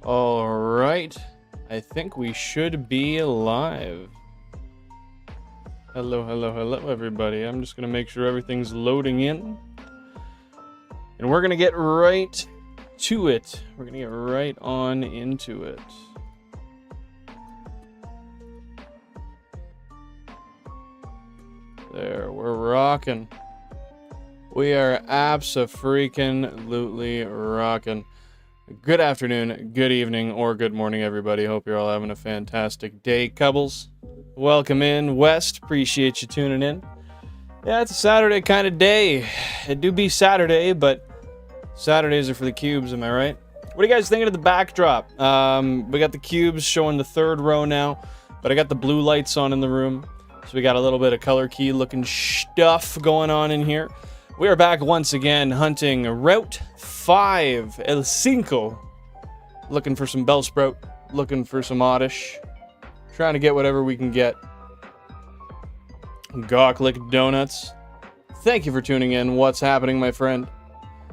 All right, I think we should be live. Hello, everybody. I'm just gonna make sure everything's loading in. And we're gonna get right to it. We're gonna get right on into it. There, we're rocking. We are abso-freaking-lutely rocking. Good afternoon, good evening, or good morning, everybody. Hope you're all having a fantastic day, Cubbles. Welcome in, West. Appreciate you tuning in. Yeah, it's a Saturday kind of day. It do be Saturday, but Saturdays are for the cubes, am I right? What are you guys thinking of the backdrop? We got the cubes showing the third row now, but I got the blue lights on in the room. So we got a little bit of color key looking stuff going on in here. We are back once again hunting Route 5, El Cinco. Looking for some Bellsprout, looking for some Oddish. Trying to get whatever we can get. Gawklick Donuts. Thank you for tuning in. What's happening, my friend?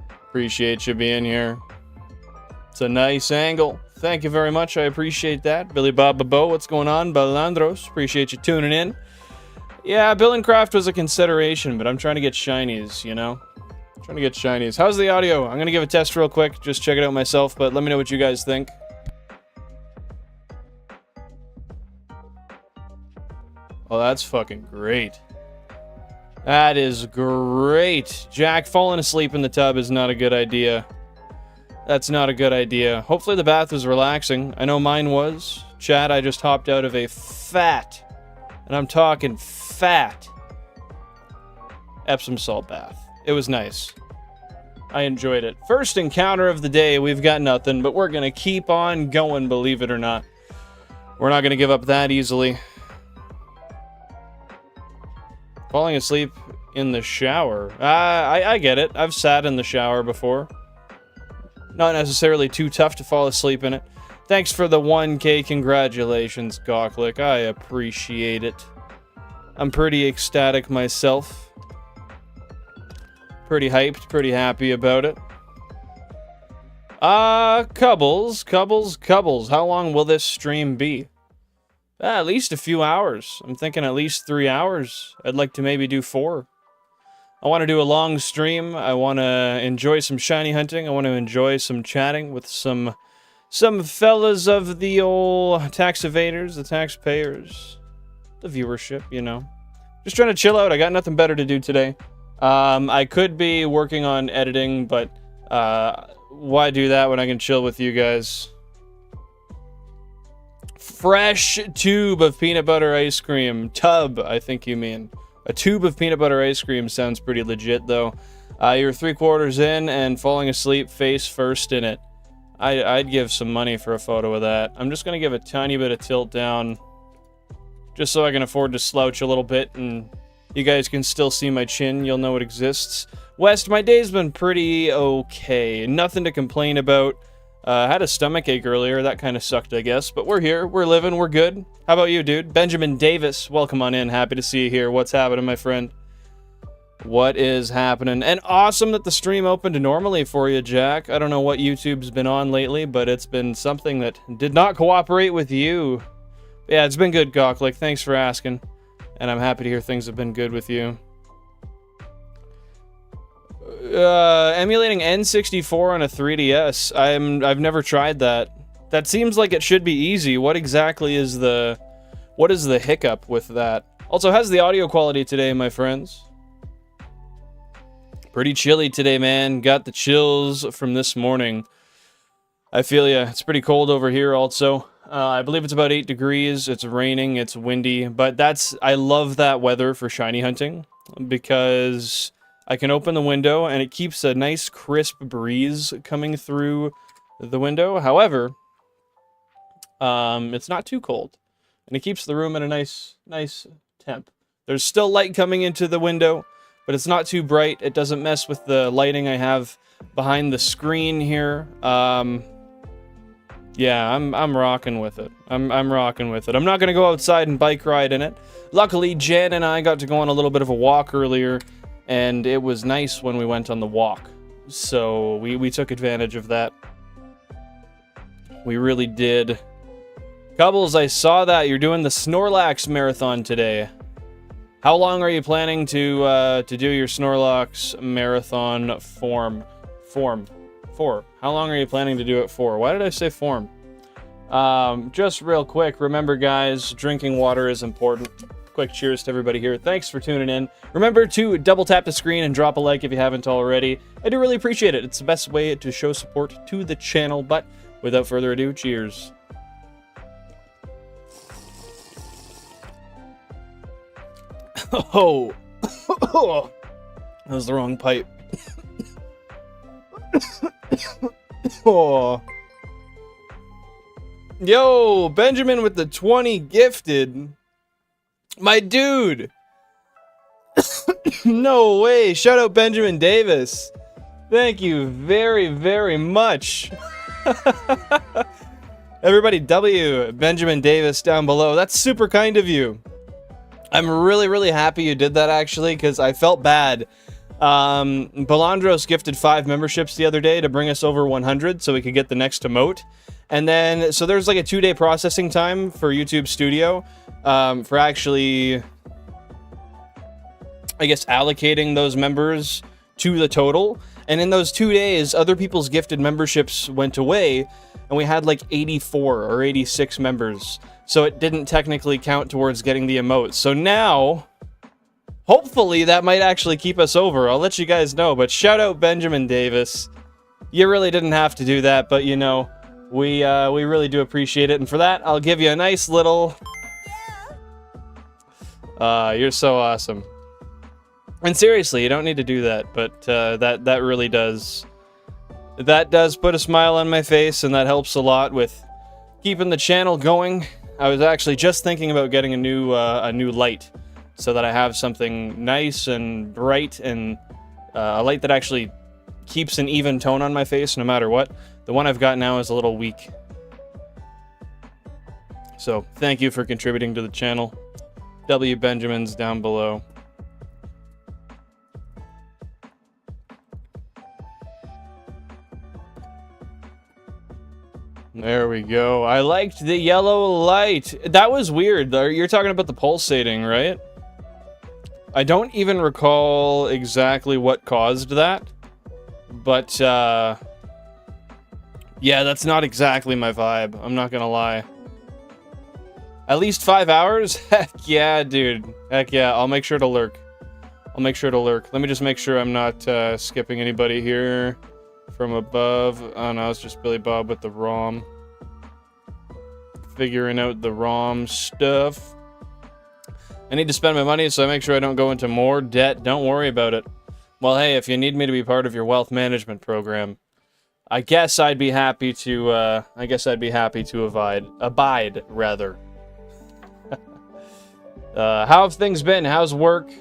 Appreciate you being here. It's a nice angle. Thank you very much. I appreciate that. Billy Bob Babo, what's going on? Balandros, appreciate you tuning in. Yeah, Bill and Craft was a consideration, but I'm trying to get shinies, you know? Trying to get shinies. How's the audio? I'm going to give a test real quick, just check it out myself, but let me know what you guys think. Oh, that's fucking great. That is great. Jack, falling asleep in the tub is not a good idea. That's not a good idea. Hopefully the bath was relaxing. I know mine was. Chat, I just hopped out of a fat, and I'm talking fat, Epsom salt bath. It was nice. I enjoyed it. First encounter of the day, we've got nothing, but we're gonna keep on going, believe it or not. We're not gonna give up that easily. Falling asleep in the shower. I get it. I've sat in the shower before. Not necessarily too tough to fall asleep in it. Thanks for the 1K. Congratulations, Gawklick. I appreciate it. I'm pretty ecstatic myself. Pretty hyped, pretty happy about it. Cubbles. How long will this stream be? At least a few hours. I'm thinking at least 3 hours. I'd like to maybe do 4. I want to do a long stream. I want to enjoy some shiny hunting. I want to enjoy some chatting with some fellas of the old tax evaders, the taxpayers, the viewership, you know. Just trying to chill out. I got nothing better to do today. I could be working on editing, but why do that when I can chill with you guys? Fresh tube of peanut butter ice cream. Tub, I think you mean. A tube of peanut butter ice cream sounds pretty legit, though. You're 3/4 in and falling asleep face first in it. I'd give some money for a photo of that. I'm just going to give a tiny bit of tilt down, just so I can afford to slouch a little bit, and you guys can still see my chin. You'll know it exists. West, my day's been pretty okay. Nothing to complain about. I had a stomach ache earlier. That kind of sucked, I guess. But we're here. We're living. We're good. How about you, dude? Benjamin Davis, welcome on in. Happy to see you here. What's happening, my friend? What is happening? And awesome that the stream opened normally for you, Jack. I don't know what YouTube's been on lately, but it's been something that did not cooperate with you. Yeah, it's been good, Gawklick. Thanks for asking. And I'm happy to hear things have been good with you. Emulating N64 on a 3DS. I've never tried that. That seems like it should be easy. What exactly is the hiccup with that? Also, how's the audio quality today, my friends? Pretty chilly today, man. Got the chills from this morning. I feel ya. It's pretty cold over here also. I believe it's about 8 degrees. It's raining. It's windy. But I love that weather for shiny hunting because I can open the window and it keeps a nice crisp breeze coming through the window. However, it's not too cold and it keeps the room at a nice temp. There's still light coming into the window, but it's not too bright. It doesn't mess with the lighting I have behind the screen here. Yeah, I'm rocking with it. I'm rocking with it. I'm not gonna go outside and bike ride in it. Luckily, Jen and I got to go on a little bit of a walk earlier, and it was nice when we went on the walk. So we took advantage of that. We really did. Cubbles, I saw that. You're doing the Snorlax marathon today. How long are you planning to do your Snorlax marathon form? For? How long are you planning to do it for? Why did I say form? Just real quick, remember guys, drinking water is important. Quick cheers to everybody here. Thanks for tuning in. Remember to double tap the screen and drop a like if you haven't already. I do really appreciate it. It's the best way to show support to the channel. But without further ado, cheers. Oh, that was the wrong pipe. Oh. Yo, Benjamin with the 20 gifted. My dude. No way. Shout out Benjamin Davis. Thank you very, very much. Everybody, W Benjamin Davis down below. That's super kind of you. I'm really, really happy you did that, actually, because I felt bad. Balandros gifted 5 memberships the other day to bring us over 100 so we could get the next emote. And then, so there's like a 2-day processing time for YouTube Studio for actually, I guess, allocating those members to the total. And in those 2 days, other people's gifted memberships went away, and we had like 84 or 86 members. So it didn't technically count towards getting the emote. So now, hopefully that might actually keep us over. I'll let you guys know, but shout out Benjamin Davis. You really didn't have to do that, but you know, we really do appreciate it. And for that, I'll give you a nice little... You're so awesome. And seriously, you don't need to do that, but that really does... That does put a smile on my face, and that helps a lot with keeping the channel going. I was actually just thinking about getting a new light, so that I have something nice and bright, and a light that actually keeps an even tone on my face no matter what. The one I've got now is a little weak. So, thank you for contributing to the channel. W Benjamin's down below. There we go. I liked the yellow light. That was weird. You're talking about the pulsating, right? I don't even recall exactly what caused that. But, yeah, that's not exactly my vibe. I'm not gonna lie. At least 5 hours? Heck yeah, dude. Heck yeah. I'll make sure to lurk. I'll make sure to lurk. Let me just make sure I'm not skipping anybody here from above. Oh no, it's just Billy Bob with the ROM. Figuring out the ROM stuff. I need to spend my money, so I make sure I don't go into more debt. Don't worry about it. Well, hey, if you need me to be part of your wealth management program, I guess I'd be happy to, abide, rather. How have things been? How's work?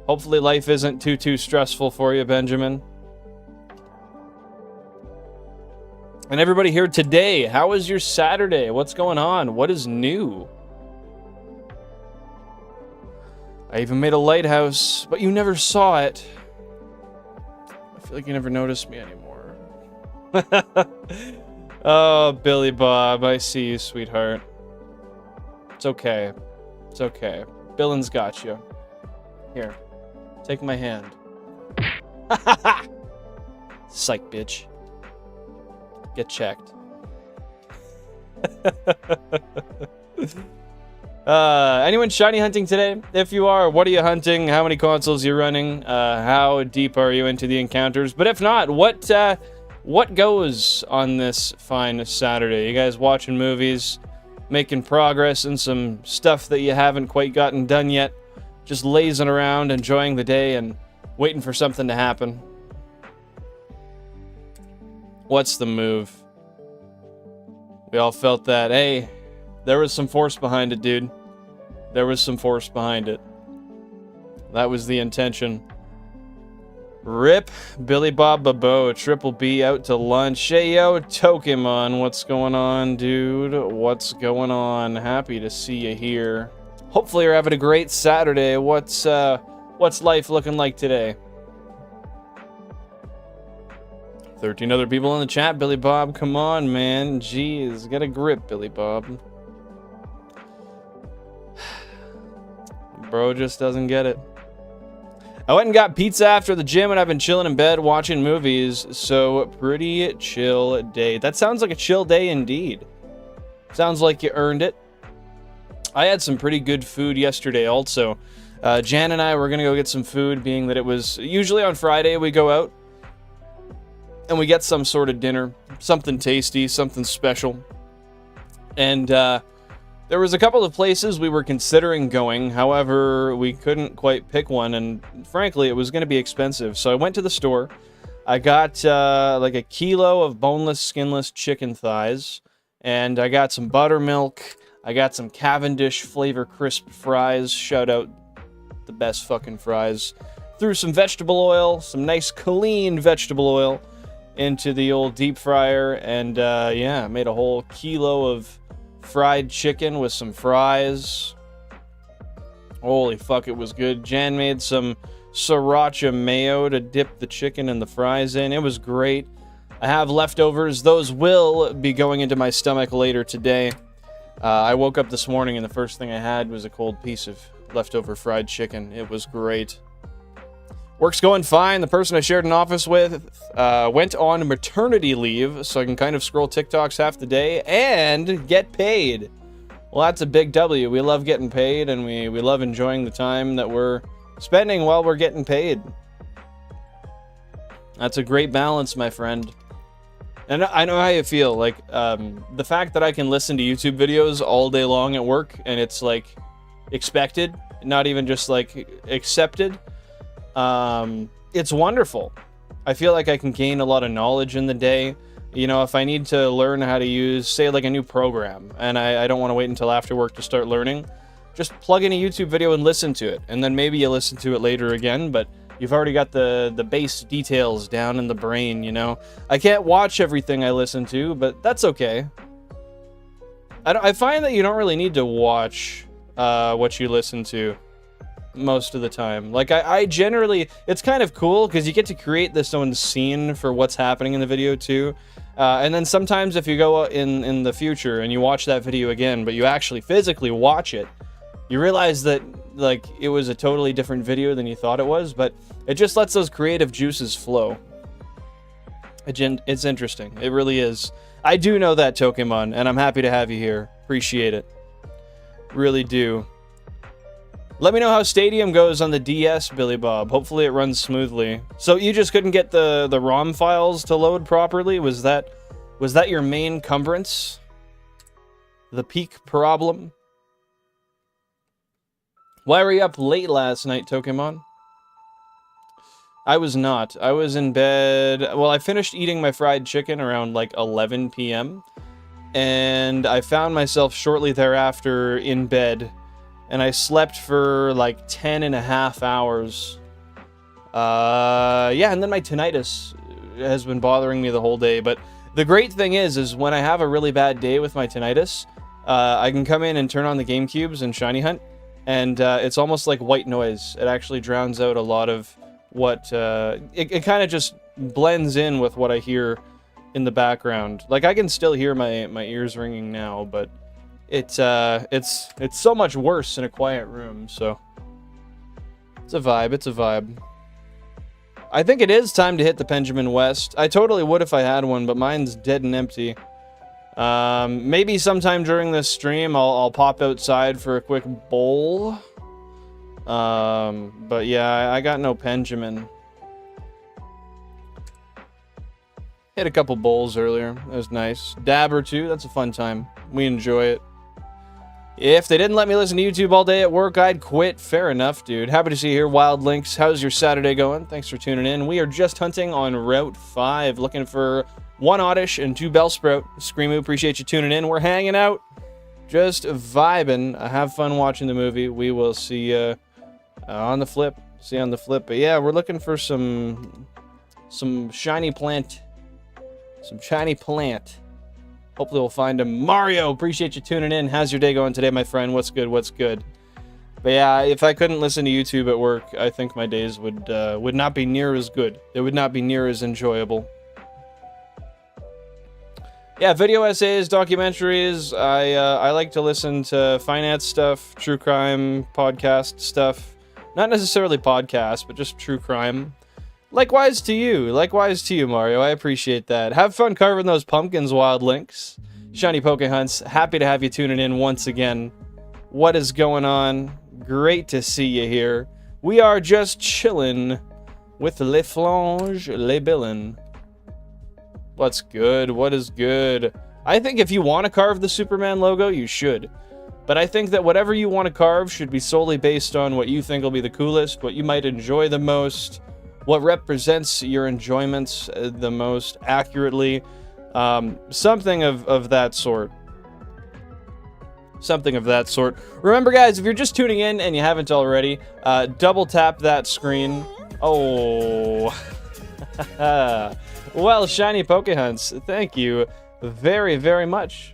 Hopefully life isn't too stressful for you, Benjamin. And everybody here today, how was your Saturday? What's going on? What is new? I even made a lighthouse, but you never saw it. I feel like you never noticed me anymore. Oh, Billy Bob, I see you, sweetheart. It's okay. It's okay. Billin's got you. Here, take my hand. Psych, bitch. Get checked. Anyone shiny hunting today? If you are, what are you hunting? How many consoles are you running? How deep are you into the encounters? But if not, what goes on this fine Saturday? You guys watching movies, making progress in some stuff that you haven't quite gotten done yet, just lazing around, enjoying the day, and waiting for something to happen? What's the move? We all felt that. Hey, there was some force behind it, dude. There was some force behind it. That was the intention. Rip Billy Bob Babo, Triple B out to lunch. Hey, yo, Tokemon, what's going on, dude? What's going on? Happy to see you here. Hopefully you're having a great Saturday. What's life looking like today? 13 other people in the chat, Billy Bob. Come on, man. Jeez, get a grip, Billy Bob. Bro just doesn't get it. I went and got pizza after the gym, and I've been chilling in bed watching movies, so pretty chill day. That sounds like a chill day indeed. Sounds like you earned it. I had some pretty good food yesterday also. Jan and I were going to go get some food, being that it was usually on Friday we go out and we get some sort of dinner, something tasty, something special. And there was a couple of places we were considering going. However, we couldn't quite pick one, and frankly, it was going to be expensive. So I went to the store. I got like a kilo of boneless, skinless chicken thighs, and I got some buttermilk. I got some Cavendish flavor crisp fries. Shout out the best fucking fries. Threw some vegetable oil, some nice clean vegetable oil into the old deep fryer, and yeah, made a whole kilo of fried chicken with some fries. Holy fuck, it was good. Jan made some sriracha mayo to dip the chicken and the fries in. It was great. I have leftovers. Those will be going into my stomach later today. I woke up this morning and the first thing I had was a cold piece of leftover fried chicken. It was great. Work's going fine. The person I shared an office with went on maternity leave, so I can kind of scroll TikToks half the day and get paid. Well, that's a big W. We love getting paid, and we love enjoying the time that we're spending while we're getting paid. That's a great balance, my friend. And I know how you feel. Like, the fact that I can listen to YouTube videos all day long at work, and it's, like, expected, not even just, like, accepted. It's wonderful. I feel like I can gain a lot of knowledge in the day. You know, if I need to learn how to use, say, like a new program, and I don't want to wait until after work to start learning, just plug in a YouTube video and listen to it. And then maybe you listen to it later again, but you've already got the base details down in the brain, you know? I can't watch everything I listen to, but that's okay. I find that you don't really need to watch what you listen to most of the time. Like, I generally, it's kind of cool because you get to create this own scene for what's happening in the video too. And then sometimes if you go in the future and you watch that video again, but you actually physically watch it, you realize that, like, it was a totally different video than you thought it was, but it just lets those creative juices flow. It's interesting. It really is. I do know that, Tokemon, and I'm happy to have you here. Appreciate it. Really do. Let me know how Stadium goes on the DS, Billy Bob. Hopefully it runs smoothly. So you just couldn't get the ROM files to load properly? Was that your main cumbrance? The peak problem? Why were you up late last night, Tokemon? I was not. I was in bed. Well, I finished eating my fried chicken around like 11 p.m. And I found myself shortly thereafter in bed. And I slept for like 10.5 hours. Yeah, and then my tinnitus has been bothering me the whole day. But the great thing is when I have a really bad day with my tinnitus, I can come in and turn on the GameCubes and Shiny Hunt. And it's almost like white noise. It actually drowns out a lot of what... it kind of just blends in with what I hear in the background. Like, I can still hear my ears ringing now, but it's so much worse in a quiet room, so... It's a vibe, it's a vibe. I think it is time to hit the Benjamin West. I totally would if I had one, but mine's dead and empty. Maybe sometime during this stream I'll pop outside for a quick bowl. But yeah, I got no Benjamin. Hit a couple bowls earlier. That was nice. Dab or two, that's a fun time. We enjoy it. If they didn't let me listen to YouTube all day at work, I'd quit. Fair enough, dude. Happy to see you here, Wild Links. How's your Saturday going? Thanks for tuning in. We are just hunting on Route 5, looking for 1 Oddish and 2 Bellsprout. Screamo, appreciate you tuning in. We're hanging out, just vibing. Have fun watching the movie. We will see you on the flip. See you on the flip. But yeah, we're looking for some shiny plant. Some shiny plant. Hopefully we'll find him. Mario, appreciate you tuning in. How's your day going today, my friend? What's good? What's good? But yeah, if I couldn't listen to YouTube at work, I think my days would not be near as good. They would not be near as enjoyable. Yeah, video essays, documentaries. I like to listen to finance stuff, true crime, podcast stuff. Not necessarily podcasts, but just true crime. Likewise to you. Likewise to you, Mario. I appreciate that. Have fun carving those pumpkins, Wild Links. Shiny Poke Hunts. Happy to have you tuning in once again. What is going on? Great to see you here. We are just chilling with Les Flanges, Les Billin. What's good? What is good? I think if you want to carve the Superman logo, you should. But I think that whatever you want to carve should be solely based on what you think will be the coolest, what you might enjoy the most, what represents your enjoyments the most accurately. Something of that sort. Something of that sort. Remember, guys, if you're just tuning in and you haven't already, double tap that screen. Oh. Well, Shiny Poke Hunts, thank you very, very much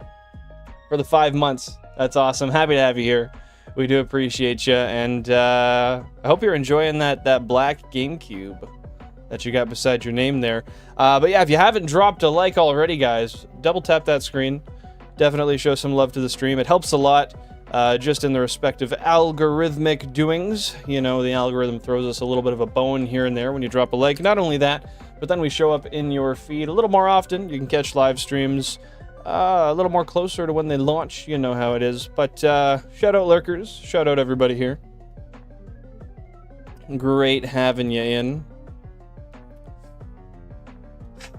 for the 5 months. That's awesome. Happy to have you here. We do appreciate you, and I hope you're enjoying that black GameCube that you got beside your name there. But yeah, if you haven't dropped a like already, guys, double tap that screen. Definitely show some love to the stream. It helps a lot, just in the respective algorithmic doings. You know, the algorithm throws us a little bit of a bone here and there when you drop a like. Not only that, but then we show up in your feed a little more often. You can catch live streams a little more closer to when they launch. You know how it is. But shout out lurkers. Shout out everybody here. Great having you in.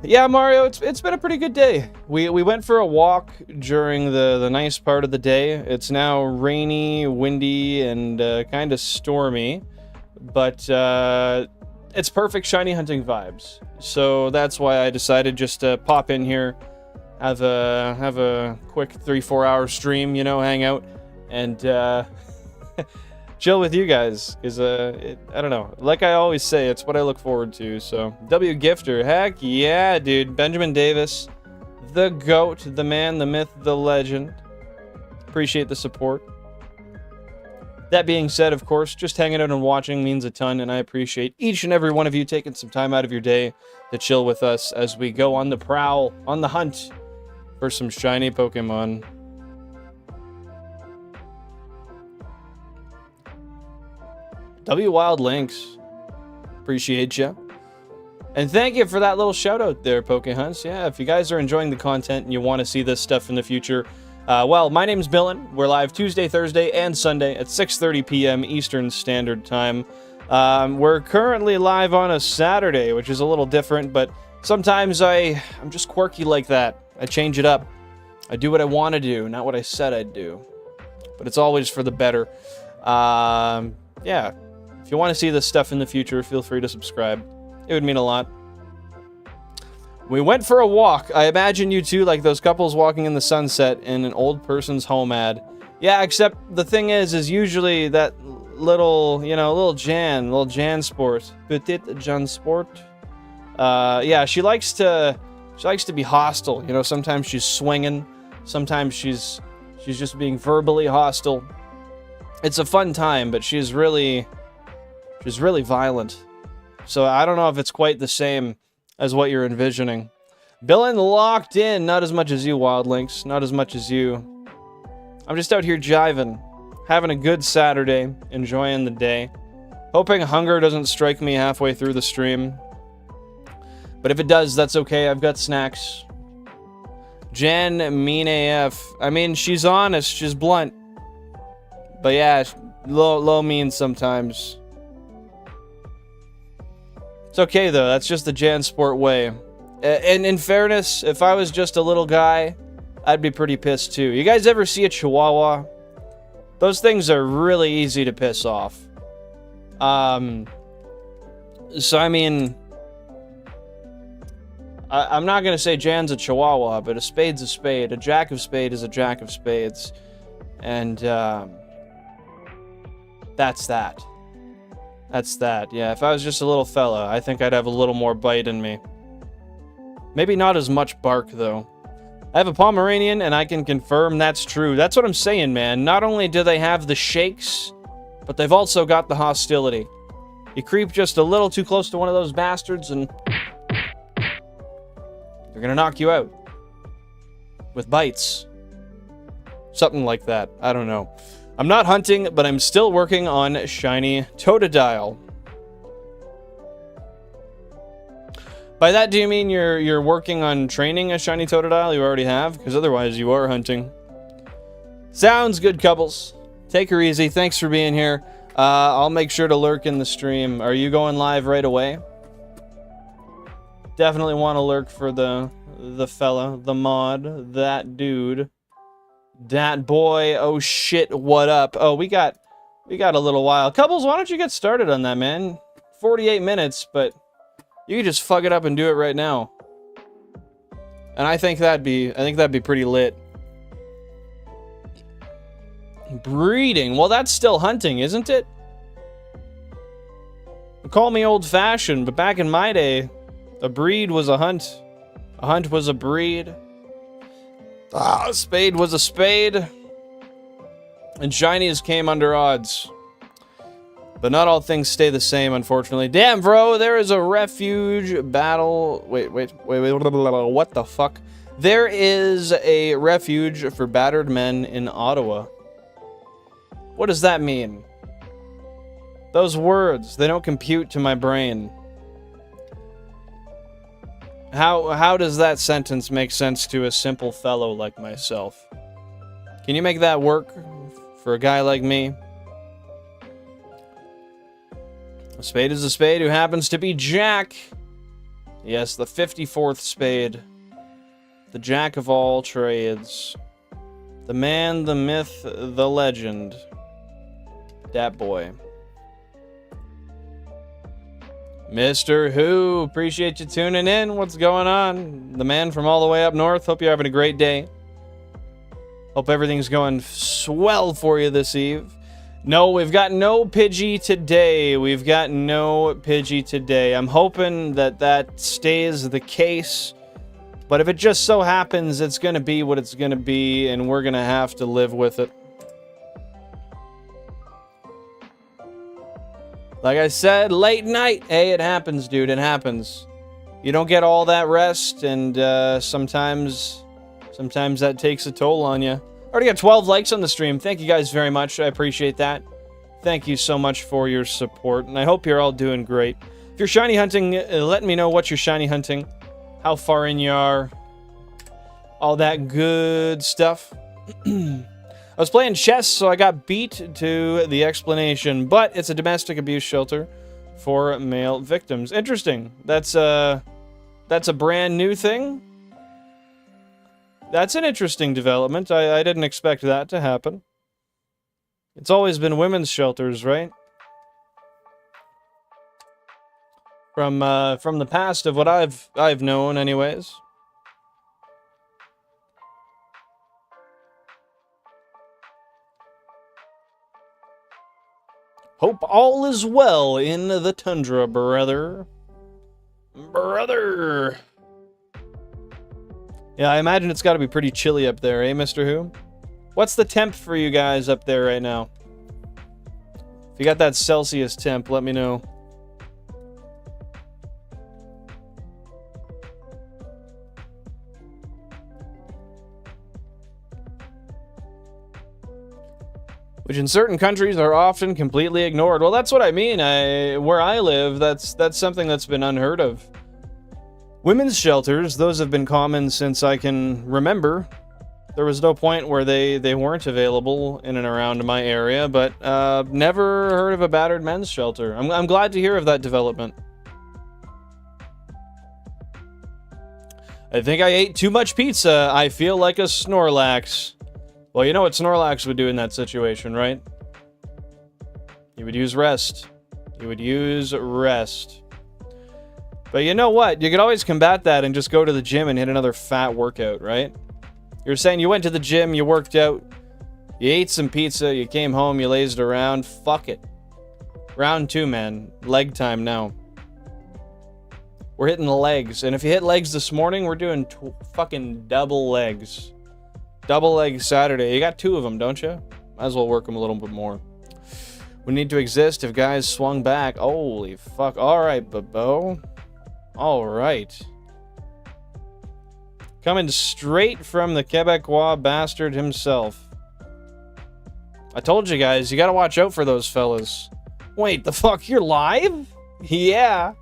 Yeah, Mario, it's been a pretty good day. We went for a walk during the nice part of the day. It's now rainy, windy, and kind of stormy. But it's perfect shiny hunting vibes. So that's why I decided just to pop in here, have a quick 3-4 hour stream, you know, hang out, and chill with you guys. Because I don't know, like I always say, it's what I look forward to. So W Gifter, heck yeah, dude. Benjamin Davis, the GOAT, the man, the myth, the legend. Appreciate the support. That being said, of course, just hanging out and watching means a ton, and I appreciate each and every one of you taking some time out of your day to chill with us as we go on the prowl, on the hunt for some shiny Pokemon. W Wild Links, appreciate you. And thank you for that little shout out there, Poke Hunts. Yeah, if you guys are enjoying the content and you want to see this stuff in the future, well, my name's Billin. We're live Tuesday, Thursday, and Sunday at 6:30 p.m. Eastern Standard Time. We're currently live on a Saturday, which is a little different, but sometimes I'm just quirky like that. I change it up. I do what I want to do, not what I said I'd do. But it's always for the better. Yeah, if you want to see this stuff in the future, feel free to subscribe. It would mean a lot. We went for a walk. I imagine you two like those couples walking in the sunset in an old person's home ad. Yeah, except the thing is usually that little, you know, little Jan Sport. Petite Jan Sport. Yeah, she likes to be hostile. You know, sometimes she's swinging. Sometimes she's just being verbally hostile. It's a fun time, but she's really violent. So I don't know if it's quite the same as what you're envisioning. Billin locked in, not as much as you, Wild Links, not as much as you. I'm just out here jiving, having a good Saturday, enjoying the day. Hoping hunger doesn't strike me halfway through the stream. But if it does, that's okay, I've got snacks. Jen, mean AF. I mean, she's honest, she's blunt. But yeah, low mean sometimes. It's okay, though. That's just the Jansport way. And in fairness, if I was just a little guy, I'd be pretty pissed, too. You guys ever see a Chihuahua? Those things are really easy to piss off. So, I mean, I'm not going to say Jan's a Chihuahua, but a spade's a spade. A jack of spade is a jack of spades. And, that's that. That's that. Yeah, if I was just a little fella, I think I'd have a little more bite in me. Maybe not as much bark, though. I have a Pomeranian, and I can confirm that's true. That's what I'm saying, man. Not only do they have the shakes, but they've also got the hostility. You creep just a little too close to one of those bastards, and they're gonna knock you out. with bites. Something like that. I don't know. I'm not hunting, but I'm still working on Shiny Totodile. By that, do you mean you're working on training a Shiny Totodile you already have? Because otherwise you are hunting. Sounds good, couples. Take her easy. Thanks for being here. I'll make sure to lurk in the stream. Are you going live right away? Definitely want to lurk for the fella, the mod, that dude, that boy. Oh shit, what up? Oh, we got a little while. Couples, why don't you get started on that, man? 48 minutes, but you can just fuck it up and do it right now. And I think that'd be pretty lit. Breeding. Well, that's still hunting, isn't it? Call me old-fashioned, but back in my day, a breed was a hunt. A hunt was a breed. A spade was a spade. And shinies came under odds. But not all things stay the same, unfortunately. Damn, bro, there is a refuge battle. Wait, what the fuck? There is a refuge for battered men in Ottawa. What does that mean? Those words, they don't compute to my brain. How does that sentence make sense to a simple fellow like myself? Can you make that work for a guy like me? A spade is a spade who happens to be Jack. Yes, the 54th spade. The Jack of all trades. The man, the myth, the legend. Dat boy. Mr. Who, appreciate you tuning in. What's going on? The man from all the way up north. Hope you're having a great day. Hope everything's going swell for you this eve. No, we've got no Pidgey today. We've got no Pidgey today. I'm hoping that stays the case. But if it just so happens, it's going to be what it's going to be, and we're going to have to live with it. Like I said, late night. Hey, it happens, dude. It happens. You don't get all that rest, and sometimes that takes a toll on you. Already got 12 likes on the stream. Thank you guys very much. I appreciate that. Thank you so much for your support, and I hope you're all doing great. If you're shiny hunting, let me know what you're shiny hunting, how far in you are, all that good stuff. I was playing chess, so I got beat to the explanation, but it's a domestic abuse shelter for male victims. Interesting. That's a brand new thing. That's an interesting development. I didn't expect that to happen. It's always been women's shelters, right? From the past of what I've known, anyways. Hope all is well in the tundra, brother. Brother. Yeah, I imagine it's got to be pretty chilly up there, eh, Mr. Who? What's the temp for you guys up there right now? If you got that Celsius temp, let me know. Which in certain countries are often completely ignored. Well, that's what I mean. Where I live, that's something that's been unheard of. Women's shelters, those have been common since I can remember. There was no point where they weren't available in and around my area, but never heard of a battered men's shelter. I'm glad to hear of that development. I think I ate too much pizza. I feel like a Snorlax. Well, you know what Snorlax would do in that situation, right? He would use rest. He would use rest. But you know what? You could always combat that and just go to the gym and hit another fat workout, right? You're saying you went to the gym, you worked out, you ate some pizza, you came home, you lazed around. Fuck it. Round 2, man. Leg time now. We're hitting the legs. And if you hit legs this morning, we're doing fucking double legs. Double leg Saturday. You got 2 of them, don't you? Might as well work them a little bit more. We need to exist if guys swung back. Holy fuck. Alright, Babo. Alright. Coming straight from the Quebecois bastard himself. I told you guys, you gotta watch out for those fellas. Wait, the fuck, you're live? Yeah.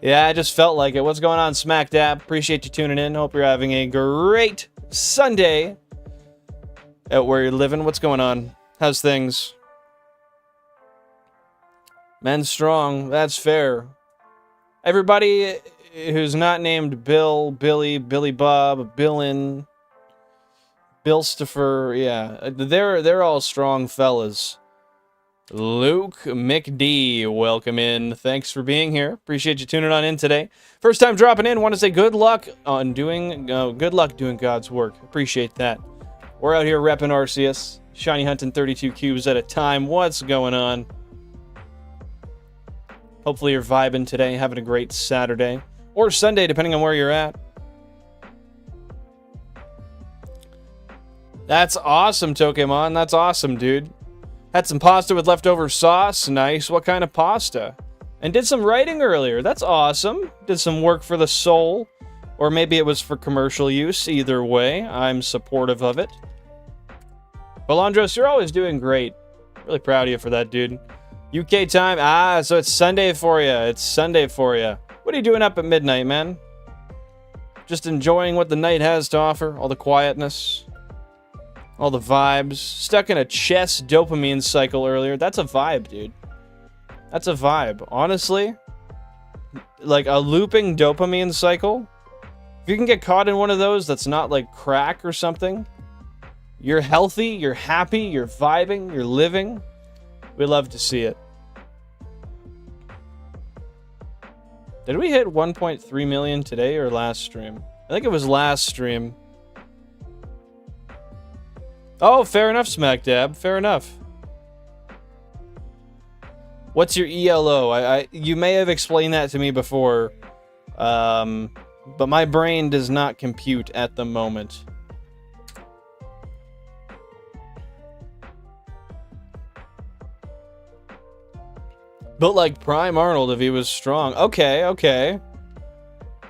Yeah, I just felt like it. What's going on, Smack Dab? Appreciate you tuning in. Hope you're having a great Sunday out where you're living. What's going on? How's things? Men strong, that's fair. Everybody who's not named Bill, Billy, Billy Bob, Billin, Billstifer, yeah, they're all strong fellas. Luke McD, welcome in. Thanks for being here. Appreciate you tuning on in today. First time dropping in. Want to say good luck doing God's work. Appreciate that. We're out here repping Arceus, shiny hunting 32 cubes at a time. What's going on? Hopefully you're vibing today, having a great Saturday or Sunday, depending on where you're at. That's awesome, Tokemon. That's awesome, dude. Had some pasta with leftover sauce. Nice. What kind of pasta? And did some writing earlier. That's awesome. Did some work for the soul. Or maybe it was for commercial use. Either way, I'm supportive of it. Balandros, you're always doing great. Really proud of you for that, dude. UK time. Ah, so it's Sunday for you. It's Sunday for you. What are you doing up at midnight, man? Just enjoying what the night has to offer. All the quietness. All the vibes. Stuck in a chess dopamine cycle earlier. That's a vibe, dude. That's a vibe. Honestly, like a looping dopamine cycle. If you can get caught in one of those that's not like crack or something, you're healthy, you're happy, you're vibing, you're living. We love to see it. Did we hit 1.3 million today or last stream? I think it was last stream. Oh, fair enough, Smack Dab. Fair enough. What's your ELO? You may have explained that to me before, but my brain does not compute at the moment. But like Prime Arnold if he was strong. Okay, okay.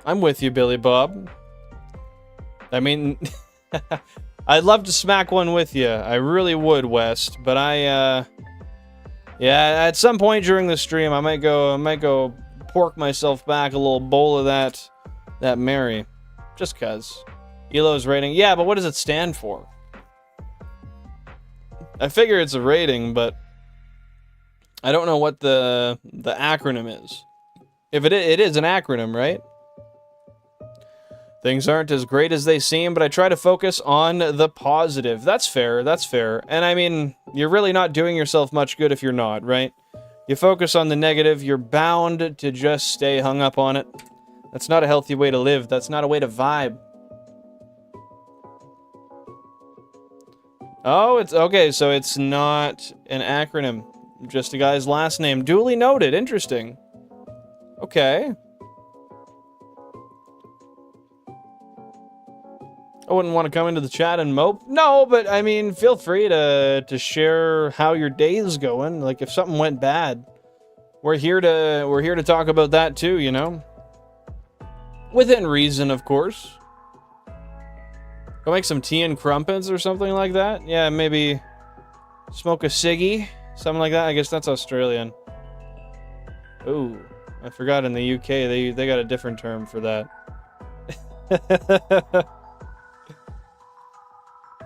I'm with you, Billy Bob. I mean... I'd love to smack one with you. I really would, West. But yeah, at some point during the stream, I might go pork myself back a little bowl of that Mary. Just cuz. ELO's rating. Yeah, but what does it stand for? I figure it's a rating, but I don't know what the acronym is. If it is an acronym, right? Things aren't as great as they seem, but I try to focus on the positive. That's fair, that's fair. And I mean, you're really not doing yourself much good if you're not, right? You focus on the negative, you're bound to just stay hung up on it. That's not a healthy way to live. That's not a way to vibe. Oh, it's okay, so it's not an acronym. Just a guy's last name. Duly noted. Interesting. Okay. I wouldn't want to come into the chat and mope. No, but I mean, feel free to share how your day is going. Like if something went bad, we're here to talk about that too, you know? Within reason, of course. Go make some tea and crumpets or something like that. Yeah, maybe smoke a ciggy, something like that. I guess that's Australian. Ooh, I forgot in the UK they got a different term for that.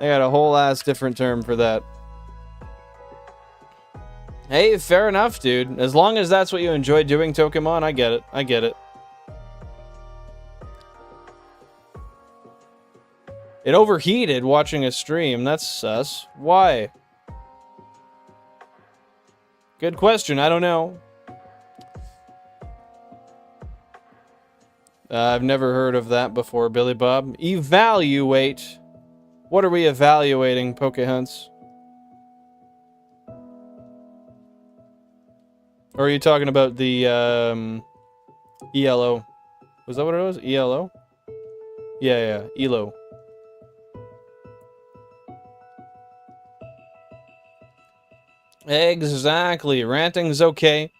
They got a whole ass different term for that. Hey, fair enough, dude. As long as that's what you enjoy doing, Tokemon, I get it. I get it. It overheated watching a stream. That's sus. Why? Good question. I don't know. I've never heard of that before, Billy Bob. Evaluate. What are we evaluating, Pokehunts? Or are you talking about the ELO? Was that what it was? ELO? Yeah, ELO. Exactly. Ranting's okay.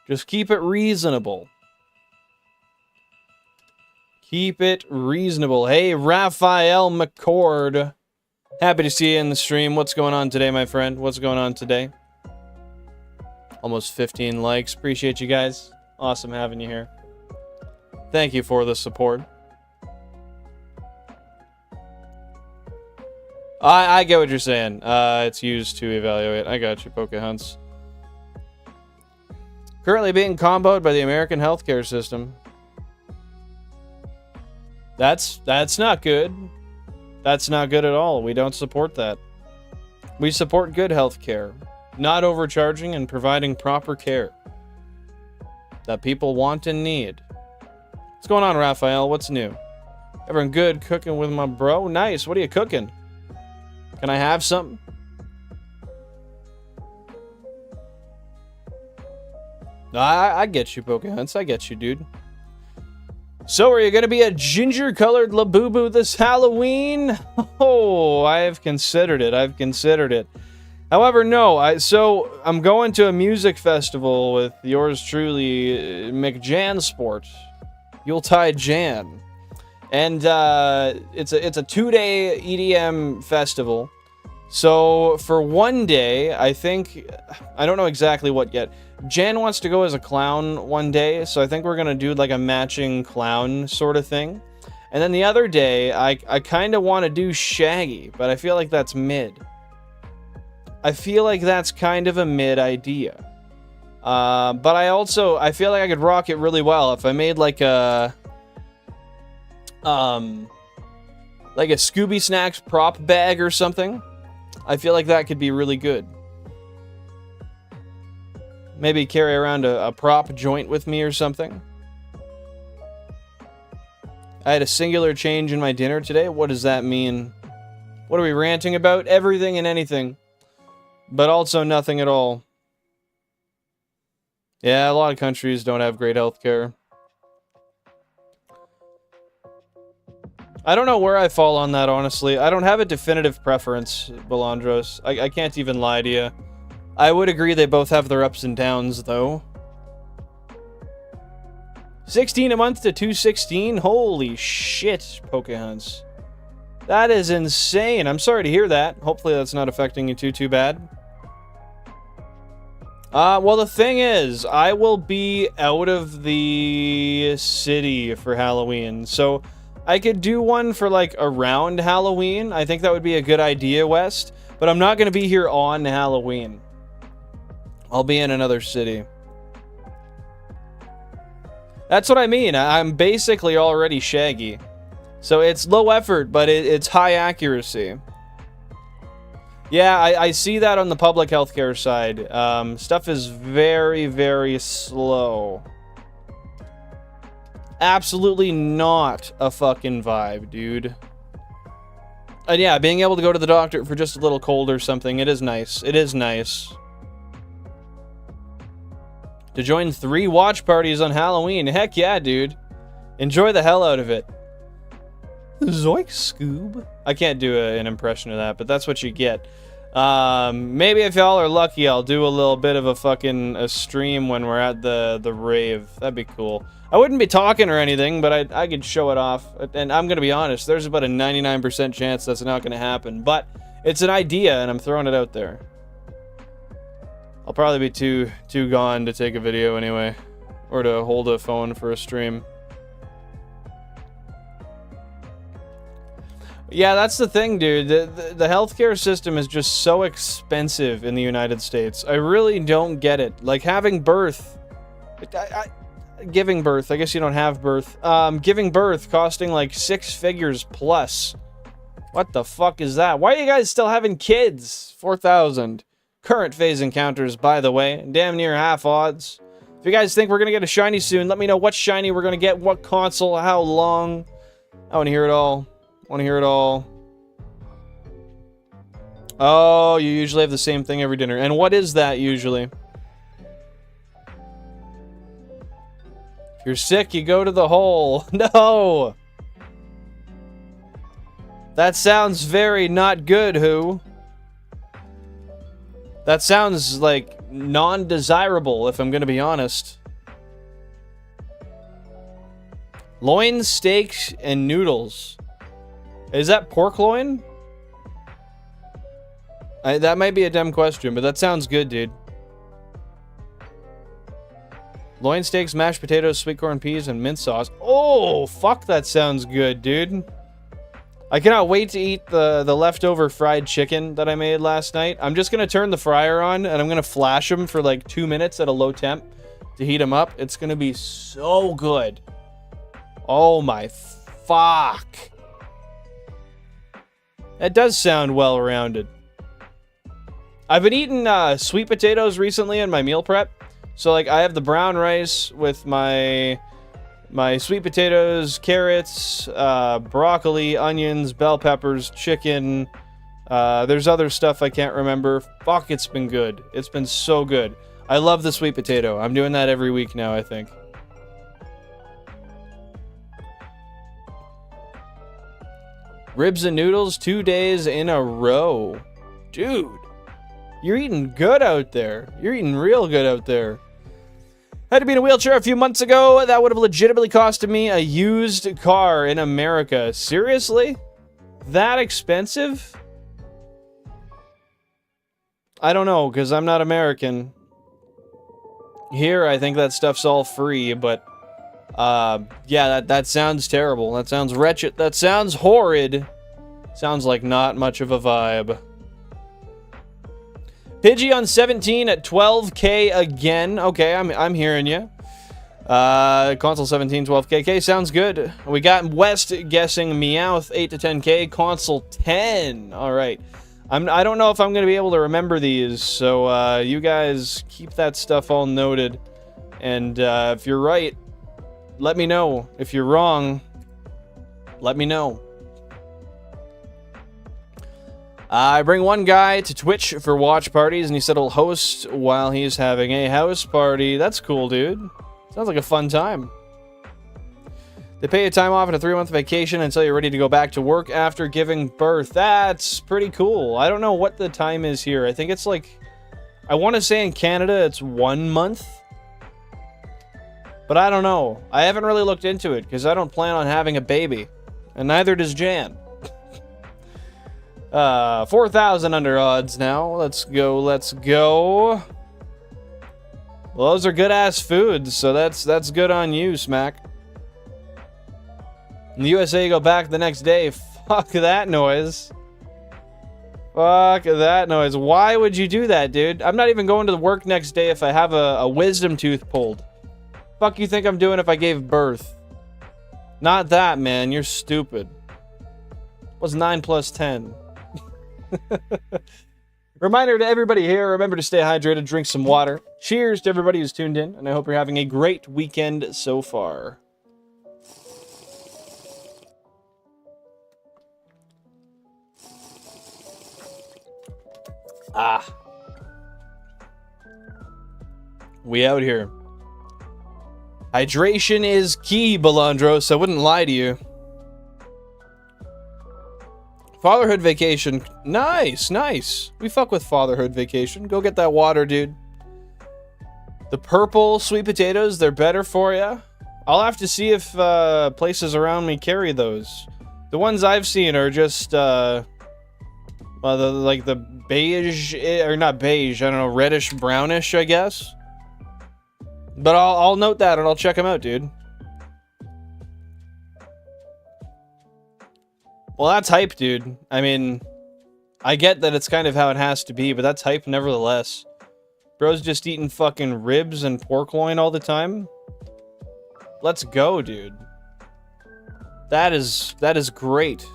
Just keep it reasonable. Keep it reasonable. Hey, Raphael McCord. Happy to see you in the stream. What's going on today, my friend? What's going on today? Almost 15 likes. Appreciate you guys. Awesome having you here. Thank you for the support. I get what you're saying. It's used to evaluate. I got you, Pokehunts. Currently being comboed by the American healthcare system. That's not good. That's not good at all. We don't support that. We support good healthcare, not overcharging and providing proper care that people want and need. What's going on, Raphael? What's new? Everyone good? Cooking with my bro? Nice. What are you cooking? Can I have something? I get you, Pokehunts. I get you, dude. So, are you going to be a ginger-colored Labubu this Halloween? Oh, I have considered it. I've considered it. However, no. So, I'm going to a music festival with yours truly, McJansport. Yuletide Jan. And it's a 2-day EDM festival. So, for one day, I think... I don't know exactly what yet. Jan wants to go as a clown one day, so I think we're going to do like a matching clown sort of thing. And then the other day, I kind of want to do Shaggy, but I feel like that's mid. I feel like that's kind of a mid idea. But I feel like I could rock it really well if I made like a Scooby Snacks prop bag or something. I feel like that could be really good. Maybe carry around a prop joint with me or something. I had a singular change in my dinner today. What does that mean? What are we ranting about? Everything and anything. But also nothing at all. Yeah, a lot of countries don't have great healthcare. I don't know where I fall on that, honestly. I don't have a definitive preference, Belandros. I can't even lie to you. I would agree they both have their ups and downs, though. 16 a month to 216? Holy shit, Pokehunts. That is insane. I'm sorry to hear that. Hopefully that's not affecting you too bad. Well, the thing is, I will be out of the city for Halloween, so I could do one for, like, around Halloween. I think that would be a good idea, West, but I'm not going to be here on Halloween. I'll be in another city. That's what I mean. I'm basically already Shaggy. So it's low effort, but it's high accuracy. Yeah, I see that on the public healthcare side. Stuff is very, very slow. Absolutely not a fucking vibe, dude. And yeah, being able to go to the doctor for just a little cold or something, it is nice. It is nice. To join 3 watch parties on Halloween. Heck yeah, dude. Enjoy the hell out of it. Zoink, Scoob. I can't do an impression of that, but that's what you get. Maybe if y'all are lucky, I'll do a little bit of a stream when we're at the rave. That'd be cool. I wouldn't be talking or anything, but I could show it off. And I'm going to be honest, there's about a 99% chance that's not going to happen. But it's an idea, and I'm throwing it out there. I'll probably be too gone to take a video anyway, or to hold a phone for a stream. Yeah, that's the thing, dude. The healthcare system is just so expensive in the United States. I really don't get it. Like, having birth... giving birth. I guess you don't have birth. Giving birth costing like 6 figures plus. What the fuck is that? Why are you guys still having kids? 4,000. Current phase encounters, by the way. Damn near half odds. If you guys think we're going to get a shiny soon, let me know what shiny we're going to get, what console, how long. I want to hear it all. Want to hear it all. Oh, you usually have the same thing every dinner. And what is that usually? If you're sick, you go to the hole. No! That sounds very not good, who? That sounds like non-desirable, if I'm going to be honest. Loin, steaks, and noodles. Is that pork loin? That might be a dumb question, but that sounds good, dude. Loin steaks, mashed potatoes, sweet corn peas, and mint sauce. Oh, fuck, that sounds good, dude. I cannot wait to eat the leftover fried chicken that I made last night. I'm just going to turn the fryer on, and I'm going to flash them for like 2 minutes at a low temp to heat them up. It's going to be so good. Oh, my fuck. That does sound well-rounded. I've been eating sweet potatoes recently in my meal prep. So, like, I have the brown rice with my sweet potatoes, carrots, broccoli, onions, bell peppers, chicken. There's other stuff I can't remember. Fuck, it's been good. It's been so good. I love the sweet potato. I'm doing that every week now, I think. Ribs and noodles 2 days in a row. Dude, you're eating good out there. You're eating real good out there. Had to be in a wheelchair a few months ago. That would have legitimately costed me a used car in America. Seriously? That expensive? I don't know, because I'm not American. Here, I think that stuff's all free, but... yeah, that sounds terrible. That sounds wretched. That sounds horrid. Sounds like not much of a vibe. Pidgey on 17 at 12k again. Okay, I'm hearing you. Console 17, 12k. Okay, sounds good. We got West guessing Meowth 8 to 10k. Console 10. All right. I don't know if I'm gonna be able to remember these, so you guys keep that stuff all noted. And if you're right, let me know. If you're wrong, let me know. I bring one guy to Twitch for watch parties, and he said he'll host while he's having a house party. That's cool, dude. Sounds like a fun time. They pay you time off and a 3-month vacation until you're ready to go back to work after giving birth. That's pretty cool. I don't know what the time is here. I think it's like... I want to say in Canada it's 1 month. But I don't know. I haven't really looked into it, because I don't plan on having a baby. And neither does Jan. 4,000 under odds now. Let's go, let's go. Well, those are good-ass foods, so that's good on you, Smack. In the USA, you go back the next day. Fuck that noise. Fuck that noise. Why would you do that, dude? I'm not even going to work next day if I have a wisdom tooth pulled. Fuck you think I'm doing if I gave birth? Not that, man. You're stupid. What's 9 plus 10? Reminder to everybody here, remember to stay hydrated, drink some water. Cheers to everybody who's tuned in, and I hope you're having a great weekend so far. We out here. Hydration is key, Balandros. I wouldn't lie to you. Fatherhood vacation. Nice, nice. We fuck with fatherhood vacation. Go get that water, dude. The purple sweet potatoes, they're better for you. I'll have to see if places around me carry those. The ones I've seen are just, like the beige, or not beige, I don't know, reddish, brownish, I guess. But I'll note that and I'll check them out, dude. Well, that's hype, dude. I mean, I get that it's kind of how it has to be, but that's hype nevertheless. Bro's just eating fucking ribs and pork loin all the time. Let's go, dude. That is great.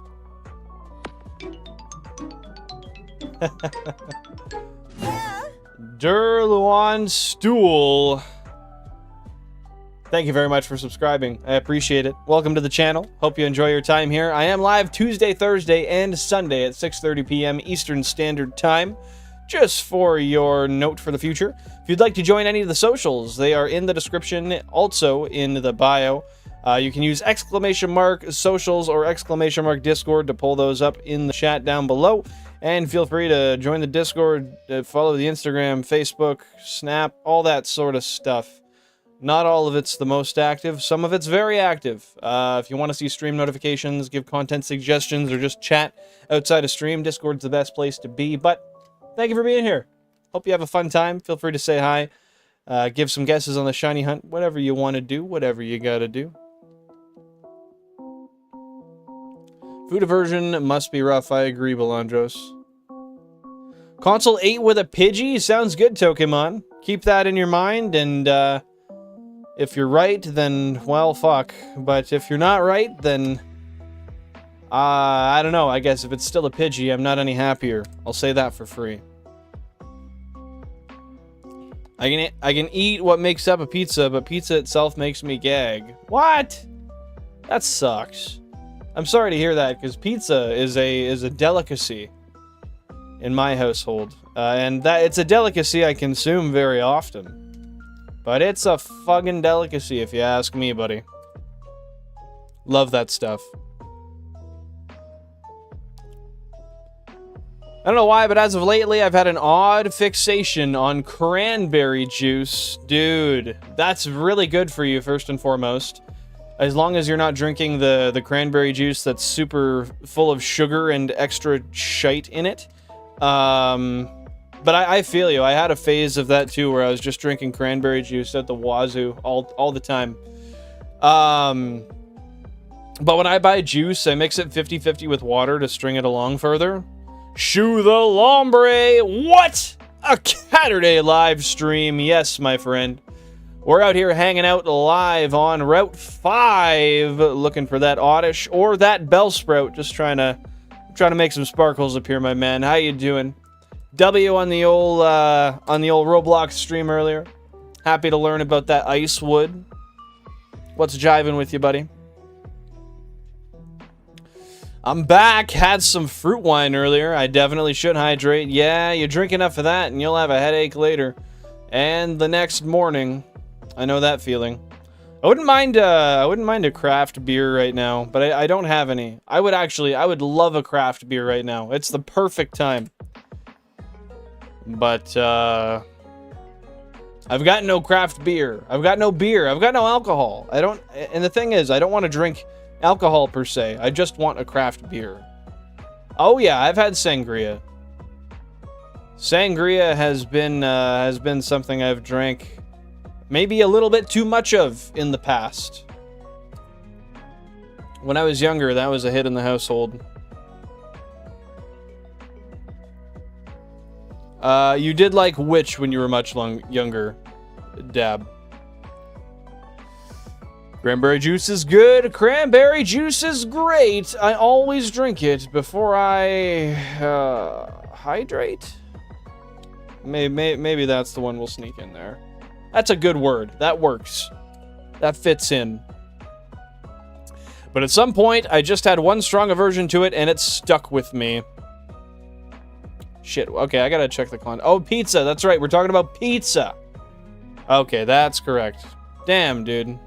Durluan Stool. Thank you very much for subscribing. I appreciate it. Welcome to the channel. Hope you enjoy your time here. I am live Tuesday, Thursday, and Sunday at 6:30 p.m. Eastern Standard Time. Just for your note for the future. If you'd like to join any of the socials, they are in the description, also in the bio. You can use ! socials or ! Discord to pull those up in the chat down below. And feel free to join the Discord, follow the Instagram, Facebook, Snap, all that sort of stuff. Not all of it's the most active. Some of it's very active. If you want to see stream notifications, give content suggestions, or just chat outside of stream, Discord's the best place to be. But thank you for being here. Hope you have a fun time. Feel free to say hi. Give some guesses on the shiny hunt. Whatever you want to do. Whatever you gotta do. Food aversion must be rough. I agree, Belandros. Console 8 with a Pidgey? Sounds good, Tokemon. Keep that in your mind, and if you're right, then, well, fuck. But if you're not right, then I don't know. I guess if it's still a Pidgey, I'm not any happier. I'll say that for free. I can eat what makes up a pizza, but pizza itself makes me gag. What? That sucks. I'm sorry to hear that, because pizza is a delicacy in my household, and that it's a delicacy I consume very often. But it's a fucking delicacy, if you ask me, buddy. Love that stuff. I don't know why, but as of lately, I've had an odd fixation on cranberry juice. Dude, that's really good for you, first and foremost. As long as you're not drinking the cranberry juice that's super full of sugar and extra shite in it. But I feel you. I had a phase of that too, where I was just drinking cranberry juice at the wazoo all the time. But when I buy juice, I mix it 50-50 with water to string it along further. Shoo the Lombre! What? A Saturday live stream. Yes, my friend. We're out here hanging out live on Route 5, looking for that Oddish or that Bellsprout. Just trying to make some sparkles up here, my man. How you doing? W on the old Roblox stream earlier. Happy to learn about that ice wood. What's jiving with you, buddy? I'm back. Had some fruit wine earlier. I definitely should hydrate. Yeah, you drink enough of that and you'll have a headache later. And the next morning. I know that feeling. I wouldn't mind a craft beer right now, but I don't have any. I would love a craft beer right now. It's the perfect time. But I've got no craft beer. I've got no beer. I've got no alcohol. And the thing is, I don't want to drink alcohol per se. I just want a craft beer. Oh yeah, I've had sangria. Sangria has been something I've drank maybe a little bit too much of in the past. When I was younger, that was a hit in the household. You did like which when you were much younger? Dab. Cranberry juice is good. Cranberry juice is great. I always drink it before I hydrate. Maybe that's the one we'll sneak in there. That's a good word. That works. That fits in. But at some point, I just had one strong aversion to it, and it stuck with me. Shit. Okay, I gotta check the con. Oh, pizza. That's right. We're talking about pizza. Okay, that's correct. Damn, dude.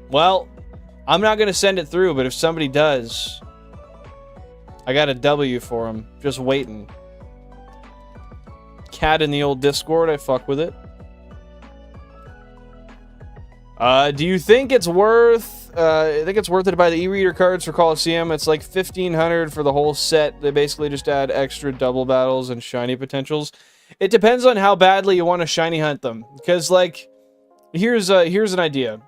Well, I'm not gonna send it through, but if somebody does, I got a W for them. Just waiting. Cat in the old Discord, I fuck with it. Do you think it's worth I think it's worth it to buy the e-reader cards for Coliseum? It's like $1,500 for the whole set. They basically just add extra double battles and shiny potentials. It depends on how badly you want to shiny hunt them. Because like here's an idea.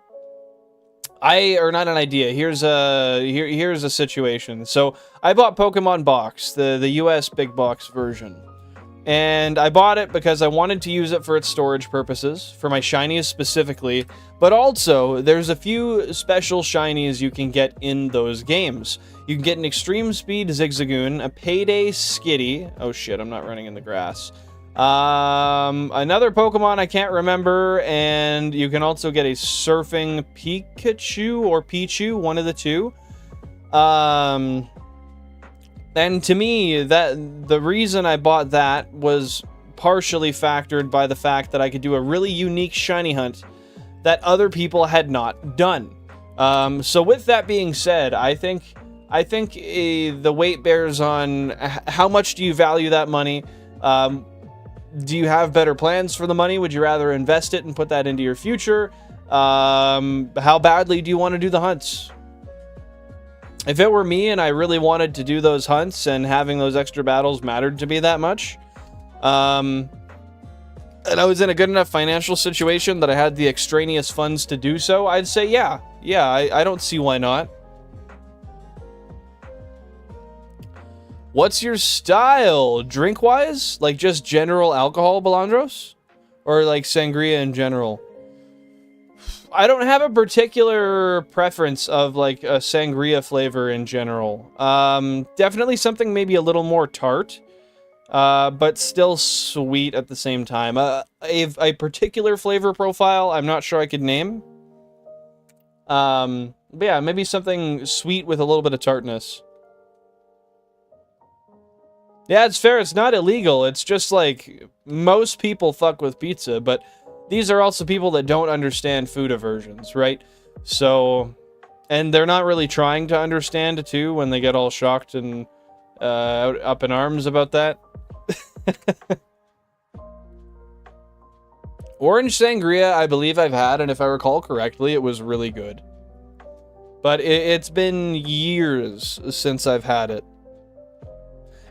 Here's a situation. So I bought Pokemon Box, the US big box version. And I bought it because I wanted to use it for its storage purposes, for my shinies specifically, but also there's a few special shinies you can get in those games. You can get an Extreme Speed Zigzagoon, a Payday Skitty, oh shit, I'm not running in the grass, another Pokemon I can't remember, and you can also get a Surfing Pikachu or Pichu, one of the two. And to me, the reason I bought that was partially factored by the fact that I could do a really unique shiny hunt that other people had not done. So with that being said, I think the weight bears on how much do you value that money. Do you have better plans for the money? Would you rather invest it and put that into your future? How badly do you want to do the hunts? If it were me and I really wanted to do those hunts and having those extra battles mattered to me that much, and I was in a good enough financial situation that I had the extraneous funds to do so, I'd say yeah. Yeah, I don't see why not. What's your style? Drink-wise? Like just general alcohol, Belandros? Or like sangria in general? I don't have a particular preference of like a sangria flavor in general. Definitely something maybe a little more tart, but still sweet at the same time. A particular flavor profile, I'm not sure I could name. But yeah, maybe something sweet with a little bit of tartness. Yeah, it's fair. It's not illegal. It's just like most people fuck with pizza, but these are also people that don't understand food aversions, right? So, and they're not really trying to understand too when they get all shocked and up in arms about that. Orange sangria, I believe I've had, and if I recall correctly, it was really good. But it's been years since I've had it.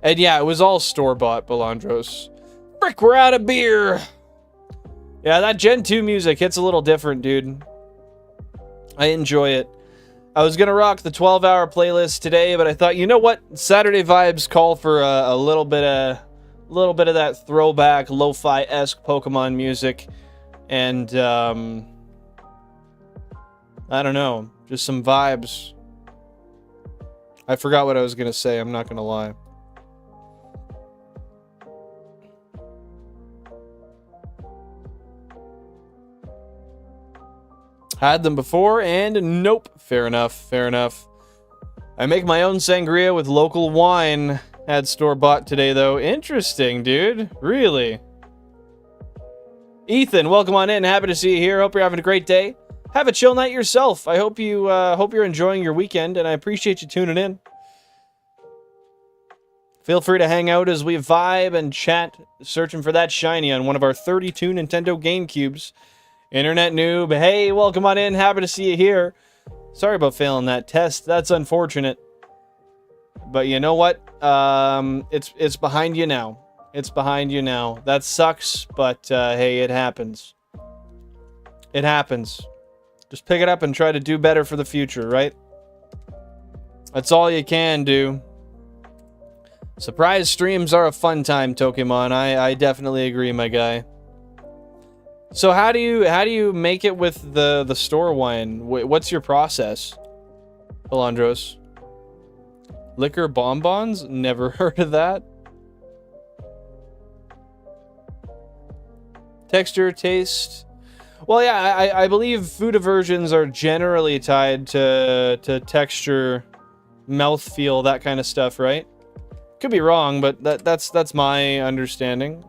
And yeah, it was all store-bought, Belandros. Frick, we're out of beer! Yeah, that Gen 2 music hits a little different, dude. I enjoy it. I was gonna rock the 12-hour playlist today, but I thought, you know what? Saturday vibes call for a little bit of that throwback, lo-fi-esque Pokemon music. And, I don't know. Just some vibes. I forgot what I was gonna say, I'm not gonna lie. Had them before, and nope. Fair enough, fair enough. I make my own sangria with local wine. Had store-bought today, though. Interesting, dude. Really? Ethan, welcome on in. Happy to see you here. Hope you're having a great day. Have a chill night yourself. I hope you're enjoying your weekend, and I appreciate you tuning in. Feel free to hang out as we vibe and chat, searching for that shiny on one of our 32 Nintendo GameCubes. Internet noob, hey, welcome on in. Happy to see you here. Sorry about failing that test. That's unfortunate. But you know what? It's behind you now. It's behind you now. That sucks, but hey, it happens. It happens. Just pick it up and try to do better for the future, right? That's all you can do. Surprise streams are a fun time, Tokemon. I definitely agree, my guy. So how do you make it with the store wine? What's your process, Belandros? Liquor bonbons? Never heard of that. Texture, taste. Well, yeah, I believe food aversions are generally tied to texture, mouthfeel, that kind of stuff, right? Could be wrong, but that's my understanding.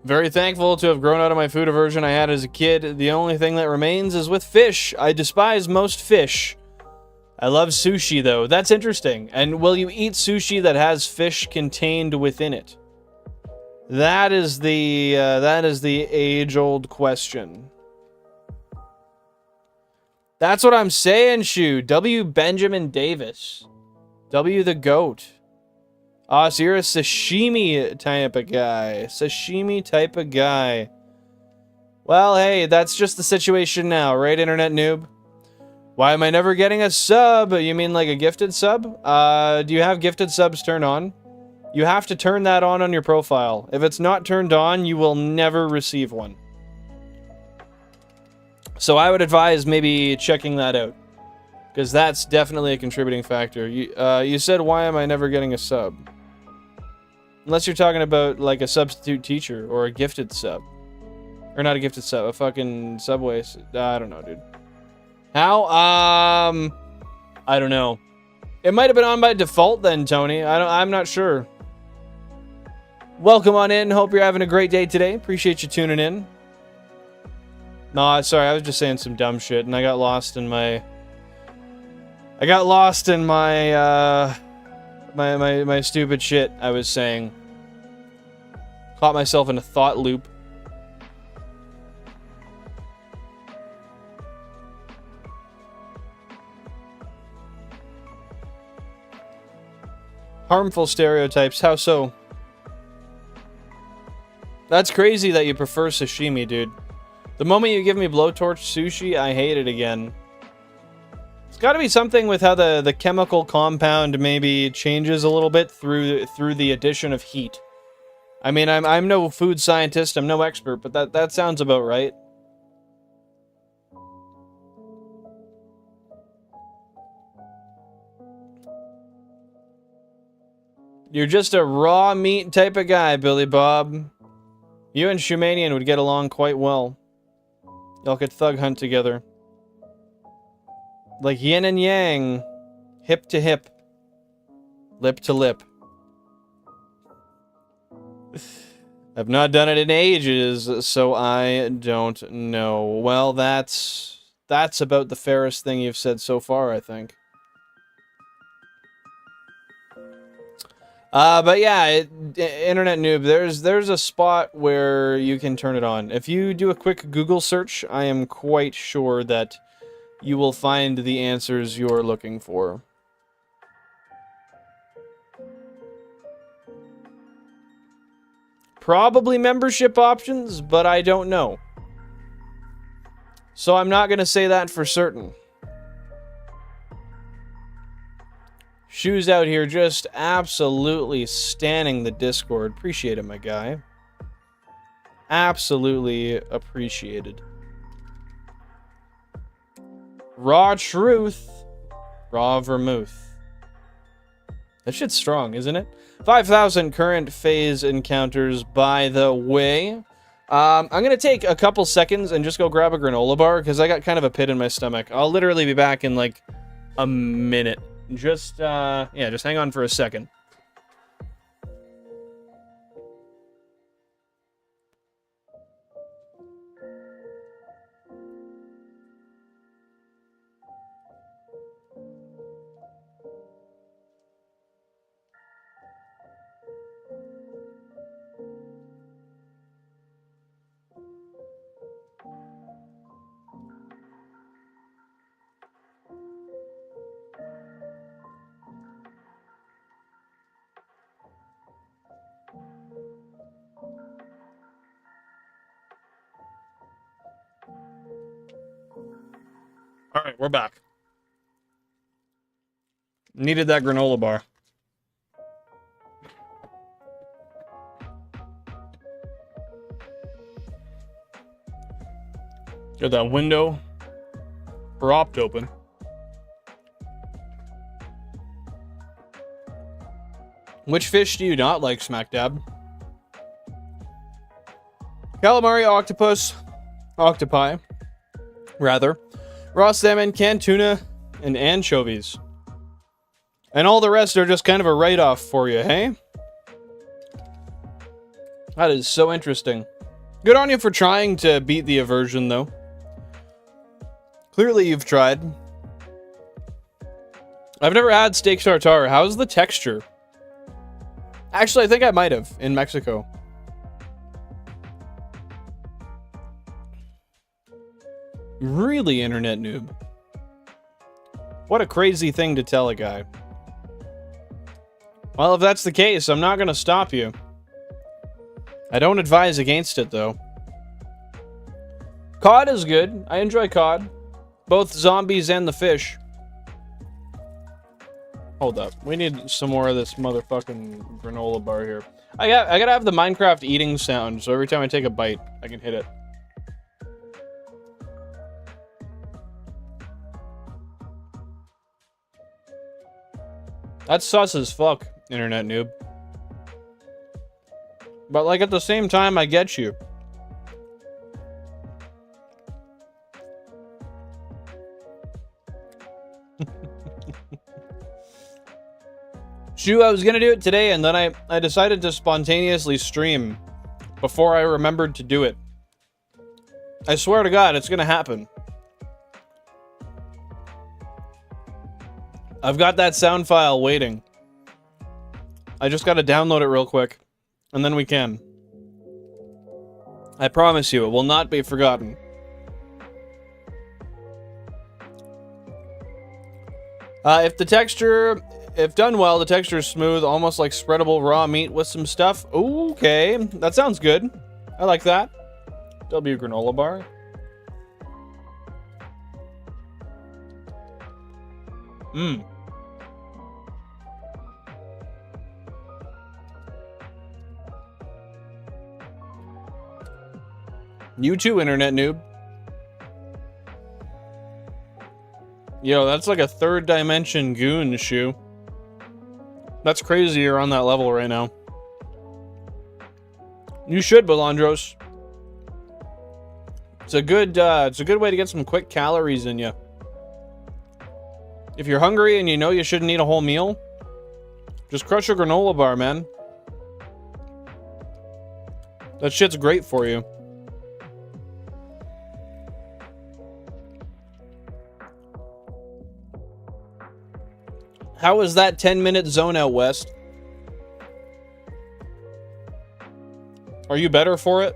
Very thankful to have grown out of my food aversion I had as a kid. The only thing that remains is with fish. I despise most fish. I love sushi, though. That's interesting. And will you eat sushi that has fish contained within it? That is the age-old question. That's what I'm saying, Shu. W. Benjamin Davis. W. the GOAT. Ah, so you're a sashimi type of guy. Sashimi type of guy. Well, hey, that's just the situation now, right, Internet Noob? Why am I never getting a sub? You mean like a gifted sub? Do you have gifted subs turned on? You have to turn that on your profile. If it's not turned on, you will never receive one. So I would advise maybe checking that out, because that's definitely a contributing factor. You said, why am I never getting a sub? Unless you're talking about like a substitute teacher or a gifted sub. Or not a gifted sub, a fucking Subway. I don't know, dude. How? I don't know. It might have been on by default then, Tony. I'm not sure. Welcome on in. Hope you're having a great day today. Appreciate you tuning in. No, sorry, I was just saying some dumb shit and I got lost in my my stupid shit I was saying. Caught myself in a thought loop. Harmful stereotypes, how so? That's crazy that you prefer sashimi, dude. The moment you give me blowtorch sushi, I hate it again. It's got to be something with how the chemical compound maybe changes a little bit through the addition of heat. I mean, I'm no food scientist, I'm no expert, but that sounds about right. You're just a raw meat type of guy, Billy Bob. You and Shumanian would get along quite well. Y'all could thug hunt together. Like yin and yang. Hip to hip. Lip to lip. I've not done it in ages, so I don't know. Well, that's about the fairest thing you've said so far, I think. But yeah, Internet Noob, there's a spot where you can turn it on. If you do a quick Google search, I am quite sure that you will find the answers you're looking for. Probably membership options, but I don't know. So I'm not going to say that for certain. Shoes out here just absolutely standing the Discord. Appreciate it, my guy. Absolutely appreciated. Raw truth. Raw vermouth. That shit's strong, isn't it? 5,000 current phase encounters, by the way. I'm going to take a couple seconds and just go grab a granola bar, because I got kind of a pit in my stomach. I'll literally be back in, like, a minute. Just, yeah, just hang on for a second. All right, we're back. Needed that granola bar. Got that window propped open. Which fish do you not like, Smack Dab? Calamari, octopus, octopi, rather. Raw salmon, canned tuna, and anchovies. And all the rest are just kind of a write-off for you, hey? That is so interesting. Good on you for trying to beat the aversion, though. Clearly you've tried. I've never had steak tartare. How's the texture? Actually, I think I might have in Mexico. Really, Internet Noob. What a crazy thing to tell a guy. Well, if that's the case, I'm not going to stop you. I don't advise against it, though. Cod is good. I enjoy cod. Both zombies and the fish. Hold up. We need some more of this motherfucking granola bar here. I gotta have the Minecraft eating sound, so every time I take a bite, I can hit it. That's sus as fuck, Internet Noob. But, like, at the same time, I get you. Shoo, I was gonna do it today, and then I decided to spontaneously stream before I remembered to do it. I swear to God, it's gonna happen. I've got that sound file waiting. I just gotta download it real quick, and then we can. I promise you, it will not be forgotten. If done well, the texture is smooth, almost like spreadable raw meat with some stuff. Okay, that sounds good. I like that. W granola bar. Mmm. You too, internet noob. Yo, that's like a third dimension goon shoe. That's crazy you're on that level right now. You should, Balandros. It's a good way to get some quick calories in you. If you're hungry and you know you shouldn't eat a whole meal, just crush a granola bar, man. That shit's great for you. How was that 10-minute zone out west? Are you better for it?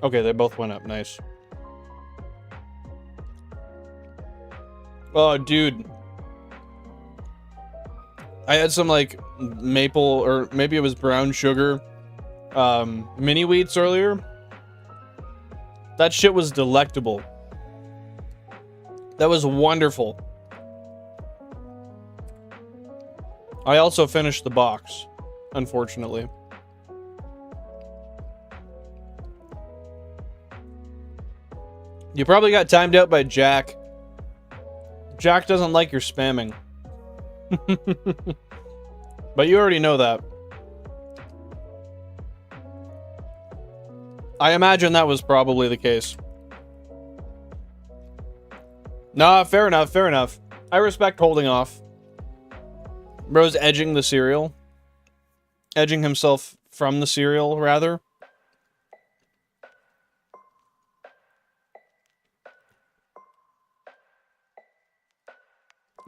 Okay, they both went up. Nice. Oh, dude. I had some, like, maple, or maybe it was brown sugar, mini wheats earlier. That shit was delectable. That was wonderful. I also finished the box, unfortunately. You probably got timed out by Jack. Jack doesn't like your spamming. But you already know that. I imagine that was probably the case. Nah, fair enough, fair enough. I respect holding off. Bro's edging the cereal. Edging himself from the cereal, rather.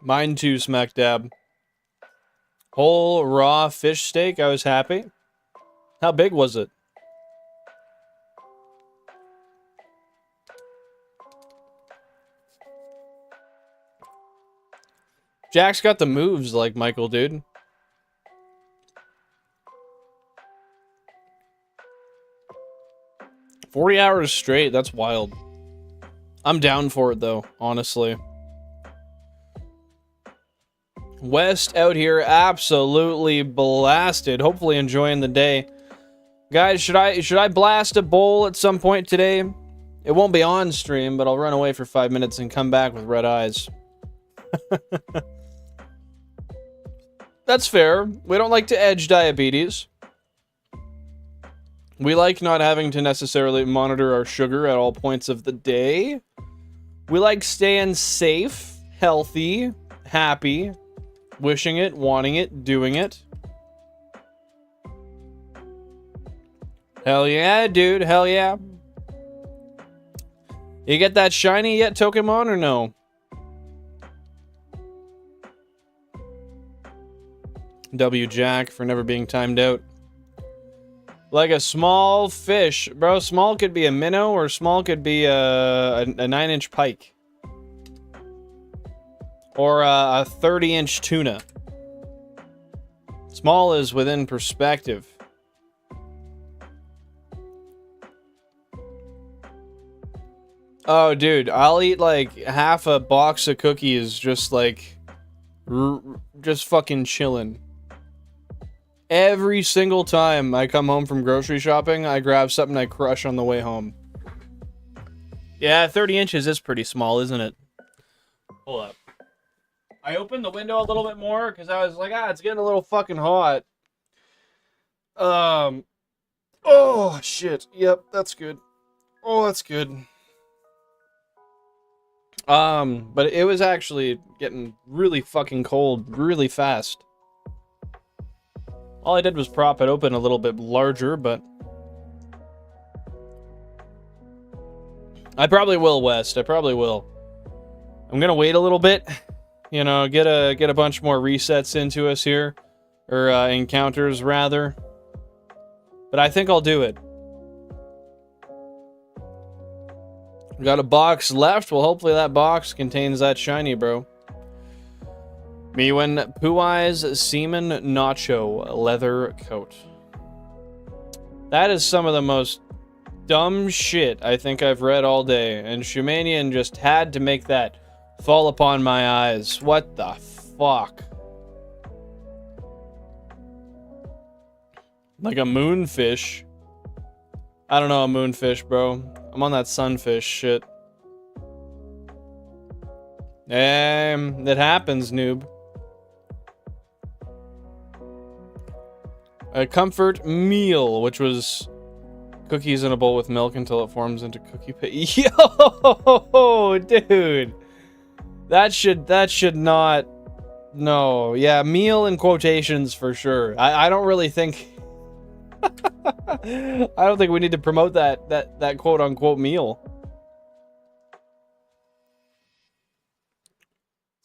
Mine too, smack dab. Whole raw fish steak, I was happy. How big was it? Jack's got the moves like Michael, dude. $40 hours straight, that's wild. I'm down for it though, honestly. West out here absolutely blasted, hopefully enjoying the day. Guys, should I blast a bowl at some point today? It won't be on stream, but I'll run away for 5 minutes and come back with red eyes. That's fair. We don't like to edge diabetes. We like not having to necessarily monitor our sugar at all points of the day. We like staying safe, healthy, happy, wishing it, wanting it, doing it. Hell yeah, dude. Hell yeah. You get that shiny yet, Pokemon, or no? W Jack for never being timed out. Like a small fish. Bro, small could be a minnow, or small could be a 9-inch pike. Or a 30-inch tuna. Small is within perspective. Oh, dude, I'll eat like half a box of cookies just like... just fucking chilling. Every single time I come home from grocery shopping, I grab something I crush on the way home. Yeah, 30 inches is pretty small, isn't it? Hold up. I opened the window a little bit more because I was like, it's getting a little fucking hot. Oh, shit. Yep, that's good. Oh, that's good. But it was actually getting really fucking cold really fast. All I did was prop it open a little bit larger, but... I probably will, West. I probably will. I'm gonna wait a little bit. You know, get a bunch more resets into us here. Or encounters, rather. But I think I'll do it. We got a box left. Well, hopefully that box contains that shiny, bro. Miwen Puai's Seaman Nacho leather coat. That is some of the most dumb shit I think I've read all day. And Shumanian just had to make that fall upon my eyes. What the fuck? Like a moonfish. I don't know a moonfish, bro. I'm on that sunfish shit. It happens, noob. A comfort meal, which was cookies in a bowl with milk until it forms into cookie paste. Yo, dude. That should not. No, yeah, meal in quotations for sure. I don't really think. I don't think we need to promote that quote unquote meal.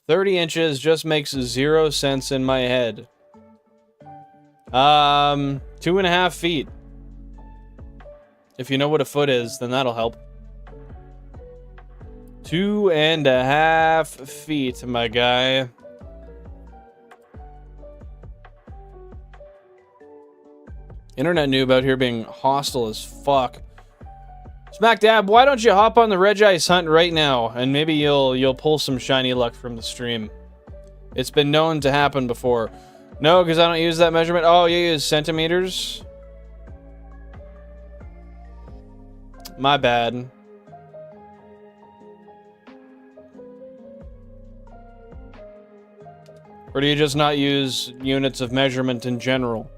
30 inches just makes 0 sense in my head. 2.5 feet. If you know what a foot is, then that'll help. 2.5 feet, my guy. Internet noob out here being hostile as fuck. Smack Dab, why don't you hop on the Regice hunt right now, and maybe you'll pull some shiny luck from the stream. It's been known to happen before. No, because I don't use that measurement. Oh, you use centimeters? My bad. Or do you just not use units of measurement in general?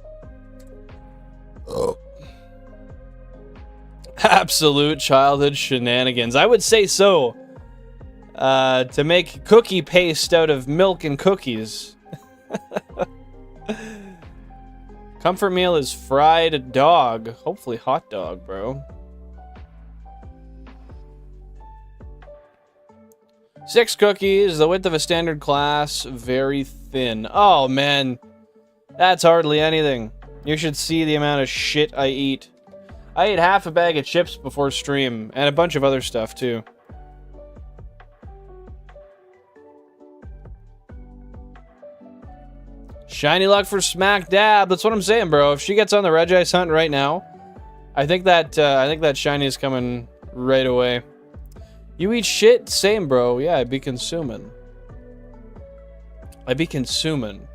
Oh. Absolute childhood shenanigans. I would say so. To make cookie paste out of milk and cookies. Comfort meal is fried dog. Hopefully hot dog, bro. 6 cookies, the width of a standard class, very thin. Oh, man. That's hardly anything. You should see the amount of shit I eat. I ate half a bag of chips before stream, and a bunch of other stuff, too. Shiny luck for Smack Dab. That's what I'm saying, bro. If she gets on the Regice hunt right now, I think that shiny is coming right away. You eat shit? Same, bro. Yeah, I'd be consuming. I'd be consuming.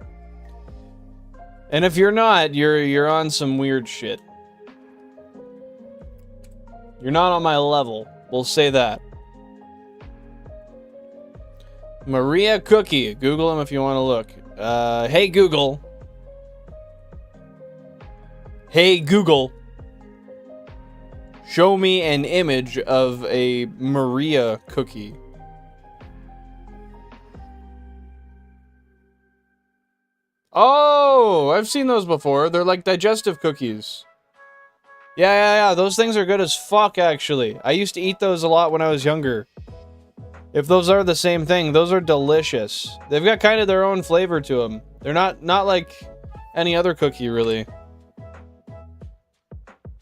And if you're not, you're on some weird shit. You're not on my level. We'll say that. Maria Cookie. Google him if you want to look. Hey Google. Hey Google. Show me an image of a Maria cookie. Oh, I've seen those before. They're like digestive cookies. Yeah. Those things are good as fuck, actually. I used to eat those a lot when I was younger. If those are the same thing, those are delicious. They've got kind of their own flavor to them. They're not like any other cookie, really.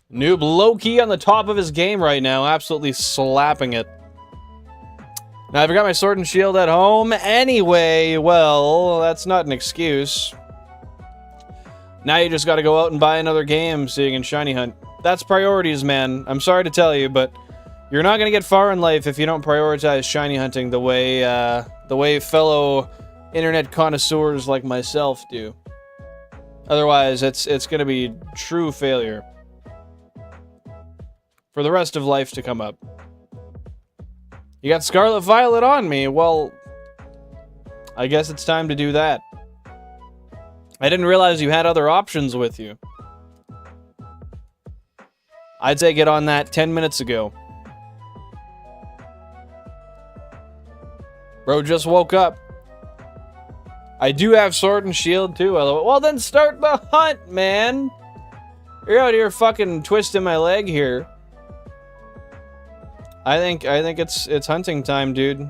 Noob low-key on the top of his game right now, absolutely slapping it. Now, I've got my sword and shield at home anyway. Well, that's not an excuse. Now you just gotta go out and buy another game so you can shiny hunt. That's priorities, man. I'm sorry to tell you, but you're not gonna get far in life if you don't prioritize shiny hunting the way fellow internet connoisseurs like myself do. Otherwise, it's gonna be true failure for the rest of life to come up. You got Scarlet Violet on me. Well, I guess it's time to do that. I didn't realize you had other options with you. I'd say get on that 10 minutes ago. Bro just woke up. I do have sword and shield too. Well, then start the hunt, man. You're out here fucking twisting my leg here. I think it's hunting time, dude.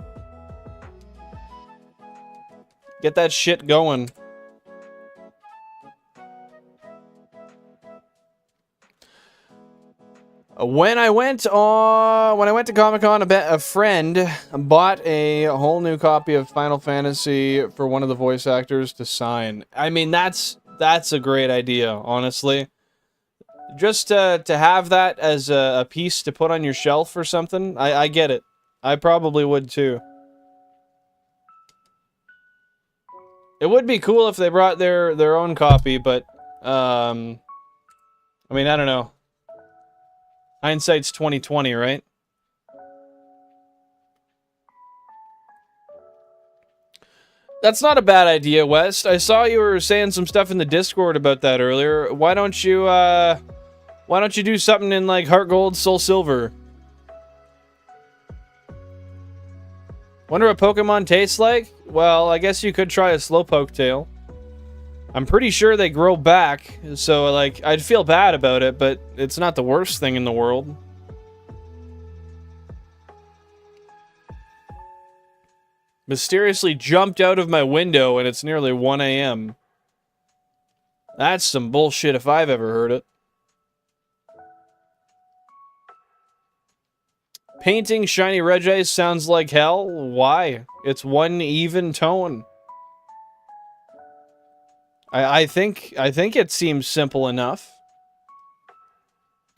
Get that shit going. When I went to Comic-Con, a friend bought a whole new copy of Final Fantasy for one of the voice actors to sign. I mean, that's a great idea, honestly. Just to have that as a piece to put on your shelf or something, I get it. I probably would too. It would be cool if they brought their own copy, but I mean, I don't know. Hindsight's 2020, right? That's not a bad idea, West. I saw you were saying some stuff in the Discord about that earlier. Why don't you do something in like Heart Gold, Soul Silver? Wonder what Pokemon tastes like? Well, I guess you could try a Slowpoke tail. I'm pretty sure they grow back, so like I'd feel bad about it, but it's not the worst thing in the world. Mysteriously jumped out of my window and it's nearly 1 a.m. That's some bullshit if I've ever heard it. Painting shiny Regice sounds like hell. Why? It's one even tone. I think it seems simple enough.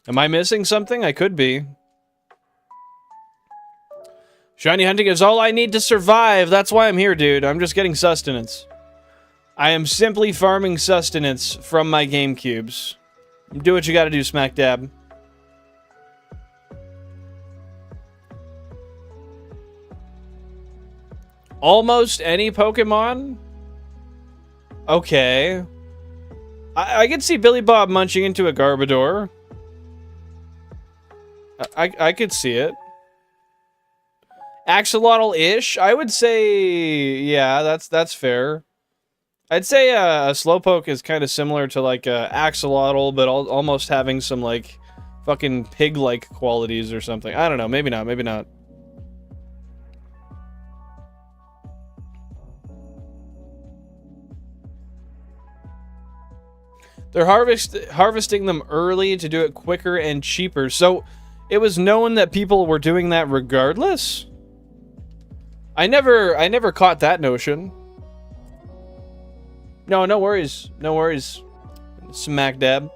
Am I missing something? I could be. Shiny hunting is all I need to survive. That's why I'm here, dude. I'm just getting sustenance. I am simply farming sustenance from my GameCubes. Do what you gotta do, smack dab. Almost any Pokemon? Okay. I could see Billy Bob munching into a Garbodor. I could see it. Axolotl-ish? I would say... yeah, that's fair. I'd say a Slowpoke is kind of similar to like a Axolotl, but almost having some like fucking pig-like qualities or something. I don't know. Maybe not. Maybe not. They're harvesting them early to do it quicker and cheaper. So it was known that people were doing that regardless? I never caught that notion. No worries. No worries. Smack dab.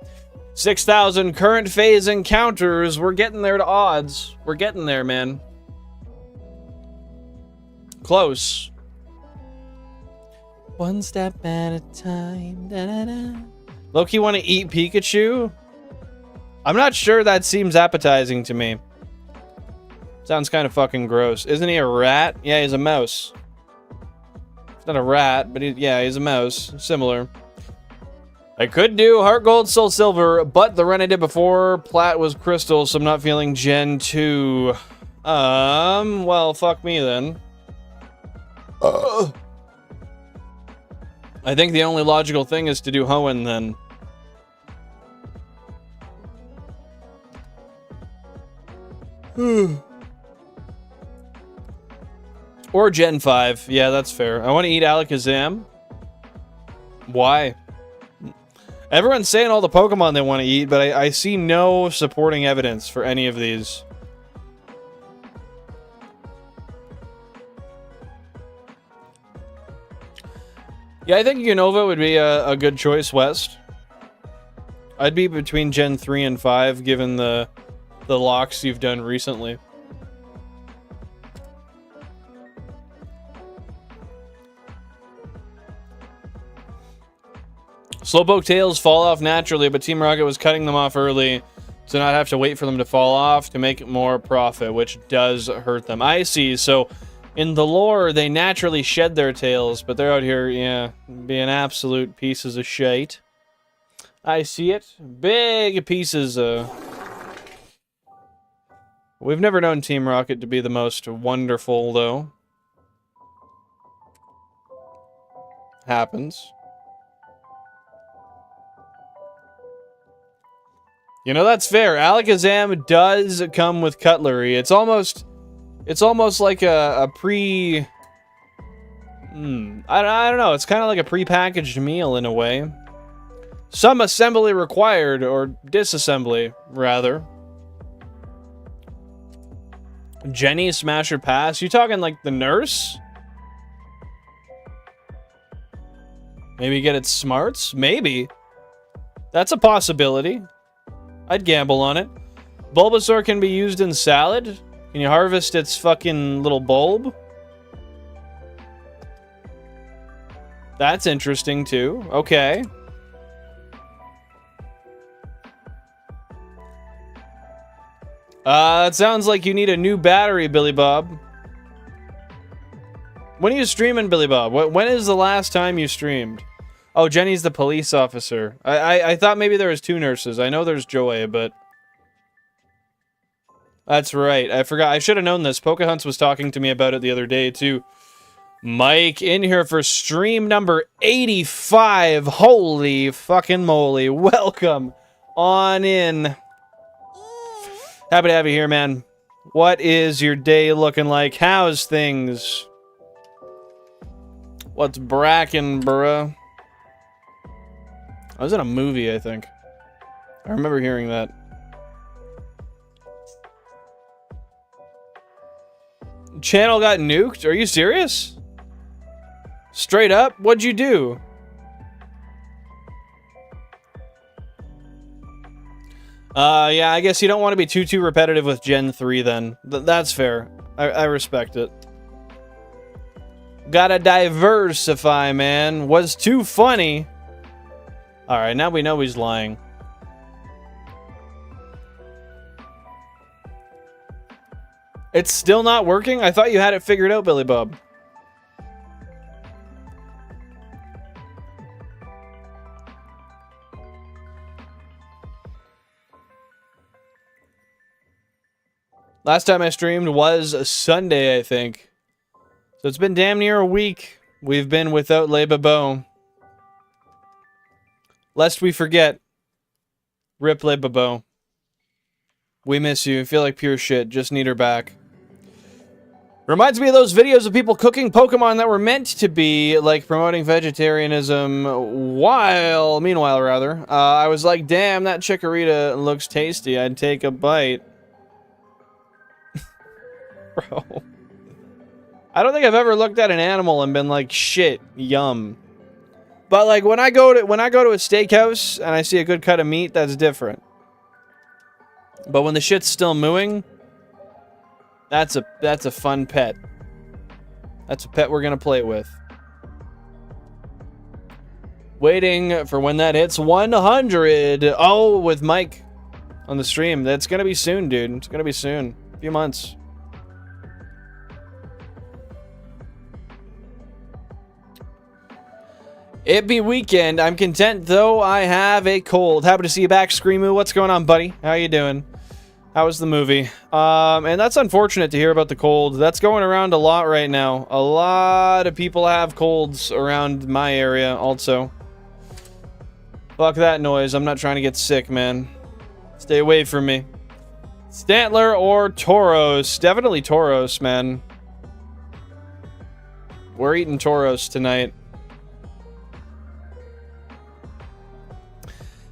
6,000 current phase encounters. We're getting there to odds. We're getting there, man. Close. One step at a time. Da, da, da. Loki want to eat Pikachu? I'm not sure that seems appetizing to me. Sounds kind of fucking gross. Isn't he a rat? Yeah, he's a mouse. He's not a rat, but yeah, he's a mouse. Similar. I could do Heart Gold, Soul Silver, but the run I did before Plat was Crystal, so I'm not feeling Gen 2. Well, fuck me then. I think the only logical thing is to do Hoenn then. Or Gen 5. Yeah, that's fair. I want to eat Alakazam. Why? Everyone's saying all the Pokemon they want to eat, but I see no supporting evidence for any of these. Yeah, I think Unova would be a good choice, West. I'd be between Gen 3 and 5, given the locks you've done recently. Slowpoke tails fall off naturally, but Team Rocket was cutting them off early to not have to wait for them to fall off to make more profit, which does hurt them. I see, so in the lore, they naturally shed their tails, but they're out here, yeah, being absolute pieces of shite. I see it. Big pieces, We've never known Team Rocket to be the most wonderful, though. Happens. You know, that's fair. Alakazam does come with cutlery. It's almost like a pre... I don't know. It's kind of like a pre-packaged meal in a way. Some assembly required, or disassembly, rather. Jenny, smash or pass? You talking like the nurse? Maybe get its smarts? Maybe. That's a possibility. I'd gamble on it. Bulbasaur can be used in salad? Can you harvest its fucking little bulb? That's interesting too. Okay. It sounds like you need a new battery, Billy Bob. When are you streaming, Billy Bob? When is the last time you streamed? Oh, Jenny's the police officer. I thought maybe there was two nurses. I know there's Joy, but... That's right. I forgot. I should have known this. Pokehunts was talking to me about it the other day, too. Mike, in here for stream number 85. Holy fucking moly. Welcome on in. Happy to have you here, man. What is your day looking like? How's things? What's brackin', bruh? I was in a movie, I think. I remember hearing that. Channel got nuked? Are you serious? Straight up? What'd you do? Yeah, I guess you don't want to be too repetitive with Gen 3 then. That's fair. I respect it. Gotta diversify, man. Was too funny. Alright, now we know he's lying. It's still not working? I thought you had it figured out, Billy Bob. Last time I streamed was a Sunday, I think. So it's been damn near a week we've been without Le Bobo. Lest we forget. Rip Le Bobo. We miss you. Feel like pure shit. Just need her back. Reminds me of those videos of people cooking Pokemon that were meant to be, like, promoting vegetarianism meanwhile, rather. I was like, damn, that Chikorita looks tasty. I'd take a bite. Bro. I don't think I've ever looked at an animal and been like, shit, yum. But like when I go to a steakhouse and I see a good cut of meat, that's different. But when the shit's still mooing, that's a fun pet. That's a pet we're gonna play with. Waiting for when that hits 100. Oh, with Mike on the stream. That's gonna be soon, dude. It's gonna be soon. A few months. It be weekend. I'm content, though I have a cold. Happy to see you back, Screamoo. What's going on, buddy? How you doing? How was the movie? And that's unfortunate to hear about the cold. That's going around a lot right now. A lot of people have colds around my area, also. Fuck that noise. I'm not trying to get sick, man. Stay away from me. Stantler or Tauros? Definitely Tauros, man. We're eating Tauros tonight.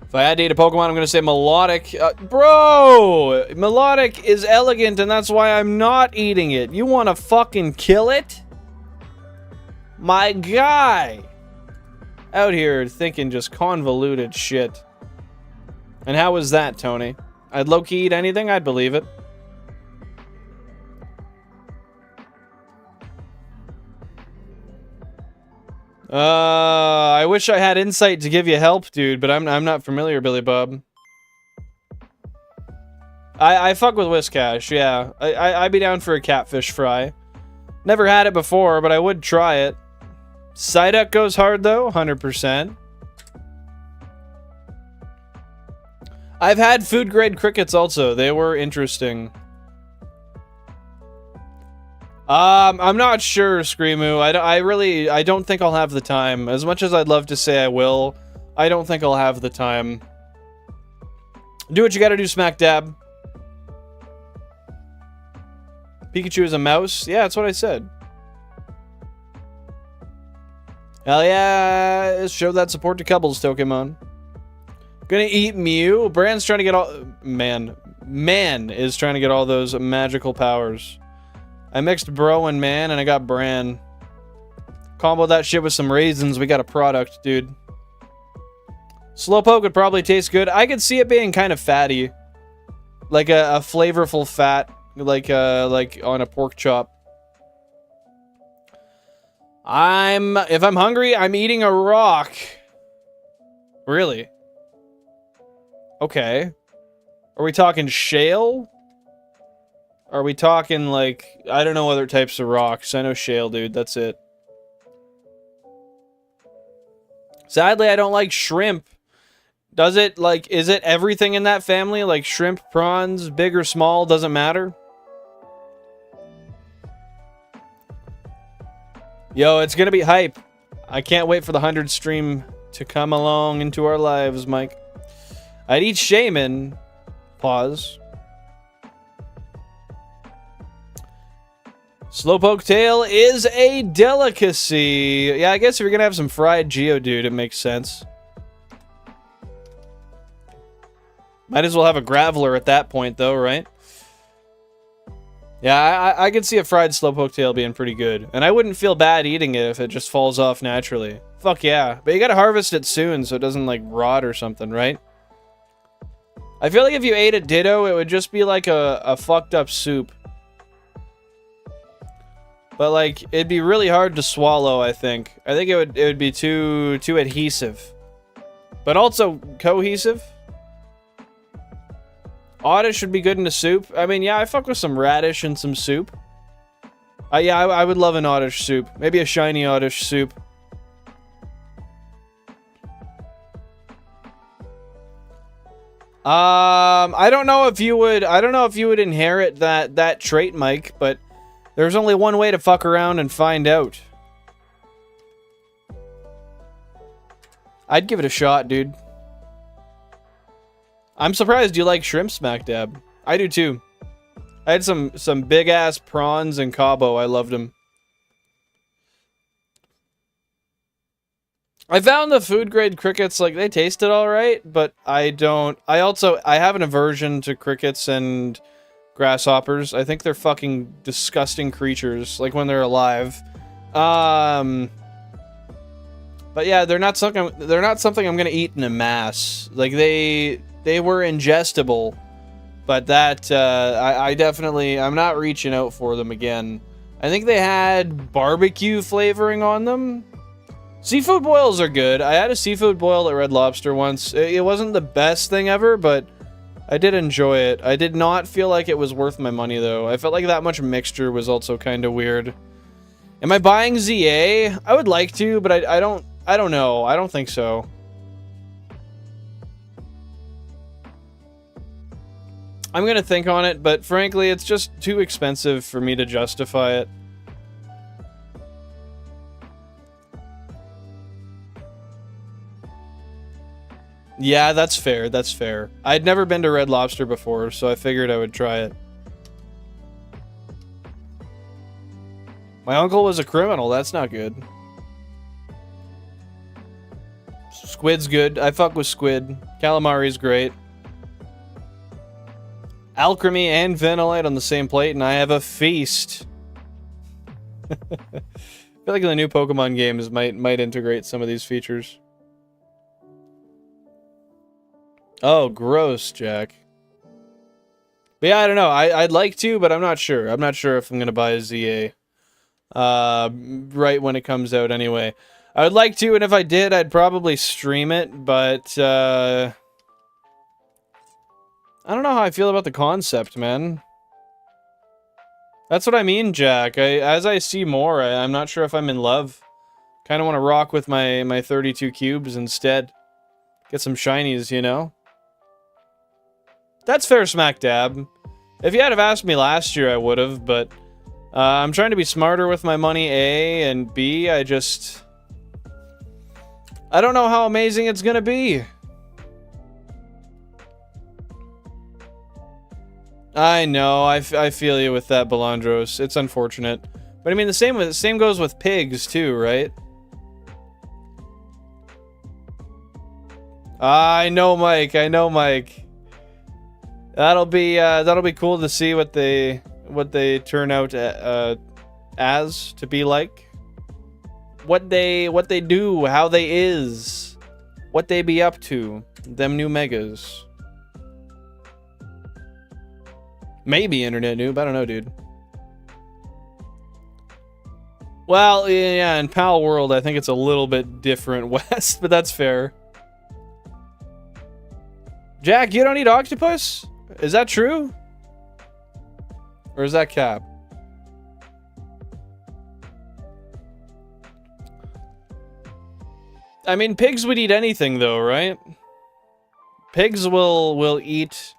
If I had to eat a Pokemon, I'm going to say Melodic. Bro! Melodic is elegant, and that's why I'm not eating it. You want to fucking kill it? My guy! Out here thinking just convoluted shit. And how was that, Tony? I'd low-key eat anything, I'd believe it. I wish I had insight to give you help, dude, but I'm not familiar, Billy Bob. I fuck with Whiscash, yeah. I'd be down for a catfish fry. Never had it before, but I would try it. Psyduck goes hard, though, 100%. I've had food-grade crickets also. They were interesting. I'm not sure, Screamoo. I don't think I'll have the time. As much as I'd love to say I will, I don't think I'll have the time. Do what you gotta do, smack dab. Pikachu is a mouse? Yeah, that's what I said. Hell yeah, show that support to Cubbles, Pokemon. Gonna eat Mew. Bran's trying to get all... Man is trying to get all those magical powers. I mixed Bro and Man, and I got Bran. Combo that shit with some raisins, we got a product, dude. Slowpoke would probably taste good. I could see it being kind of fatty. Like a flavorful fat. Like on a pork chop. If I'm hungry, I'm eating a rock. Really? Okay. Are we talking shale? Are we talking like, I don't know other types of rocks. I know shale, dude. That's it. Sadly, I don't like shrimp. Does it, like, is it everything in that family? Like shrimp, prawns, big or small, doesn't matter? Yo, it's gonna be hype. I can't wait for the 100 stream to come along into our lives, Mike. I'd eat Shaman. Pause. Slowpoke tail is a delicacy. Yeah, I guess if you're gonna have some fried Geodude, it makes sense. Might as well have a Graveler at that point, though, right? Yeah, I could see a fried Slowpoke tail being pretty good. And I wouldn't feel bad eating it if it just falls off naturally. Fuck yeah. But you gotta harvest it soon so it doesn't, like, rot or something, right? I feel like if you ate a Ditto, it would just be like a fucked up soup. But, like, it'd be really hard to swallow, I think. I think it would be too adhesive. But also cohesive. Oddish would be good in a soup. I mean, yeah, I fuck with some radish and some soup. Yeah, I would love an Oddish soup. Maybe a shiny Oddish soup. I don't know if you would inherit that trait, Mike, but there's only one way to fuck around and find out. I'd give it a shot, dude. I'm surprised you like shrimp, Smack Dab. I do too. I had some big ass prawns in Cabo. I loved them. I found the food grade crickets, like, they tasted alright, but I have an aversion to crickets and grasshoppers. I think they're fucking disgusting creatures, like when they're alive. But yeah, they're not something I'm gonna eat in a mass. Like they were ingestible, but that, I'm not reaching out for them again. I think they had barbecue flavoring on them. Seafood boils are good. I had a seafood boil at Red Lobster once. It wasn't the best thing ever, but I did enjoy it. I did not feel like it was worth my money, though. I felt like that much mixture was also kind of weird. Am I buying ZA? I would like to, but I don't know. I don't think so. I'm gonna think on it, but frankly, it's just too expensive for me to justify it. Yeah, that's fair, that's fair. I'd never been to Red Lobster before, so I figured I would try it. My uncle was a criminal, that's not good. Squid's good, I fuck with squid. Calamari's great. Alchemy and Vanillite on the same plate, and I have a feast. I feel like the new Pokemon games might integrate some of these features. Oh, gross, Jack. But yeah, I don't know. I'd like to, but I'm not sure. I'm not sure if I'm gonna buy a ZA. Right when it comes out, anyway. I would like to, and if I did, I'd probably stream it, but I don't know how I feel about the concept, man. That's what I mean, Jack. As I see more, I'm not sure if I'm in love. Kind of want to rock with my 32 cubes instead. Get some shinies, you know? That's fair, Smack Dab. If you had have asked me last year, I would have, but I'm trying to be smarter with my money, A, and B, I don't know how amazing it's gonna be. I know, I feel you with that, Balandros. It's unfortunate. But I mean, the same goes with pigs too, right? I know, Mike. I know, Mike. That'll be cool to see what they turn out as to be like. What they do, how they is, what they be up to. Them new megas. Maybe internet noob. I don't know, dude. Well, yeah, in Pal World, I think it's a little bit different, West, but that's fair. Jack, you don't eat octopus? Is that true? Or is that cap? I mean, pigs would eat anything, though, right? Pigs will eat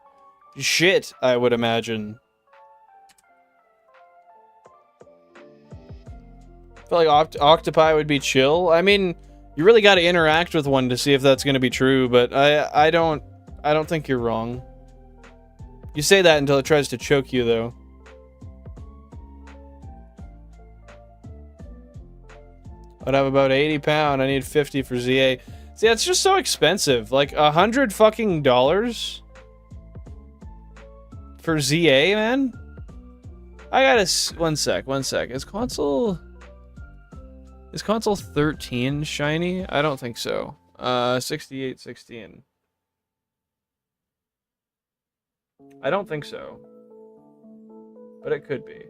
shit, I would imagine. I feel like octopi would be chill. I mean, you really got to interact with one to see if that's going to be true, but I don't think you're wrong. You say that until it tries to choke you, though. I'd have about 80 pound. I need 50 for ZA. See, it's just so expensive. Like $100 fucking dollars for ZA, man. I gotta one sec. Is console 13 shiny? I don't think so. 6816. I don't think so. But it could be.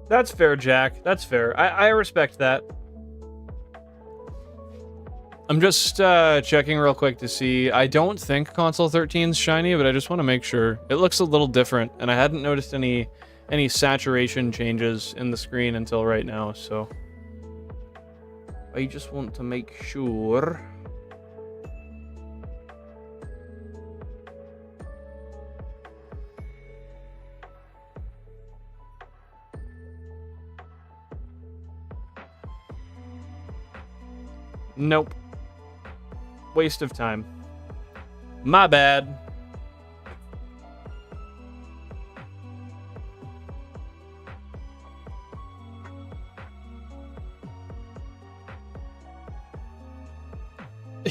That's fair, Jack. That's fair. I respect that. I'm just checking real quick to see. I don't think console 13's shiny, but I just want to make sure. It looks a little different, and I hadn't noticed any saturation changes in the screen until right now, so I just want to make sure. Nope. Waste of time. My bad.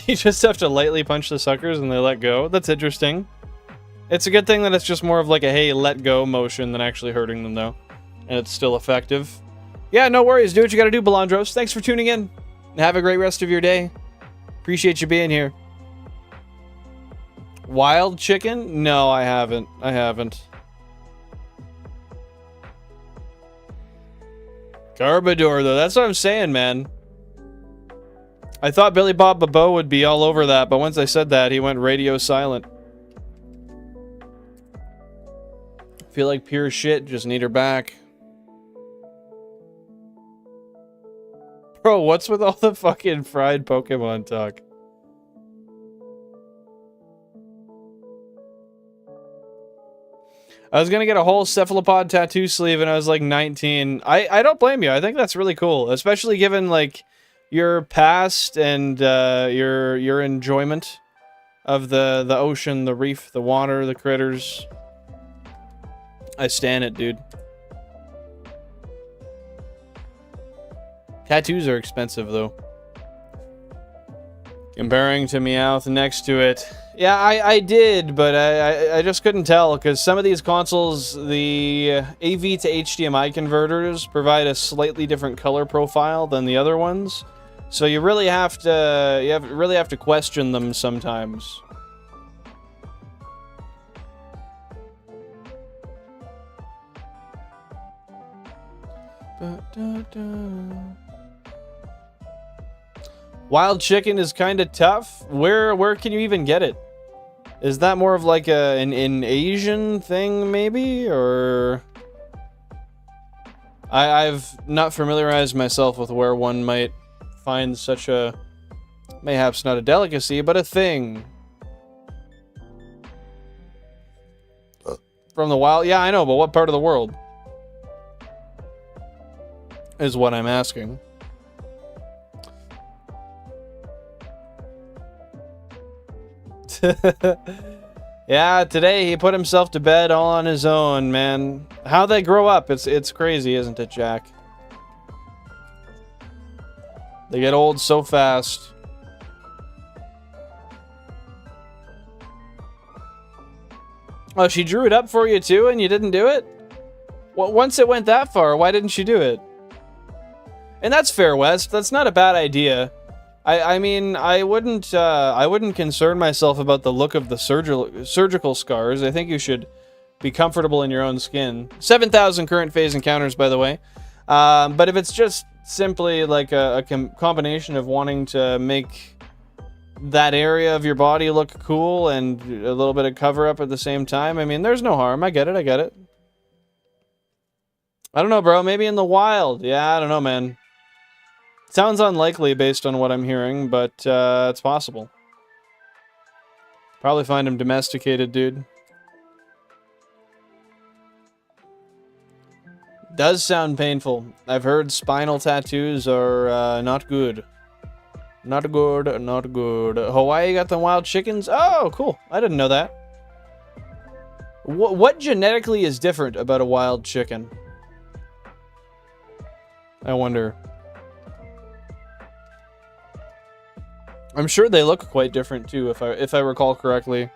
You just have to lightly punch the suckers and they let go. That's interesting. It's a good thing that it's just more of like a hey, let go motion than actually hurting them, though. And it's still effective. Yeah, no worries. Do what you gotta do, Balandros. Thanks for tuning in. Have a great rest of your day. Appreciate you being here. Wild chicken? No, I haven't. I haven't. Garbodor, though. That's what I'm saying, man. I thought Billy Bob Babo would be all over that, but once I said that, he went radio silent. Feel like pure shit. Just need her back. Bro, what's with all the fucking fried Pokemon talk? I was gonna get a whole cephalopod tattoo sleeve and I was like 19. I don't blame you. I think that's really cool, especially given like your past and your enjoyment of the ocean, the reef, the water, the critters. I stan it, dude. Tattoos are expensive, though. Comparing to Meowth next to it. Yeah, I did, but I just couldn't tell, because some of these consoles, the AV to HDMI converters provide a slightly different color profile than the other ones. So you really have to question them sometimes. Wild chicken is kind of tough. Where can you even get it? Is that more of like an Asian thing, maybe? Or I've not familiarized myself with where one might find such a Mayhaps not a delicacy, but a thing. From the wild? Yeah, I know, but what part of the world? Is what I'm asking. Yeah, today he put himself to bed all on his own, man. How they grow up, it's crazy, isn't it, Jack? They get old so fast. Oh, she drew it up for you too, and you didn't do it? Well, once it went that far, why didn't she do it? And that's fair, West. That's not a bad idea. I mean, I wouldn't concern myself about the look of the surgical scars. I think you should be comfortable in your own skin. 7,000 current phase encounters, by the way. But if it's just simply like a combination of wanting to make that area of your body look cool and a little bit of cover up at the same time, I mean, there's no harm. I get it. I get it. I don't know, bro. Maybe in the wild. Yeah, I don't know, man. Sounds unlikely based on what I'm hearing, but it's possible. Probably find him domesticated, dude. Does sound painful. I've heard spinal tattoos are not good. Not good, not good. Hawaii got the wild chickens? Oh, cool. I didn't know that. What genetically is different about a wild chicken? I wonder. I'm sure they look quite different too, if I recall correctly.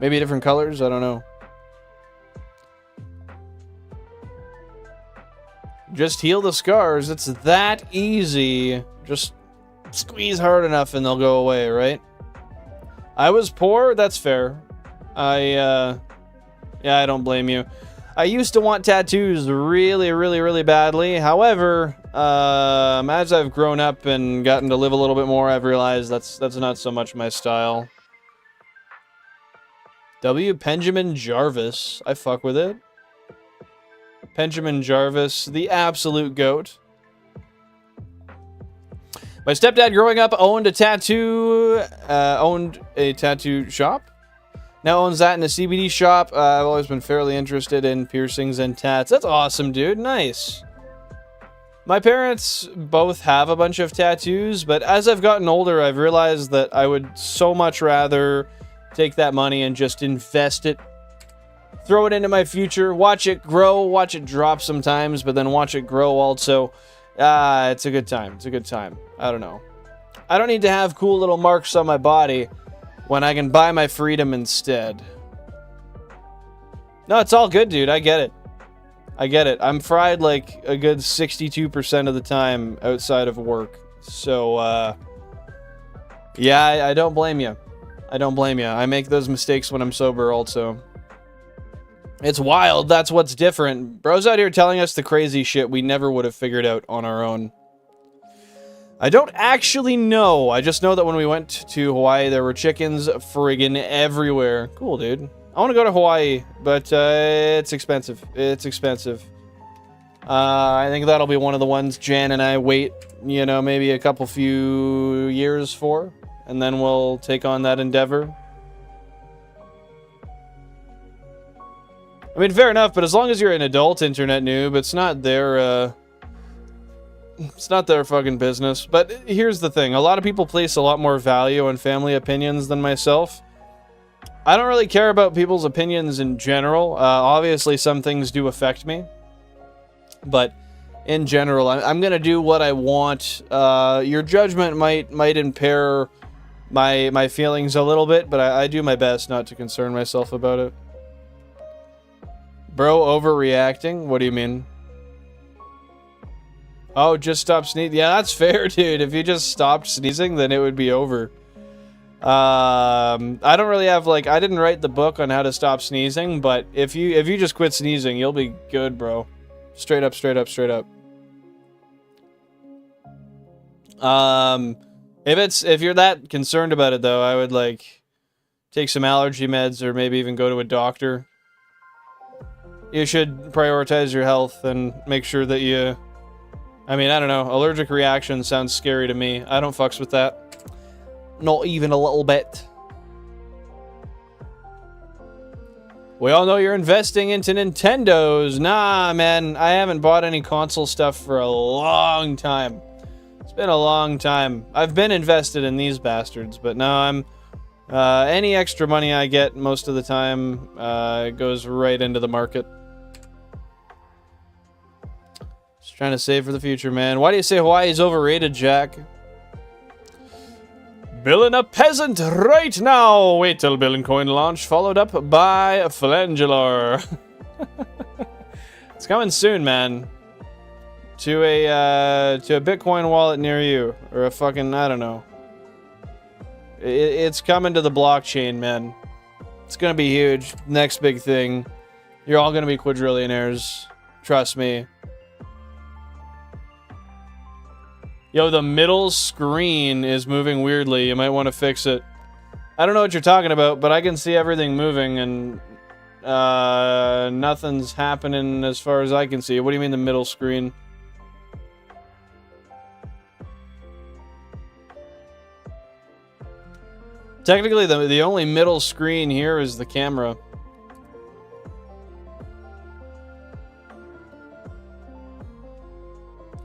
Maybe different colors, I don't know. Just heal the scars, it's that easy. Just squeeze hard enough and they'll go away, right? I was poor, that's fair. Yeah, I don't blame you. I used to want tattoos really, really, really badly. However, as I've grown up and gotten to live a little bit more, I've realized that's not so much my style. W. Benjamin Jarvis. I fuck with it. Benjamin Jarvis, the absolute goat. My stepdad growing up owned a tattoo shop. Now owns that in a CBD shop. I've always been fairly interested in piercings and tats. That's awesome, dude. Nice. My parents both have a bunch of tattoos, but as I've gotten older, I've realized that I would so much rather take that money and just invest it, throw it into my future, watch it grow, watch it drop sometimes, but then watch it grow also. It's a good time. It's a good time. I don't know. I don't need to have cool little marks on my body when I can buy my freedom instead. No, it's all good, dude. I get it. I get it. I'm fried like a good 62% of the time outside of work. So, yeah, I don't blame you. I don't blame you. I make those mistakes when I'm sober also. It's wild. That's what's different. Bro's out here telling us the crazy shit we never would have figured out on our own. I don't actually know. I just know that when we went to Hawaii, there were chickens friggin' everywhere. Cool, dude. I want to go to Hawaii, but it's expensive. It's expensive. I think that'll be one of the ones Jan and I wait, you know, maybe a couple few years for, and then we'll take on that endeavor. I mean, fair enough, but as long as you're an adult internet noob, it's not their fucking business. But here's the thing. A lot of people place a lot more value on family opinions than myself. I don't really care about people's opinions in general. Obviously, some things do affect me. But in general, I'm going to do what I want. Your judgment might impair my feelings a little bit, but I do my best not to concern myself about it. Bro, overreacting? What do you mean? Oh, just stop sneezing. Yeah, that's fair, dude. If you just stopped sneezing, then it would be over. I don't really have, like, I didn't write the book on how to stop sneezing, but if you just quit sneezing, you'll be good, bro. Straight up, straight up, straight up. If you're that concerned about it, though, I would, like, take some allergy meds or maybe even go to a doctor. You should prioritize your health and make sure that you I mean, I don't know. Allergic reaction sounds scary to me. I don't fucks with that. Not even a little bit. We all know you're investing into Nintendos. Nah, man. I haven't bought any console stuff for a long time. It's been a long time. I've been invested in these bastards, but now I'm... any extra money I get most of the time goes right into the market. Just trying to save for the future, man. Why do you say Hawaii's overrated, Jack? Billing a peasant right now! Wait till Bill and Coin launch, followed up by a Flagellar. It's coming soon, man. To a Bitcoin wallet near you. Or a fucking, I don't know. It's coming to the blockchain, man. It's gonna be huge. Next big thing. You're all gonna be quadrillionaires. Trust me. Yo, the middle screen is moving weirdly. You might want to fix it. I don't know what you're talking about, but I can see everything moving and nothing's happening as far as I can see. What do you mean the middle screen? Technically, the only middle screen here is the camera.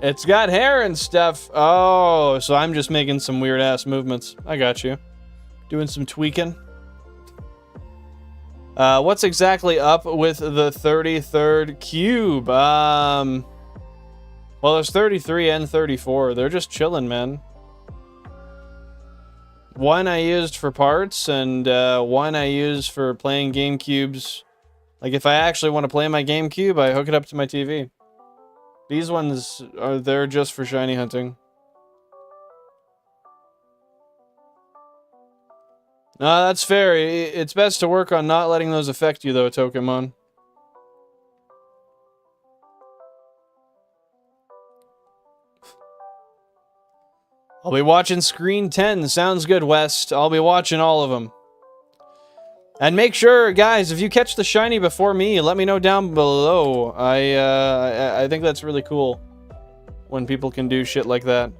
It's got hair and stuff. Oh, so I'm just making some weird-ass movements. I got you. Doing some tweaking. What's exactly up with the 33rd cube? Well, there's 33 and 34. They're just chilling, man. One I used for parts, and one I use for playing GameCubes. Like, if I actually want to play my GameCube, I hook it up to my TV. These ones are there just for shiny hunting. No, that's fair. It's best to work on not letting those affect you, though, Tokemon. I'll be watching Screen 10. Sounds good, West. I'll be watching all of them. And make sure, guys, if you catch the shiny before me, let me know down below. I think that's really cool when people can do shit like that.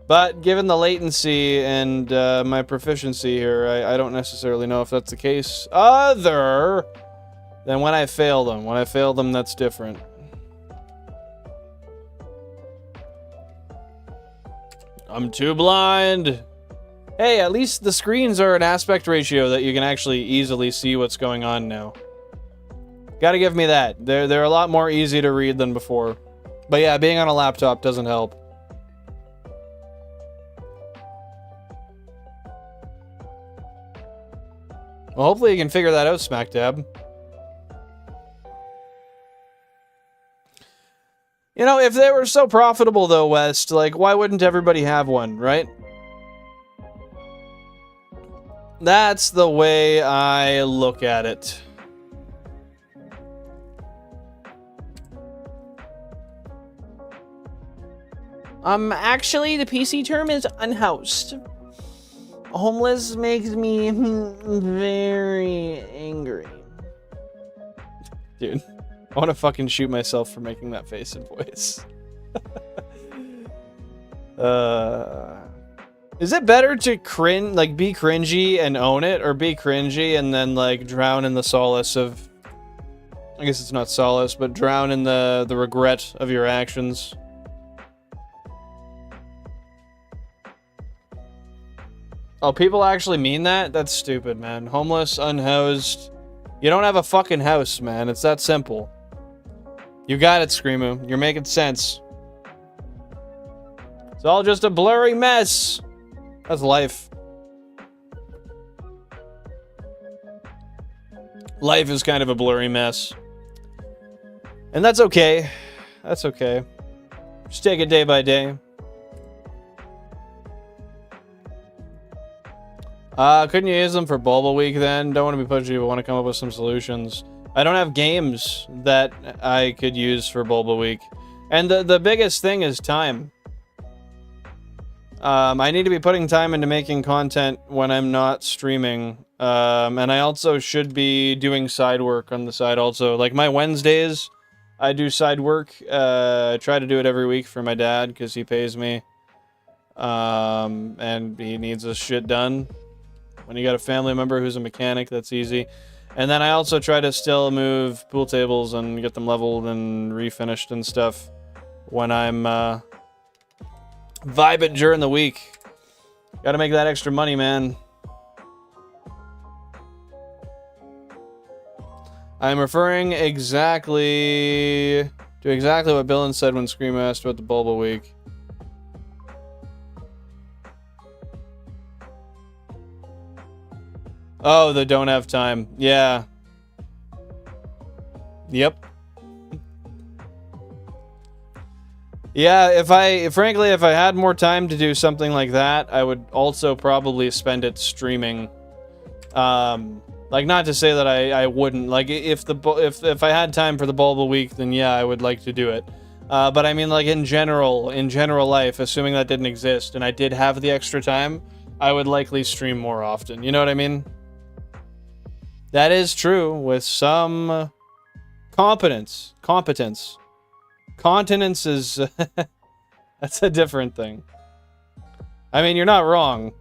But given the latency and my proficiency here, I don't necessarily know if that's the case. Other than when I fail them. When I fail them, that's different. I'm too blind. Hey, at least the screens are an aspect ratio that you can actually easily see what's going on now. Gotta give me that. They're a lot more easy to read than before. But yeah, being on a laptop doesn't help. Well, hopefully you can figure that out, Smack Dab. You know, if they were so profitable though, West, like, why wouldn't everybody have one, right? That's the way I look at it. Actually, the PC term is unhoused. Homeless makes me very angry. Dude, I want to fucking shoot myself for making that face and voice. Is it better to be cringy and own it, or be cringy and then, like, drown in the solace of... I guess it's not solace, but drown in the regret of your actions? Oh, people actually mean that? That's stupid, man. Homeless, unhoused. You don't have a fucking house, man. It's that simple. You got it, Screamo. You're making sense. It's all just a blurry mess. That's life. Life is kind of a blurry mess. And that's okay. That's okay. Just take it day by day. Couldn't you use them for Bulba Week then? Don't want to be pushy, but want to come up with some solutions. I don't have games that I could use for Bulba Week. And the biggest thing is time. I need to be putting time into making content when I'm not streaming. And I also should be doing side work on the side also. Like, my Wednesdays I do side work. I try to do it every week for my dad because he pays me. And he needs his shit done. When you got a family member who's a mechanic, that's easy. And then I also try to still move pool tables and get them leveled and refinished and stuff when I'm vibing during the week. Gotta make that extra money, man. I'm referring exactly to what Dylan said when Screamo asked about the Bulba week. Oh, they don't have time. Yeah. Yep. Yeah, frankly, if I had more time to do something like that, I would also probably spend it streaming. Like, not to say that I wouldn't. Like, if I had time for the Bulba week, then yeah, I would like to do it. But I mean, like, in general life, assuming that didn't exist and I did have the extra time, I would likely stream more often. You know what I mean? That is true with some competence. Continence is that's a different thing. I mean, you're not wrong,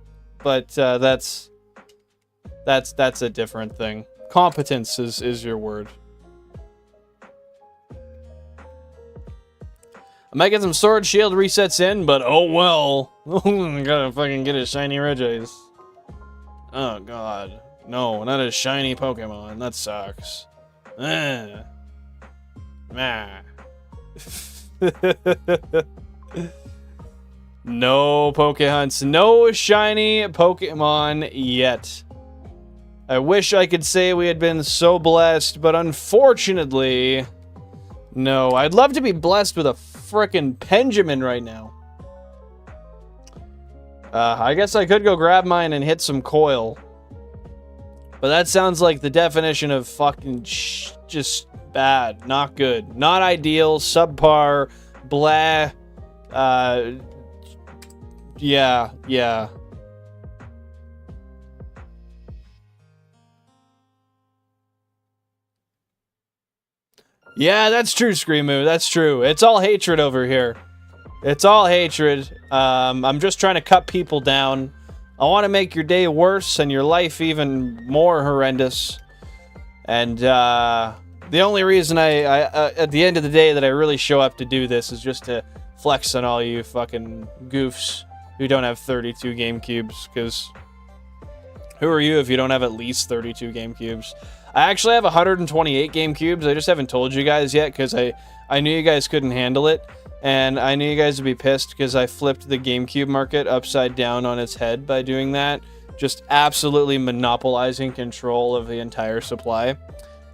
but that's a different thing. Competence is your word. I might get some sword shield resets in, but oh well. Gotta fucking get a shiny Regice. Oh god. No, not a shiny Pokemon. That sucks. Nah. No Pokehunts. No shiny Pokemon yet. I wish I could say we had been so blessed, but unfortunately, no. I'd love to be blessed with a frickin' Pendulum right now. I guess I could go grab mine and hit some coil. But that sounds like the definition of fucking just bad. Not good. Not ideal. Subpar. Blah. Yeah. Yeah. Yeah, that's true, Screamo. That's true. It's all hatred over here. It's all hatred. I'm just trying to cut people down. I want to make your day worse and your life even more horrendous. And the only reason I at the end of the day that I really show up to do this is just to flex on all you fucking goofs who don't have 32 GameCubes. Because who are you if you don't have at least 32 GameCubes? I actually have 128 GameCubes. I just haven't told you guys yet because I knew you guys couldn't handle it. And I knew you guys would be pissed because I flipped the GameCube market upside down on its head by doing that. Just absolutely monopolizing control of the entire supply.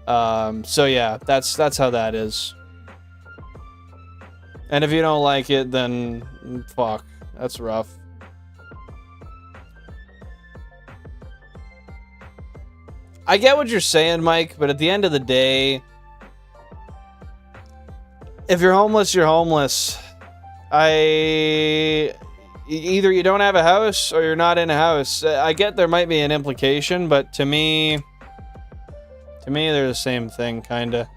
So yeah, that's how that is. And if you don't like it, then fuck. That's rough. I get what you're saying, Mike, but at the end of the day, if you're homeless, you're homeless. Either you don't have a house or you're not in a house. I get there might be an implication, but to me they're the same thing, kinda.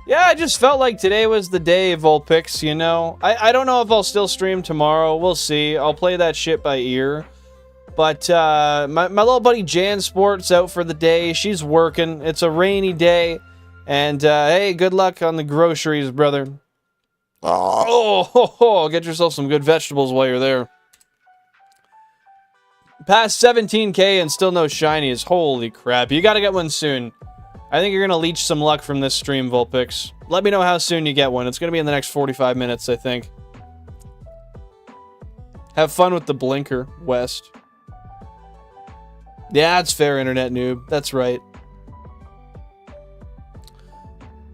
Yeah, I just felt like today was the day, Vulpix, you know? I don't know if I'll still stream tomorrow. We'll see. I'll play that shit by ear. But my little buddy Jan Sport's out for the day. She's working. It's a rainy day. And hey, good luck on the groceries, brother. Oh, get yourself some good vegetables while you're there. Past 17k and still no shinies. Holy crap. You gotta get one soon. I think you're gonna leech some luck from this stream, Vulpix. Let me know how soon you get one. It's gonna be in the next 45 minutes, I think. Have fun with the blinker, West. Yeah, that's fair, internet noob. That's right.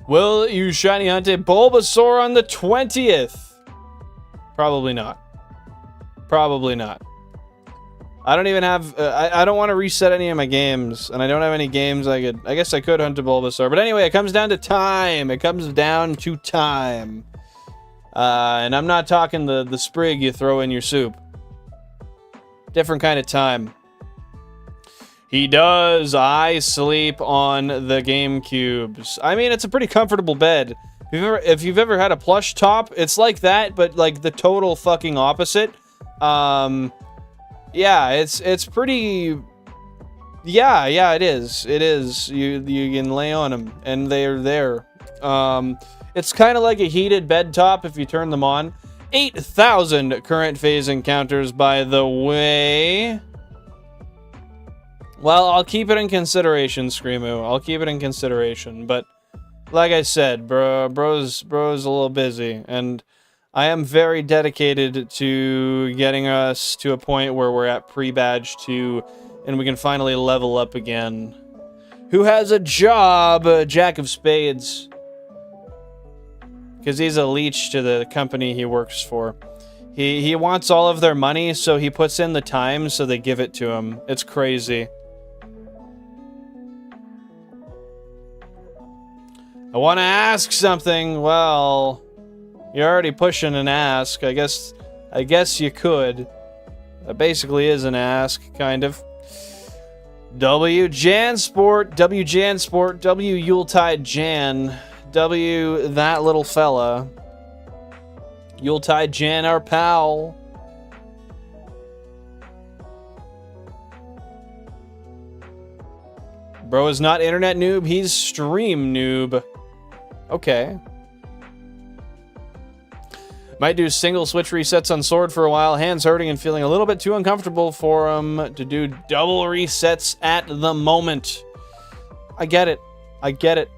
Will you shiny hunt a Bulbasaur on the 20th? Probably not. Probably not. I don't even have... I don't want to reset any of my games, and I don't have any games I could... I guess I could hunt a Bulbasaur, but anyway, it comes down to time. It comes down to time. And I'm not talking the sprig you throw in your soup. Different kind of time. He does. I sleep on the GameCubes. I mean, it's a pretty comfortable bed. If you've ever had a plush top, it's like that, but like the total fucking opposite. Yeah, it's pretty. Yeah, it is. It is. You can lay on them, and they're there. It's kind of like a heated bed top if you turn them on. 8,000 current phase encounters, by the way. Well, I'll keep it in consideration, Screamo. I'll keep it in consideration, but like I said, bro's a little busy, and I am very dedicated to getting us to a point where we're at pre-badge 2, and we can finally level up again. Who has a job? Jack of Spades. Because he's a leech to the company he works for. He wants all of their money, so he puts in the time, so they give it to him. It's crazy. I want to ask something. Well, you're already pushing an ask. I guess you could. That basically is an ask, kind of. W Jansport, W Jansport, W Yuletide Jan, W that little fella. Yuletide Jan, our pal. Bro is not internet noob, he's stream noob. Okay. Might do single switch resets on sword for a while. Hands hurting and feeling a little bit too uncomfortable for him to do double resets at the moment. I get it. I get it.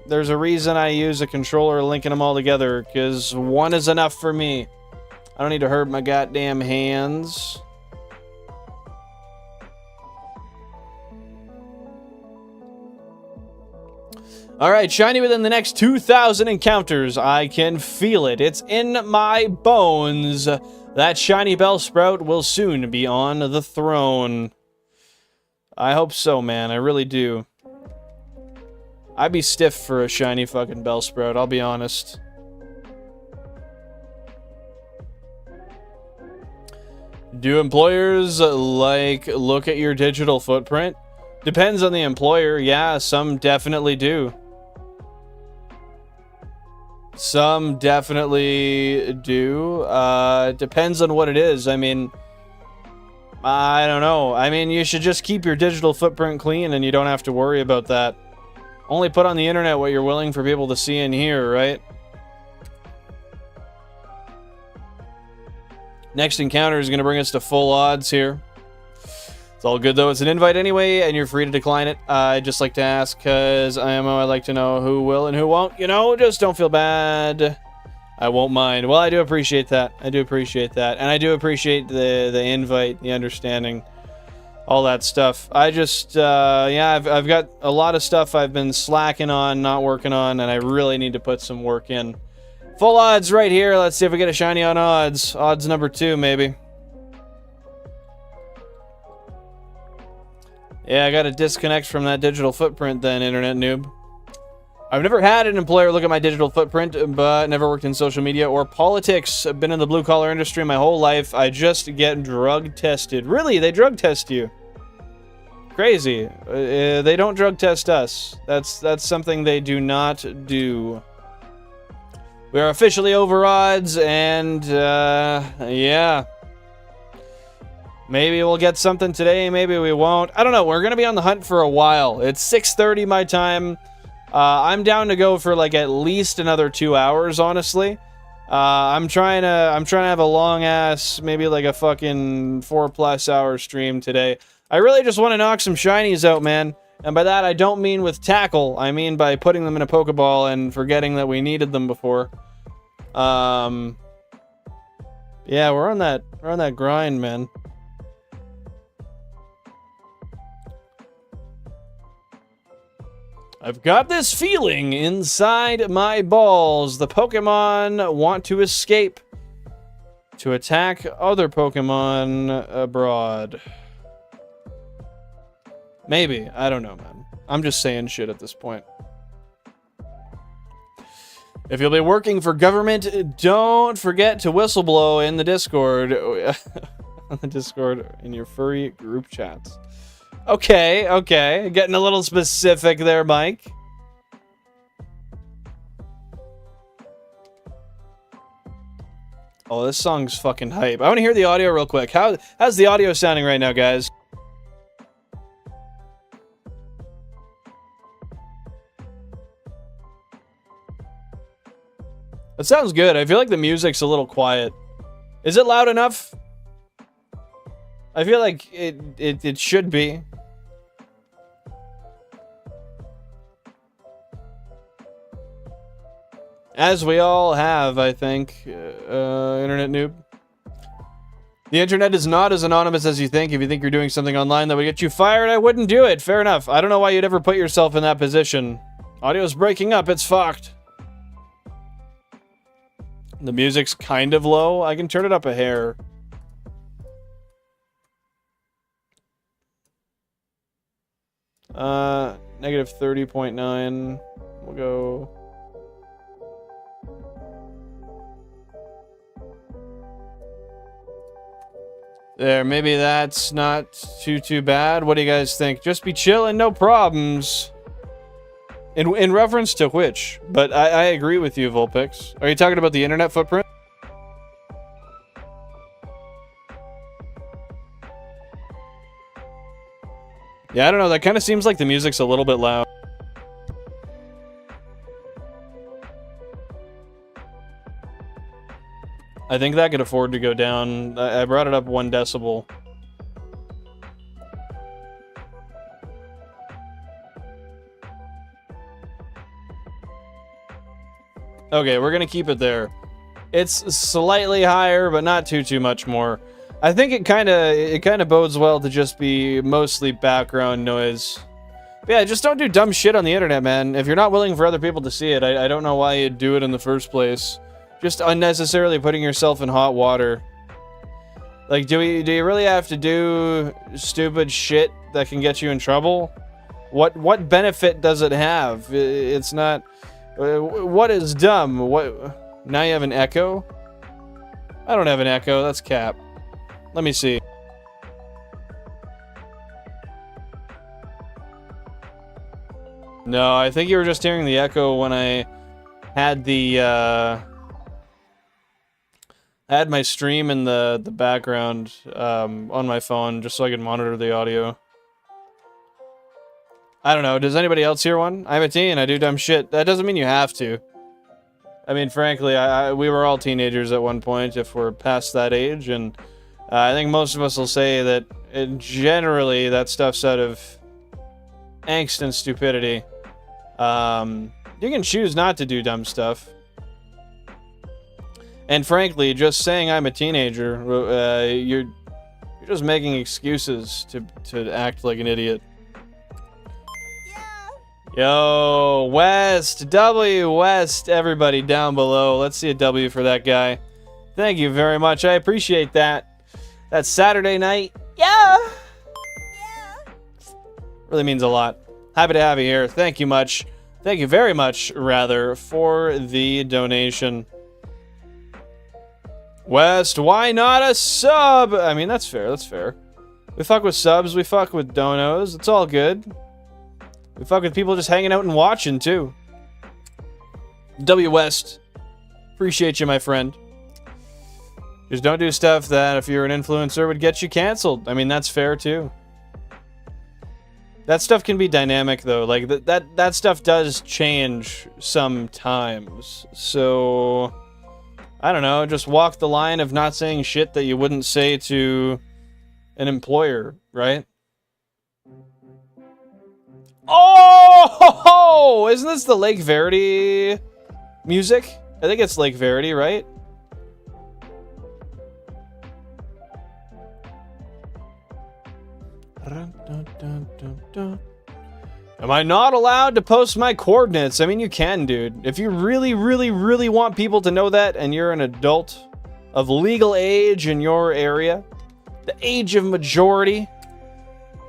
There's a reason I use a controller linking them all together, because one is enough for me. I don't need to hurt my goddamn hands. Alright, shiny within the next 2,000 encounters. I can feel it. It's in my bones. That shiny Bellsprout will soon be on the throne. I hope so, man. I really do. I'd be stiff for a shiny fucking Bellsprout, I'll be honest. Do employers, like, look at your digital footprint? Depends on the employer. Yeah, some definitely do. Some definitely do. Depends on what it is. I mean, I don't know. I mean, you should just keep your digital footprint clean and you don't have to worry about that. Only put on the internet what you're willing for people to see and hear, right? Next encounter is going to bring us to full odds here. It's all good, though. It's an invite anyway, and you're free to decline it. I'd just like to ask, because IMO, I'd like to know who will and who won't. You know, just don't feel bad. I won't mind. Well, I do appreciate that. I do appreciate that. And I do appreciate the invite, the understanding, all that stuff. I just, yeah, I've got a lot of stuff I've been slacking on, not working on, and I really need to put some work in. Full odds right here. Let's see if we get a shiny on odds. Odds number 2, maybe. Yeah, I gotta disconnect from that digital footprint then, internet noob. I've never had an employer look at my digital footprint, but never worked in social media or politics. I've been in the blue-collar industry my whole life. I just get drug tested. Really? They drug test you? Crazy. They don't drug test us. That's something they do not do. We are officially over odds, and, yeah. Maybe we'll get something today, maybe we won't. I don't know, we're gonna be on the hunt for a while. It's 6:30 my time. I'm down to go for like at least another 2 hours, honestly. I'm trying to have a long ass, maybe like a fucking 4+ hour stream today. I really just want to knock some shinies out, man. And by that I don't mean with tackle, I mean by putting them in a Pokeball and forgetting that we needed them before. Yeah, we're on that grind, man. I've got this feeling inside my balls. The Pokemon want to escape to attack other Pokemon abroad. Maybe. I don't know, man. I'm just saying shit at this point. If you'll be working for government, don't forget to whistleblow in the Discord. On the Discord in your furry group chats. Okay, okay. Getting a little specific there, Mike. Oh, this song's fucking hype. I want to hear the audio real quick. How's the audio sounding right now, guys? That sounds good. I feel like the music's a little quiet. Is it loud enough? I feel like it should be. As we all have, I think, internet noob. The internet is not as anonymous as you think. If you think you're doing something online that would get you fired, I wouldn't do it. Fair enough. I don't know why you'd ever put yourself in that position. Audio's breaking up. It's fucked. The music's kind of low. I can turn it up a hair. Negative 30.9. We'll go... There, maybe that's not too bad. What do you guys think? Just be chilling, no problems. In reference to which? But I agree with you, Vulpix. Are you talking about the internet footprint? Yeah, I don't know. That kind of seems like the music's a little bit loud. I think that could afford to go down. I brought it up 1 decibel. Okay, we're gonna keep it there. It's slightly higher, but not too much more. I think it kind of bodes well to just be mostly background noise. But yeah, just don't do dumb shit on the internet, man. If you're not willing for other people to see it, I don't know why you'd do it in the first place. Just unnecessarily putting yourself in hot water. Like, do you really have to do stupid shit that can get you in trouble? What benefit does it have? It's not... What is dumb? What? Now you have an echo? I don't have an echo. That's cap. Let me see. No, I think you were just hearing the echo when I had the... I had my stream in the background on my phone just so I could monitor the audio. I don't know. Does anybody else hear one? I'm a teen. I do dumb shit. That doesn't mean you have to. I mean, frankly, we were all teenagers at one point if we're past that age, and I think most of us will say that generally that stuff's out of angst and stupidity. You can choose not to do dumb stuff. And frankly, just saying I'm a teenager, you're just making excuses to act like an idiot. Yo, West, W, West, everybody down below. Let's see a W for that guy. Thank you very much. I appreciate that. That's Saturday night. Yeah. Really means a lot. Happy to have you here. Thank you much. Thank you very much, rather, for the donation. West, why not a sub? I mean, that's fair, that's fair. We fuck with subs, we fuck with donos, it's all good. We fuck with people just hanging out and watching, too. W West, appreciate you, my friend. Just don't do stuff that, if you're an influencer, would get you canceled. I mean, that's fair, too. That stuff can be dynamic, though. Like, that stuff does change sometimes. So... I don't know, just walk the line of not saying shit that you wouldn't say to an employer, right? Oh! Isn't this the Lake Verity music? I think it's Lake Verity, right? Am I not allowed to post my coordinates? I mean, you can, dude. If you really want people to know that, and you're an adult of legal age in your area, the age of majority,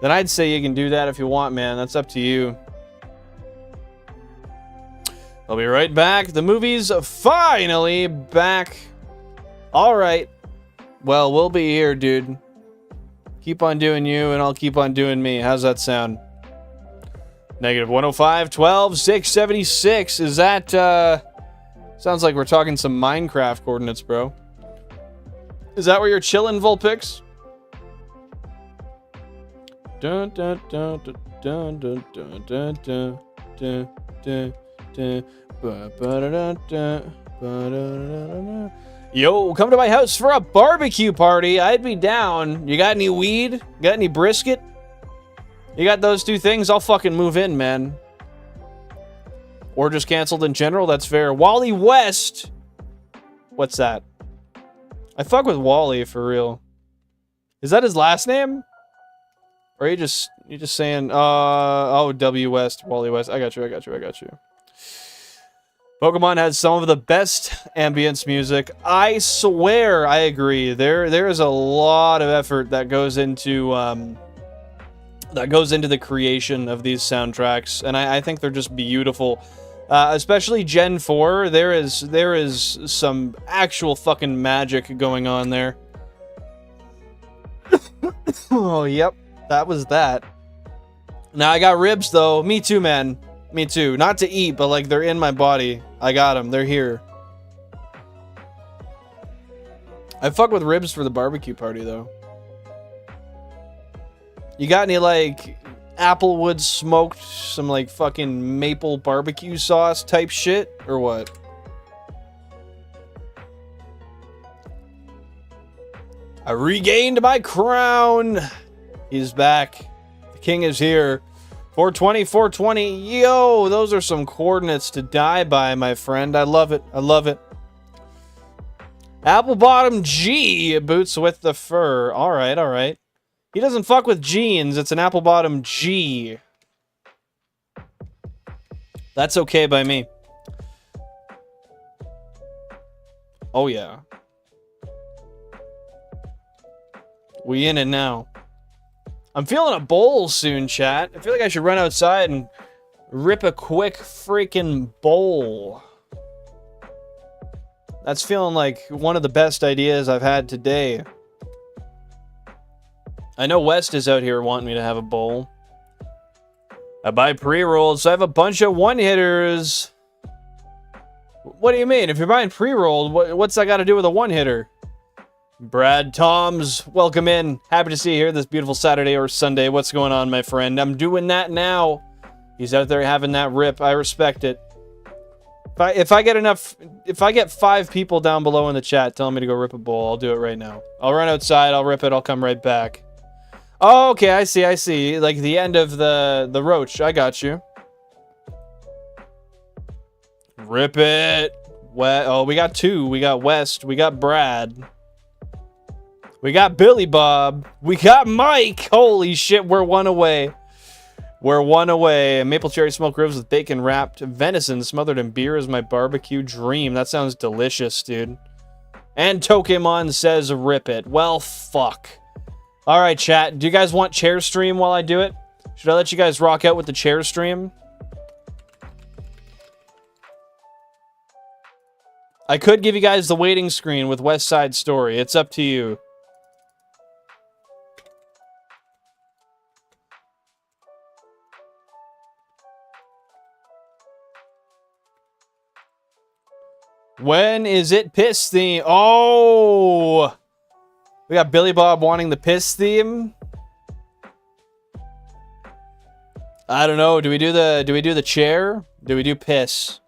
then I'd say you can do that if you want, man. That's up to you. I'll be right back. The movie's finally back. All right. Well, we'll be here, dude. Keep on doing you, and I'll keep on doing me. How's that sound? Negative 105, 12, 676. Is that, sounds like we're talking some Minecraft coordinates, bro. Is that where you're chilling, Vulpix? Dun dun dun dun dun dun dun dun dun dun dun dun. Yo, come to my house for a barbecue party. I'd be down. You got any weed? Got any brisket? You got those two things? I'll fucking move in, man. Or just canceled in general. That's fair. Wally West. What's that? I fuck with Wally for real. Is that his last name? Or are you just saying oh, W West, Wally West. I got you. Pokemon has some of the best ambience music. I swear I agree. There is a lot of effort that goes into the creation of these soundtracks, and I think they're just beautiful. Especially Gen 4, there is some actual fucking magic going on there. Oh, yep. That was that. Now I got ribs though. Me too, man. Me too. Not to eat, but like they're in my body. I got them. They're here. I fuck with ribs for the barbecue party though. You got any like applewood smoked, some like fucking maple barbecue sauce type shit or what? I regained my crown. He's back. The king is here. 420, 420. Yo, those are some coordinates to die by, my friend. I love it. I love it. Apple bottom G boots with the fur. All right, all right. He doesn't fuck with jeans. It's an apple bottom G. That's okay by me. Oh, yeah. We in it now. I'm feeling a bowl soon, chat. I feel like I should run outside and rip a quick freaking bowl. That's feeling like one of the best ideas I've had today. I know West is out here wanting me to have a bowl. I buy pre-rolls, so I have a bunch of one-hitters. What do you mean? If you're buying pre-rolled, what's that got to do with a one-hitter? Brad Toms, welcome in. Happy to see you here this beautiful Saturday or Sunday. What's going on, my friend? I'm doing that now. He's out there having that rip. I respect it. If I get 5 people down below in the chat telling me to go rip a bowl, I'll do it right now. I'll run outside, I'll rip it, I'll come right back. Oh, okay, I see. Like the end of the roach. I got you. Rip it. Oh, we got 2. We got West. We got Brad. We got Billy Bob. We got Mike. Holy shit, we're 1 away. We're 1 away. Maple cherry smoked ribs with bacon wrapped venison smothered in beer is my barbecue dream. That sounds delicious, dude. And Tokemon says rip it. Well, fuck. All right, chat. Do you guys want chair stream while I do it? Should I let you guys rock out with the chair stream? I could give you guys the waiting screen with West Side Story. It's up to you. When is it piss theme? Oh! We got Billy Bob wanting the piss theme. I don't know. Do we do the chair? Do we do piss?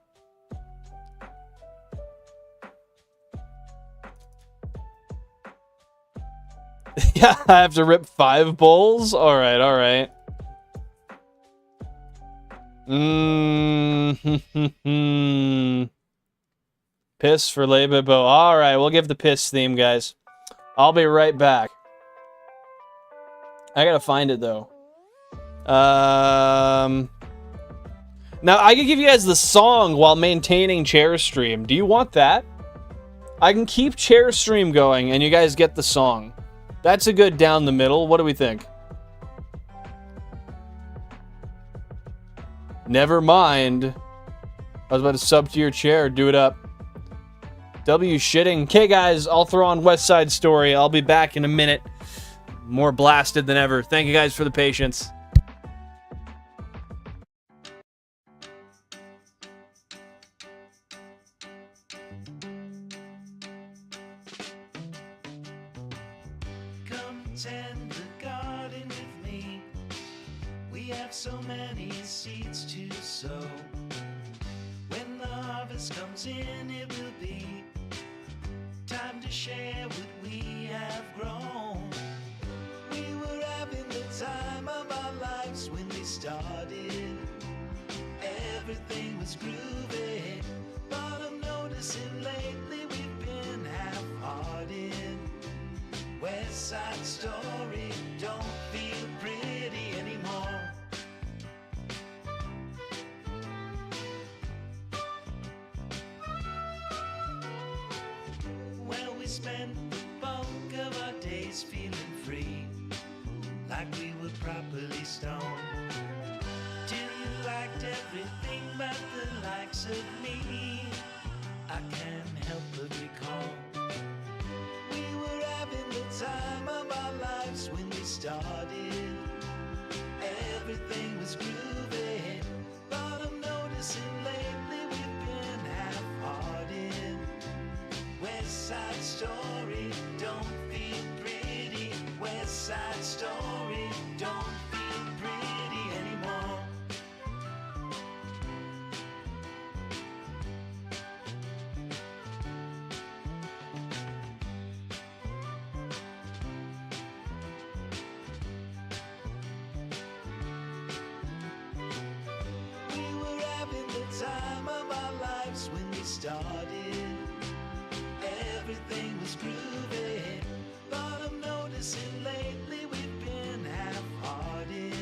Yeah, I have to rip 5 bowls? All right, all right. Piss for Lebobo. All right, we'll give the piss theme, guys. I'll be right back. I gotta find it, though. Now, I can give you guys the song while maintaining chair stream. Do you want that? I can keep chair stream going, and you guys get the song. That's a good down the middle. What do we think? Never mind. I was about to sub to your chair. Do it up. W shitting. Okay, guys, I'll throw on West Side Story. I'll be back in a minute. More blasted than ever. Thank you guys for the patience. tend the garden with me. We have so many seeds to sow. When the harvest comes in, it will be time to share what we have grown. We were having the time of our lives when we started. Everything was groovy, but I'm noticing lately we've been half-hearted. West Side Story don't feel pretty anymore. Well, we spent the bulk of our days feeling free, like we were properly stoned, till you liked everything but the likes of me. I can't help but recall we were having the time of our lives when we started. Everything was groovy, but I'm noticing lately we've been half-hearted. West Side Story don't feel pretty. West Side Story don't feel pretty anymore. We were having the time of our lives when we started. Everything was groovy, but I'm noticing lately we've been half-hearted.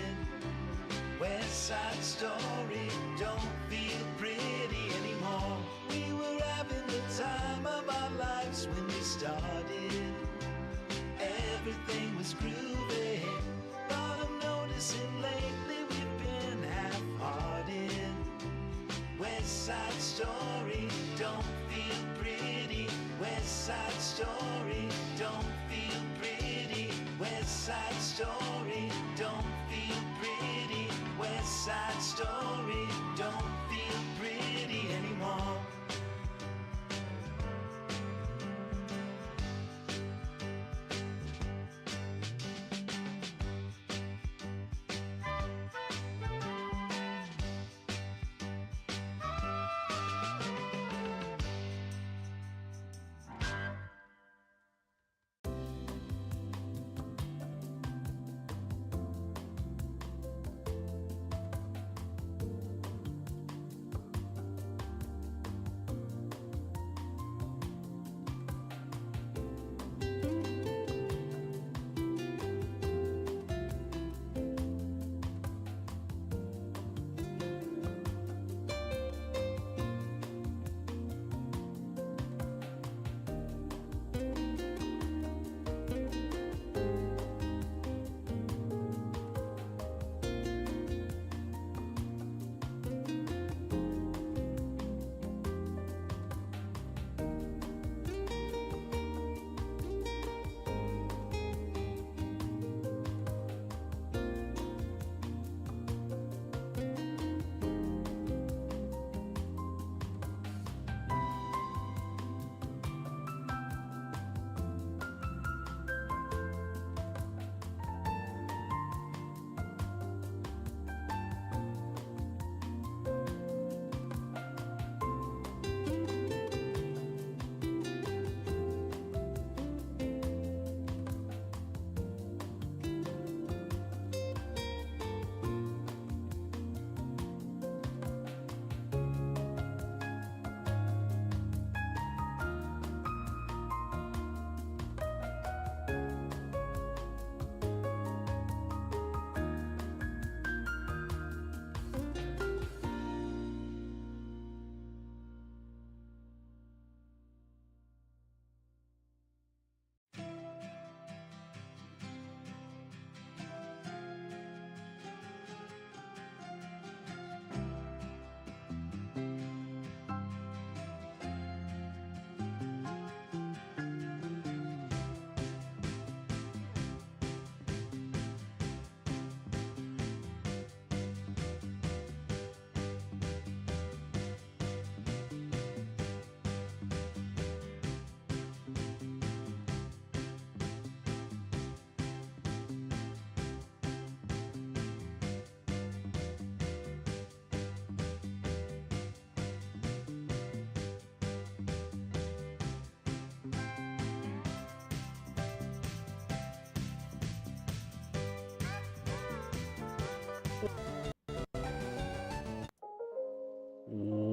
West Side Story don't feel pretty anymore. We were having the time of our lives when we started. Everything was groovy, but I'm noticing lately we've been half-hearted. West Side Story don't feel pretty. West Side Story don't feel pretty. West Side Story don't feel pretty. West Side Story don't feel pretty anymore.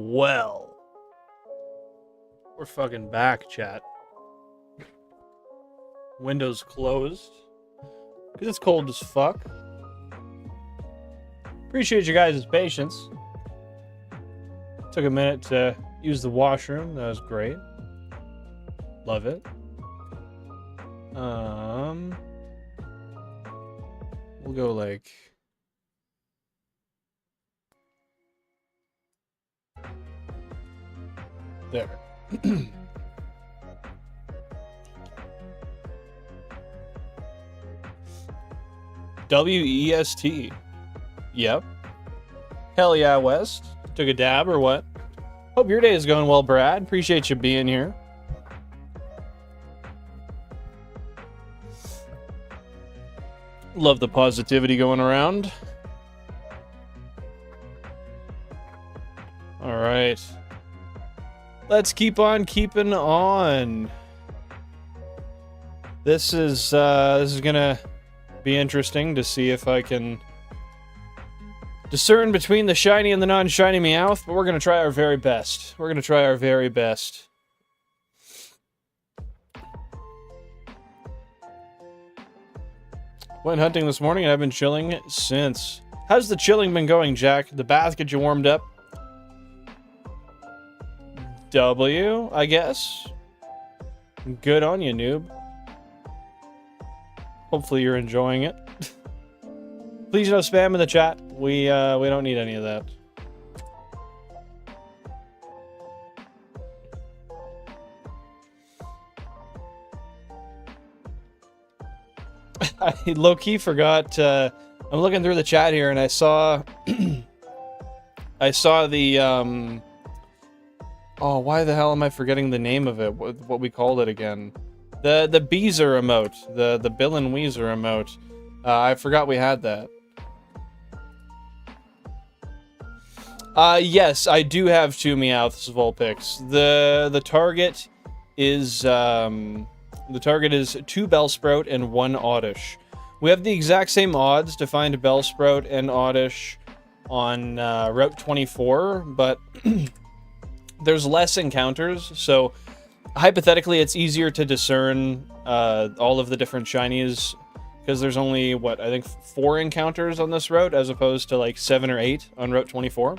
well. We're fucking back, chat. Windows closed. Because it's cold as fuck. Appreciate you guys' patience. Took a minute to use the washroom. That was great. Love it. We'll go like... there. WEST. Yep. Hell yeah, West. Took a dab or what? Hope your day is going well, Brad. Appreciate you being here. Love the positivity going around. All right. Let's keep on keeping on. This is gonna be interesting to see if I can discern between the shiny and the non-shiny Meowth, but we're gonna try our very best. We're gonna try our very best. Went hunting this morning and I've been chilling since. How's the chilling been going, Jack? The bath get you warmed up? W, I guess. Good on you, noob. Hopefully you're enjoying it. Please no spam in the chat. We don't need any of that. I low-key forgot. I'm looking through the chat here, and I saw, I saw the. Oh, why the hell am I forgetting the name of it? What we called it again? The Beezer emote, the Bill and Weezer emote. I forgot we had that. Yes, I do have 2 Meowths Vulpix. The target is 2 Bellsprout and 1 Oddish. We have the exact same odds to find Bellsprout and Oddish on Route 24, but there's less encounters, so hypothetically it's easier to discern all of the different shinies because there's only, what, I think 4 encounters on this route as opposed to like 7 or 8 on Route 24.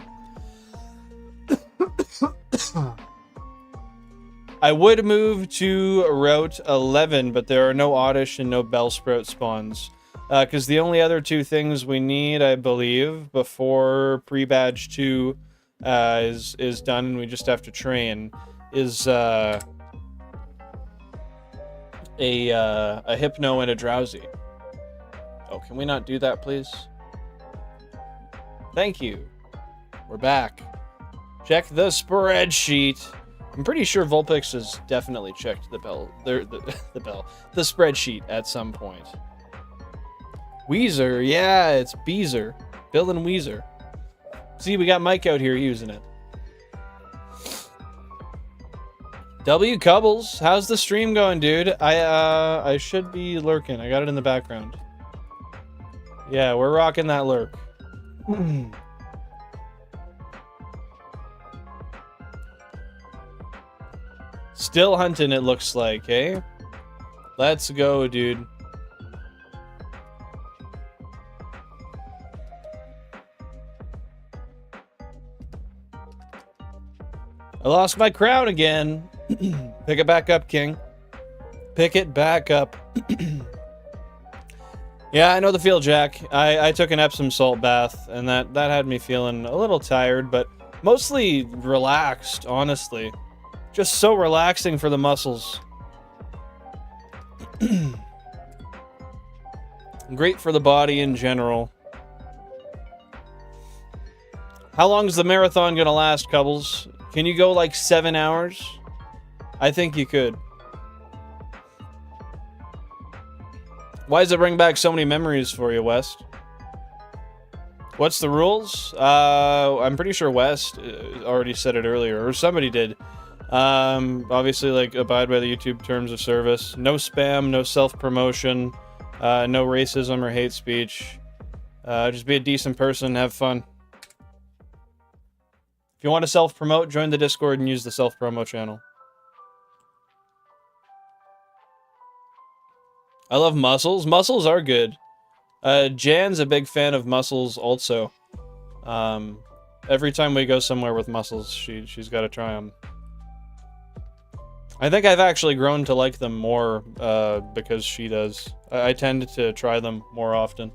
I would move to Route 11, but there are no Oddish and no Bellsprout spawns. Because the only other 2 things we need, I believe, before pre-badge 2 is done and we just have to train, is a Hypno and a Drowsy. Oh, can we not do that, please? Thank you. We're back. Check the spreadsheet. I'm pretty sure Vulpix has definitely checked the spreadsheet at some point. Weezer, yeah, it's Beezer. Bill and Weezer. See, we got Mike out here using it. W Cubbles, how's the stream going, dude? I should be lurking. I got it in the background. Yeah, we're rocking that lurk. Still hunting, it looks like, eh? Let's go, dude. I lost my crown again. Pick it back up, King. Pick it back up. Yeah, I know the feel, Jack. I took an Epsom salt bath, and that had me feeling a little tired, but mostly relaxed, honestly. Just so relaxing for the muscles. Great for the body in general. How long is the marathon gonna last, Cubbles? Can you go like 7 hours? I think you could. Why does it bring back so many memories for you, West? What's the rules? I'm pretty sure West already said it earlier, or somebody did. Obviously, like, abide by the YouTube terms of service. No spam, no self-promotion, no racism or hate speech. Just be a decent person and have fun. If you want to self-promote, join the Discord and use the self-promo channel. I love mussels. Mussels are good. Jan's a big fan of mussels also. Every time we go somewhere with mussels, she's got to try them. I think I've actually grown to like them more because she does. I tend to try them more often.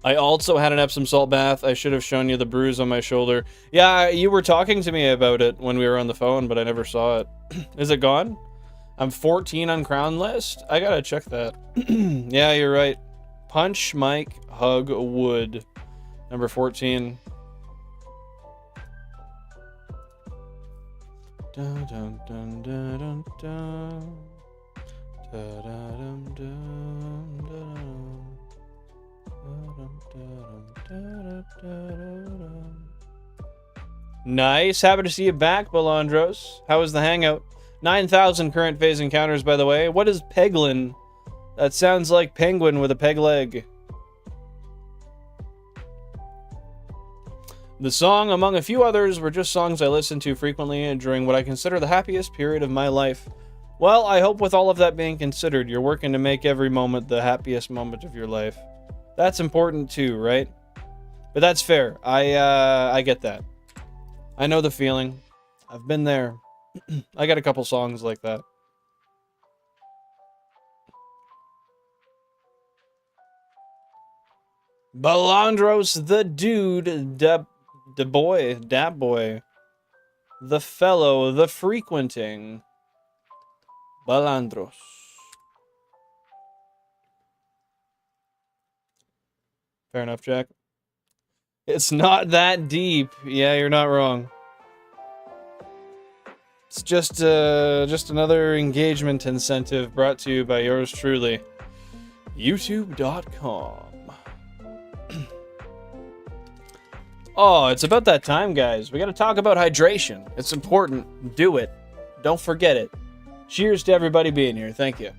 I also had an Epsom salt bath. I should have shown you the bruise on my shoulder. Yeah, you were talking to me about it when we were on the phone, but I never saw it. Is it gone? I'm 14 on Crown List? I gotta check that. Yeah, you're right. Punch, Mike, hug, wood. Number 14. Dun, dun, dun, dun, dun, dun. Da, da, dum, dum, dum. Nice. Happy to see you back, Balandros. How was the hangout? 9,000 current phase encounters, by the way. What is Peglin? That sounds like penguin with a peg leg. The song, among a few others, were just songs I listened to frequently during what I consider the happiest period of my life. Well, I hope with all of that being considered, you're working to make every moment the happiest moment of your life. That's important too, right? But that's fair. I get that. I know the feeling. I've been there. I got a couple songs like that. Balandros, the dude, da boy, the fellow, the frequenting. Balandros. Fair enough, Jack. It's not that deep. Yeah, you're not wrong. It's just another engagement incentive brought to you by yours truly. YouTube.com. Oh, it's about that time, guys. We gotta talk about hydration. It's important. Do it. Don't forget it. Cheers to everybody being here. Thank you.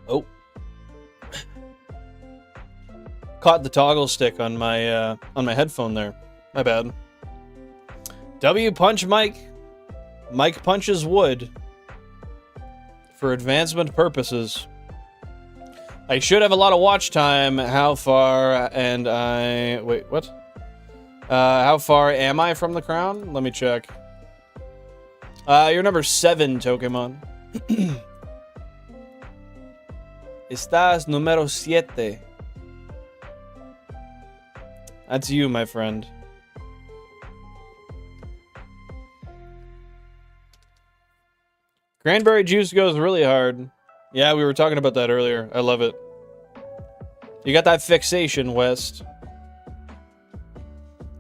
Oh. Caught the toggle stick on my headphone there. My bad. W punch Mike. Mike punches wood. For advancement purposes. I should have a lot of watch time. How far and I... Wait, what? How far am I from the crown? Let me check. You're number 7, Pokemon. Estás número 7. That's you, my friend. Cranberry juice goes really hard. Yeah, we were talking about that earlier. I love it. You got that fixation, West.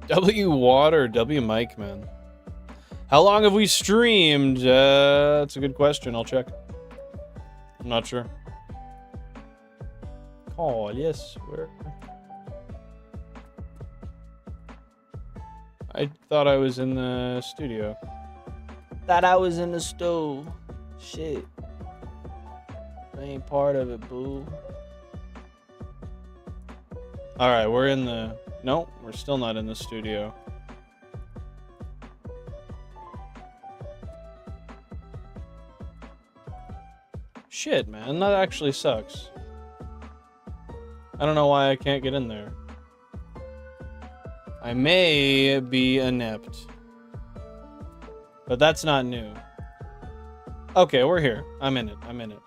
W Water, W Mike, man. How long have we streamed? That's a good question. I'll check. I'm not sure. Oh, yes. Where? I thought I was in the studio. Thought I was in the stove. Shit. I ain't part of it, boo. Alright, we're in the... Nope, we're still not in the studio. Shit, man, that actually sucks. I don't know why I can't get in there. I may be inept. But that's not new. Okay, we're here. I'm in it. I'm in it.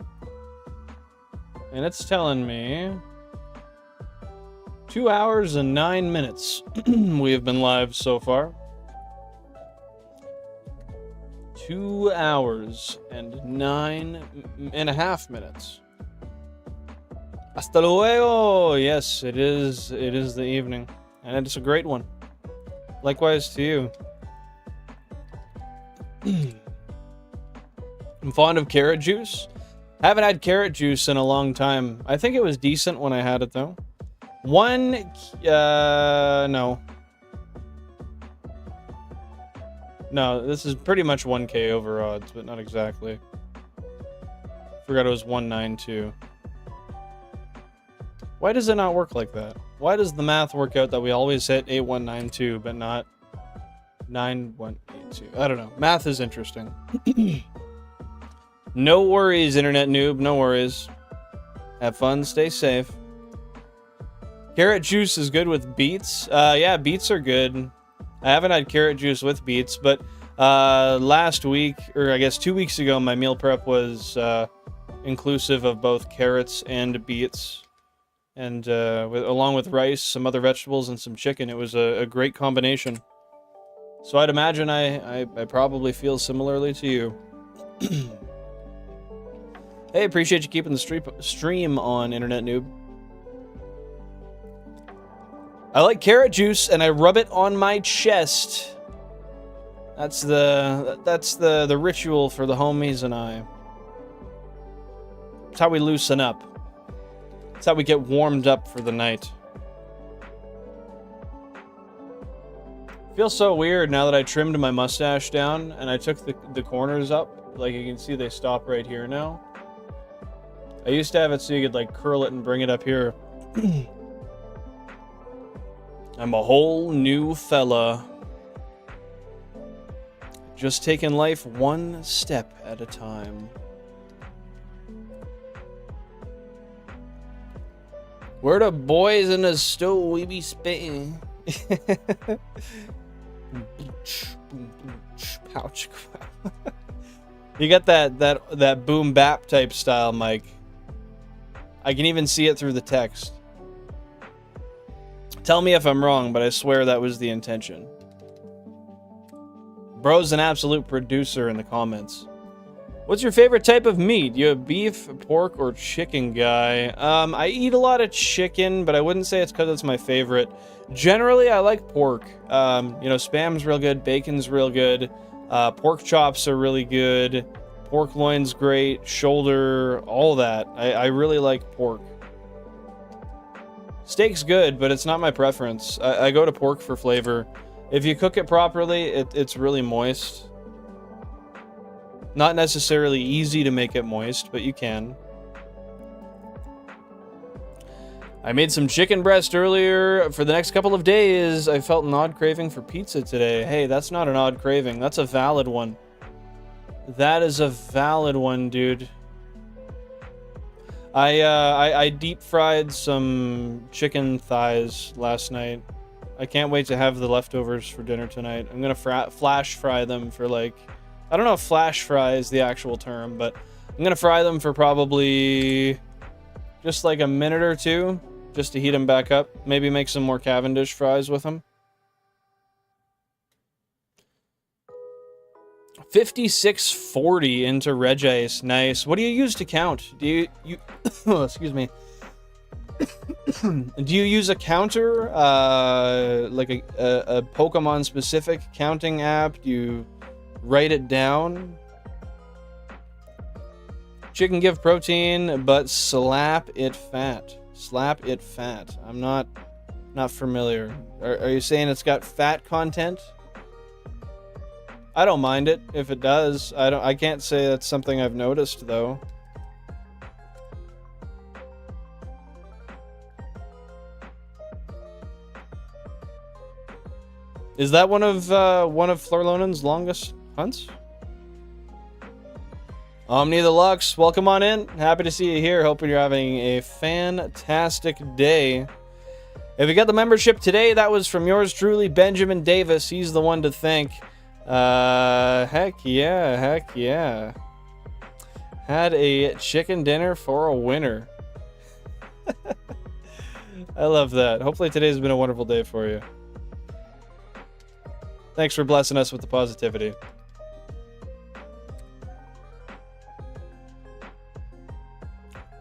And it's telling me 2 hours and 9 minutes we have been live so far. 2 hours and 9.5 minutes. Hasta luego! Yes, it is the evening. And it's a great one. Likewise to you. I'm fond of carrot juice. Haven't had carrot juice in a long time. I think it was decent when I had it, though. No. No, this is pretty much 1K over odds, but not exactly. Forgot it was 192. Why does it not work like that? Why does the math work out that we always hit 8192, but not 9182? I don't know. Math is interesting. No worries, internet noob. No worries. Have fun. Stay safe. Carrot juice is good with beets. Yeah, beets are good. I haven't had carrot juice with beets, but last week, or I guess 2 weeks ago, my meal prep was inclusive of both carrots and beets. And along with rice, some other vegetables, and some chicken. It was a great combination. So I'd imagine I probably feel similarly to you. Hey, appreciate you keeping the stream on, internet noob. I like carrot juice, and I rub it on my chest. That's the ritual for the homies and I. It's how we loosen up. It's how we get warmed up for the night. Feels so weird now that I trimmed my mustache down and I took the corners up. Like you can see, they stop right here now. I used to have it so you could like curl it and bring it up here. I'm a whole new fella. Just taking life one step at a time. Where the boys in the stove we be spitting. Pouch. You got that boom bap type style, Mike. I can even see it through the text. Tell me if I'm wrong, but I swear that was the intention. Bro's an absolute producer in the comments. What's your favorite type of meat? You a beef, pork, or chicken guy? I eat a lot of chicken, but I wouldn't say it's because it's my favorite. Generally, I like pork. You know, Spam's real good, bacon's real good, pork chops are really good, pork loin's great, shoulder, all that. I really like pork. Steak's good, but it's not my preference. I go to pork for flavor. If you cook it properly, it's really moist. Not necessarily easy to make it moist, but you can. I made some chicken breast earlier. For the next couple of days, I felt an odd craving for pizza today. Hey, that's not an odd craving. That's a valid one. That is a valid one, dude. I deep fried some chicken thighs last night. I can't wait to have the leftovers for dinner tonight. I'm gonna flash fry them for like... I don't know if flash fry is the actual term, but I'm gonna fry them for probably just like a minute or two, just to heat them back up. Maybe make some more Cavendish fries with them. 5640 into Regice. Nice. What do you use to count? Do you oh, excuse me. Do you use a counter, like a Pokemon specific counting app? Do you write it down? Chicken give protein, but slap it fat. Slap it fat. I'm not familiar. Are you saying it's got fat content? I don't mind it if it does. I can't say that's something I've noticed though. Is that one of Florlonen's longest hunts? Omni the Lux, welcome on in. Happy to see you here. Hoping you're having a fantastic day. If you got the membership today, that was from yours truly, Benjamin Davis. He's the one to thank. Heck yeah. Had a chicken dinner for a winner. I love that. Hopefully today's been a wonderful day for you. Thanks for blessing us with the positivity.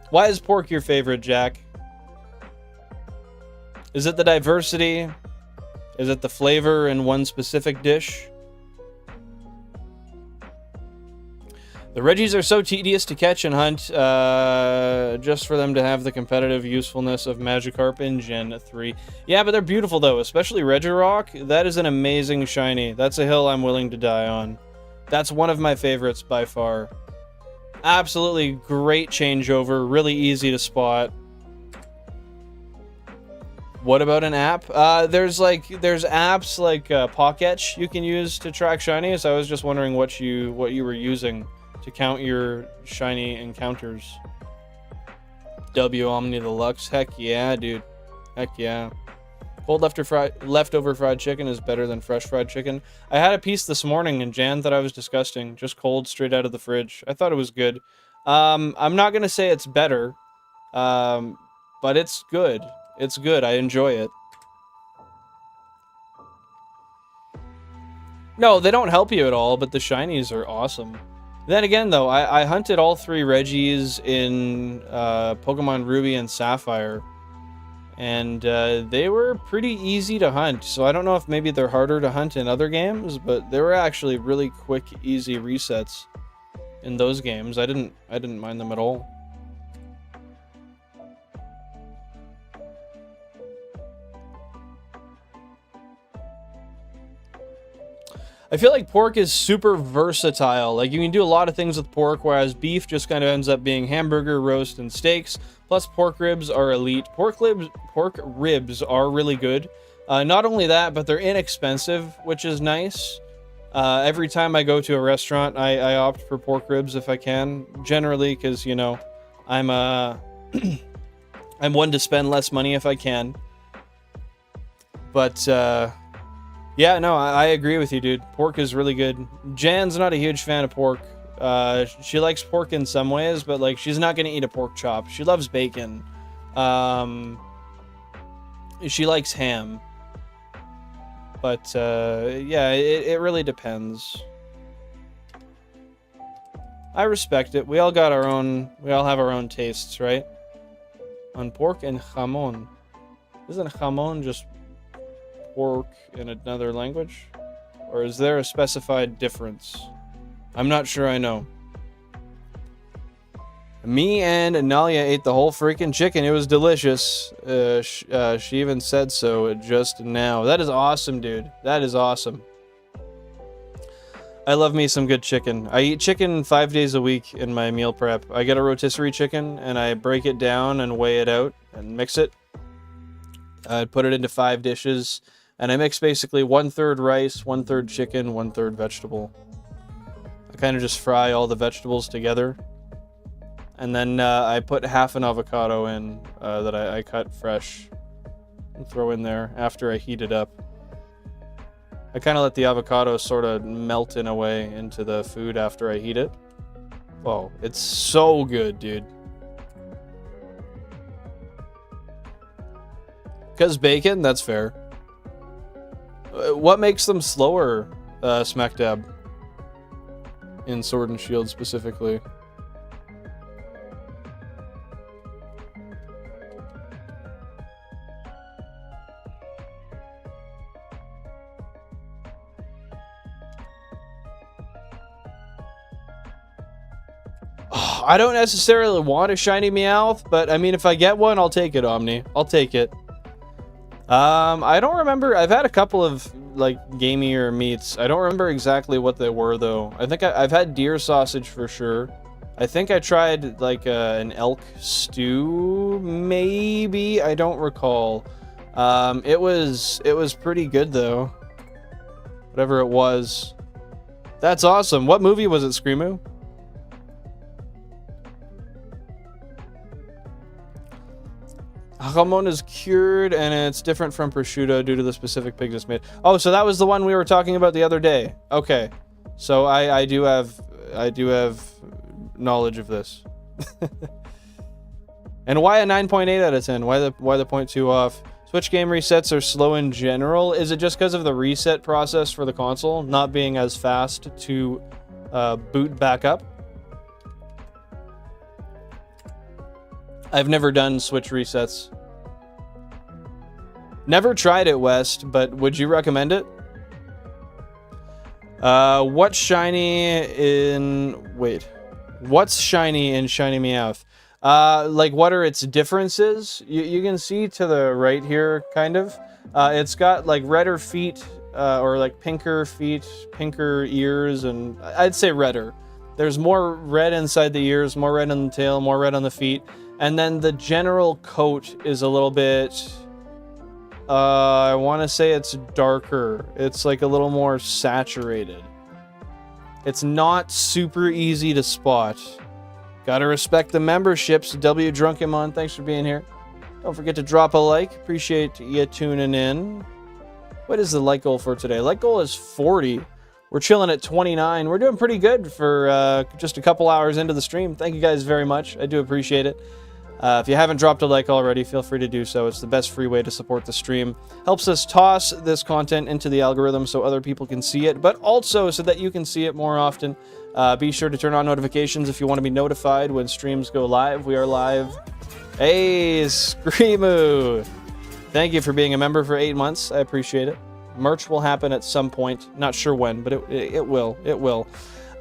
Why is pork your favorite, Jack? Is it the diversity? Is it the flavor in one specific dish? The Reggies are so tedious to catch and hunt, just for them to have the competitive usefulness of Magikarp in Gen 3. Yeah, but they're beautiful, though, especially Regirock. That is an amazing shiny. That's a hill I'm willing to die on. That's one of my favorites by far. Absolutely great changeover, really easy to spot. What about an app? There's apps like Pocketch you can use to track shinies. I was just wondering what you were using to count your shiny encounters. W Omni Deluxe. Heck yeah, dude. Heck yeah. Cold leftover fried chicken is better than fresh fried chicken. I had a piece this morning and Jan thought I was disgusting. Just cold, straight out of the fridge. I thought it was good. I'm not gonna say it's better, but it's good. It's good. I enjoy it. No, they don't help you at all, but the shinies are awesome. Then again, though, I hunted all 3 Reggies in Pokemon Ruby and Sapphire, and they were pretty easy to hunt. So I don't know if maybe they're harder to hunt in other games, but they were actually really quick, easy resets in those games. I didn't mind them at all. I feel like pork is super versatile. Like, you can do a lot of things with pork, whereas beef just kind of ends up being hamburger, roast, and steaks. Plus, pork ribs are elite. Pork ribs are really good. Not only that, but they're inexpensive, which is nice. Every time I go to a restaurant, I opt for pork ribs if I can. Generally, because, you know, I'm one to spend less money if I can. But, yeah, no, I agree with you, dude. Pork is really good. Jan's not a huge fan of pork. She likes pork in some ways, but, like, she's not going to eat a pork chop. She loves bacon. She likes ham. But, yeah, it really depends. I respect it. We all have our own tastes, right? On pork and jamon. Isn't jamon just pork in another language? Or is there a specified difference? I'm not sure I know. Me and Nalia ate the whole freaking chicken. It was delicious. She even said so just now. That is awesome, dude. That is awesome. I love me some good chicken. I eat chicken 5 days a week in my meal prep. I get a rotisserie chicken and I break it down and weigh it out and mix it. I put it into 5 dishes. And I mix basically 1/3 rice, 1/3 chicken, 1/3 vegetable. I kind of just fry all the vegetables together. And then I put half an avocado in that I cut fresh and throw in there after I heat it up. I kind of let the avocado sort of melt in a way into the food after I heat it. Oh, it's so good, dude. Because bacon? That's fair. What makes them slower, Smack Dab? In Sword and Shield specifically. Oh, I don't necessarily want a shiny Meowth, but I mean, if I get one, I'll take it, Omni. I'll take it. I don't remember. I've had a couple of, like, gamier meats. I don't remember exactly what they were, though. I think I've had deer sausage for sure. I think I tried, like, an elk stew, maybe? I don't recall. It was pretty good, though. Whatever it was. That's awesome. What movie was it, Screamo? Jamon is cured, and it's different from prosciutto due to the specific pigs it's made. Oh, so that was the one we were talking about the other day. Okay, so I do have knowledge of this. And why a 9.8 out of 10? Why the 0.2 off? Switch game resets are slow in general. Is it just because of the reset process for the console not being as fast to boot back up? I've never done Switch resets. Never tried it, West, but would you recommend it? What shiny in... Wait. What's shiny in Shiny Meowth? Like, what are its differences? You can see to the right here, kind of. It's got, like, redder feet, or, like, pinker feet, pinker ears, and I'd say redder. There's more red inside the ears, more red on the tail, more red on the feet. And then the general coat is a little bit... I want to say it's darker. It's, like, a little more saturated. It's not super easy to spot. Gotta respect the memberships. W Drunkenmon, thanks for being here. Don't forget to drop a like. Appreciate you tuning in. What is the like goal for today? Like goal is 40. We're chilling at 29. We're doing pretty good for just a couple hours into the stream. Thank you guys very much. I do appreciate it. If you haven't dropped a like already, feel free to do so. It's the best free way to support the stream. Helps us toss this content into the algorithm so other people can see it, but also so that you can see it more often. Be sure to turn on notifications if you want to be notified when streams go live. We are live. Hey, Screamoo! Thank you for being a member for 8 months. I appreciate it. Merch will happen at some point. Not sure when, but it will. It will.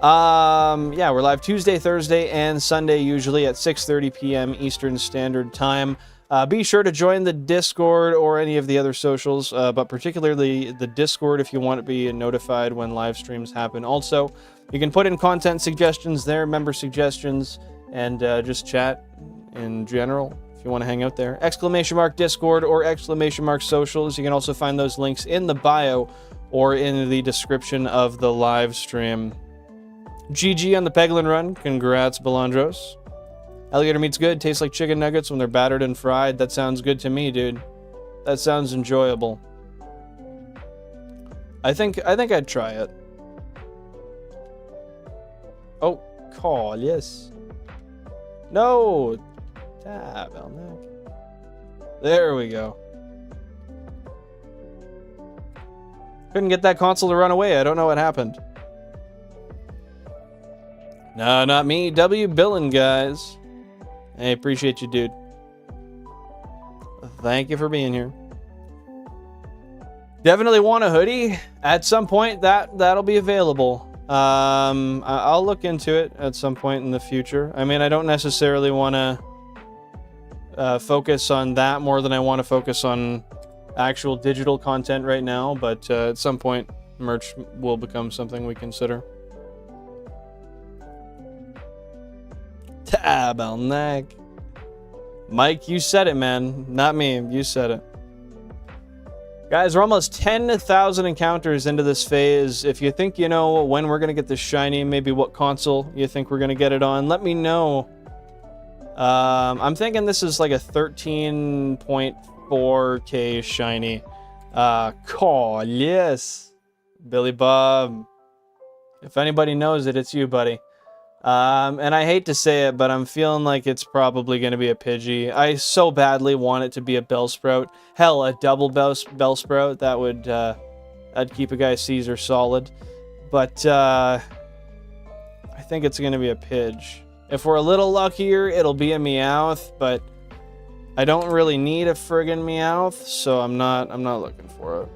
Yeah, we're live Tuesday, Thursday, and Sunday, usually at 6:30 p.m. Eastern Standard Time. Be sure to join the Discord or any of the other socials, but particularly the Discord if you want to be notified when live streams happen. Also, you can put in content suggestions there, member suggestions, and just chat in general if you want to hang out there. !Discord or ! Socials. You can also find those links in the bio or in the description of the live stream. GG on the Peglin run. Congrats, Belandros. Alligator meat's good. Tastes like chicken nuggets when they're battered and fried. That sounds good to me, dude. That sounds enjoyable. I think I'd try it. Oh, call, yes. No! Tab, Elnick. There we go. Couldn't get that console to run away. I don't know what happened. No, not me. W Billin, guys. I appreciate you, dude. Thank you for being here. Definitely want a hoodie. At some point, that'll be available. I'll look into it at some point in the future. I mean, I don't necessarily want to focus on that more than I want to focus on actual digital content right now, but at some point, merch will become something we consider. Tabernacle. Mike, you said it, man. Not me. You said it. Guys, we're almost 10,000 encounters into this phase. If you think you know when we're going to get this shiny, maybe what console you think we're going to get it on, let me know. I'm thinking this is like a 13.4K shiny. Call, yes. Billy Bob. If anybody knows it, it's you, buddy. And I hate to say it, but I'm feeling like it's probably going to be a Pidgey. I so badly want it to be a Bellsprout. Hell, a double Bellsprout. That would, that'd keep a guy Caesar solid. But, I think it's going to be a Pidge. If we're a little luckier, it'll be a Meowth, but I don't really need a friggin' Meowth, so I'm not looking for it.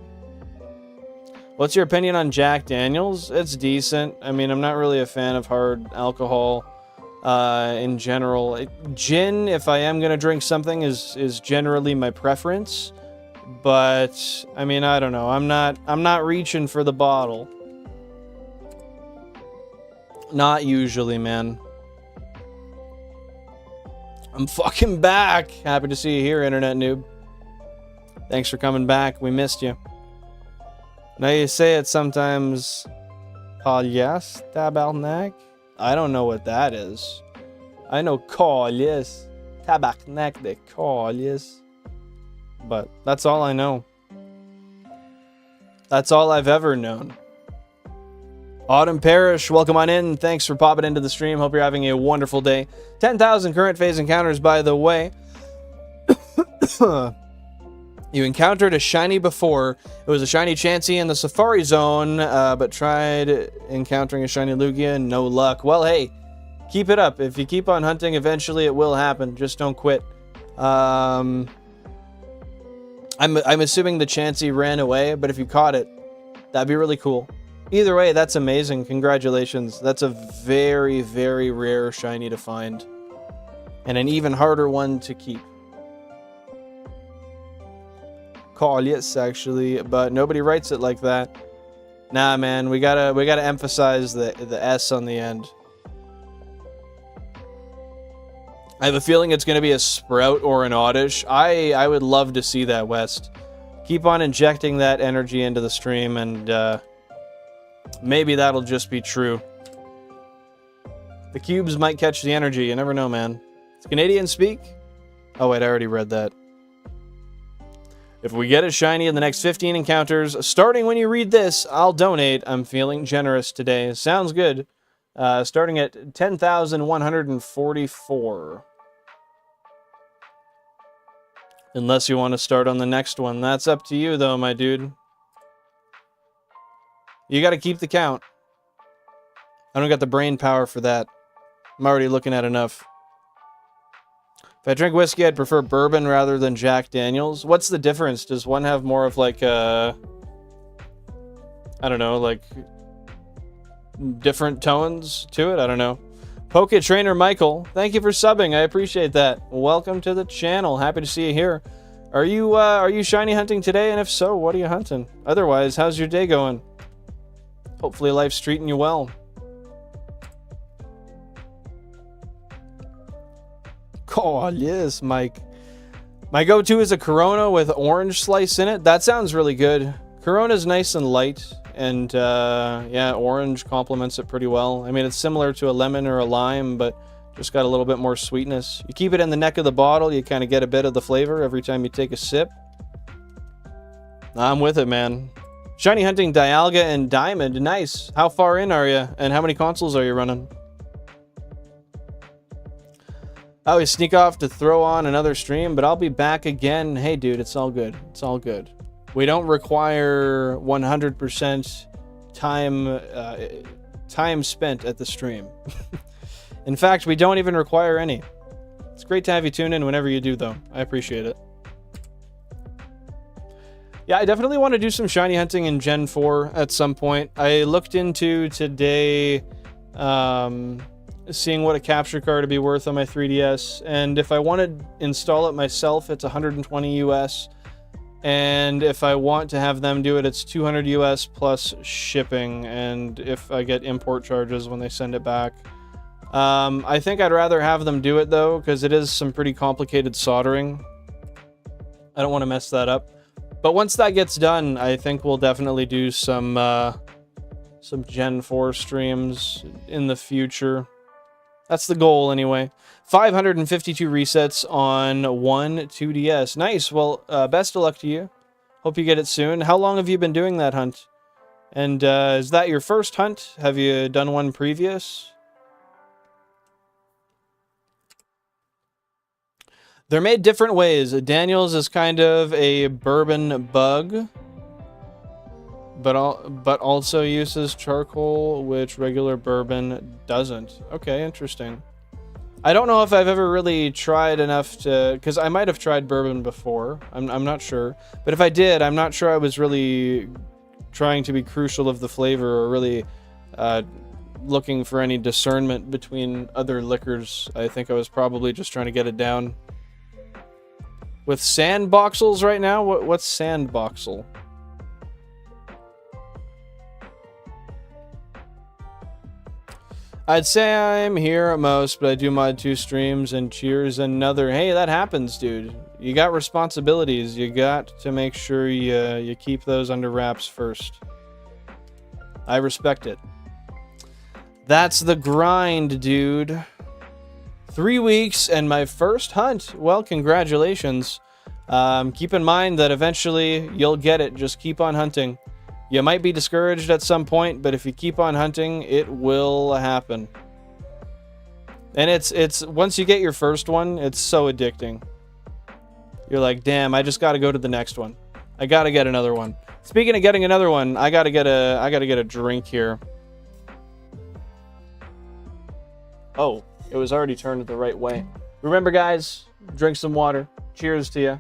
What's your opinion on Jack Daniels? It's decent. I mean, I'm not really a fan of hard alcohol in general. Gin, if I am going to drink something, is generally my preference. But, I mean, I don't know. I'm not reaching for the bottle. Not usually, man. I'm fucking back. Happy to see you here, Internet Noob. Thanks for coming back. We missed you. Now you say it sometimes. Yes, Tabarnak. I don't know what that is. I know Colis. Tabarnak de Colis. But that's all I know. That's all I've ever known. Autumn Parish, welcome on in. Thanks for popping into the stream. Hope you're having a wonderful day. 10,000 current phase encounters, by the way. You encountered a shiny before. It was a shiny Chansey in the Safari Zone, but tried encountering a shiny Lugia. No luck. Well, hey, keep it up. If you keep on hunting, eventually it will happen. Just don't quit. I'm assuming the Chansey ran away, but if you caught it, that'd be really cool. Either way, that's amazing. Congratulations. That's a very, very rare shiny to find. And an even harder one to keep. Call, yes, actually, but nobody writes it like that. Nah, man, we gotta emphasize the S on the end. I have a feeling it's gonna be a Sprout or an Oddish. I would love to see that, West. Keep on injecting that energy into the stream, and maybe that'll just be true. The cubes might catch the energy. You never know, man. Does Canadian speak? Oh wait, I already read that. If we get a shiny in the next 15 encounters, starting when you read this, I'll donate. I'm feeling generous today. Sounds good. Starting at 10,144. Unless you want to start on the next one. That's up to you, though, my dude. You got to keep the count. I don't got the brain power for that. I'm already looking at enough. If I drink whiskey, I'd prefer bourbon rather than Jack Daniels. What's the difference? Does one have more of like a... I don't know, like... different tones to it? I don't know. Poke Trainer Michael, thank you for subbing. I appreciate that. Welcome to the channel. Happy to see you here. Are you shiny hunting today? And if so, what are you hunting? Otherwise, how's your day going? Hopefully life's treating you well. Oh, yes, Mike. My go-to is a Corona with orange slice in it. That sounds really good. Corona's nice and light, and yeah, orange complements it pretty well. I mean, it's similar to a lemon or a lime, but just got a little bit more sweetness. You keep it in the neck of the bottle, you kind of get a bit of the flavor every time you take a sip. I'm with it, man. Shiny hunting Dialga and Diamond. Nice. How far in are you? And how many consoles are you running? I always sneak off to throw on another stream, but I'll be back again. Hey, dude, it's all good. It's all good. We don't require 100% time spent at the stream. In fact, we don't even require any. It's great to have you tune in whenever you do, though. I appreciate it. Yeah, I definitely want to do some shiny hunting in Gen 4 at some point. I looked into today... seeing what a capture card would be worth on my 3DS, and if I want to install it myself, it's 120 US, and if I want to have them do it, it's 200 US plus shipping, and if I get import charges when they send it back. I think I'd rather have them do it, though, because it is some pretty complicated soldering. I don't want to mess that up. But once that gets done, I think we'll definitely do some Gen 4 streams in the future. That's the goal, anyway. 552 resets on one 2DS. Nice. Well, best of luck to you. Hope you get it soon. How long have you been doing that hunt? And is that your first hunt? Have you done one previous? They're made different ways. Daniel's is kind of a bourbon bug, but also uses charcoal, which regular bourbon doesn't. Okay, interesting. I don't know if I've ever really tried enough to... because I might have tried bourbon before. I'm not sure. But if I did, I'm not sure I was really trying to be crucial of the flavor or really looking for any discernment between other liquors. I think I was probably just trying to get it down. With sandboxels right now? What's sandboxel? I'd say I'm here at most, but I do mod 2 streams and cheers another. Hey, that happens, dude. You got responsibilities. You got to make sure you keep those under wraps first. I respect it. That's the grind, dude. 3 weeks and my first hunt. Well, congratulations. Keep in mind that eventually you'll get it. Just keep on hunting. You might be discouraged at some point, but if you keep on hunting, it will happen. And it's once you get your first one, it's so addicting. You're like, damn, I just got to go to the next one. I got to get another one. Speaking of getting another one, I got to get a drink here. Oh, it was already turned the right way. Remember, guys, drink some water. Cheers to you.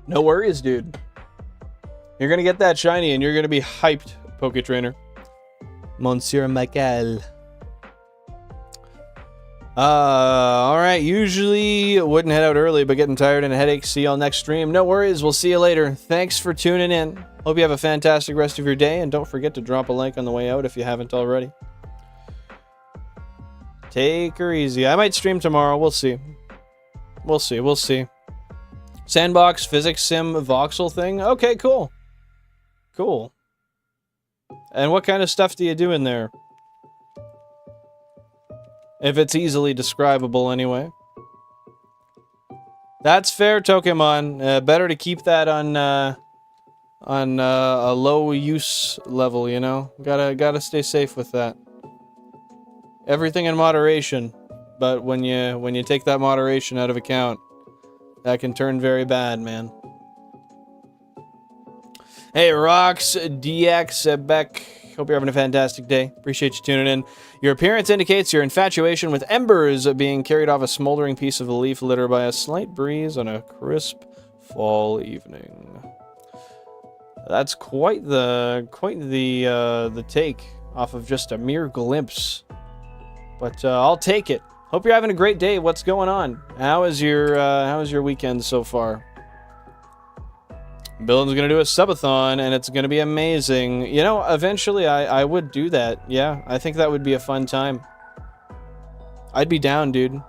No worries, dude. You're gonna get that shiny and you're gonna be hyped, Poke Trainer. Monsieur Michael. Alright, usually wouldn't head out early, but getting tired and a headache. See y'all next stream. No worries, we'll see you later. Thanks for tuning in. Hope you have a fantastic rest of your day, and don't forget to drop a like on the way out if you haven't already. Take her easy. I might stream tomorrow, we'll see. We'll see. Sandbox, physics sim, voxel thing? Okay, cool. Cool. And what kind of stuff do you do in there? If it's easily describable, anyway. That's fair, Tokemon. Better to keep that on a low use level, you know? Gotta stay safe with that. Everything in moderation, but when you take that moderation out of account, that can turn very bad, man. Hey, Rox, DX, Beck. Hope you're having a fantastic day. Appreciate you tuning in. Your appearance indicates your infatuation with embers being carried off a smoldering piece of a leaf litter by a slight breeze on a crisp fall evening. That's quite the take off of just a mere glimpse. But I'll take it. Hope you're having a great day. What's going on? How is your weekend so far? Billin's gonna do a subathon, and it's gonna be amazing. You know, eventually I would do that. Yeah, I think that would be a fun time. I'd be down, dude.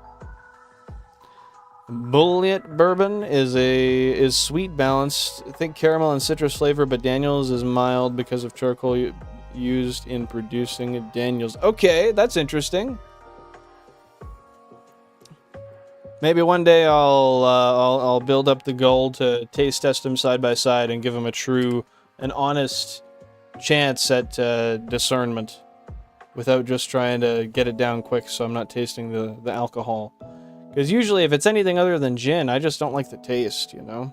Bullet bourbon is sweet balanced. I think caramel and citrus flavor, but Daniel's is mild because of charcoal used in producing Daniel's. Okay, that's interesting. Maybe one day I'll build up the goal to taste test them side by side and give them a true and honest chance at discernment, without just trying to get it down quick so I'm not tasting the alcohol. Because usually if it's anything other than gin, I just don't like the taste, you know?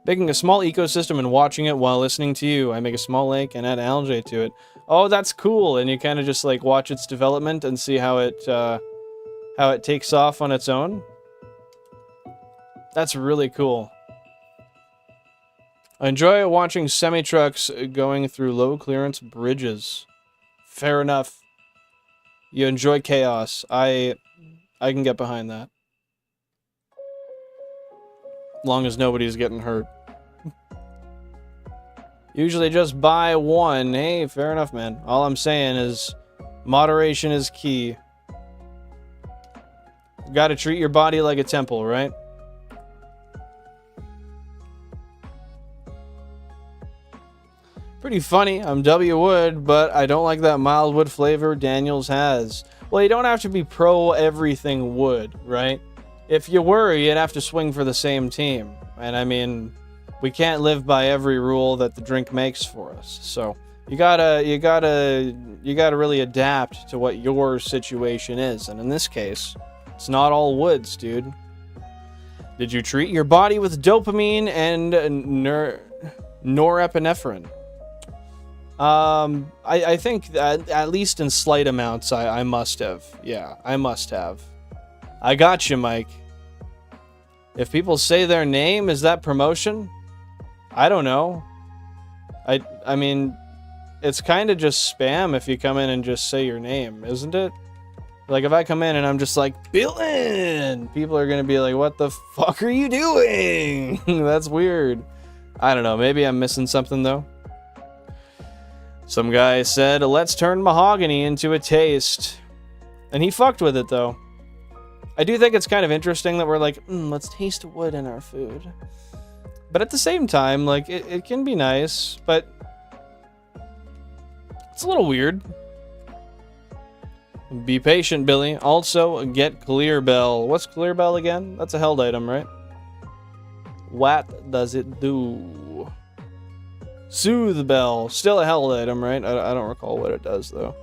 Making a small ecosystem and watching it while listening to you. I make a small lake and add algae to it. Oh, that's cool. And you kind of just like watch its development and see how it takes off on its own. That's really cool. I enjoy watching semi-trucks going through low clearance bridges. Fair enough. You enjoy chaos. I can get behind that. Long as nobody's getting hurt. Usually just buy one. Hey, fair enough, man. All I'm saying is moderation is key. Gotta treat your body like a temple, right? Pretty funny. I'm W Wood, but I don't like that mild wood flavor Daniel's has. Well, you don't have to be pro everything wood, right? If you were, you'd have to swing for the same team. And I mean, we can't live by every rule that the drink makes for us. So you gotta really adapt to what your situation is. And in this case, it's not all woods, dude. Did you treat your body with dopamine and norepinephrine? I think that at least in slight amounts, I must have. Yeah, I must have. I got you, Mike. If people say their name, is that promotion? I don't know. I mean, it's kind of just spam if you come in and just say your name, isn't it? Like, if I come in and I'm just like, Billin, people are going to be like, what the fuck are you doing? That's weird. I don't know. Maybe I'm missing something, though. Some guy said, let's turn mahogany into a taste. And he fucked with it, though. I do think it's kind of interesting that we're like, let's taste wood in our food. But at the same time, like, it can be nice, but it's a little weird. Be patient, Billy. Also, get Clear Bell. What's Clear Bell again? That's a held item, right? What does it do? Soothe Bell. Still a held item, right? I don't recall what it does, though.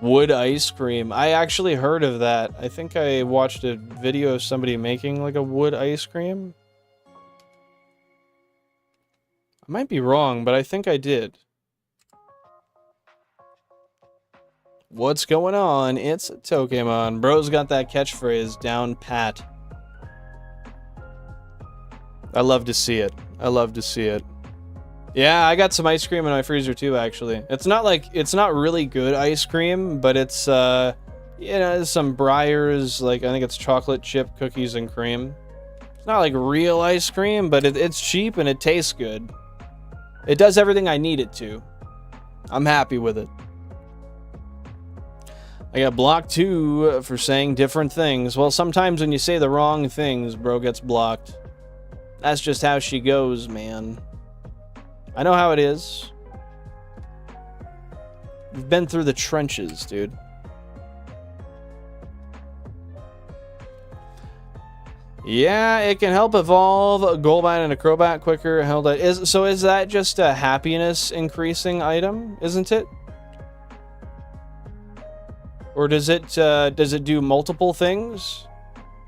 Wood ice cream. I actually heard of that. I think I watched a video of somebody making, like, a wood ice cream. I might be wrong, but I think I did. What's going on? It's Tokemon. Bro's got that catchphrase down pat. I love to see it. I love to see it. Yeah, I got some ice cream in my freezer too, actually. It's not really good ice cream, but it's, you know, some Breyers, like, I think it's chocolate chip cookies and cream. It's not like real ice cream, but it's cheap and it tastes good. It does everything I need it to. I'm happy with it. I got blocked too for saying different things. Well, sometimes when you say the wrong things, bro gets blocked. That's just how she goes, man. I know how it is. You've been through the trenches, dude. Yeah, it can help evolve a Golbat and a Crobat quicker. So is that just a happiness increasing item, isn't it? Or does it do multiple things?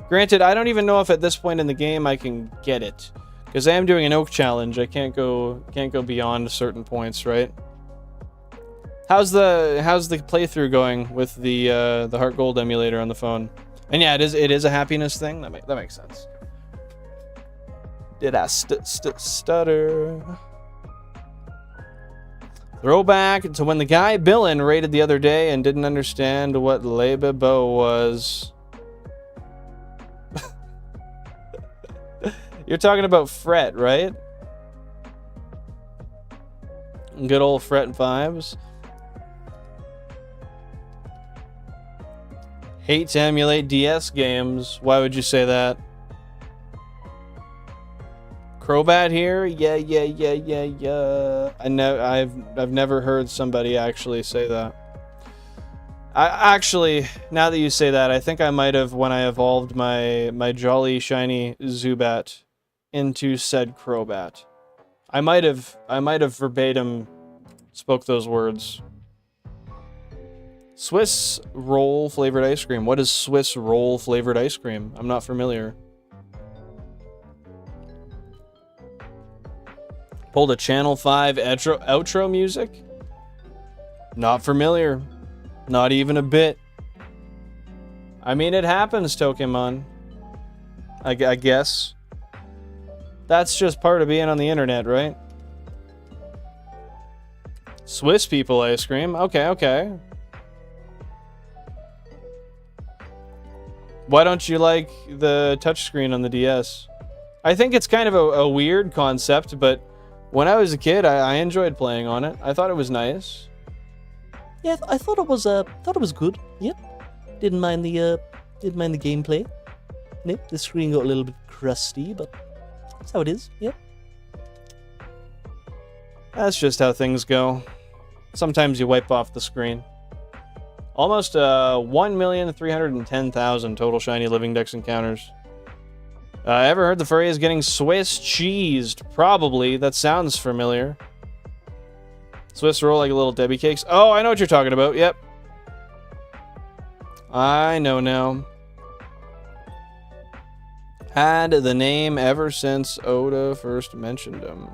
Granted, I don't even know if at this point in the game I can get it. Because I am doing an oak challenge. I can't go beyond certain points, right? How's the playthrough going with the Heart Gold emulator on the phone? And yeah, it is a happiness thing. That makes sense. Did I stutter? Throwback to when the guy Billin raided the other day and didn't understand what Lebibo was. You're talking about Fret, right? Good old Fret vibes. Hate to emulate DS games. Why would you say that? Crobat here? Yeah. I know I've never heard somebody actually say that. Actually, now that you say that, I think I might have when I evolved my jolly shiny Zubat into said Crobat. I might have verbatim spoke those words. Swiss roll flavored ice cream. What is Swiss roll flavored ice cream? I'm not familiar. Pulled a Channel 5 outro music? Not familiar. Not even a bit. I mean, it happens, Tokemon. I guess. That's just part of being on the internet, right? Swiss people ice cream. Okay. Why don't you like the touchscreen on the DS? I think it's kind of a weird concept, but when I was a kid, I enjoyed playing on it. I thought it was nice. Yeah, I thought it was good. Yep. Didn't mind the gameplay. Nope, the screen got a little bit crusty, but that's how it is. Yep. That's just how things go. Sometimes you wipe off the screen. Almost 1,310,000 total Shiny Living Dex encounters. Ever heard the phrase getting Swiss cheesed? Probably. That sounds familiar. Swiss roll like a little Debbie cakes. Oh, I know what you're talking about. Yep. I know now. Had the name ever since Oda first mentioned him.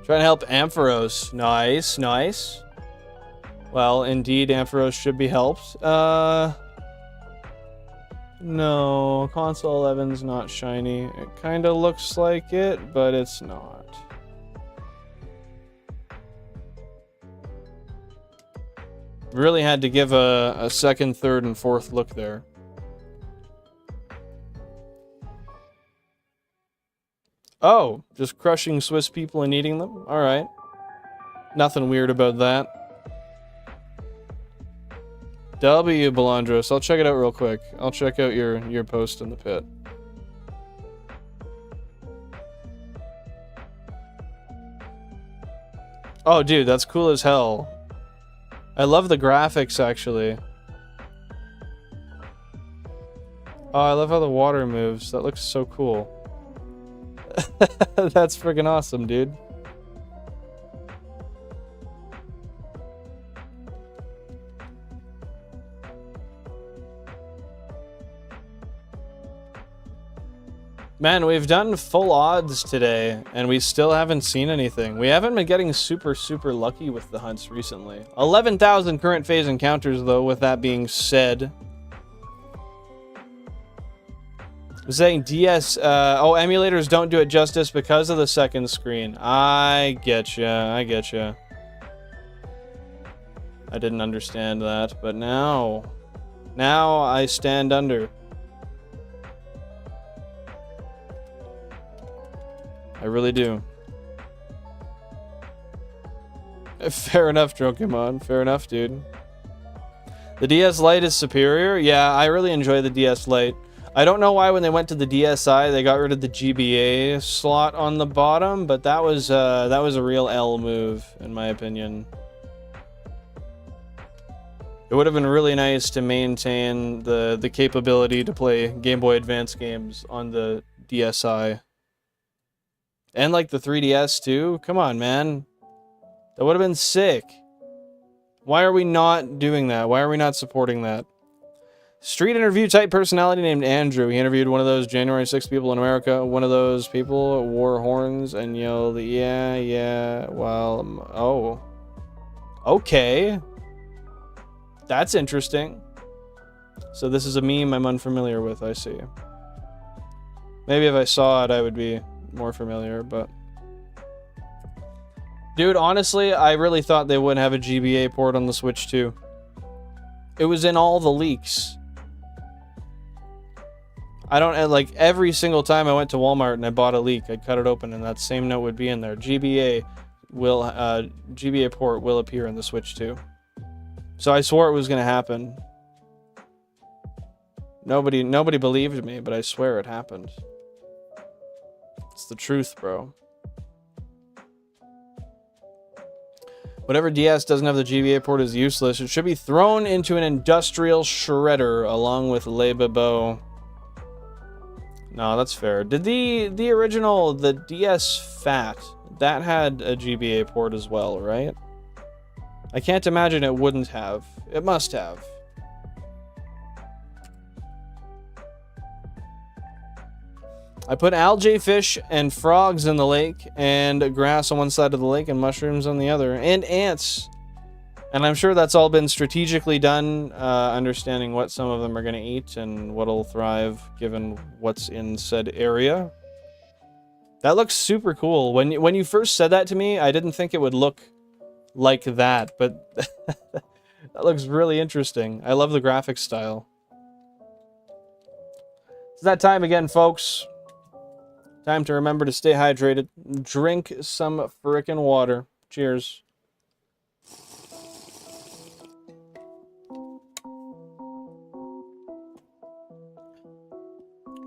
Trying to help Ampharos. Nice. Well, indeed, Ampharos should be helped. No, Console 11's not shiny. It kind of looks like it, but it's not. Really had to give a second, third, and fourth look there. Oh, just crushing Swiss people and eating them? Alright. Nothing weird about that. W, Belandros. I'll check it out real quick. I'll check out your post in the pit. Oh, dude, that's cool as hell. I love the graphics, actually. Oh, I love how the water moves. That looks so cool. That's freaking awesome, dude. Man, we've done full odds today, and we still haven't seen anything. We haven't been getting super lucky with the hunts recently. 11,000 current phase encounters, though, with that being said. I'm saying DS, oh, emulators don't do it justice because of the second screen. I getcha, I getcha. I didn't understand that, but now I stand under. I really do. Fair enough, Drokemon. Fair enough, dude. The DS Lite is superior? Yeah, I really enjoy the DS Lite. I don't know why when they went to the DSi, they got rid of the GBA slot on the bottom, but that was a real L move, in my opinion. It would have been really nice to maintain the capability to play Game Boy Advance games on the DSi. And like the 3DS too? Come on, man. That would have been sick. Why are we not doing that? Why are we not supporting that? Street interview type personality named Andrew. He interviewed one of those January 6th people in America. One of those people wore horns and yelled, yeah, yeah, well, oh. Okay. That's interesting. So this is a meme I'm unfamiliar with, I see. Maybe if I saw it, I would be more familiar, but... Dude, honestly, I really thought they wouldn't have a GBA port on the Switch too. It was in all the leaks. I don't, like, every single time I went to Walmart and I bought a leak, I'd cut it open and that same note would be in there. GBA port will appear in the Switch too. So I swore it was gonna happen. Nobody believed me, but I swear it happened. It's the truth, bro. Whatever DS doesn't have the GBA port is useless. It should be thrown into an industrial shredder along with Lebabeau. No, that's fair. Did the original, the DS Fat, that had a GBA port as well, right? I can't imagine it wouldn't have. It must have. I put algae, fish, and frogs in the lake, and grass on one side of the lake, and mushrooms on the other, and ants. And I'm sure that's all been strategically done, understanding what some of them are going to eat and what'll thrive given what's in said area. That looks super cool. When you first said that to me, I didn't think it would look like that, but that looks really interesting. I love the graphic style. It's that time again, folks. Time to remember to stay hydrated. Drink some frickin' water. Cheers.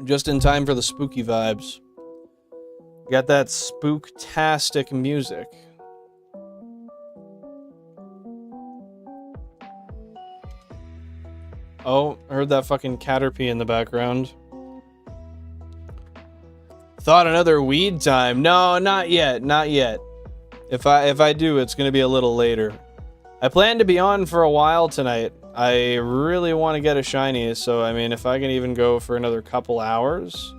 Just in time for the spooky vibes. Got that spooktastic music. Oh, I heard that fucking Caterpie in the background. Thought another weed time. No, not yet, not yet. If I do, it's gonna be a little later. I plan to be on for a while tonight. I really want to get a shiny, so I mean, if I can even go for another couple hours,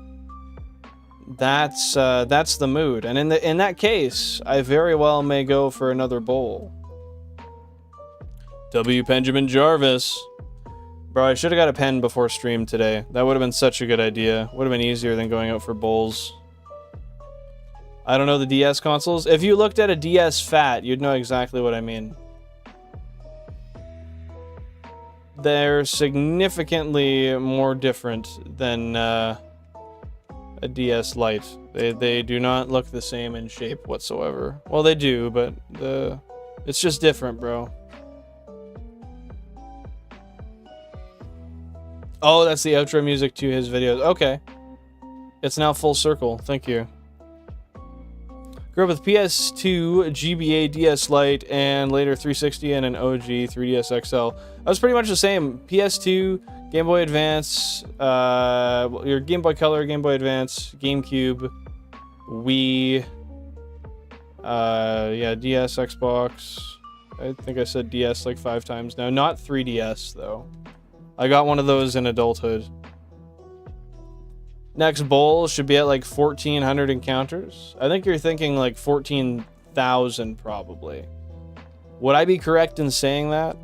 that's the mood. And in that case, I very well may go for another bowl. W. Benjamin Jarvis. Bro, I should have got a pen before stream today. That would have been such a good idea. Would have been easier than going out for bowls. I don't know the DS consoles. If you looked at a DS Fat, you'd know exactly what I mean. They're significantly more different than a DS Lite. They do not look the same in shape whatsoever. Well, they do, but it's just different, bro. Oh, that's the outro music to his videos. Okay. It's now full circle. Thank you. Grew up with PS2, GBA, DS Lite, and later 360 and an OG 3DS XL. I was pretty much the same. PS2, Game Boy Advance, your Game Boy Color, Game Boy Advance, GameCube, Wii, yeah, DS, Xbox. I think I said DS like 5 times now. Not 3DS, though. I got one of those in adulthood. Next bowl should be at like 1,400 encounters. I think you're thinking like 14,000 probably. Would I be correct in saying that?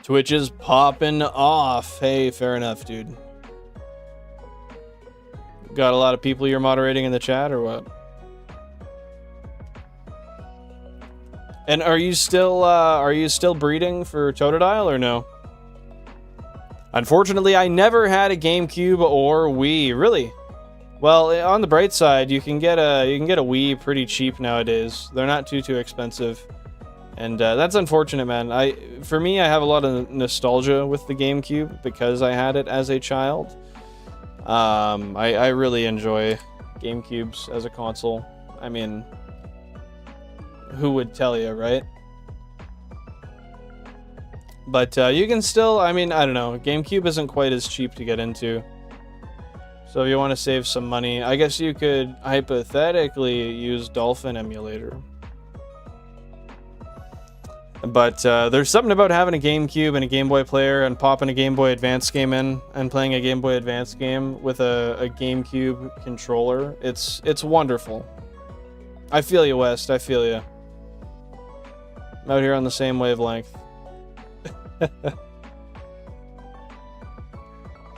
Twitch is popping off. Hey, fair enough, dude. Got a lot of people you're moderating in the chat, or what? And are you still breeding for Totodile or no? Unfortunately, I never had a GameCube or Wii. Really? Well, on the bright side, you can get a Wii pretty cheap nowadays. They're not too expensive, and that's unfortunate, man. For me, I have a lot of nostalgia with the GameCube because I had it as a child. I really enjoy GameCubes as a console. I mean, who would tell you, right? But you can still, I mean, I don't know. GameCube isn't quite as cheap to get into. So if you want to save some money, I guess you could hypothetically use Dolphin Emulator. But there's something about having a GameCube and a Game Boy player and popping a Game Boy Advance game in and playing a Game Boy Advance game with a GameCube controller. It's wonderful. I feel you, West. I feel you. I'm out here on the same wavelength.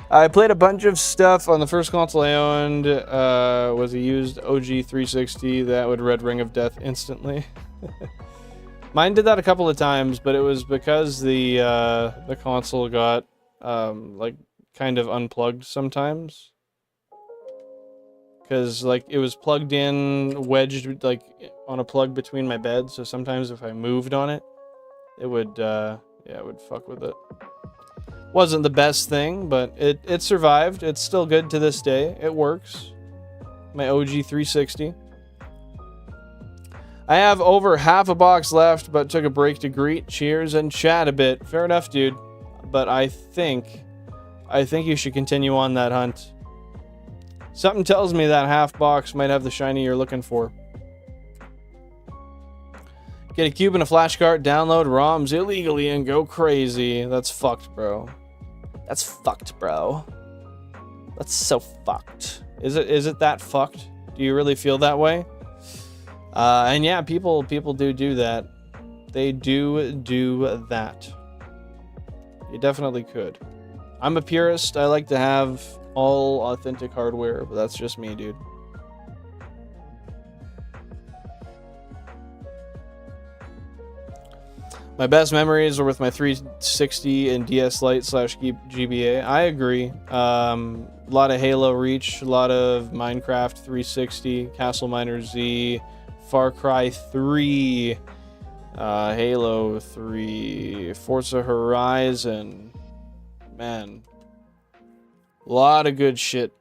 I played a bunch of stuff on the first console I owned. Was a used OG 360 that would red ring of death instantly. Mine did that a couple of times, but it was because the console got like kind of unplugged sometimes. Because like it was plugged in, wedged like on a plug between my beds. So sometimes if I moved on it, it would yeah, it would fuck with it. Wasn't the best thing, but it survived. It's still good to this day. It works. My OG 360. I have over half a box left, but took a break to greet, cheers, and chat a bit. Fair enough, dude. But I think you should continue on that hunt. Something tells me that half box might have the shiny you're looking for. Get a cube and a flashcard, download ROMs illegally, and go crazy. That's fucked, bro. That's fucked, bro. That's so fucked. Is it that fucked? Do you really feel that way? And yeah, people do that. They do that. You definitely could. I'm a purist. I like to have all authentic hardware, but that's just me, dude. My best memories are with my 360 and DS Lite / GBA. I agree. A lot of Halo Reach, a lot of Minecraft 360, Castle Miner Z, Far Cry 3, Halo 3, Forza Horizon. Man, a lot of good shit.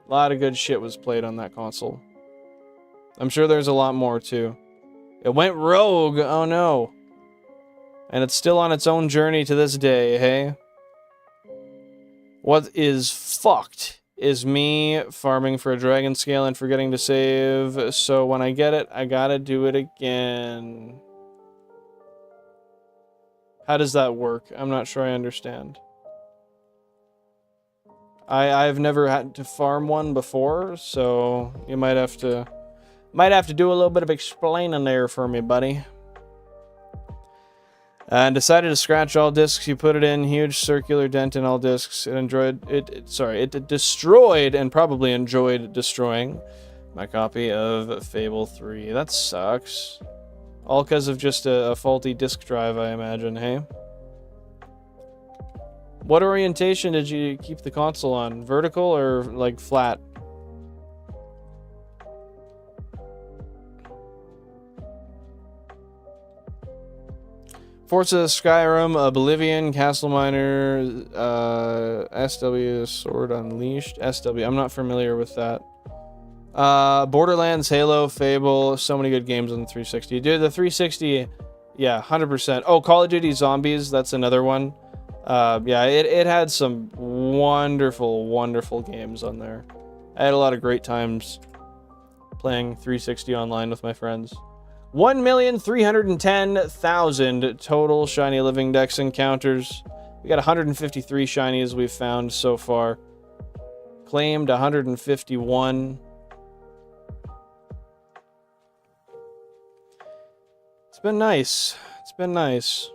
A lot of good shit was played on that console. I'm sure there's a lot more too. It went rogue. Oh no. And it's still on its own journey to this day, hey? What is fucked is me farming for a dragon scale and forgetting to save, so when I get it, I gotta do it again. How does that work? I'm not sure I understand. I've never had to farm one before, so you might have to do a little bit of explaining there for me, buddy. And decided to scratch all discs. You put it in, huge circular dent in all discs. It destroyed and probably enjoyed destroying my copy of Fable 3. That sucks. All because of just a faulty disk drive, I imagine, hey? What orientation did you keep the console on? Vertical or like flat? Forza, Skyrim, Oblivion, Castle Miner, SW, Sword Unleashed, SW. I'm not familiar with that. Borderlands, Halo, Fable, so many good games on the 360. Dude, the 360, yeah, 100%. Oh, Call of Duty Zombies, that's another one. Yeah, it had some wonderful, wonderful games on there. I had a lot of great times playing 360 online with my friends. 1,310,000 total Shiny Living Dex encounters. We got 153 shinies we've found so far. Claimed 151. It's been nice. It's been nice.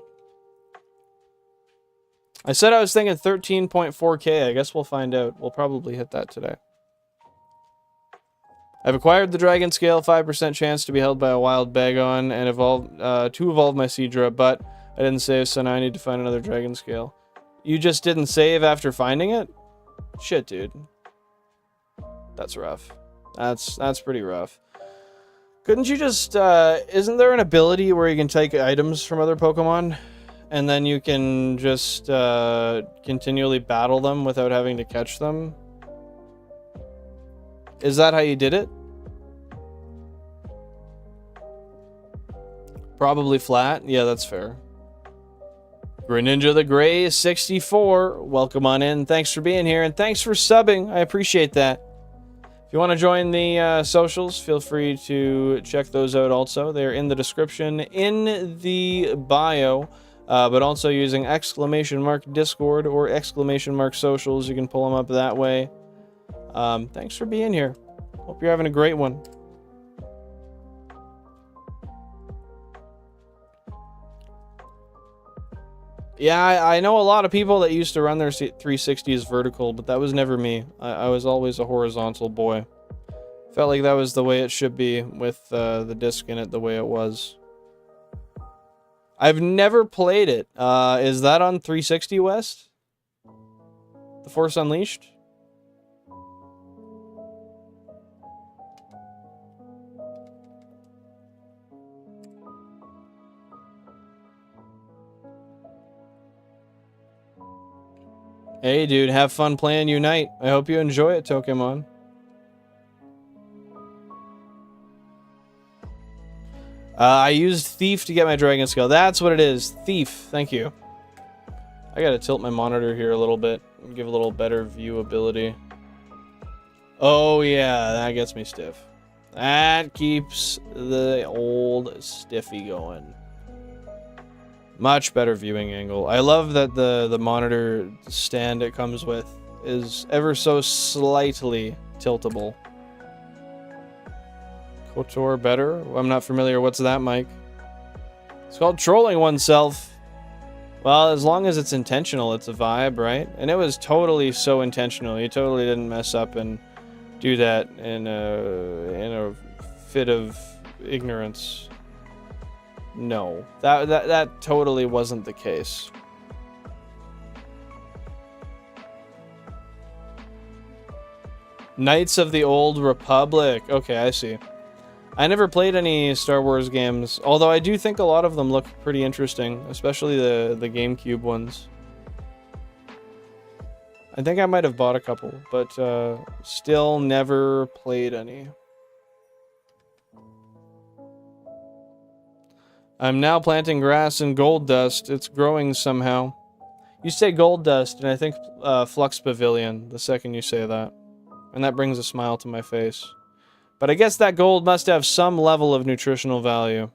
I said I was thinking 13.4K. I guess we'll find out. We'll probably hit that today. I've acquired the Dragon Scale, 5% chance to be held by a wild Bagon, and to evolve my Seadra, but I didn't save, so now I need to find another Dragon Scale. You just didn't save after finding it? Shit, dude. That's rough. That's pretty rough. Couldn't you just, isn't there an ability where you can take items from other Pokemon, and then you can just, continually battle them without having to catch them? Is that how you did it? Probably flat. Yeah, that's fair. Greninja the Grey 64. Welcome on in. Thanks for being here, and thanks for subbing. I appreciate that. If you want to join the socials, feel free to check those out also. They're in the description, in the bio, but also using !Discord or !Socials. You can pull them up that way. Thanks for being here. Hope you're having a great one. Yeah, I know a lot of people that used to run their 360s vertical, but that was never me. I was always a horizontal boy. Felt like that was the way it should be with the disc in it the way it was. I've never played it. Is that on 360 West? The Force Unleashed? Hey, dude, have fun playing Unite. I hope you enjoy it, Tokemon. I used Thief to get my Dragon Scale. That's what it is. Thief. Thank you. I gotta tilt my monitor here a little bit and give a little better viewability. Oh, yeah, that gets me stiff. That keeps the old stiffy going. Much better viewing angle. I love that the monitor stand it comes with is ever so slightly tiltable. KOTOR better? I'm not familiar. What's that, Mike? It's called trolling oneself. Well, as long as it's intentional, it's a vibe, right? And it was totally so intentional. You totally didn't mess up and do that in a fit of ignorance. No, that totally wasn't the case. Knights of the Old Republic. Okay, I see. I never played any Star Wars games, although I do think a lot of them look pretty interesting, especially the GameCube ones. I think I might have bought a couple, but still never played any. I'm now planting grass in Gold Dust. It's growing somehow. You say Gold Dust, and I think Flux Pavilion the second you say that. And that brings a smile to my face. But I guess that gold must have some level of nutritional value.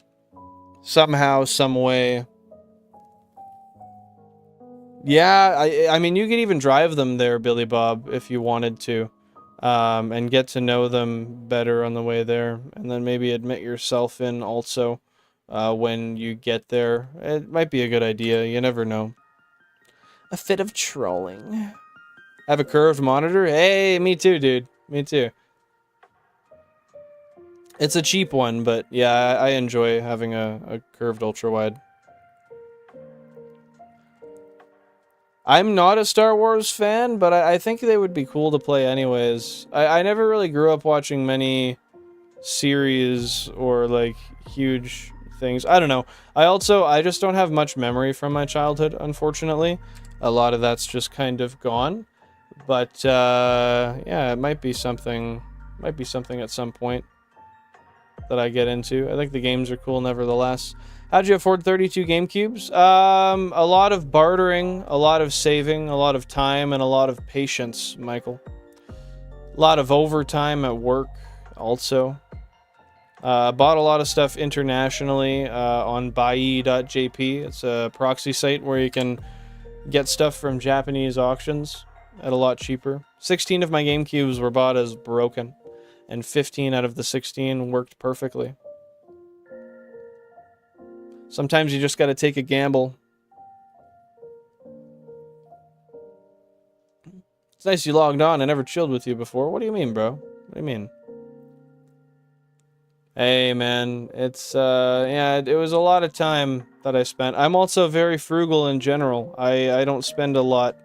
Somehow, some way. Yeah, I mean, you could even drive them there, Billy Bob, if you wanted to. And get to know them better on the way there. And then maybe admit yourself in also. When you get there. It might be a good idea. You never know. A fit of trolling. Have a curved monitor? Hey, me too, dude. Me too. It's a cheap one, but yeah, I enjoy having a curved ultra-wide. I'm not a Star Wars fan, but I think they would be cool to play anyways. I never really grew up watching many series or, like, huge things. I don't know. I just don't have much memory from my childhood, unfortunately. A lot of that's just kind of gone. But, yeah, it might be something at some point that I get into. I think the games are cool nevertheless. How'd you afford 32 GameCubes? A lot of bartering, a lot of saving, a lot of time, and a lot of patience, Michael. A lot of overtime at work, also. Bought a lot of stuff internationally on buy.jp. It's a proxy site where you can get stuff from Japanese auctions at a lot cheaper. 16 of my GameCubes were bought as broken, and 15 out of the 16 worked perfectly. Sometimes you just gotta take a gamble. It's nice you logged on. I never chilled with you before. What do you mean, bro? What do you mean? Hey, man. It's, yeah, it was a lot of time that I spent. I'm also very frugal in general. I don't spend a lot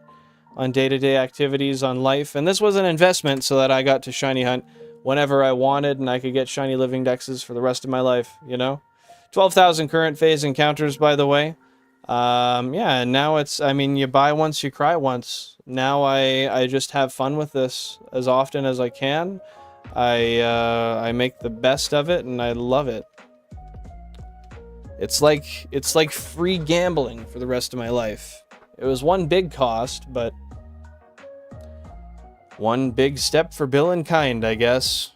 on day-to-day activities on life. And this was an investment so that I got to shiny hunt whenever I wanted and I could get shiny living dexes for the rest of my life, you know? 12,000 current phase encounters, by the way. Yeah, and now it's, I mean, you buy once, you cry once. Now I just have fun with this as often as I can. I make the best of it, and I love it. It's like free gambling for the rest of my life. It was one big cost, but one big step for Bill and kind, I guess.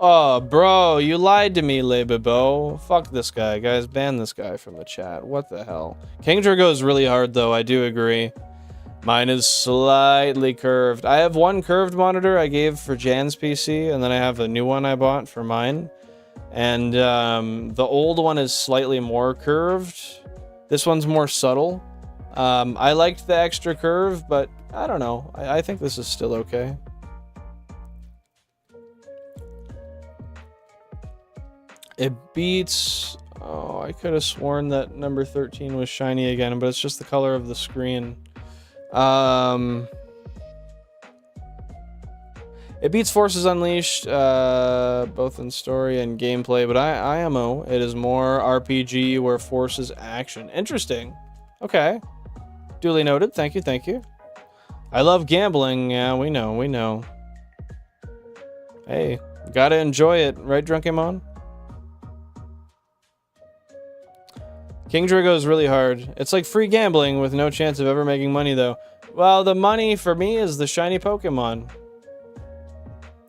Oh, bro, you lied to me, Lebibo. Fuck this guy. Guys, ban this guy from the chat. What the hell? Kingdra goes really hard, though. I do agree. Mine is slightly curved. I have one curved monitor I gave for Jan's PC, and then I have a new one I bought for mine. And the old one is slightly more curved. This one's more subtle. I liked the extra curve, but I don't know. I think this is still okay. It beats... Oh, I could have sworn that number 13 was shiny again, but it's just the color of the screen. It beats Forces Unleashed, both in story and gameplay, but IMO, it is more RPG where Force is action. Interesting. Okay. Duly noted. Thank you, thank you. I love gambling. Yeah, we know, we know. Hey, gotta enjoy it, right, Drunkemon? Kingdra goes really hard. It's like free gambling with no chance of ever making money, though. Well, the money for me is the shiny Pokemon.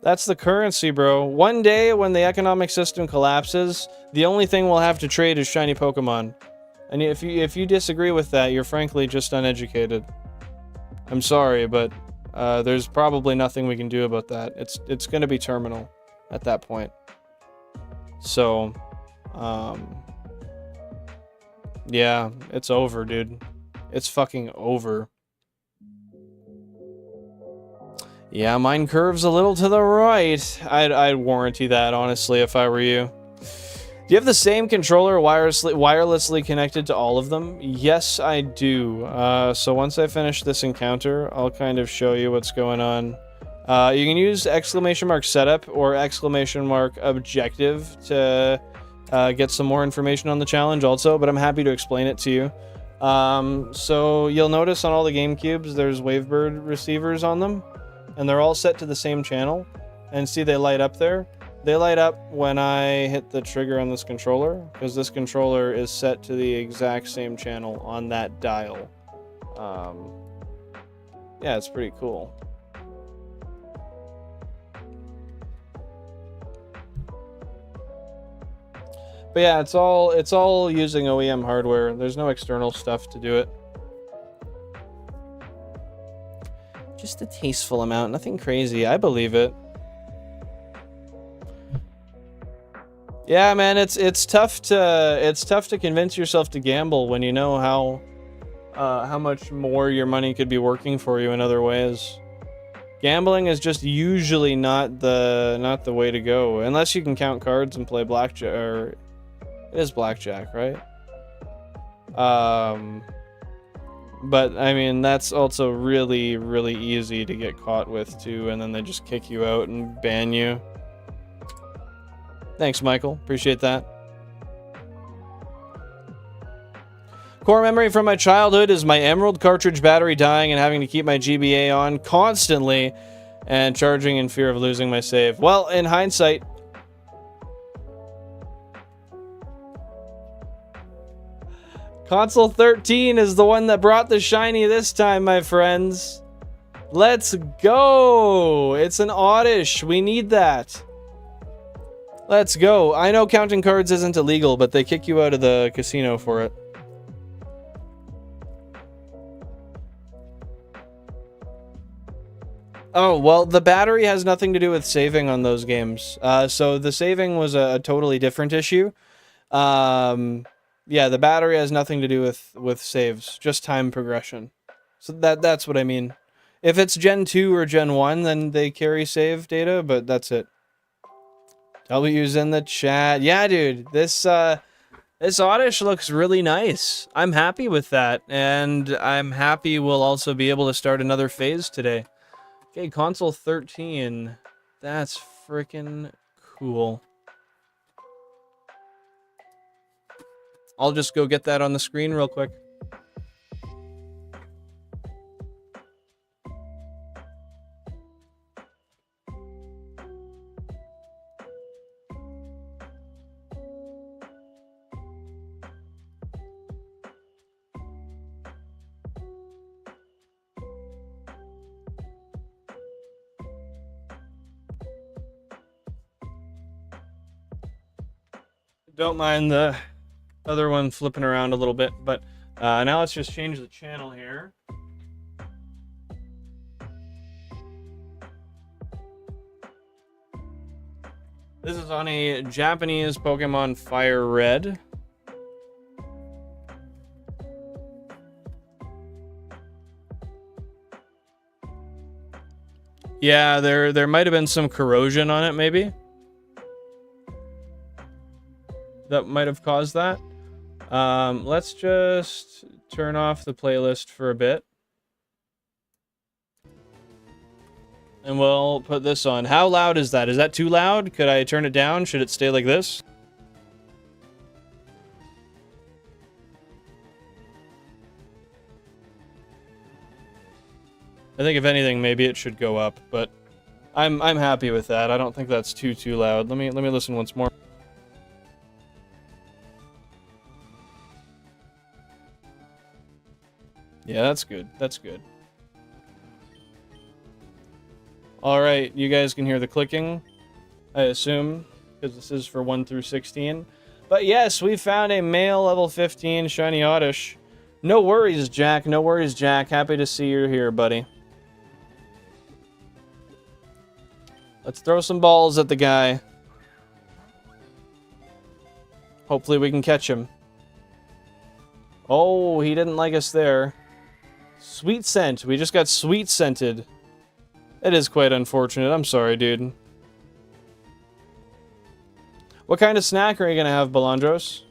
That's the currency, bro. One day, when the economic system collapses, the only thing we'll have to trade is shiny Pokemon. And if you disagree with that, you're frankly just uneducated. I'm sorry, but there's probably nothing we can do about that. It's gonna be terminal at that point. So, yeah, it's over, dude. It's fucking over. Yeah, mine curves a little to the right. I'd warranty that, honestly, if I were you. Do you have the same controller wirelessly connected to all of them? Yes, I do. So once I finish this encounter, I'll kind of show you what's going on. You can use ! setup or ! objective to get some more information on the challenge also, but I'm happy to explain it to you. So you'll notice on all the GameCubes, there's Wavebird receivers on them, and they're all set to the same channel. And see, they light up there. They light up when I hit the trigger on this controller, because this controller is set to the exact same channel on that dial. Yeah, it's pretty cool. But yeah, it's all using OEM hardware. There's no external stuff to do it. Just a tasteful amount, nothing crazy. I believe it. Yeah, man, it's tough to convince yourself to gamble when you know how much more your money could be working for you in other ways. Gambling is just usually not the way to go, unless you can count cards and play blackjack. Or it is blackjack, right? But I mean, that's also really, really easy to get caught with too, and then they just kick you out and ban you. Thanks, Michael. Appreciate that. Core memory from my childhood is my Emerald cartridge battery dying and having to keep my GBA on constantly and charging in fear of losing my save. Well, in hindsight, Console 13 is the one that brought the shiny this time, my friends. Let's go! It's an Oddish. We need that. Let's go. I know counting cards isn't illegal, but they kick you out of the casino for it. Oh, well, the battery has nothing to do with saving on those games. So the saving was a totally different issue. Yeah, the battery has nothing to do with saves, just time progression. So that's what I mean. If it's Gen 2 or Gen 1, then they carry save data, but that's it. W's in the chat. Yeah, dude, this Oddish looks really nice. I'm happy with that, and I'm happy we'll also be able to start another phase today. Okay, console 13. That's freaking cool. I'll just go get that on the screen real quick. Don't mind the other one flipping around a little bit, but now let's just change the channel here. This is on a Japanese Pokemon Fire Red. Yeah, there might have been some corrosion on it, maybe. That might have caused that. Let's just turn off the playlist for a bit. And we'll put this on. How loud is that? Is that too loud? Could I turn it down? Should it stay like this? I think if anything, maybe it should go up, but I'm happy with that. I don't think that's too loud. Let me listen once more. Yeah, that's good. That's good. All right, you guys can hear the clicking, I assume, because this is for 1 through 16. But yes, we found a male level 15 Shiny Oddish. No worries, Jack. No worries, Jack. Happy to see you're here, buddy. Let's throw some balls at the guy. Hopefully we can catch him. Oh, he didn't like us there. Sweet scent. We just got sweet scented. It is quite unfortunate. I'm sorry, dude. What kind of snack are you going to have, Balandros?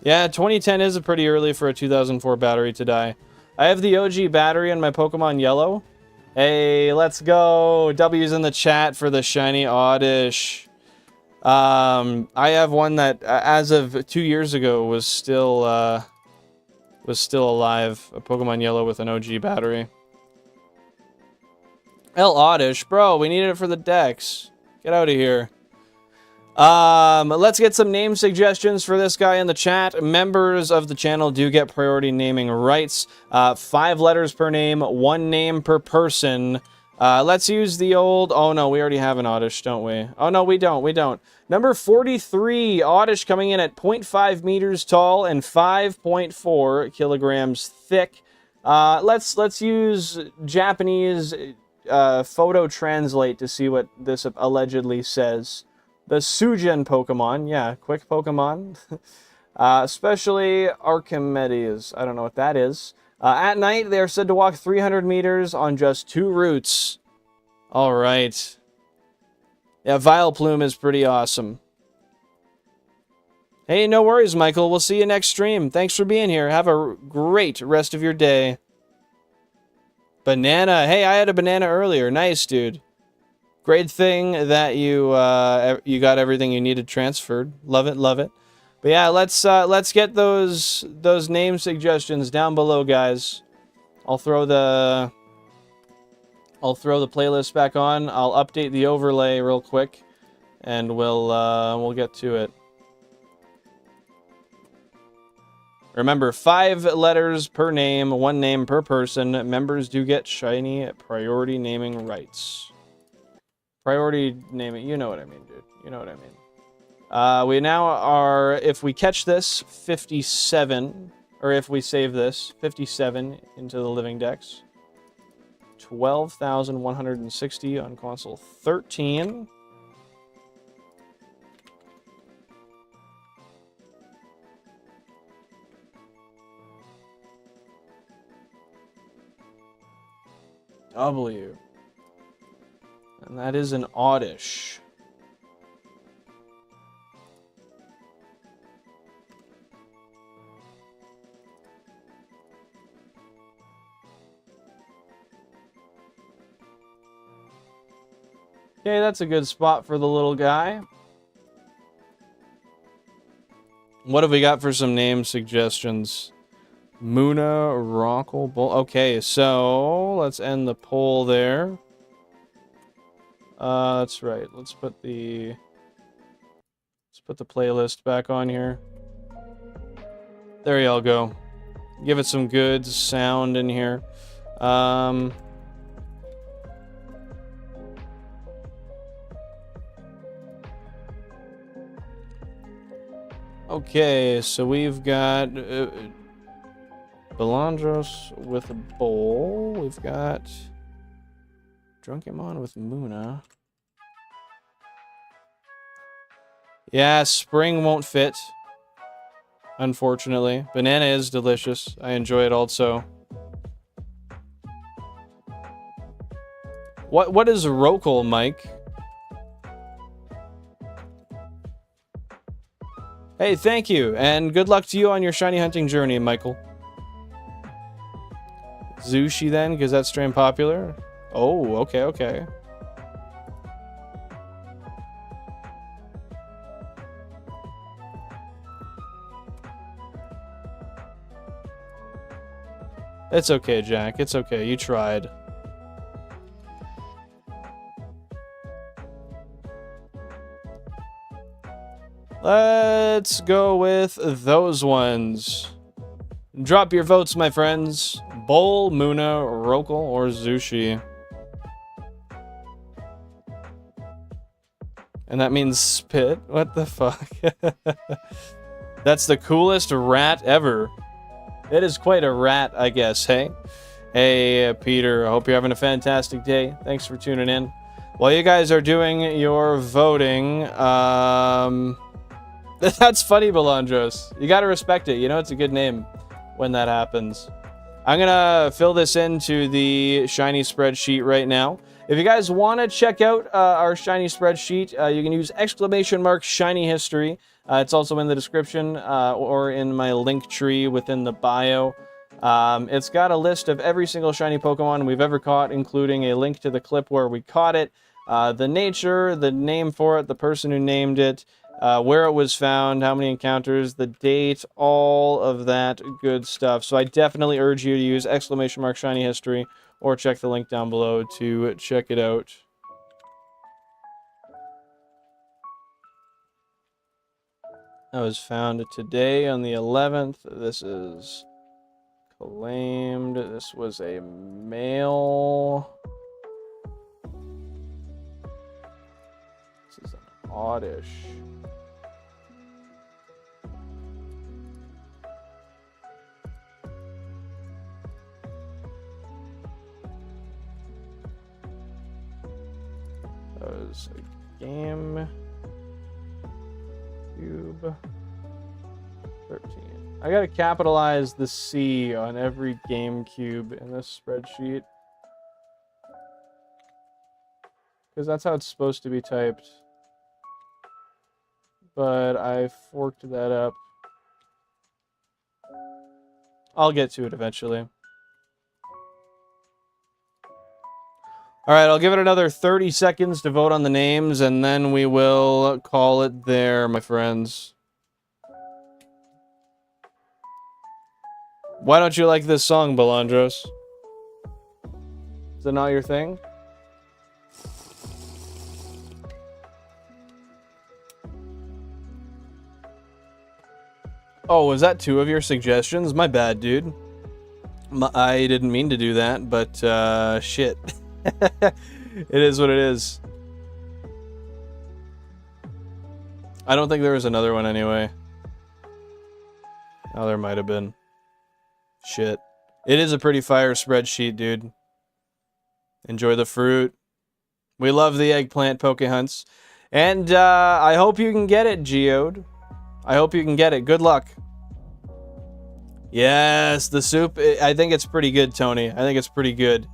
Yeah, 2010 is pretty early for a 2004 battery to die. I have the OG battery in my Pokemon Yellow. Hey, let's go. W's in the chat for the Shiny Oddish. I have one that, as of 2 years ago, was still alive. A Pokemon Yellow with an OG battery. El Oddish, bro, we needed it for the Dex. Get out of here. Let's get some name suggestions for this guy in the chat. Members of the channel do get priority naming rights. 5 letters per name, 1 name per person. Let's use the old... Oh, no, we already have an Oddish, don't we? Oh, no, we don't. Number 43, Oddish coming in at 0.5 meters tall and 5.4 kilograms thick. Let's use Japanese photo translate to see what this allegedly says. The Sujin Pokemon, yeah, quick Pokemon. Especially Archimedes, I don't know what that is. At night, they are said to walk 300 meters on just 2 routes. All right. Yeah, Vileplume is pretty awesome. Hey, no worries, Michael. We'll see you next stream. Thanks for being here. Have a great rest of your day. Banana. Hey, I had a banana earlier. Nice, dude. Great thing that you got everything you needed transferred. Love it, love it. But yeah, let's get those name suggestions down below, guys. I'll throw the playlist back on. I'll update the overlay real quick, and we'll get to it. Remember, 5 letters per name, 1 name per person. Members do get shiny priority naming rights. Priority naming, you know what I mean, dude. You know what I mean. We now are, if we catch this, 57, or if we save this, 57 into the living dex. 12,160 on console 13. W. And that is an Oddish. Okay, that's a good spot for the little guy. What have we got for some name suggestions? Muna, Rockle, Bull. Okay, so let's end the poll there. That's right. Let's put the playlist back on here. There y'all go. Give it some good sound in here. Okay, so we've got Belandros with a bowl. We've got Drunkemon with Muna. Yeah, spring won't fit, unfortunately. Banana is delicious. I enjoy it also. What is Rokel, Mike? Hey, thank you, and good luck to you on your shiny hunting journey, Michael. Zushi then, because that's strain popular. Oh, okay, okay. It's okay, Jack. It's okay. You tried. Let's go with those ones. Drop your votes, my friends. Bowl, Muna, Rokel, or Zushi. And that means spit? What the fuck? That's the coolest rat ever. It is quite a rat, I guess, hey? Hey, Peter, I hope you're having a fantastic day. Thanks for tuning in. While you guys are doing your voting, that's funny, Belandros. You gotta respect it. You know it's a good name when that happens. I'm gonna fill this into the shiny spreadsheet right now. If you guys want to check out our shiny spreadsheet, you can use !shiny history. It's also in the description or in my link tree within the bio. It's got a list of every single shiny Pokemon we've ever caught, including a link to the clip where we caught it, the nature, the name for it, the person who named it, where it was found, how many encounters, the date, all of that good stuff. So I definitely urge you to use !shiny history or check the link down below to check it out. That was found today on the 11th. This is claimed. This was a male. This is an Oddish. That was a GameCube 13. I gotta capitalize the C on every GameCube in this spreadsheet, because that's how it's supposed to be typed. But I forked that up. I'll get to it eventually. Alright, I'll give it another 30 seconds to vote on the names, and then we will call it there, my friends. Why don't you like this song, Belandros? Is it not your thing? Oh, was that 2 of your suggestions? My bad, dude. I didn't mean to do that, but, shit. It is what it is. I don't think there was another one anyway. Oh, there might have been. Shit. It is a pretty fire spreadsheet, dude. Enjoy the fruit. We love the eggplant poke hunts. And I hope you can get it, Geode. I hope you can get it. Good luck. Yes, the soup. I think it's pretty good, Tony. I think it's pretty good.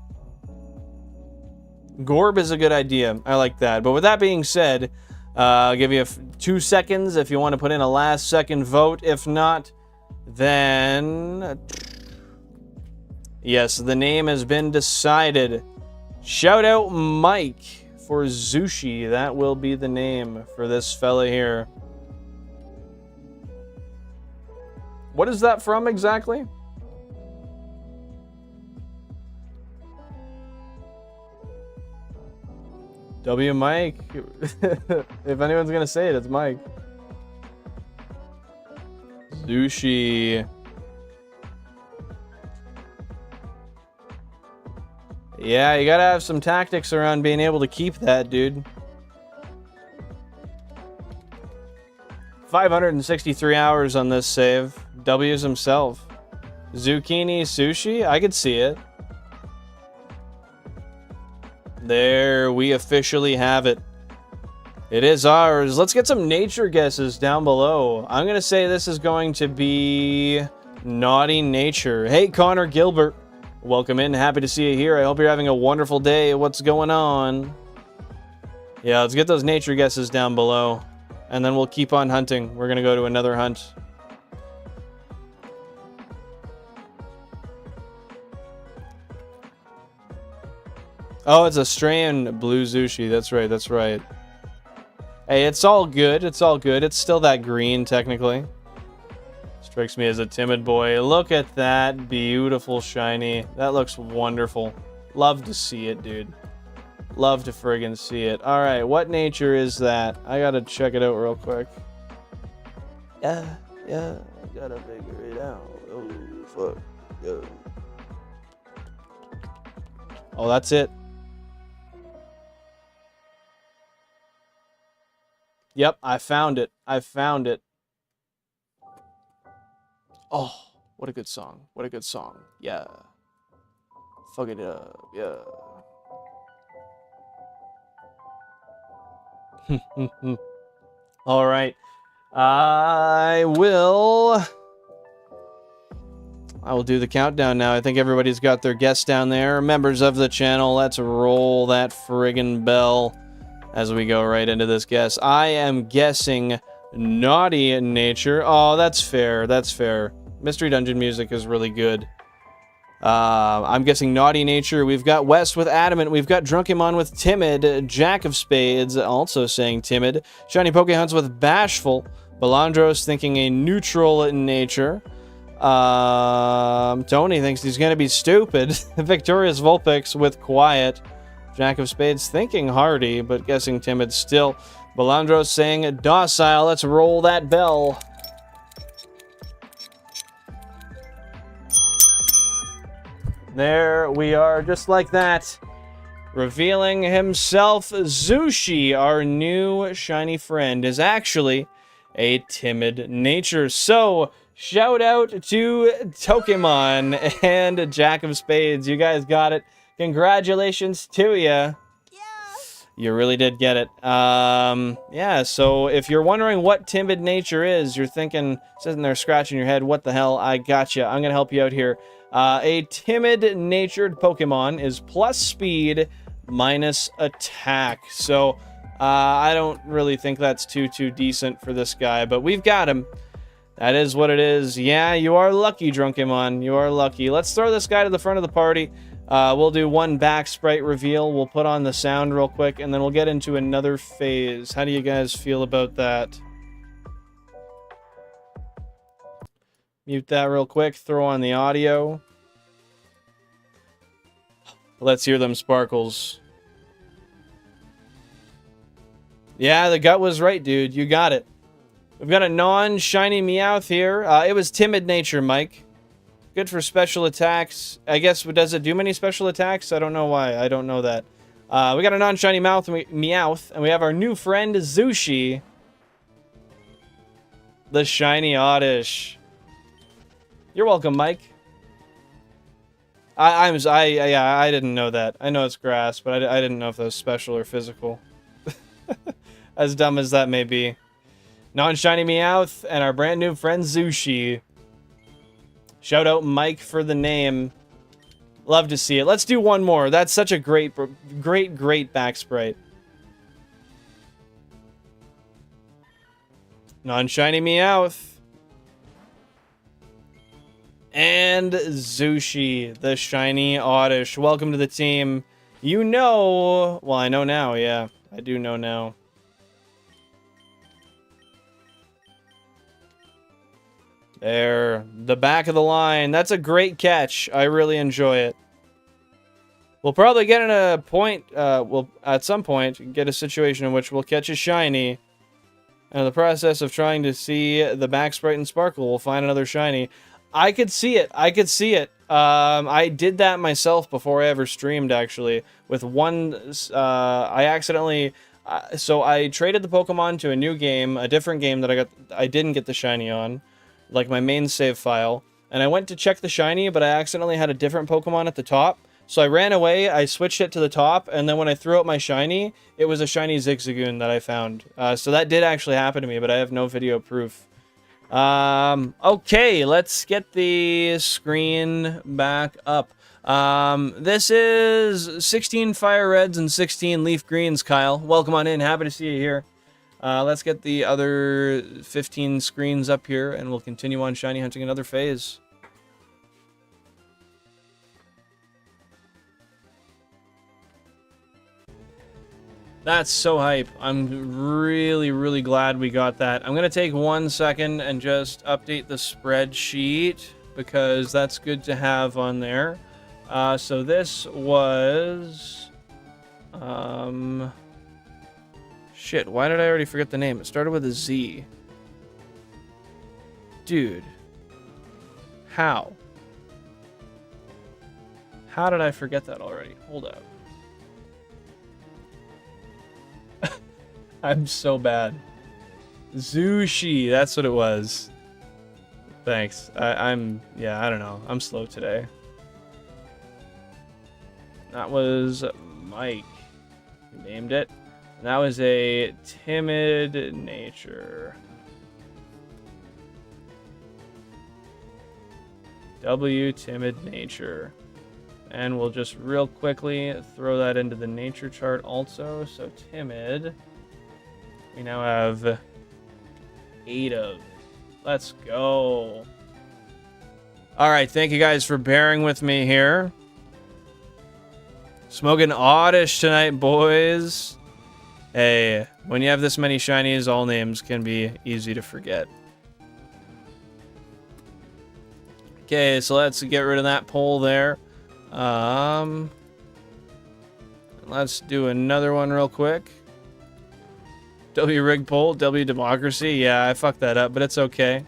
Gorb is a good idea. I like that. But with that being said, I'll give you 2 seconds if you want to put in a last second vote. If not, then... Yes, the name has been decided. Shout out Mike for Zushi. That will be the name for this fella here. What is that from exactly? W Mike. If anyone's gonna say it, it's Mike. Zushi. Yeah, you gotta have some tactics around being able to keep that, dude. 563 hours on this save. W's himself. Zucchini sushi? I could see it. There, we officially have it. It is ours. Let's get some nature guesses down below. I'm gonna say this is going to be Naughty Nature. Hey, Connor Gilbert. Welcome in. Happy to see you here. I hope you're having a wonderful day. What's going on? Yeah, let's get those nature guesses down below. And then we'll keep on hunting. We're going to go to another hunt. Oh, it's Australian blue sushi. That's right. That's right. Hey, it's all good. It's all good. It's still that green, technically. Strikes me as a timid boy. Look at that beautiful shiny. That looks wonderful. Love to see it, dude. Love to friggin' see it. Alright, what nature is that? I gotta check it out real quick. Yeah, I gotta figure it out. Oh, fuck. Yo. Oh, that's it. Yep, I found it. I found it. Oh, what a good song. What a good song. Yeah. Fuck it up. Yeah. All right. I will do the countdown now. I think everybody's got their guests down there. Members of the channel, let's roll that friggin' bell as we go right into this guess. I am guessing Naughty Nature. Oh, that's fair. That's fair. Mystery Dungeon music is really good. I'm guessing Naughty Nature. We've got West with Adamant. We've got Drunkemon with Timid. Jack of Spades also saying Timid. Shiny Pokehunts with Bashful. Balandros thinking a neutral in nature. Tony thinks he's going to be stupid. Victorious Vulpix with Quiet. Jack of Spades thinking Hardy, but guessing Timid still. Balandros saying Docile. Let's roll that bell. There we are, just like that. Revealing himself, Zushi, our new shiny friend, is actually a timid nature. So, shout out to Tokemon and Jack of Spades. You guys got it. Congratulations to you. Yeah. You really did get it. Yeah, so if you're wondering what timid nature is, you're thinking, sitting there scratching your head, what the hell, I gotcha. I'm going to help you out here. A timid-natured Pokemon is plus speed, minus attack. So, I don't really think that's too decent for this guy, but we've got him. That is what it is. Yeah, you are lucky, Drunkemon. You are lucky. Let's throw this guy to the front of the party. We'll do one back sprite reveal. We'll put on the sound real quick, and then we'll get into another phase. How do you guys feel about that? Mute that real quick. Throw on the audio. Let's hear them sparkles. Yeah, the gut was right, dude. You got it. We've got a non-shiny Meowth here. It was timid nature, Mike. Good for special attacks. I guess, does it do many special attacks? I don't know why. I don't know that. We got a non-shiny Meowth, and we have our new friend, Zushi. The shiny Oddish. You're welcome, Mike. I didn't know that. I know it's grass, but I didn't know if that was special or physical. As dumb as that may be. Non-shiny Meowth and our brand new friend Zushi. Shout out Mike for the name. Love to see it. Let's do one more. That's such a great back sprite. Non-shiny Meowth. And Zushi, the Shiny Oddish. Welcome to the team. You know... Well, I know now, yeah. I do know now. There. The back of the line. That's a great catch. I really enjoy it. We'll probably get in a point... we'll, at some point, get a situation in which we'll catch a Shiny. And in the process of trying to see the back sprite and sparkle, we'll find another Shiny. I could see it. I could see it. I did that myself before I ever streamed, actually. With one... I accidentally... so I traded the Pokemon to a new game, a different game that I didn't get the Shiny on. Like my main save file. And I went to check the Shiny, but I accidentally had a different Pokemon at the top. So I ran away, I switched it to the top, and then when I threw out my Shiny, it was a Shiny Zigzagoon that I found. So that did actually happen to me, but I have no video proof. Okay, let's get the screen back up. This is 16 Fire Reds and 16 Leaf Greens, Kyle. Welcome on in, happy to see you here. Let's get the other 15 screens up here, and we'll continue on Shiny hunting another phase. That's so hype. I'm really, really glad we got that. I'm going to take 1 second and just update the spreadsheet because that's good to have on there. So this was... Shit, why did I already forget the name? It started with a Z. Dude. How? How did I forget that already? Hold up. I'm so bad. Zushi, that's what it was. Thanks. Yeah, I don't know. I'm slow today. That was Mike who named it. And that was a timid nature. W, timid nature. And we'll just real quickly throw that into the nature chart also. So timid. We now have 8 of. Let's go. All right, thank you guys for bearing with me here. Smoking Oddish tonight, boys. Hey, when you have this many shinies, all names can be easy to forget. Okay, so let's get rid of that poll there. Let's do another one real quick. W rig poll, W democracy. Yeah, I fucked that up, but it's okay.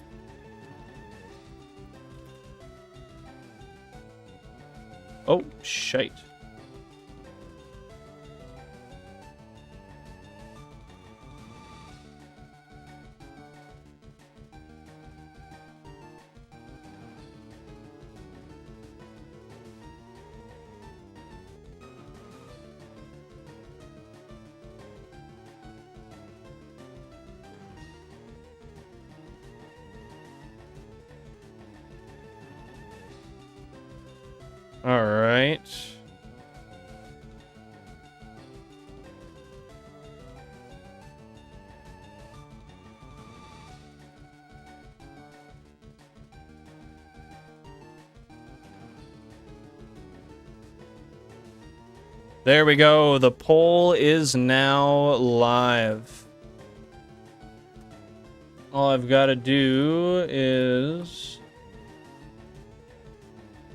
Oh, shite. All right. There we go. The poll is now live. All I've got to do is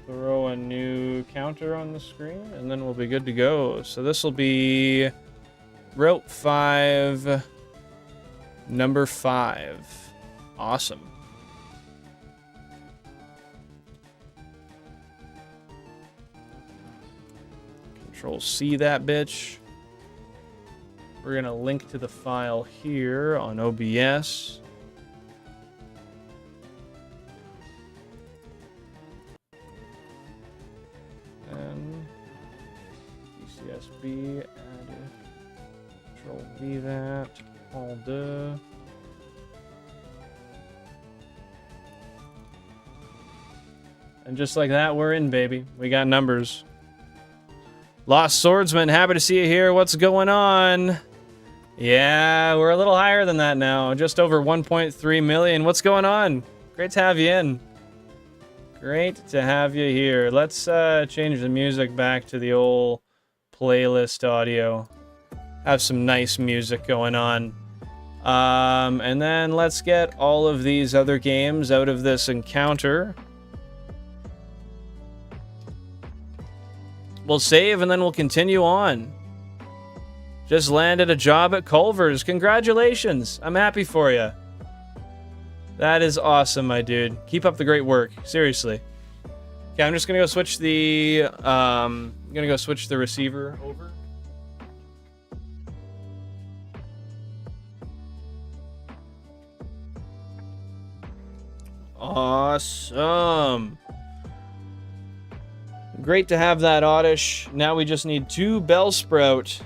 throw a new counter on the screen, and then we'll be good to go. So this will be Route 5, number 5. Awesome. Control C that bitch. We're gonna link to the file here on OBS. And DCSB, add Control V that, all the. And just like that, we're in, baby. We got numbers. Lost Swordsman, happy to see you here. What's going on? Yeah, we're a little higher than that now. Just over 1.3 million. What's going on? Great to have you in. Great to have you here. Let's change the music back to the old playlist audio. Have some nice music going on. And then let's get all of these other games out of this encounter. We'll save and then we'll continue on. Just landed a job at Culver's. Congratulations. I'm happy for you. That is awesome, my dude. Keep up the great work. Seriously. Okay, I'm just gonna go switch the receiver over. Awesome. Great to have that, Oddish. Now we just need 2 Bellsprout.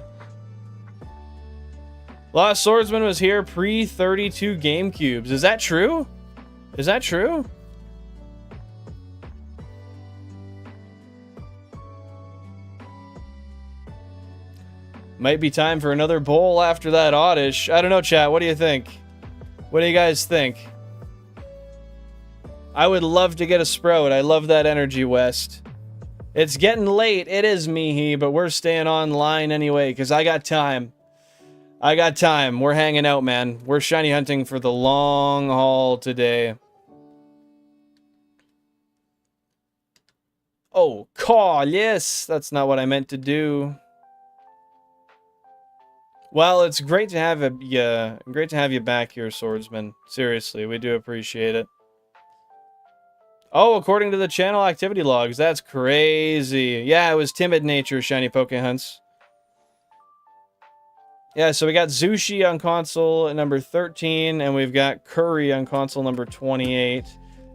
Lost Swordsman was here pre-32 GameCubes. Is that true? Is that true? Might be time for another bowl after that, Oddish. I don't know, chat. What do you think? What do you guys think? I would love to get a Sprout. I love that energy, West. It's getting late. It is, Mihi, but we're staying online anyway, because I got time. I got time. We're hanging out, man. We're shiny hunting for the long haul today. Oh, call, yes. That's not what I meant to do. Well, it's great to have you back here, Swordsman. Seriously, we do appreciate it. Oh, according to the channel activity logs, that's crazy. Yeah, it was Timid Nature Shiny Poke Hunts. Yeah, so we got Zushi on console at number 13, and we've got Curry on console number 28.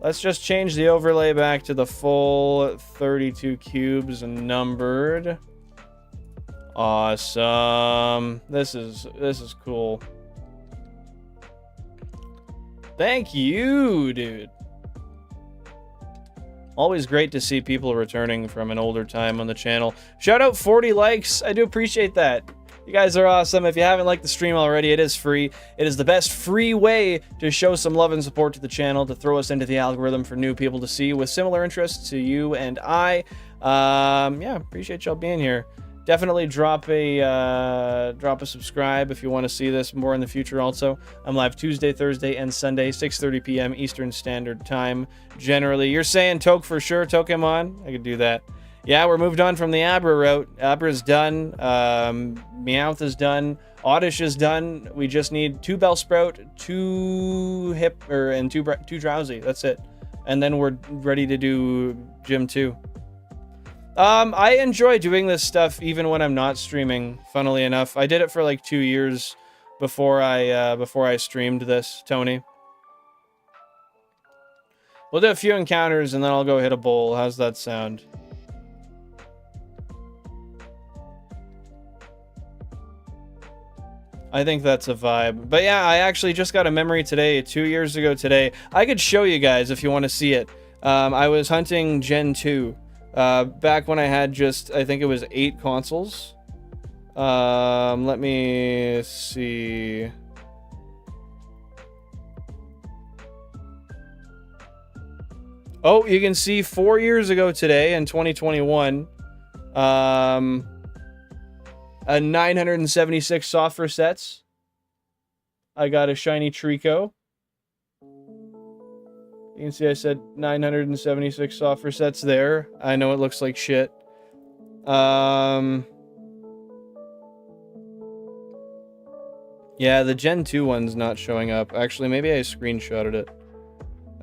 Let's just change the overlay back to the full 32 cubes and numbered. Awesome. This is cool. Thank you, dude. Always great to see people returning from an older time on the channel. Shout out 40 likes. I do appreciate that. You guys are awesome. If you haven't liked the stream already, it is free. It is the best free way to show some love and support to the channel, to throw us into the algorithm for new people to see with similar interests to you and I. Yeah, appreciate y'all being here. Definitely drop a subscribe if you want to see this more in the future also. I'm live Tuesday, Thursday, and Sunday, 6:30 p.m. Eastern Standard Time. Generally, you're saying Toke for sure, Tokemon? I could do that. Yeah, we're moved on from the Abra route. Abra's done. Meowth is done. Oddish is done. We just need 2 Bellsprout, 2 and 2 Drowsy. That's it. And then we're ready to do Gym 2. I enjoy doing this stuff even when I'm not streaming, funnily enough. I did it for like 2 years before I streamed this, Tony. We'll do a few encounters and then I'll go hit a bowl. How's that sound? I think that's a vibe. But yeah, I actually just got a memory today, 2 years ago today. I could show you guys if you want to see it. I was hunting Gen 2. Back when I had just, I think it was 8 consoles. Let me see. Oh, you can see 4 years ago today in 2021. A 976 soft resets. I got a shiny Trico. You can see I said 976 soft resets there. I know it looks like shit. Yeah, the Gen 2 one's not showing up. Actually, maybe I screenshotted it.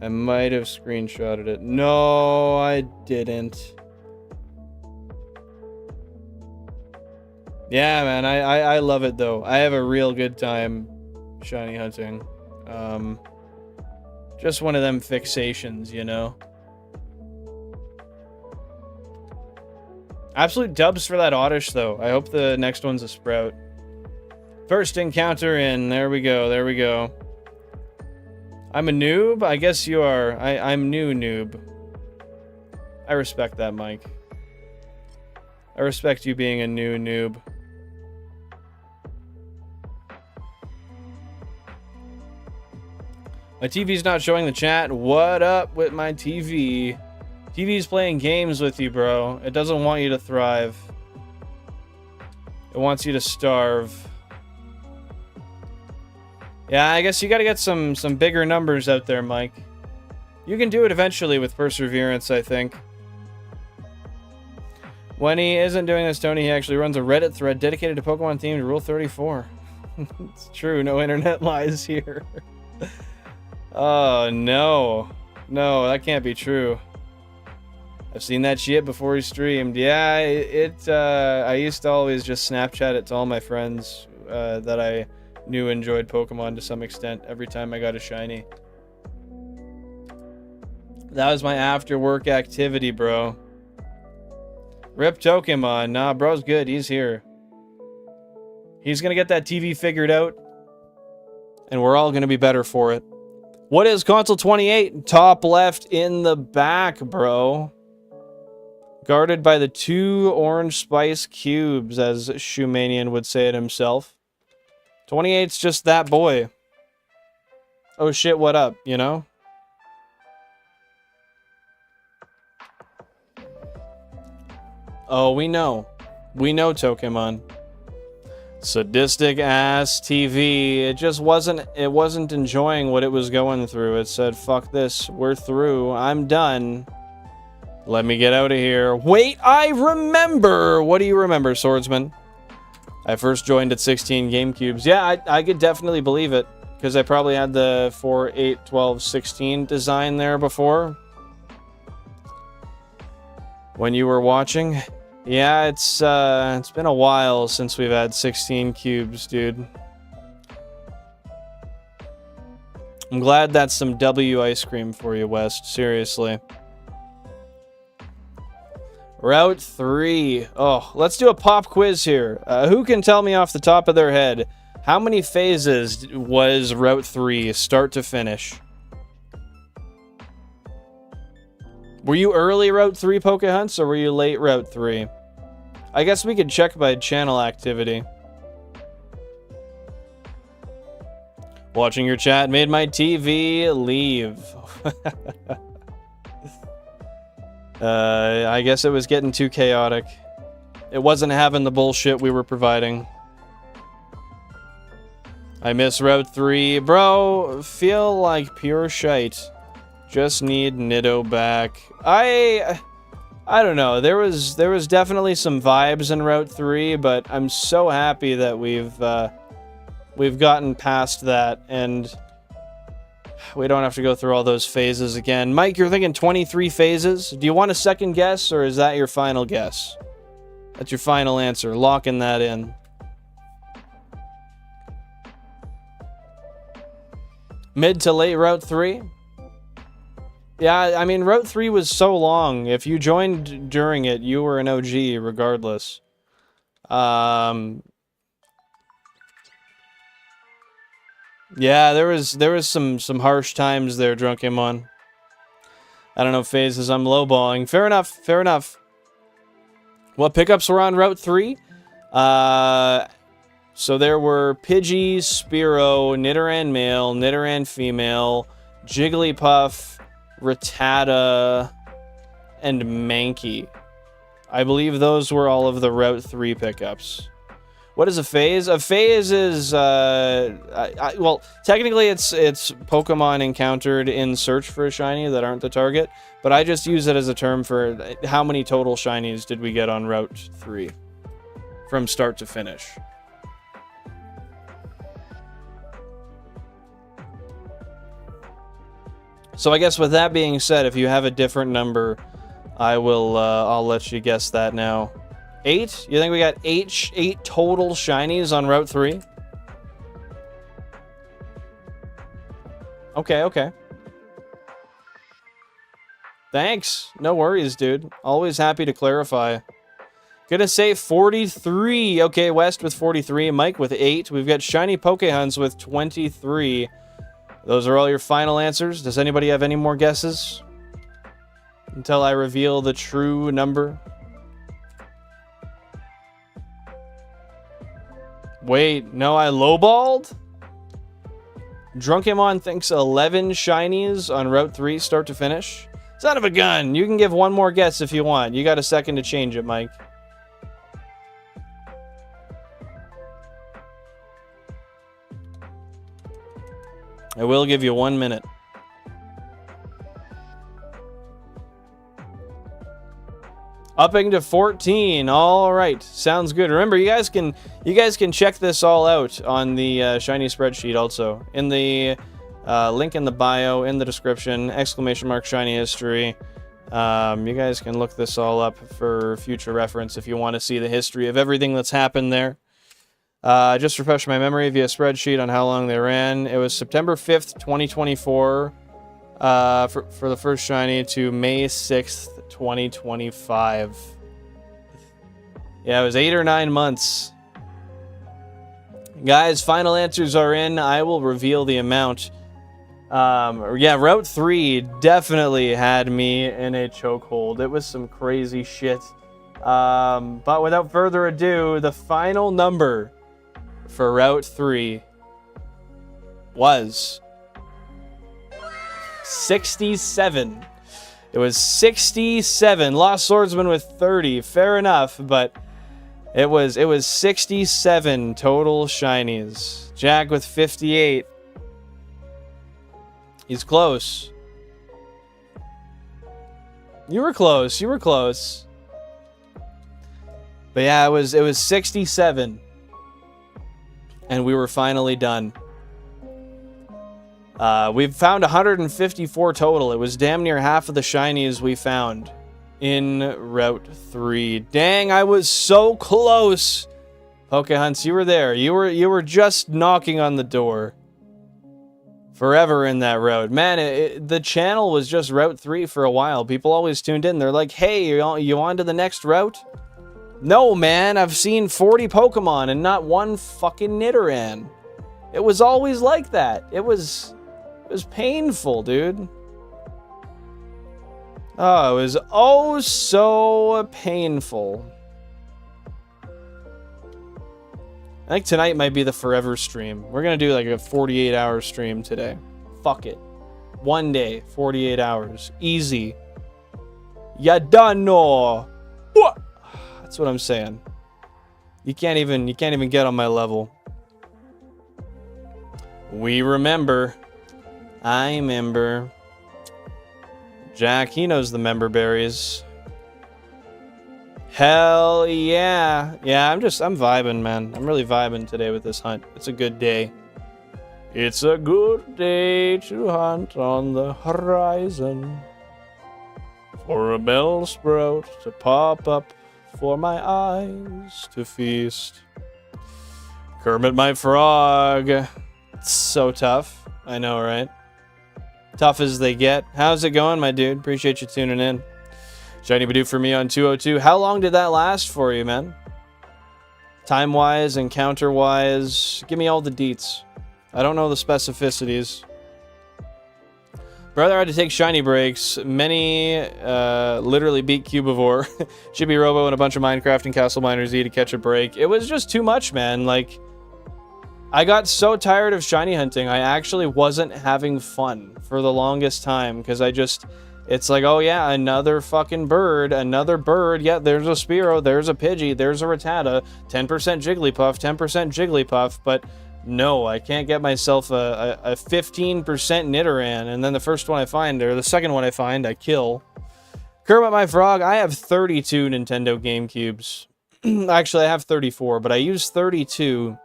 I might have screenshotted it. No, I didn't. Yeah, man, I love it, though. I have a real good time shiny hunting. Just one of them fixations, you know? Absolute dubs for that Oddish, though. I hope the next one's a Sprout. First encounter in. There we go, there we go. I'm a noob? I guess you are. I'm new noob. I respect that, Mike. I respect you being a new noob. My TV's not showing the chat. What up with my TV? TV's playing games with you, bro. It doesn't want you to thrive. It wants you to starve. Yeah, I guess you gotta get some bigger numbers out there, Mike. You can do it eventually with perseverance, I think. When he isn't doing this, Tony, he actually runs a Reddit thread dedicated to Pokemon themed Rule 34. It's true, no internet lies here. Oh, no. No, that can't be true. I've seen that shit before he streamed. Yeah, I used to always just Snapchat it to all my friends that I knew enjoyed Pokemon to some extent every time I got a shiny. That was my after-work activity, bro. Rip Pokemon. Nah, bro's good. He's here. He's gonna get that TV figured out, and we're all gonna be better for it. What is console 28? Top left in the back, bro. Guarded by the 2 orange spice cubes, as Shoemanian would say it himself. 28's just that boy. Oh shit, what up, you know? Oh, we know. We know, Pokemon. Sadistic ass TV. It just wasn't enjoying what it was going through. It said, fuck this, we're through, I'm done. Let me get out of here. Wait, I remember! What do you remember, Swordsman? I first joined at 16 GameCubes. Yeah, I could definitely believe it. Because I probably had the 4, 8, 12, 16 design there before. When you were watching. Yeah, it's been a while since we've had 16 cubes, dude. I'm glad that's some W ice cream for you, West. Seriously. Route 3. Oh, let's do a pop quiz here. Who can tell me off the top of their head how many phases was Route 3 start to finish? Were you early Route 3 Pokehunts or were you late Route 3? I guess we could check by channel activity. Watching your chat made my TV leave. I guess it was getting too chaotic. It wasn't having the bullshit we were providing. I miss Route 3. Bro, feel like pure shite. Just need Nitto back. I don't know. There was definitely some vibes in Route 3, but I'm so happy that we've gotten past that and we don't have to go through all those phases again. Mike, you're thinking 23 phases? Do you want a second guess or is that your final guess? That's your final answer. Locking that in. Mid to late Route 3? Yeah, I mean, Route 3 was so long. If you joined during it, you were an OG regardless. Yeah, there was some harsh times there, Drunkemon. I don't know phases I'm lowballing. Fair enough, fair enough. What pickups were on Route 3? So there were Pidgey, Spearow, Nidoran male, Nidoran female, Jigglypuff, Rattata, and Mankey. I believe those were all of the Route 3 pickups. What is a phase? A phase is, well, technically it's Pokemon encountered in search for a shiny that aren't the target, but I just use it as a term for how many total shinies did we get on Route 3 from start to finish. So I guess with that being said, if you have a different number, I'll let you guess that now. 8? You think we got 8 total shinies on Route 3? Okay. Thanks. No worries, dude. Always happy to clarify. Gonna say 43. Okay, West with 43. Mike with 8. We've got Shiny Pokehunts with 23. Those are all your final answers. Does anybody have any more guesses? until I reveal the true number. Wait, no, I lowballed? Drunkemon thinks 11 shinies on Route 3 start to finish. Son of a gun! You can give one more guess if you want. You got a second to change it, Mike. I will give you 1 minute. Upping to 14. All right, sounds good. Remember, you guys can check this all out on the Shiny spreadsheet also in the link in the bio, in the description, !! Shiny history. You guys can look this all up for future reference if you want to see the history of everything that's happened there. Just refresh my memory via spreadsheet on how long they ran. It was September 5th, 2024 for the first Shiny to May 6th, 2025. Yeah, it was 8 or 9 months. Guys, final answers are in. I will reveal the amount. Yeah, Route 3 definitely had me in a chokehold. It was some crazy shit. But without further ado, the final number for Route 3 was 67. It was 67. Lost Swordsman with 30. Fair enough, but it was 67 total shinies. Jack with 58. He's close. You were close. You were close. But yeah, it was 67. And we were finally done. We've found 154 total. It was damn near half of the shinies we found in Route 3. Dang, I was so close. Pokehunts, you were there. You were just knocking on the door. Forever in that road. Man, the channel was just Route 3 for a while. People always tuned in. They're like, hey, you on to the next route? No, man, I've seen 40 Pokemon and not one fucking Nidoran. It was always like that. It was painful, dude. Oh, it was oh so painful. I think tonight might be the forever stream. We're gonna do like a 48-hour stream today. Fuck it. One day, 48 hours. Easy. Ya done no. That's what I'm saying. You can't even get on my level. We remember. I remember. Jack, he knows the member berries. Hell yeah. Yeah, I'm vibing, man. I'm really vibing today with this hunt. It's a good day. It's a good day to hunt on the horizon. For a Bellsprout to pop up, for my eyes to feast. Kermit my frog. It's so tough. I know, right? Tough as they get. How's it going, my dude? Appreciate you tuning in. Shiny Badoo for me on 202. How long did that last for you, man? Time-wise, encounter-wise. Give me all the deets. I don't know the specificities. Brother had to take shiny breaks. Many literally beat Cubivore. Chibi Robo and a bunch of Minecraft and Castle Miners E to catch a break. It was just too much, man. Like, I got so tired of shiny hunting, I actually wasn't having fun for the longest time. Because it's like, oh yeah, another fucking bird, another bird. Yeah, there's a Spearow, there's a Pidgey, there's a Rattata. 10% Jigglypuff, 10% Jigglypuff. But no, I can't get myself a 15% Nidoran. And then the first one I find, or the second one I find, I kill. Kermit my Frog, I have 32 Nintendo GameCubes. Actually, I have 34, but I use 32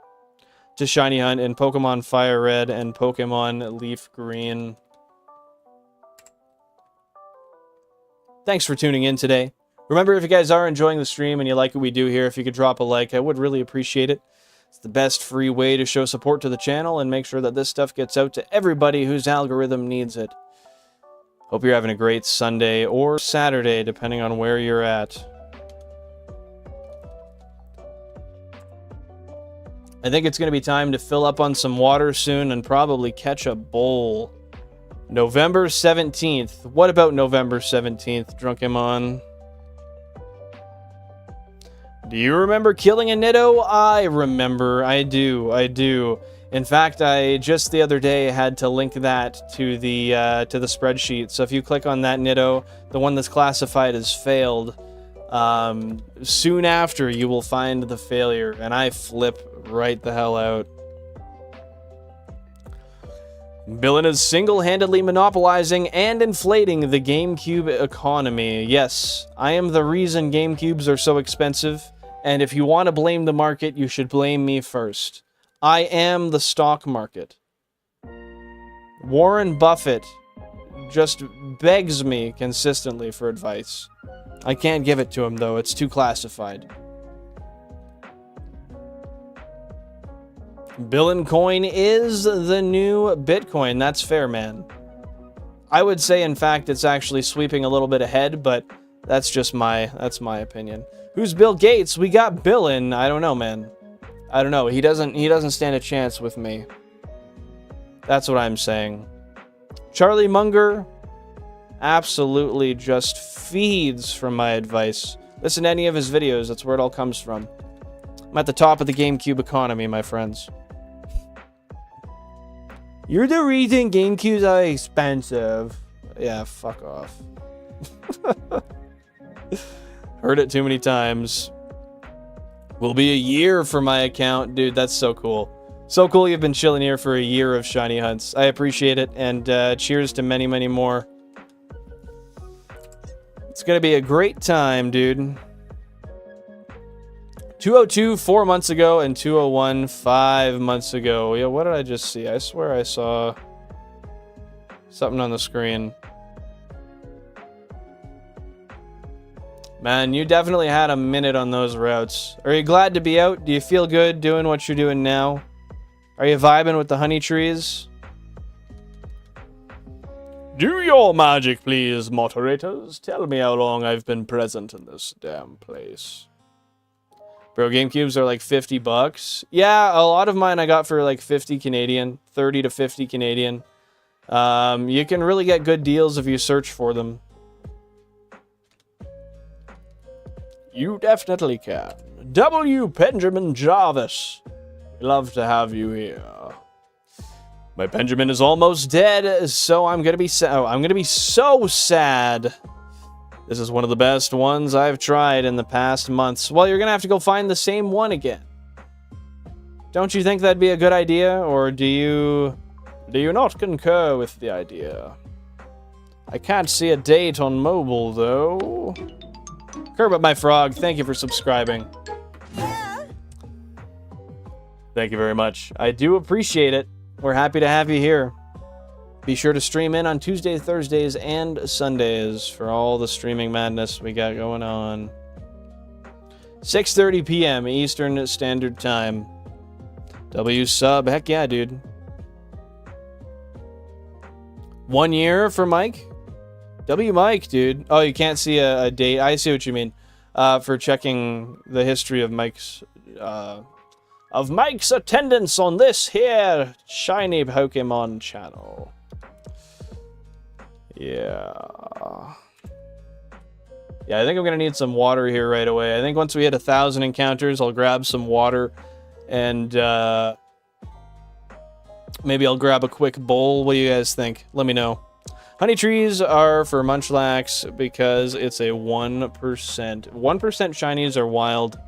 to shiny hunt in Pokemon Fire Red and Pokemon Leaf Green. Thanks for tuning in today. Remember, if you guys are enjoying the stream and you like what we do here, if you could drop a like, I would really appreciate it. It's the best free way to show support to the channel and make sure that this stuff gets out to everybody whose algorithm needs it. Hope you're having a great Sunday or Saturday, depending on where you're at. I think it's going to be time to fill up on some water soon and probably catch a bowl. November 17th. What about November 17th, Drunkemon? Do you remember killing a Nitto? I remember. I do. In fact, I just the other day had to link that to the spreadsheet. So if you click on that Nitto, the one that's classified as failed, soon after you will find the failure, and I flip right the hell out. Billin is single-handedly monopolizing and inflating the GameCube economy. Yes, I am the reason GameCubes are so expensive, and if you want to blame the market, you should blame me first. I am the stock market. Warren Buffett just begs me consistently for advice. I can't give it to him, though. It's too classified. Billin Coin is the new Bitcoin. That's fair, man. I would say, in fact, it's actually sweeping a little bit ahead, but that's just my opinion. Who's Bill Gates? We got Billin. I don't know, man. I don't know. He doesn't stand a chance with me. That's what I'm saying. Charlie Munger absolutely just feeds from my advice. Listen to any of his videos. That's where it all comes from. I'm at the top of the GameCube economy, my friends. You're the reason GameCubes are expensive. Yeah, fuck off. Heard it too many times. Will be a year for my account. Dude, that's so cool. So cool you've been chilling here for a year of shiny hunts. I appreciate it, and cheers to many, many more. It's gonna be a great time, dude. 202 4 months ago and 201 5 months ago. Yeah, what did I just see? I swear I saw something on the screen. Man, you definitely had a minute on those routes. Are you glad to be out? Do you feel good doing what you're doing now? Are you vibing with the honey trees? Do your magic, please, moderators. Tell me how long I've been present in this damn place. Bro, GameCubes are like 50 bucks. Yeah, a lot of mine I got for like 50 Canadian, 30 to 50 Canadian. You can really get good deals if you search for them. You definitely can. W. Benjamin Jarvis. Love to have you here. My Benjamin is almost dead, so I'm gonna be so sad. This is one of the best ones I've tried in the past months. Well, you're gonna have to go find the same one again. Don't you think that'd be a good idea, or do you not concur with the idea? I can't see a date on mobile, though. Kermit my frog, thank you for subscribing. Thank you very much. I do appreciate it. We're happy to have you here. Be sure to stream in on Tuesdays, Thursdays, and Sundays for all the streaming madness we got going on. 6:30 p.m. Eastern Standard Time. W sub, heck yeah, dude. 1 year for Mike? W Mike, dude. Oh, you can't see a date. I see what you mean. For checking the history of Mike's attendance on this here shiny Pokemon channel. Yeah. Yeah, I think I'm gonna need some water here right away. I think once we hit 1,000 encounters, I'll grab some water, and maybe I'll grab a quick bowl. What do you guys think? Let me know. Honey trees are for Munchlax because it's a 1%. 1% shinies are wild.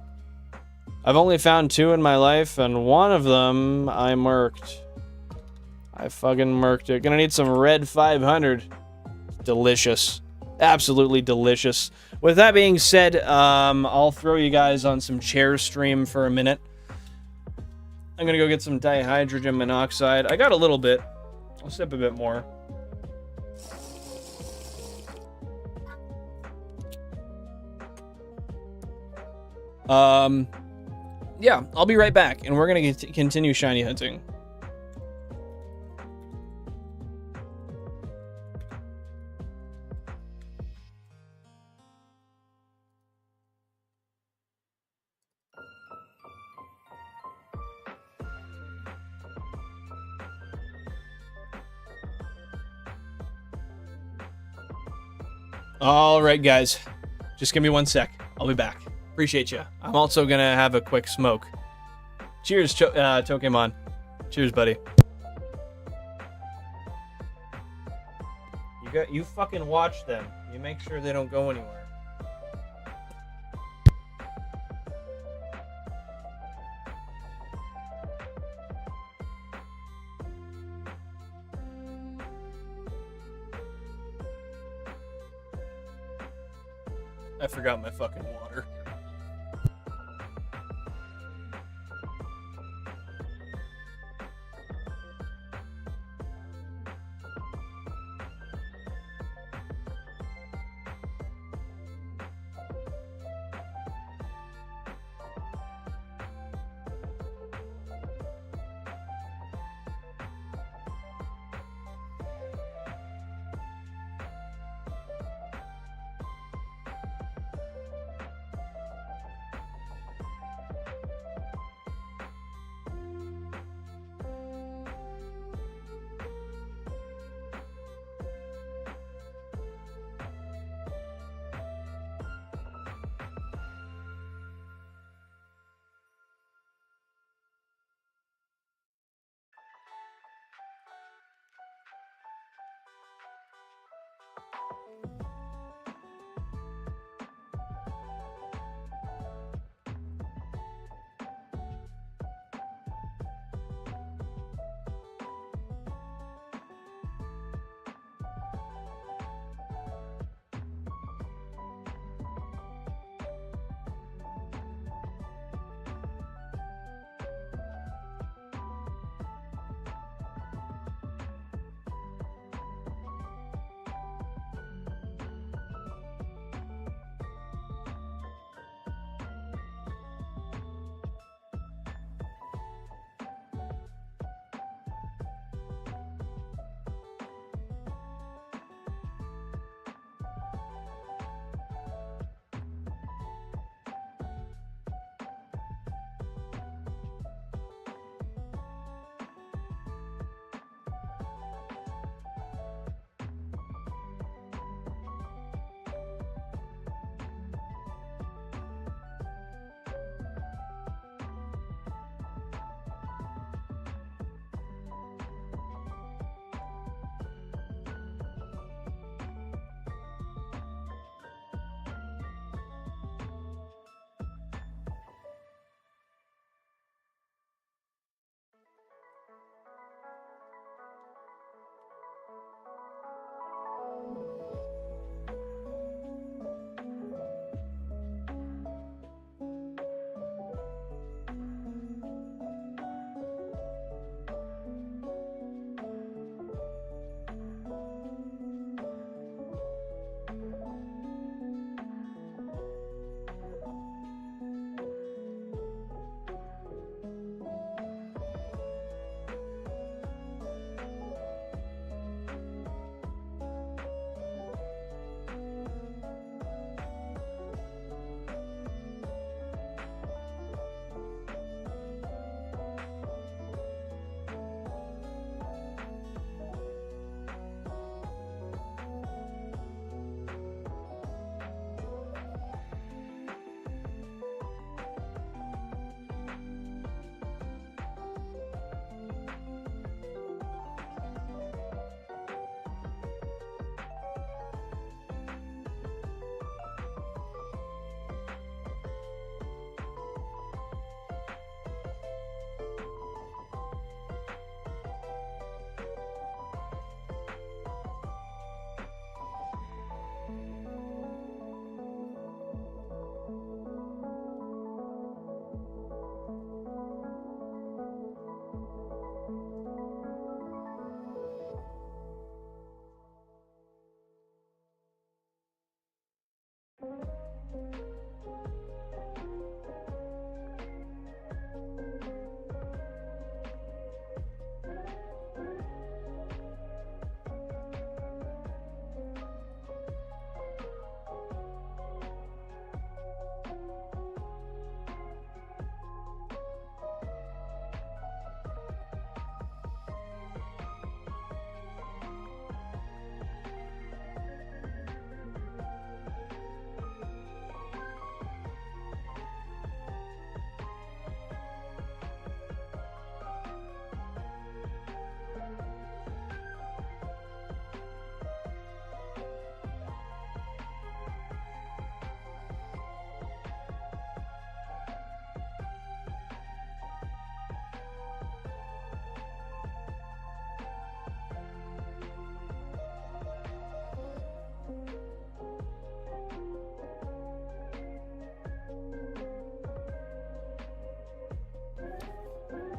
I've only found 2 in my life, and one of them I murked. I fucking murked it. Gonna need some red 500. Delicious. Absolutely delicious. With that being said, I'll throw you guys on some chair stream for a minute. I'm gonna go get some dihydrogen monoxide. I got a little bit. I'll sip a bit more. Yeah, I'll be right back, and we're gonna continue shiny hunting. All right, guys. Just give me 1 sec. I'll be back. Appreciate you. I'm also going to have a quick smoke. Cheers, Tokemon. Cheers, buddy. You fucking watch them. You make sure they don't go anywhere. I forgot my fucking water.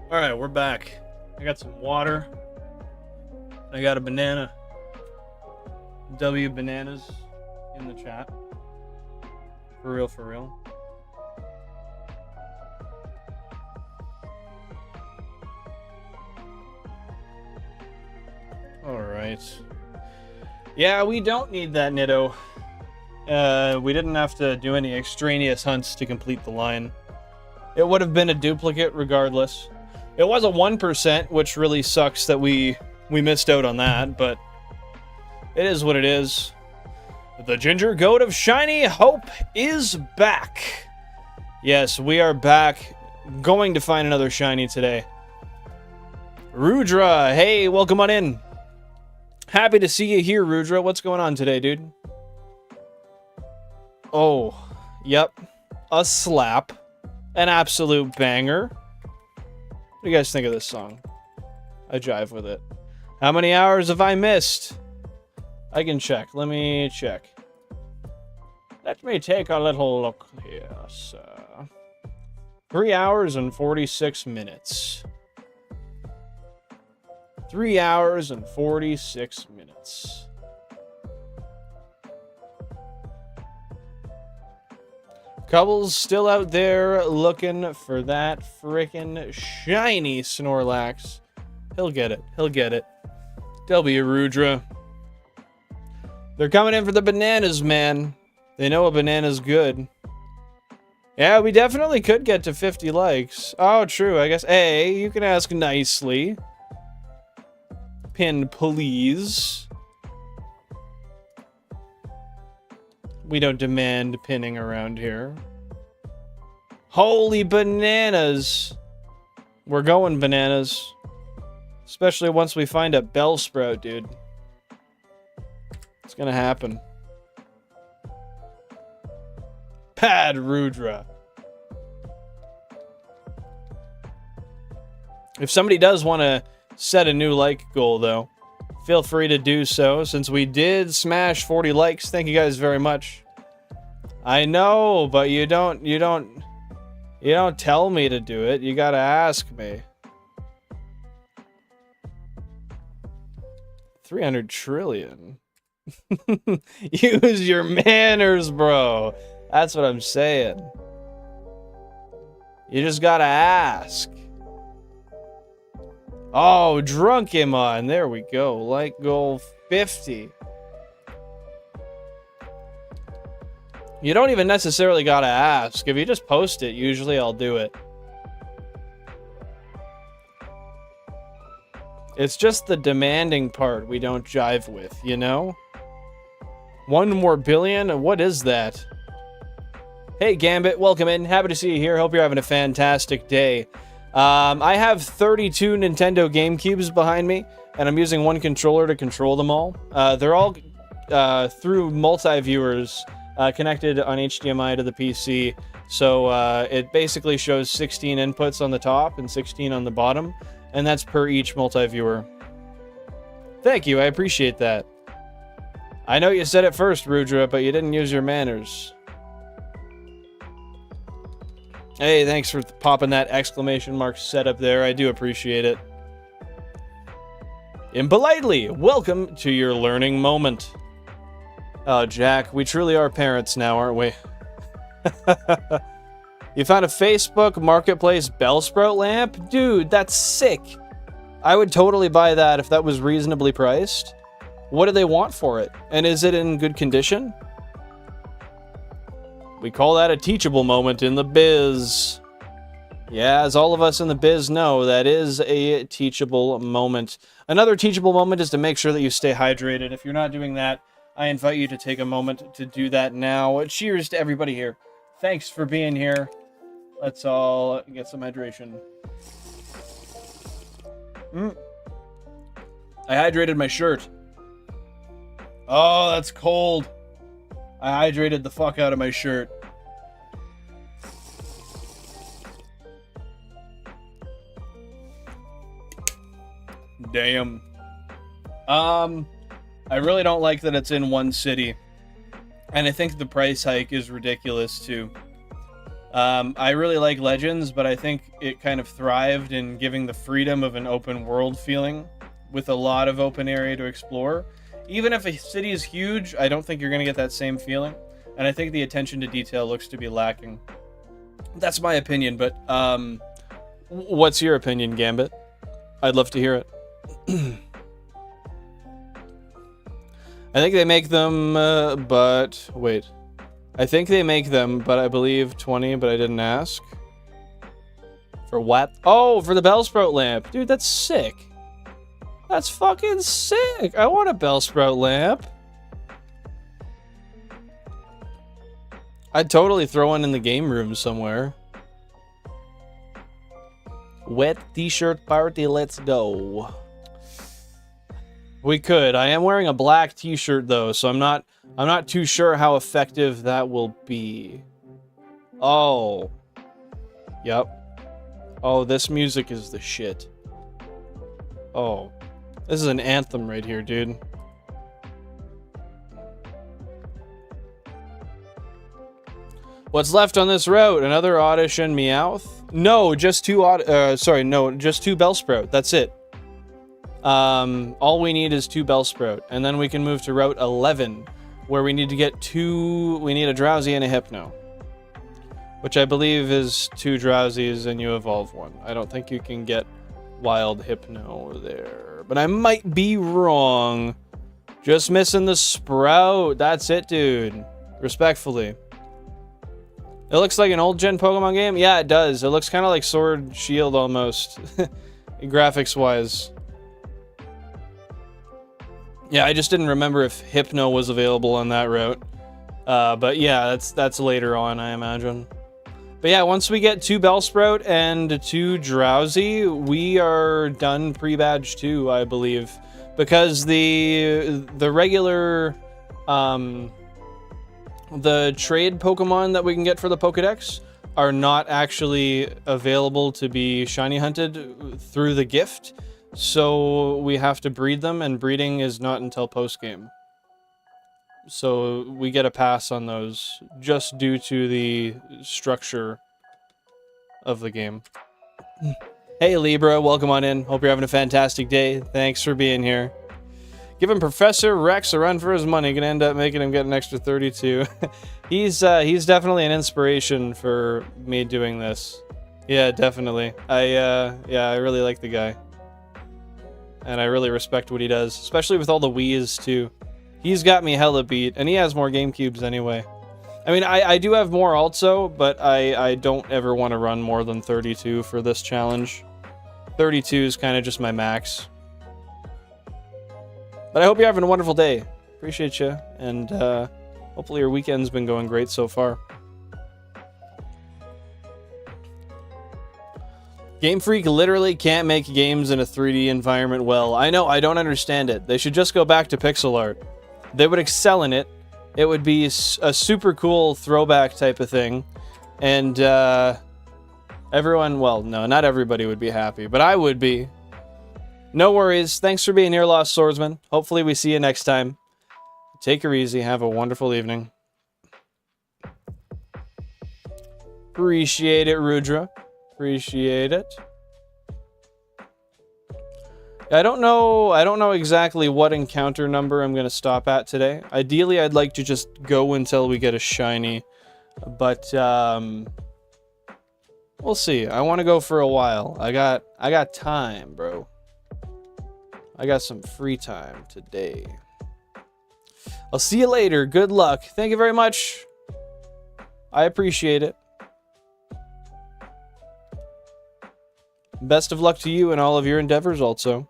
All right, we're back. I got some water. I got a banana. W bananas in the chat. For real, for real. All right. Yeah, we don't need that Nitto. We didn't have to do any extraneous hunts to complete the line. It would have been a duplicate regardless. It was a 1%, which really sucks that we missed out on that, but it is what it is. The Ginger Goat of Shiny Hope is back. Yes, we are back. Going to find another Shiny today. Rudra, hey, welcome on in. Happy to see you here, Rudra. What's going on today, dude? Oh, yep. A slap. An absolute banger. What do you guys think of this song? I jive with it. How many hours have I missed? I can check. Let me check. Let me take a little look here, sir. 3 hours and 46 minutes. 3 hours and 46 minutes. Couple's still out there looking for that frickin' shiny Snorlax. He'll get it. He'll get it. W Rudra. They're coming in for the bananas, man. They know a banana's good. Yeah, we definitely could get to 50 likes. Oh, true. I guess. Hey, you can ask nicely. Pin, please. We don't demand pinning around here. Holy bananas. We're going bananas. Especially once we find a Bellsprout, dude. It's gonna happen. Pad Rudra. If somebody does want to set a new like goal, though, feel free to do so, since we did smash 40 likes. Thank you guys very much. I know, but you don't tell me to do it. You gotta ask me. 300 trillion. Use your manners, bro. That's what I'm saying. You just gotta ask. Oh, Drunkemon. There we go. Like goal 50. You don't even necessarily gotta ask. If you just post it, usually I'll do it. It's just the demanding part we don't jive with, you know? 1 more billion? What is that? Hey, Gambit, welcome in. Happy to see you here. Hope you're having a fantastic day. I have 32 Nintendo GameCubes behind me, and I'm using one controller to control them all. They're all through multi-viewers connected on HDMI to the PC, so it basically shows 16 inputs on the top and 16 on the bottom, and that's per each multi-viewer. Thank you, I appreciate that. I know you said it first, Rudra, but you didn't use your manners. Hey, thanks for popping that exclamation mark setup there. I do appreciate it. Impolitely, welcome to your learning moment. Oh, Jack, we truly are parents now, aren't we? You found a Facebook Marketplace Bellsprout lamp? Dude, that's sick. I would totally buy that if that was reasonably priced. What do they want for it? And is it in good condition? We call that a teachable moment in the biz. Yeah, as all of us in the biz know, that is a teachable moment. Another teachable moment is to make sure that you stay hydrated. If you're not doing that, I invite you to take a moment to do that now. Cheers to everybody here. Thanks for being here. Let's all get some hydration. I hydrated my shirt. Oh, that's cold. I hydrated the fuck out of my shirt. Damn. I really don't like that it's in one city. And I think the price hike is ridiculous too. I really like Legends, but I think it kind of thrived in giving the freedom of an open world feeling with a lot of open area to explore. Even if a city is huge, I don't think you're going to get that same feeling. And I think the attention to detail looks to be lacking. That's my opinion, but what's your opinion, Gambit? I'd love to hear it. I think they make them, but wait. I think they make them, but I believe 20, but I didn't ask. For what? Oh, for the Bellsprout lamp. Dude, that's sick. That's fucking sick. I want a Bellsprout lamp. I'd totally throw one in the game room somewhere. Wet t-shirt party, let's go. We could. I am wearing a black t-shirt though, so I'm not too sure how effective that will be. Oh. Yep. Oh, this music is the shit. Oh. This is an anthem right here, dude. What's left on this route? Another Oddish and Meowth? No, just two just two Bellsprout. That's it. All we need is two Bellsprout, and then we can move to Route 11, where we need to get we need a Drowsy and a Hypno. Which I believe is two Drowsies and you evolve one. I don't think you can get Wild Hypno there, but I might be wrong. Just missing the Sprout. That's it, dude. Respectfully. It looks like an old gen Pokemon game. Yeah, it does. It looks kind of like Sword Shield almost, graphics wise. Yeah, I just didn't remember if Hypno was available on that route. But yeah, that's later on, I imagine. But yeah, once we get two Bellsprout and two Drowsy, we are done pre-badge 2, I believe, because the regular the trade Pokemon that we can get for the Pokédex are not actually available to be shiny hunted through the gift, so we have to breed them, and breeding is not until post-game. So we get a pass on those, just due to the structure of the game. Hey Libra, welcome on in. Hope you're having a fantastic day. Thanks for being here. Giving Professor Rex a run for his money. Gonna end up making him get an extra 32. He's definitely an inspiration for me doing this. Yeah, definitely. I really like the guy. And I really respect what he does, especially with all the Wii's too. He's got me hella beat, and he has more GameCubes anyway. I mean, I do have more also, but I don't ever want to run more than 32 for this challenge. 32 is kind of just my max. But I hope you're having a wonderful day. Appreciate you, and hopefully your weekend's been going great so far. Game Freak literally can't make games in a 3D environment well. I know, I don't understand it. They should just go back to pixel art. They would excel in it. It would be a super cool throwback type of thing. And everyone, well, no, not everybody would be happy, but I would be. No worries. Thanks for being here, Lost Swordsman. Hopefully we see you next time. Take her easy. Have a wonderful evening. Appreciate it, Rudra. Appreciate it. I don't know exactly what encounter number I'm going to stop at today. Ideally, I'd like to just go until we get a shiny. But, we'll see. I want to go for a while. I got time, bro. I got some free time today. I'll see you later. Good luck. Thank you very much. I appreciate it. Best of luck to you and all of your endeavors also.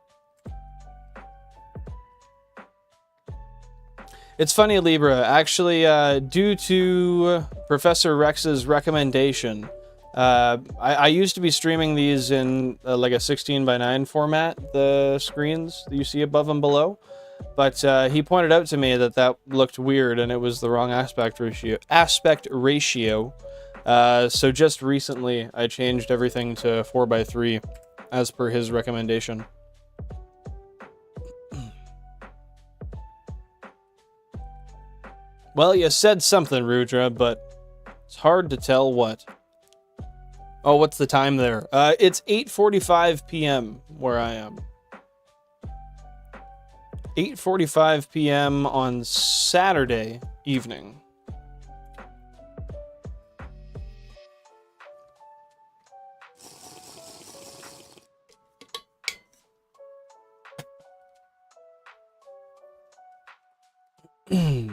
It's funny, Libra. Actually, due to Professor Rex's recommendation, I used to be streaming these in like a 16:9 format, the screens that you see above and below. But he pointed out to me that that looked weird and it was the wrong aspect ratio. So just recently, I changed everything to 4:3 as per his recommendation. Well, you said something, Rudra, but it's hard to tell what. Oh, what's the time there? It's 8:45 p.m. where I am. 8:45 p.m. on Saturday evening. Hmm.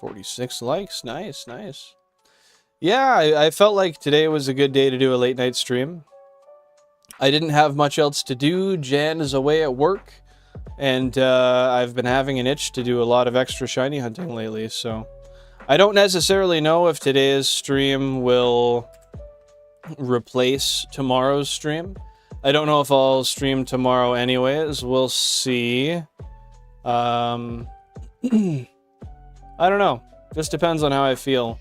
46 likes. Nice, nice. Yeah, I felt like today was a good day to do a late night stream. I didn't have much else to do. Jan is away at work, and I've been having an itch to do a lot of extra shiny hunting lately, so I don't necessarily know if today's stream will replace tomorrow's stream. I don't know if I'll stream tomorrow anyways. We'll see. I don't know. Just depends on how I feel.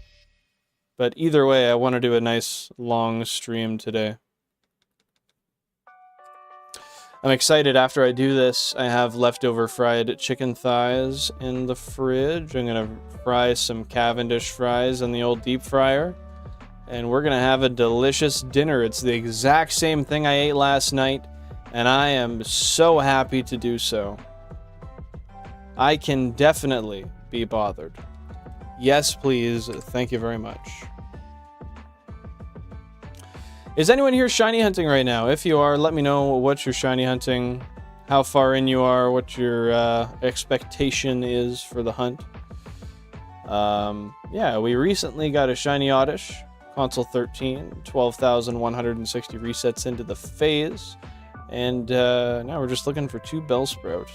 But either way, I want to do a nice long stream today. I'm excited. After I do this, I have leftover fried chicken thighs in the fridge. I'm going to fry some Cavendish fries in the old deep fryer. And we're going to have a delicious dinner. It's the exact same thing I ate last night, and I am so happy to do so. I can definitely be bothered. Yes, please. Thank you very much. Is anyone here shiny hunting right now? If you are, let me know what you're shiny hunting, how far in you are, what your expectation is for the hunt. Yeah, we recently got a Shiny Oddish, Console 13, 12,160 resets into the phase, and now we're just looking for 2 Bellsprout.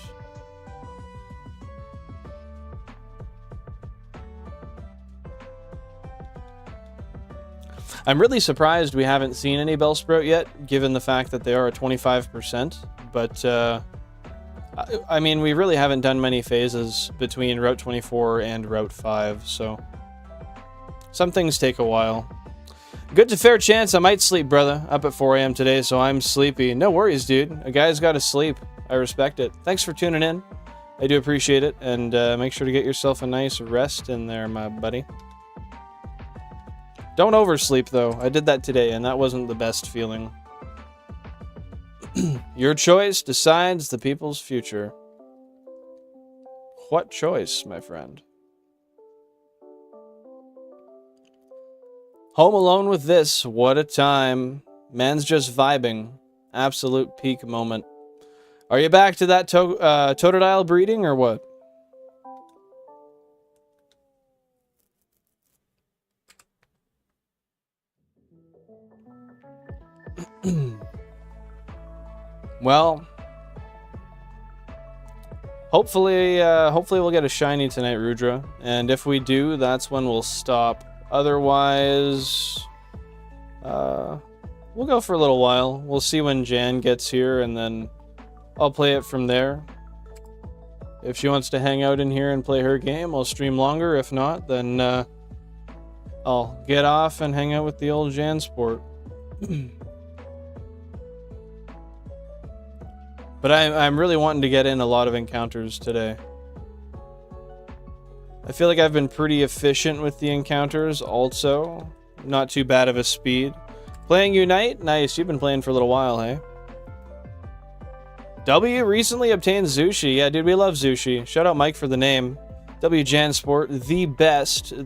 I'm really surprised we haven't seen any Bellsprout yet, given the fact that they are at 25%. But, I mean, we really haven't done many phases between Route 24 and Route 5, so some things take a while. Good to fair chance I might sleep, brother. Up at 4 a.m. today, so I'm sleepy. No worries, dude. A guy's got to sleep. I respect it. Thanks for tuning in. I do appreciate it, and make sure to get yourself a nice rest in there, my buddy. Don't oversleep, though. I did that today, and that wasn't the best feeling. Your choice decides the people's future. What choice, my friend? Home alone with this. What a time. Man's just vibing. Absolute peak moment. Are you back to that Totodile breeding, or what? Well, hopefully we'll get a shiny tonight, Rudra. And if we do, that's when we'll stop. Otherwise, we'll go for a little while. We'll see when Jan gets here, and then I'll play it from there. If she wants to hang out in here and play her game, I'll stream longer. If not, then I'll get off and hang out with the old Jan Sport. But I'm really wanting to get in a lot of encounters today. I feel like I've been pretty efficient with the encounters also. Not too bad of a speed. Playing Unite? Nice, you've been playing for a little while, hey? W recently obtained Zushi. Yeah, dude, we love Zushi. Shout out Mike for the name. W Jansport, the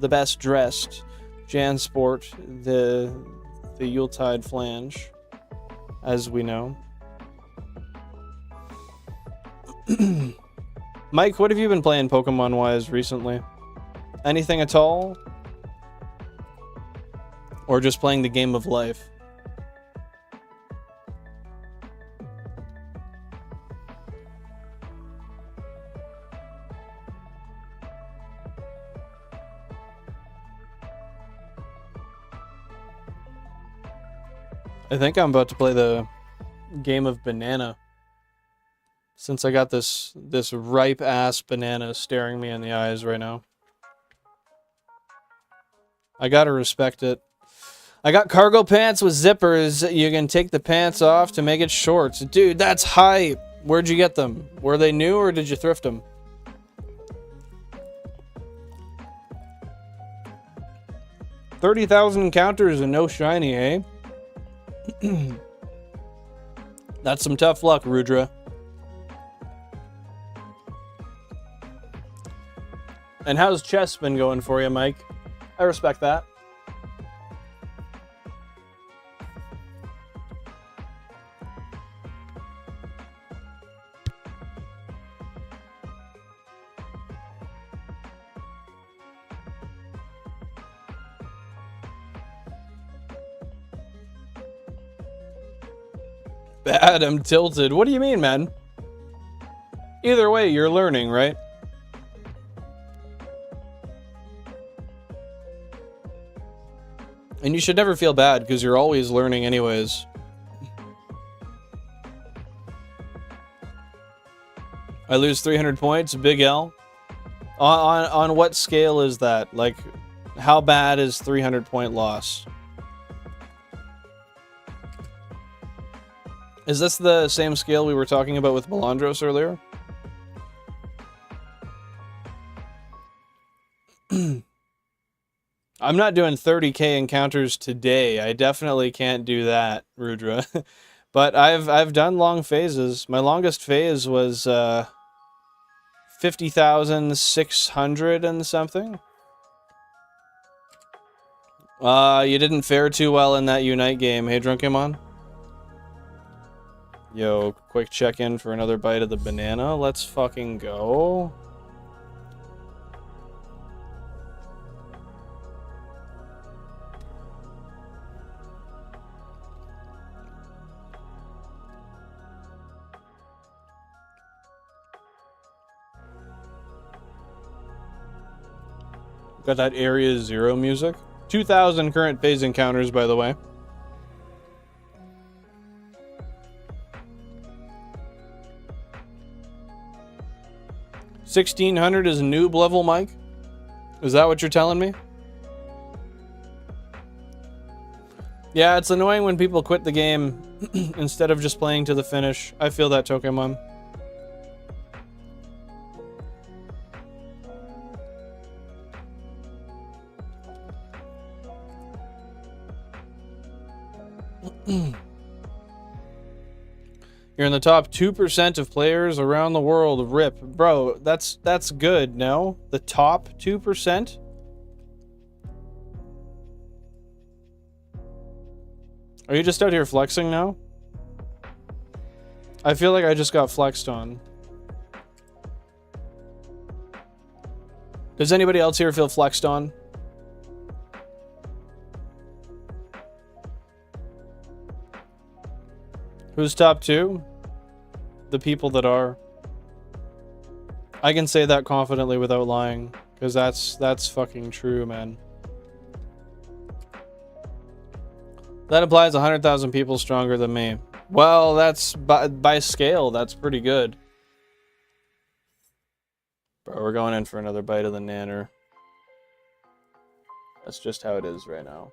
best dressed Jansport, the Yuletide flange, as we know. Mike, what have you been playing Pokemon-wise recently? Anything at all? Or just playing the game of life? I think I'm about to play the game of banana. Since I got this ripe-ass banana staring me in the eyes right now. I gotta respect it. I got cargo pants with zippers. You can take the pants off to make it shorts. Dude, that's hype. Where'd you get them? Were they new or did you thrift them? 30,000 encounters and no shiny, eh? That's some tough luck, Rudra. And how's chess been going for you, Mike? I respect that. Bad, I'm tilted. What do you mean, man? Either way, you're learning, right? And you should never feel bad, because you're always learning anyways. I lose 300 points, big L. On what scale is that? Like, how bad is 300 point loss? Is this the same scale we were talking about with Melandros earlier? I'm not doing 30k encounters today. I definitely can't do that, Rudra. But I've done long phases. My longest phase was 50,600 and something. You didn't fare too well in that Unite game, hey Drunkemon? Yo, quick check-in for another bite of the banana. Let's fucking go. Got that Area Zero music. 2,000 current phase encounters, by the way. $1,600 is noob level, Mike? Is that what you're telling me? Yeah, it's annoying when people quit the game instead of just playing to the finish. I feel that, Tokemon. You're in the top 2% of players around the world. RIP. Bro, that's good, no? The top 2%? Are you just out here flexing now? I feel like I just got flexed on. Does anybody else here feel flexed on? Who's top 2? The people that are. I can say that confidently without lying, because that's fucking true, man. That implies 100,000 people stronger than me. Well, that's by scale, that's pretty good. Bro, we're going in for another bite of the nanner. That's just how it is right now.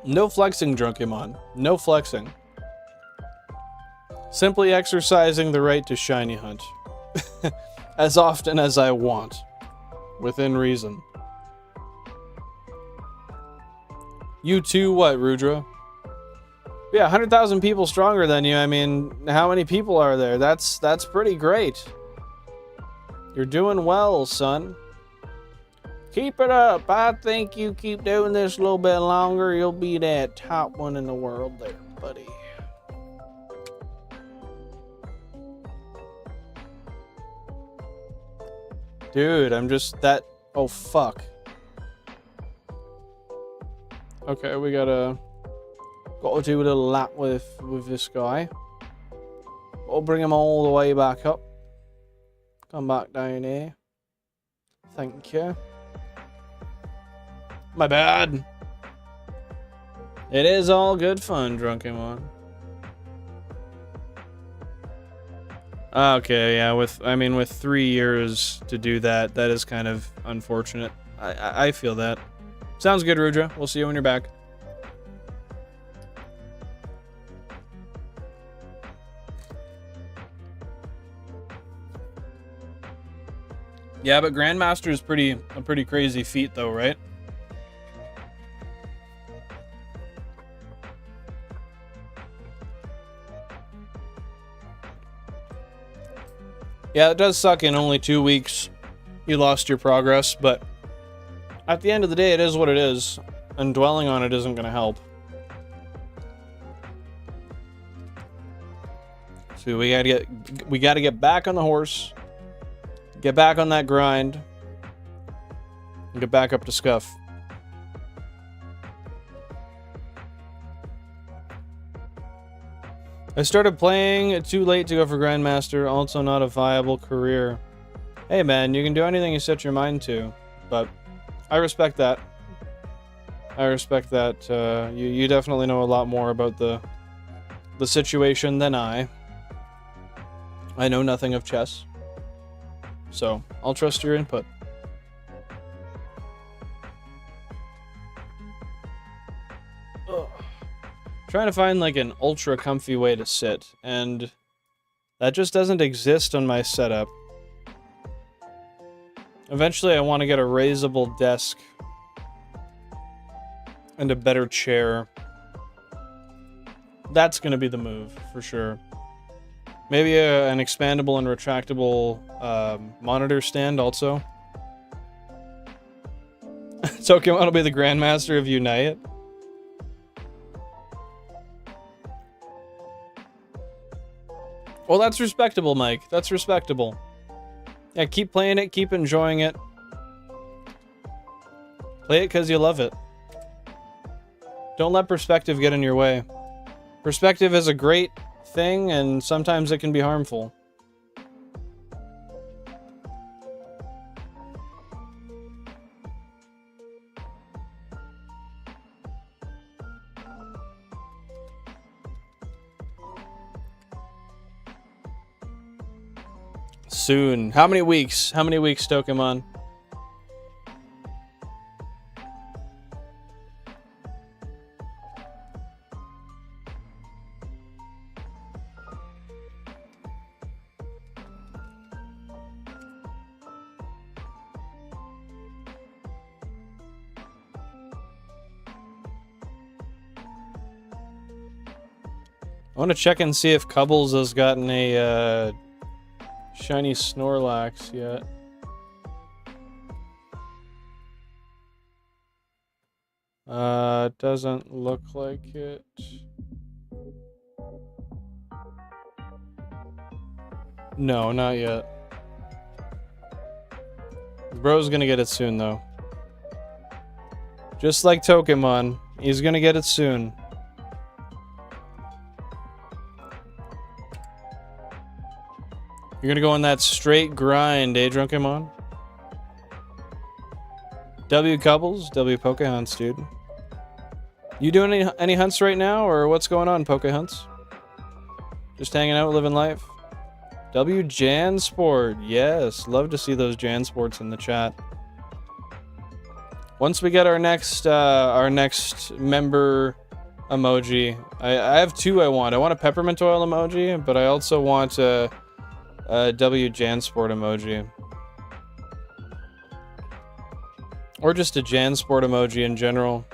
No flexing, Drunkemon. No flexing. Simply exercising the right to shiny hunt. As often as I want. Within reason. You too, what, Rudra? Yeah, 100,000 people stronger than you. I mean, how many people are there? That's pretty great. You're doing well, son. Keep it up. I think you keep doing this a little bit longer, you'll be that top one in the world there, buddy. Dude, I'm just that... Oh, fuck. Okay, we gotta do a little lap with this guy. We'll bring him all the way back up. Come back down here. Thank you. My bad. It is all good fun, drunken one. Okay, yeah, with 3 years to do that, that is kind of unfortunate. I feel that. Sounds good, Rudra. We'll see you when you're back. Yeah, but Grandmaster is a pretty crazy feat though, right? Yeah, it does suck in only 2 weeks you lost your progress, but at the end of the day, it is what it is, and dwelling on it isn't going to help. So we gotta get back on the horse, get back on that grind, and get back up to scuff. I started playing too late to go for Grandmaster, also not a viable career. Hey man, you can do anything you set your mind to, but I respect that. I respect that. You definitely know a lot more about the situation than I. I know nothing of chess, so I'll trust your input. Ugh. Trying to find like an ultra comfy way to sit, and that just doesn't exist on my setup. Eventually I want to get a raisable desk and a better chair. That's going to be the move for sure. Maybe an expandable and retractable monitor stand also. Pokemon will be the Grandmaster of Unite. Well, that's respectable, Mike. That's respectable. Yeah, keep playing it, keep enjoying it. Play it because you love it. Don't let perspective get in your way. Perspective is a great thing, and sometimes it can be harmful. Soon. How many weeks? How many weeks, Pokemon? I want to check and see if Cubbles has gotten a shiny Snorlax yet. Doesn't look like it. No, not yet. Bro's gonna get it soon though. Just like Pokemon, he's gonna get it soon. You're gonna go on that straight grind, eh, Drunkemon? W Cubbles, W Pokehunts, dude. You doing any hunts right now, or what's going on, Pokehunts? Just hanging out, living life? W Jansport, yes, love to see those Jansports in the chat. Once we get our next member emoji, I have two I want. I want a peppermint oil emoji, but I also want a W Jansport emoji. Or just a Jansport emoji in general.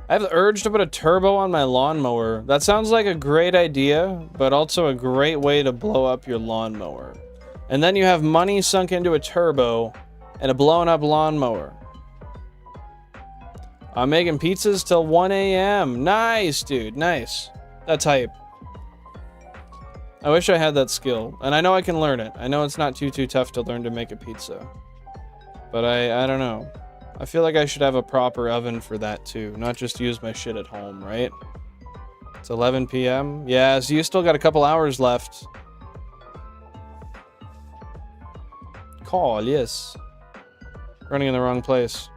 I have the urge to put a turbo on my lawnmower. That sounds like a great idea, but also a great way to blow up your lawnmower. And then you have money sunk into a turbo and a blown up lawnmower. I'm making pizzas till 1 a.m. Nice, dude. Nice. That's hype. I wish I had that skill. And I know I can learn it. I know it's not too tough to learn to make a pizza. But I don't know. I feel like I should have a proper oven for that too. Not just use my shit at home, right? It's 11 p.m. Yeah, so you still got a couple hours left. call, yes. Running in the wrong place.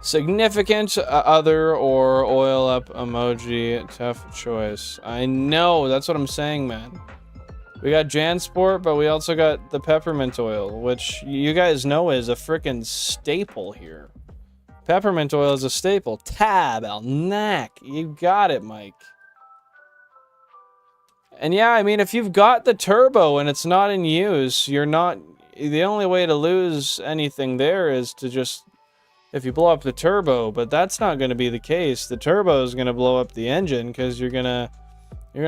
Significant other or oil up emoji. Tough choice. I know, that's what I'm saying, man. We got Jansport, but we also got the peppermint oil, which you guys know is a frickin' staple here. Peppermint oil is a staple. Tab, Alnac. You got it, Mike. And yeah, I mean, if you've got the turbo and it's not in use, you're not... The only way to lose anything there is to just... If you blow up the turbo, but that's not going to be the case. The turbo is going to blow up the engine because you're gonna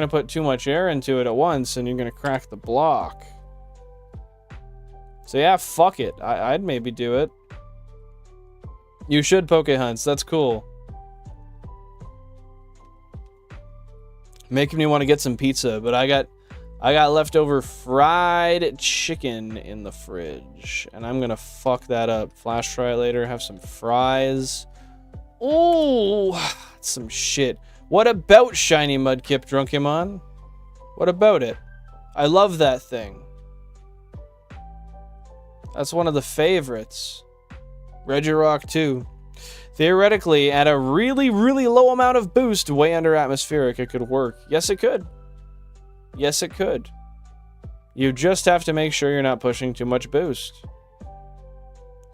put too much air into it at once and you're going to crack the block. So yeah, fuck it. I'd maybe do it. You should Pokéhunts. That's cool. Making me want to get some pizza, but I got leftover fried chicken in the fridge, and I'm gonna fuck that up. Flash fry it later, have some fries. Ooh, some shit. What about Shiny Mudkip, Drunkemon? What about it? I love that thing. That's one of the favorites. Regirock 2. Theoretically, at a really, really low amount of boost, way under atmospheric, it could work. Yes, it could. Yes, it could. You just have to make sure you're not pushing too much boost.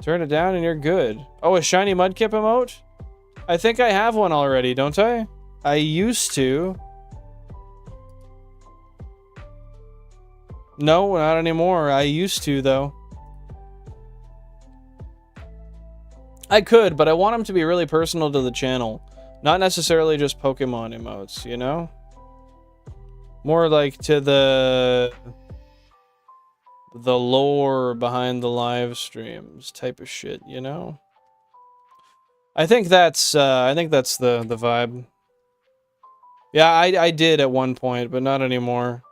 Turn it down and you're good. Oh, a Shiny Mudkip emote? I think I have one already, don't I? I used to. No, not anymore. I used to, though. I could, but I want them to be really personal to the channel. Not necessarily just Pokemon emotes, you know? More like to the lore behind the live streams type of shit, you know? I think that's the vibe. Yeah, I did at one point, but not anymore.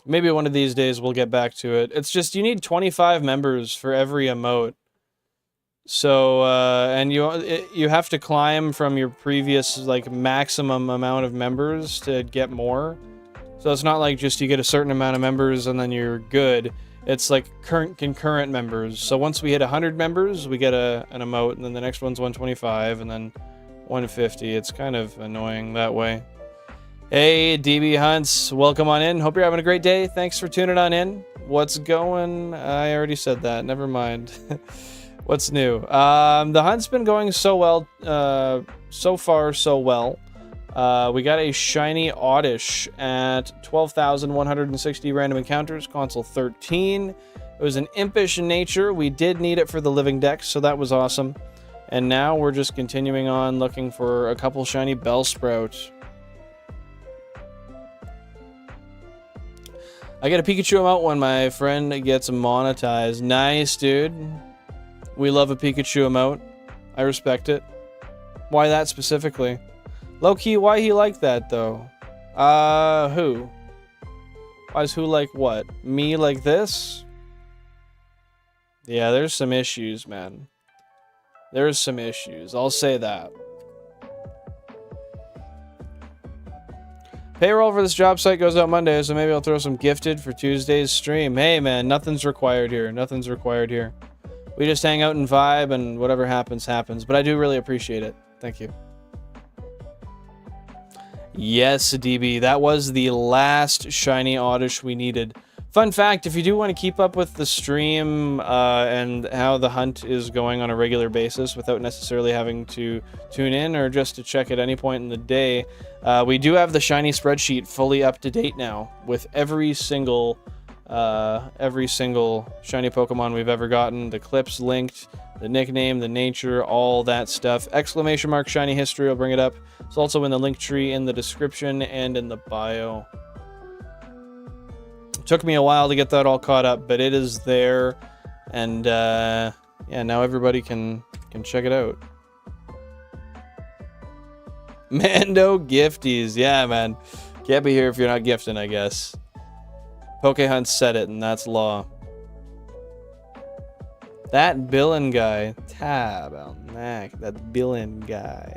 Maybe one of these days we'll get back to it. It's just you need 25 members for every emote. So, and you have to climb from your previous, like, maximum amount of members to get more. So it's not like just you get a certain amount of members and then you're good. It's like concurrent members. So once we hit 100 members, we get an emote, and then the next one's 125, and then 150. It's kind of annoying that way. Hey, DB Hunts, welcome on in. Hope you're having a great day. Thanks for tuning on in. What's going? I already said that. Never mind. What's new? The hunt's been going so well. So far, so well. We got a Shiny Oddish at 12,160 random encounters, console 13. It was an impish nature. We did need it for the living dex, so that was awesome. And now we're just continuing on looking for a couple shiny Bellsprout. I get a Pikachu emote when my friend gets monetized. Nice, dude. We love a Pikachu emote. I respect it. Why that specifically? Low-key, why he like that, though? Who? Why is who like what? Me like this? Yeah, there's some issues, man. There's some issues. I'll say that. Payroll for this job site goes out Monday, so maybe I'll throw some gifted for Tuesday's stream. Hey, man, nothing's required here. Nothing's required here. We just hang out and vibe, and whatever happens, happens. But I do really appreciate it. Thank you. Yes, DB, that was the last Shiny Oddish we needed. Fun fact, if you do want to keep up with the stream and how the hunt is going on a regular basis without necessarily having to tune in or just to check at any point in the day, we do have the Shiny spreadsheet fully up to date now with every single Shiny Pokemon we've ever gotten, the clips linked, the nickname, the nature, all that stuff. Exclamation mark Shiny history, I'll bring it up. It's also in the link tree in the description and in the bio. Took me a while to get that all caught up, but it is there, and yeah, now everybody can check it out. Mando gifties, yeah, man, can't be here if you're not gifting, I guess. Pokehunt said it, and that's law. That Billin guy, Tab Alnac, that Billin guy.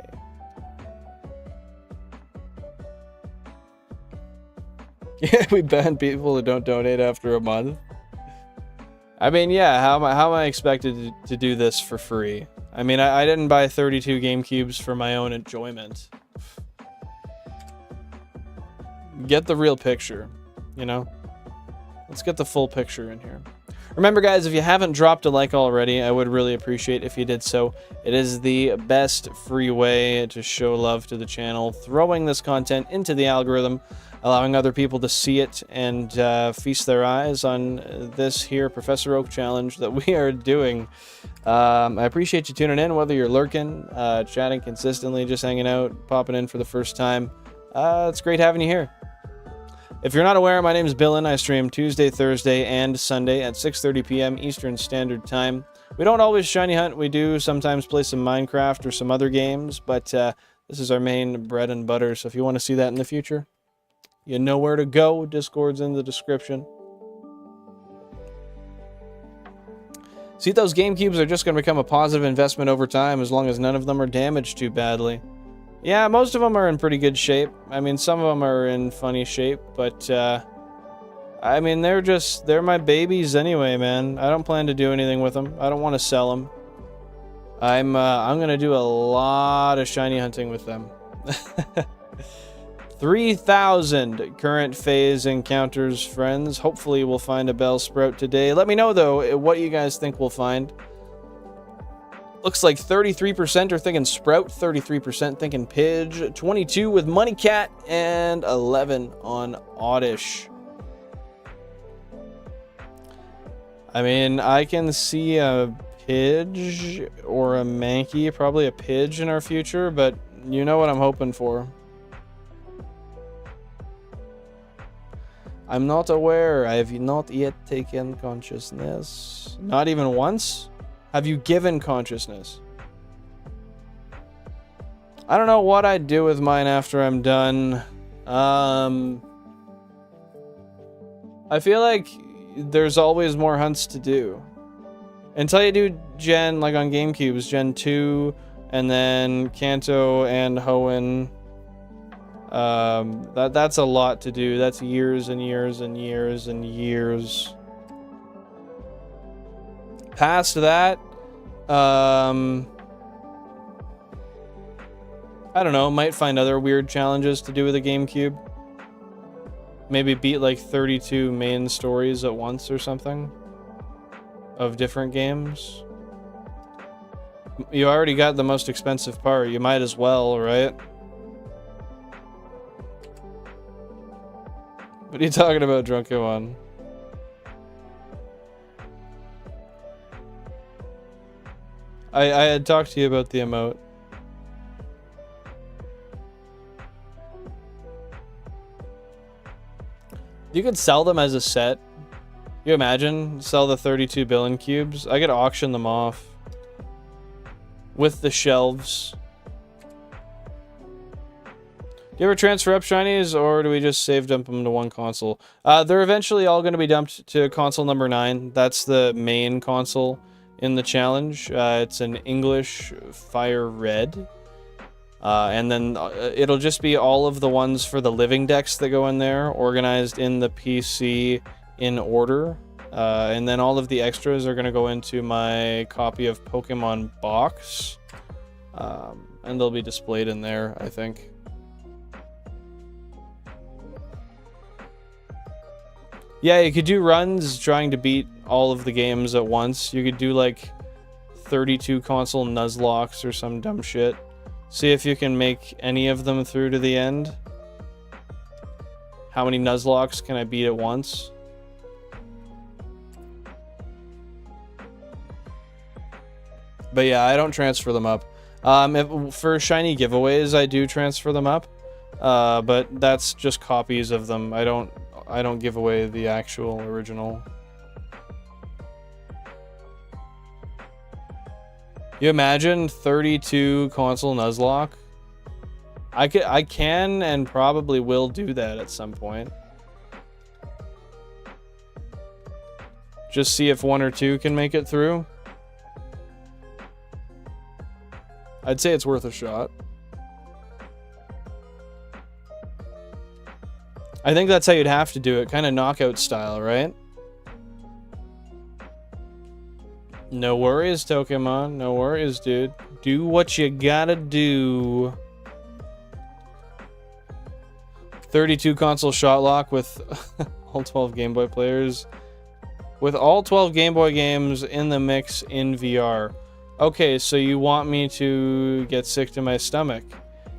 Yeah, we ban people who don't donate after a month. I mean, yeah, how am I expected to do this for free? I mean, I didn't buy 32 GameCubes for my own enjoyment. Get the real picture, you know? Let's get the full picture in here. Remember, guys, if you haven't dropped a like already, I would really appreciate if you did so. It is the best free way to show love to the channel, throwing this content into the algorithm, allowing other people to see it and feast their eyes on this here Professor Oak challenge that we are doing. I appreciate you tuning in, whether you're lurking, chatting consistently, just hanging out, popping in for the first time. It's great having you here. If you're not aware, my name is Billin. I stream Tuesday, Thursday, and Sunday at 6:30 p.m. Eastern Standard Time. We don't always shiny hunt. We do sometimes play some Minecraft or some other games, but this is our main bread and butter. So if you want to see that in the future, you know where to go. Discord's in the description. See, those GameCubes are just going to become a positive investment over time as long as none of them are damaged too badly. Yeah, most of them are in pretty good shape. I mean, some of them are in funny shape, but I mean, they're my babies anyway, man. I don't plan to do anything with them. I don't want to sell them. I'm going to do a lot of shiny hunting with them. 3,000 current phase encounters, friends. Hopefully we'll find a Bellsprout today. Let me know, though, what you guys think we'll find. Looks like 33% are thinking Sprout, 33% thinking Pidge, 22 with Money Cat, and 11 on Oddish. I mean, I can see a Pidge or a Mankey, probably a Pidge in our future, but you know what I'm hoping for. I'm not aware. I have not yet taken consciousness. Not even once? Have you given consciousness? I don't know what I'd do with mine after I'm done. I feel like there's always more hunts to do. Until you do Gen, like on GameCubes, Gen 2, and then Kanto and Hoenn. That's a lot to do. That's years and years and years and years. Past that, I don't know, might find other weird challenges to do with a GameCube. Maybe beat like 32 main stories at once or something of different games. You already got the most expensive part, you might as well, right? What are you talking about, Drunken One? I had talked to you about the emote. You could sell them as a set. You imagine? Sell the 32 billion cubes. I could auction them off. With the shelves. Do you ever transfer up shinies, or do we just save dump them to one console? They're eventually all going to be dumped to console number 9. That's the main console in the challenge. It's an English Fire Red. And then it'll just be all of the ones for the living decks that go in there, organized in the PC in order. And then all of the extras are going to go into my copy of Pokemon box. And they'll be displayed in there, I think. Yeah, you could do runs trying to beat all of the games at once. You could do like 32 console Nuzlockes or some dumb shit. See if you can make any of them through to the end. How many Nuzlockes can I beat at once? But yeah, I don't transfer them up. For shiny giveaways, I do transfer them up. But that's just copies of them. I don't give away the actual original. You imagine 32 console Nuzlocke? I can and probably will do that at some point. Just see if 1 or 2 can make it through. I'd say it's worth a shot. I think that's how you'd have to do it, kind of knockout style, right? No worries, Pokemon. No worries, dude. Do what you gotta do. 32 console shot lock with all 12 Game Boy players. With all 12 Game Boy games in the mix in VR. Okay, so you want me to get sick to my stomach.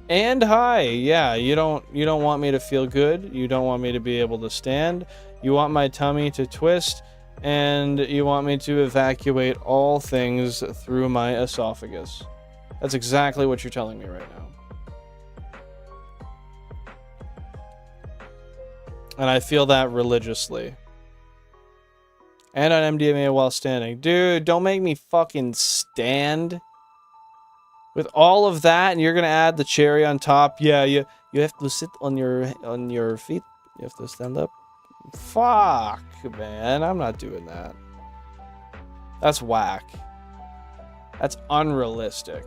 And high. Yeah, you don't want me to feel good. You don't want me to be able to stand. You want my tummy to twist. And you want me to evacuate all things through my esophagus. That's exactly what you're telling me right now. And I feel that religiously. And on MDMA while standing. Dude, don't make me fucking stand. With all of that, and you're gonna add the cherry on top. Yeah, you have to sit on your feet. You have to stand up. Fuck, man. I'm not doing that. That's whack. That's unrealistic.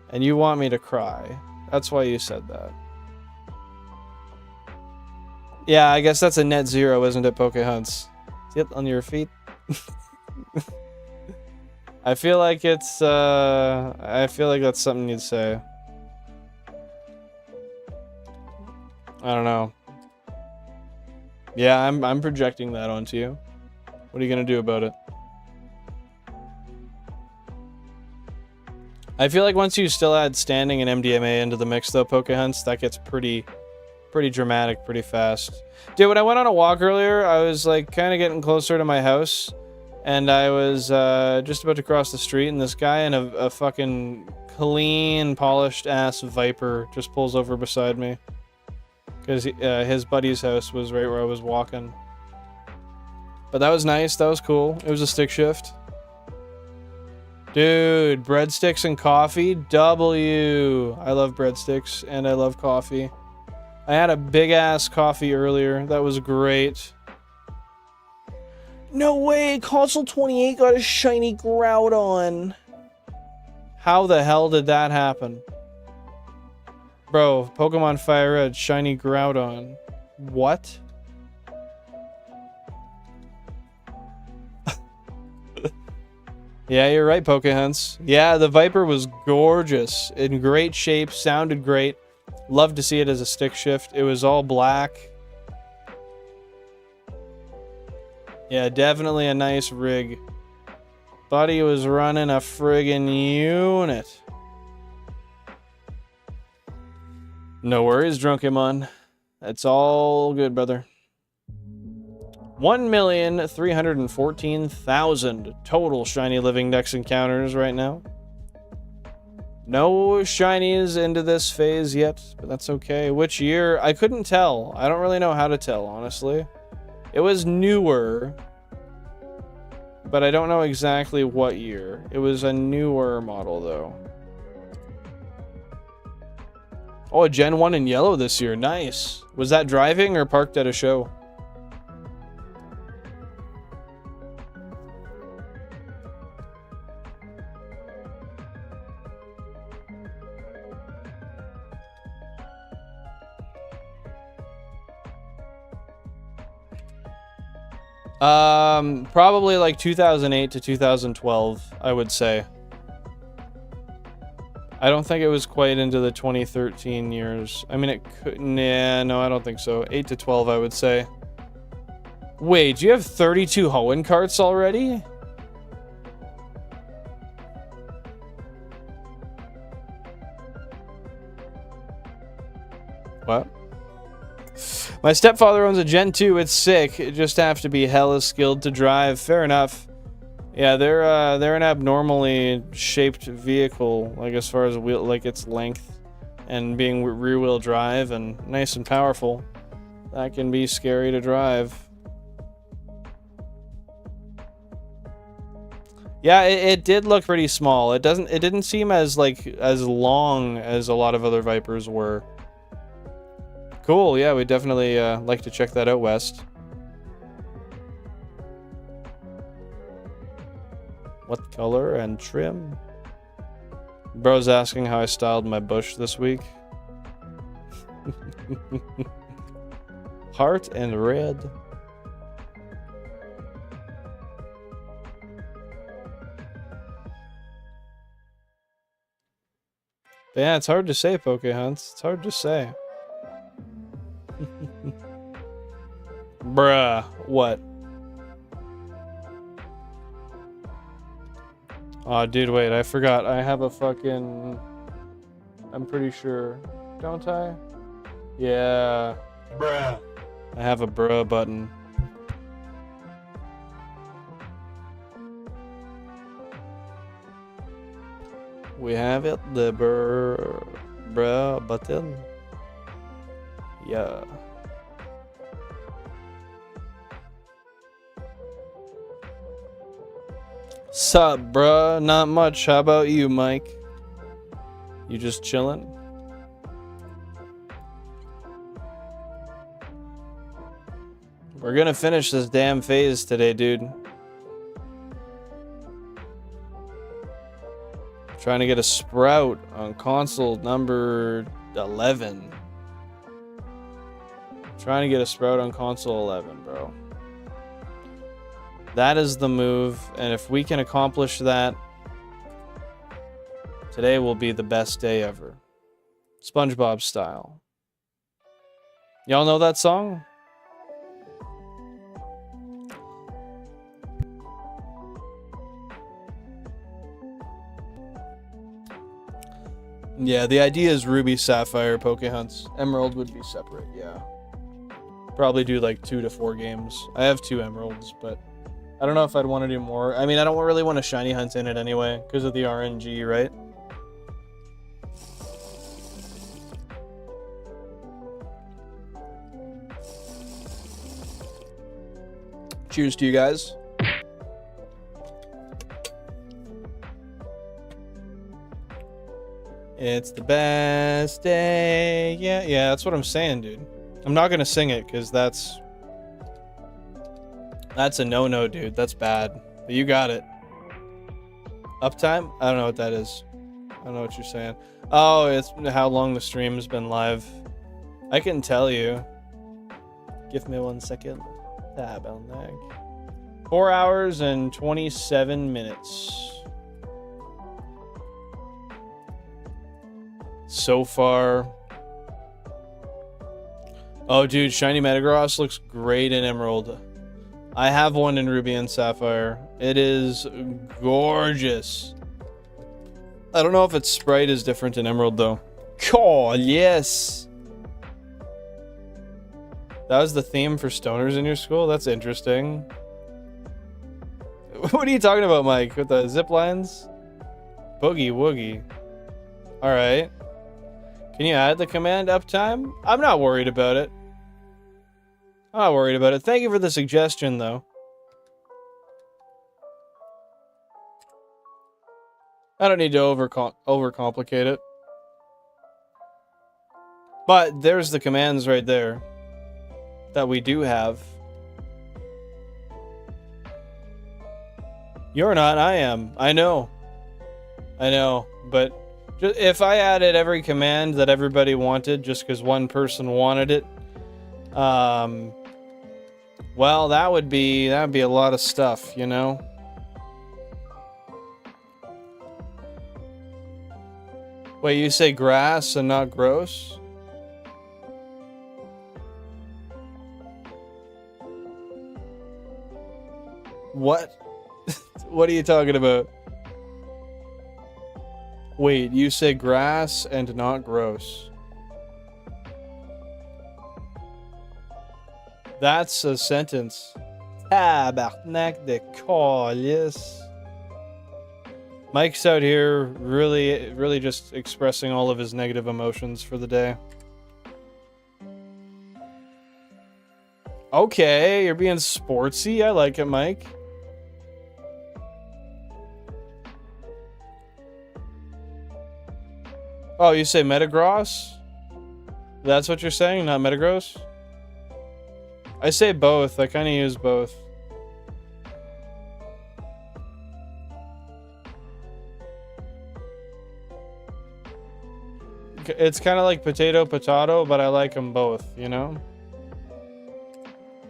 And you want me to cry. That's why you said that. Yeah, I guess that's a net zero, isn't it, Pokehunts? Sit on your feet. I feel like it's, I feel like that's something you'd say. I don't know. Yeah, I'm projecting that onto you. What are you gonna do about it? I feel like once you still add standing and MDMA into the mix though, Pokehunts, that gets pretty dramatic pretty fast. Dude, when I went on a walk earlier, I was like kind of getting closer to my house, and I was just about to cross the street, and this guy in a fucking clean, polished ass Viper just pulls over beside me. Because his buddy's house was right where I was walking. But that was nice. That was cool. It was a stick shift. Dude, breadsticks and coffee. W. I love breadsticks and I love coffee. I had a big ass coffee earlier. That was great. No way. Console 28 got a shiny Groudon. How the hell did that happen? Bro, Pokemon Fire Red, shiny Groudon. What? Yeah, you're right, Pokehunts. Yeah, the Viper was gorgeous. In great shape, sounded great. Loved to see it as a stick shift. It was all black. Yeah, definitely a nice rig. Buddy was running a friggin' unit. No worries, Drunkemon. That's all good, brother. 1,314,000 total Shiny Living Dex encounters right now. No shinies into this phase yet, but that's okay. Which year? I couldn't tell. I don't really know how to tell, honestly. It was newer, but I don't know exactly what year. It was a newer model, though. Oh, a Gen 1 in yellow this year. Nice. Was that driving or parked at a show? Probably like 2008 to 2012, I would say. I don't think it was quite into the 2013 years. I mean, it could... Nah, no, I don't think so. 8 to 12, I would say. Wait, do you have 32 Hoenn carts already? What? My stepfather owns a Gen 2. It's sick. It just have to be hella skilled to drive. Fair enough. Yeah, they're an abnormally shaped vehicle, like as far as wheel, like its length, and being rear-wheel drive and nice and powerful. That can be scary to drive. Yeah, it did look pretty small. It didn't seem as long as a lot of other Vipers were. Cool. Yeah, we definitely like to check that out, West. What color and trim? Bro's asking how I styled my bush this week. Heart and red. Yeah, it's hard to say, Pokehunts. It's hard to say. Bruh, what? Oh, dude, wait, I forgot. I have a fucking... I'm pretty sure. Don't I? Yeah. Bruh. I have a bruh button. We have it, the bruh button. Yeah. Sup, bruh? Not much. How about you, Mike? You just chillin'? We're gonna finish this damn phase today, dude. Trying to get a Sprout on console number 11. Trying to get a Sprout on console 11, bro. That is the move, and if we can accomplish that, today will be the best day ever. SpongeBob style. Y'all know that song? Yeah, the idea is Ruby, Sapphire, Pokehunts. Emerald would be separate, yeah. Probably do like 2 to 4 games. I have 2 Emeralds, but I don't know if I'd want to do more. I mean, I don't really want a Shiny Hunt in it anyway, because of the RNG, right? Cheers to you guys. It's the best day. Yeah, that's what I'm saying, dude. I'm not gonna sing it because that's a no-no, dude. That's bad. But you got it. Uptime? I don't know what that is. I don't know what you're saying. Oh, it's how long the stream's been live. I can tell you. Give me 1 second. Tab on that. 4 hours and 27 minutes. So far. Oh, dude, Shiny Metagross looks great in Emerald. I have one in Ruby and Sapphire. It is gorgeous. I don't know if its sprite is different in Emerald, though. Oh, yes. That was the theme for stoners in your school? That's interesting. What are you talking about, Mike? With the zip lines? Boogie woogie. Alright. Can you add the command uptime? I'm not worried about it. I'm not worried about it. Thank you for the suggestion, though. I don't need to overcomplicate it. But there's the commands right there that we do have. You're not, I am. I know. I know, but if I added every command that everybody wanted just because one person wanted it, well, that would be a lot of stuff, you know? Wait, you say grass and not gross? What? What are you talking about? Wait, you say grass and not gross. That's a sentence. Tabarnak de colis. Mike's out here really just expressing all of his negative emotions for the day. Okay, you're being sportsy. I like it, Mike. Oh, you say Metagross? That's what you're saying, not Metagross? I say both. I kind of use both. It's kind of like potato, but I like them both, you know?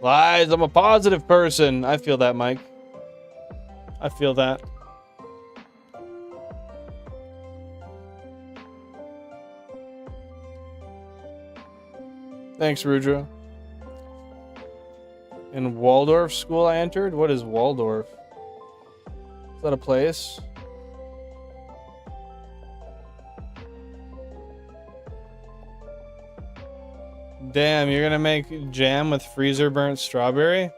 Lies, I'm a positive person. I feel that, Mike. I feel that. Thanks, Rudra. In Waldorf school I entered? What is Waldorf? Is that a place? Damn, you're gonna make jam with freezer burnt strawberry?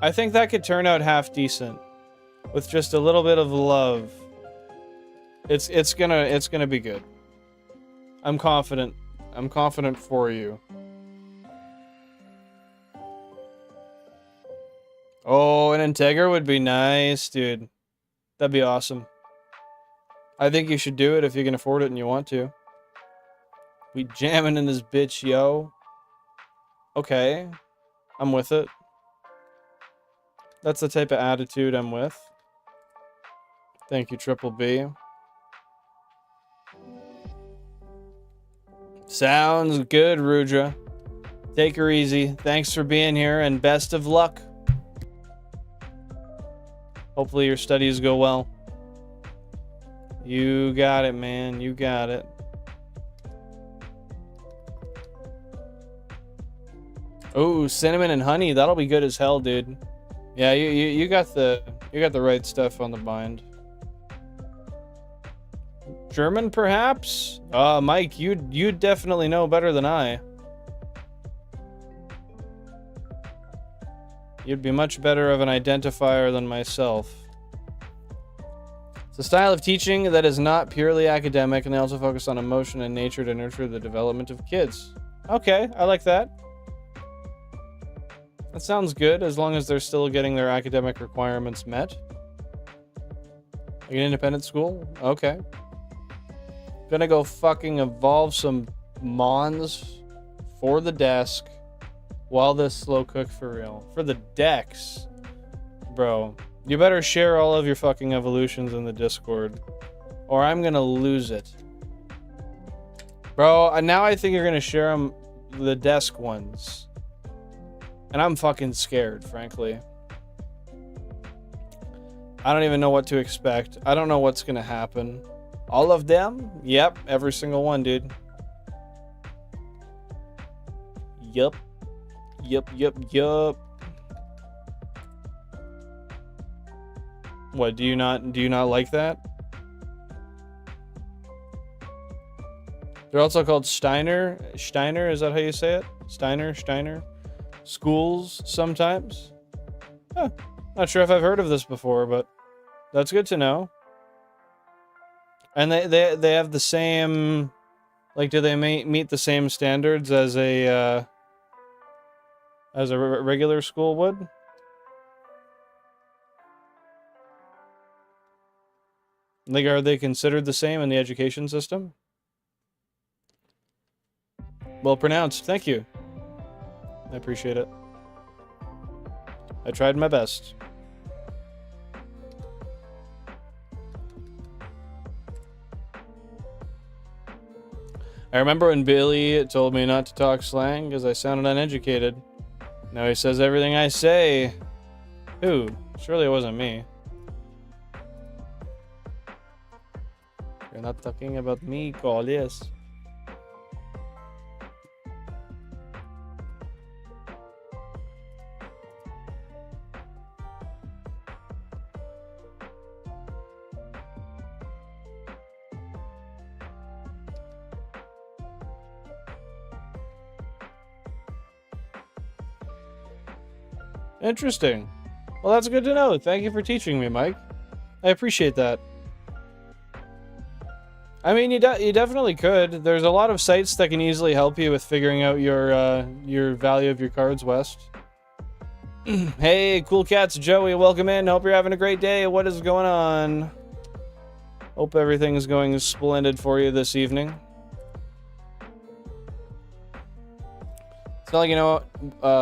I think that could turn out half decent. With just a little bit of love. It's gonna be good. I'm confident. I'm confident for you. Oh, an Integra would be nice, dude. That'd be awesome. I think you should do it if you can afford it and you want to. We jamming in this bitch, yo. Okay. I'm with it. That's the type of attitude I'm with. Thank you, Triple B. Sounds good, Rudra. Take her easy. Thanks for being here and best of luck. Hopefully your studies go well. You got it, man. You got it. Oh, cinnamon and honey. That'll be good as hell, dude. Yeah, you got the right stuff on the bind. German, perhaps? Mike, you definitely know better than I. You'd be much better of an identifier than myself. It's a style of teaching that is not purely academic, and they also focus on emotion and nature to nurture the development of kids. Okay, I like that. That sounds good, as long as they're still getting their academic requirements met. Like an independent school? Okay. Gonna go fucking evolve some Mons for the desk while this slow cook for real. For the Dex. Bro, you better share all of your fucking evolutions in the Discord, or I'm gonna lose it. Bro, now I think you're gonna share them, the desk ones. And I'm fucking scared, frankly. I don't even know what to expect. I don't know what's gonna happen. All of them? Yep, every single one, dude. Yup. Yup. What, do you not like that? They're also called Steiner. Steiner, is that how you say it? Steiner. Schools sometimes. Huh. Not sure if I've heard of this before, but that's good to know. And they have the same, like, do they meet the same standards as a regular school would? Like, are they considered the same in the education system? Well pronounced, thank you. I appreciate it. I tried my best. I remember when Billy told me not to talk slang because I sounded uneducated. Now he says everything I say. Who? Surely it wasn't me. You're not talking about me, call, yes. Interesting. Well, that's good to know. Thank you for teaching me, Mike. I appreciate that. I mean, you definitely could. There's a lot of sites that can easily help you with figuring out your value of your cards, West. Hey, Cool Cats, Joey, welcome in. Hope you're having a great day. What is going on? Hope everything's going splendid for you this evening. It's not like you know,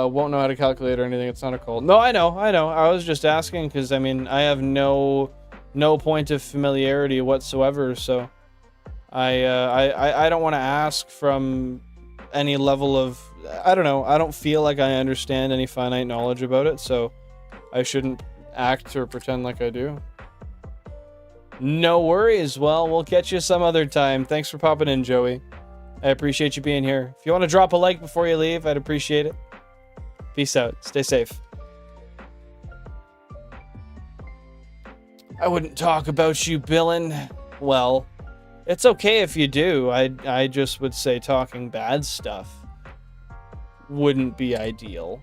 won't know how to calculate or anything. It's not a cold. No, I know. I was just asking because, I mean, I have no point of familiarity whatsoever, so I don't want to ask from any level of, I don't know, I don't feel like I understand any finite knowledge about it, so I shouldn't act or pretend like I do. No worries. Well, we'll catch you some other time. Thanks for popping in, Joey. I appreciate you being here. If you want to drop a like before you leave, I'd appreciate it. Peace out. Stay safe. I wouldn't talk about you, Billin. Well, it's okay if you do. I just would say talking bad stuff wouldn't be ideal.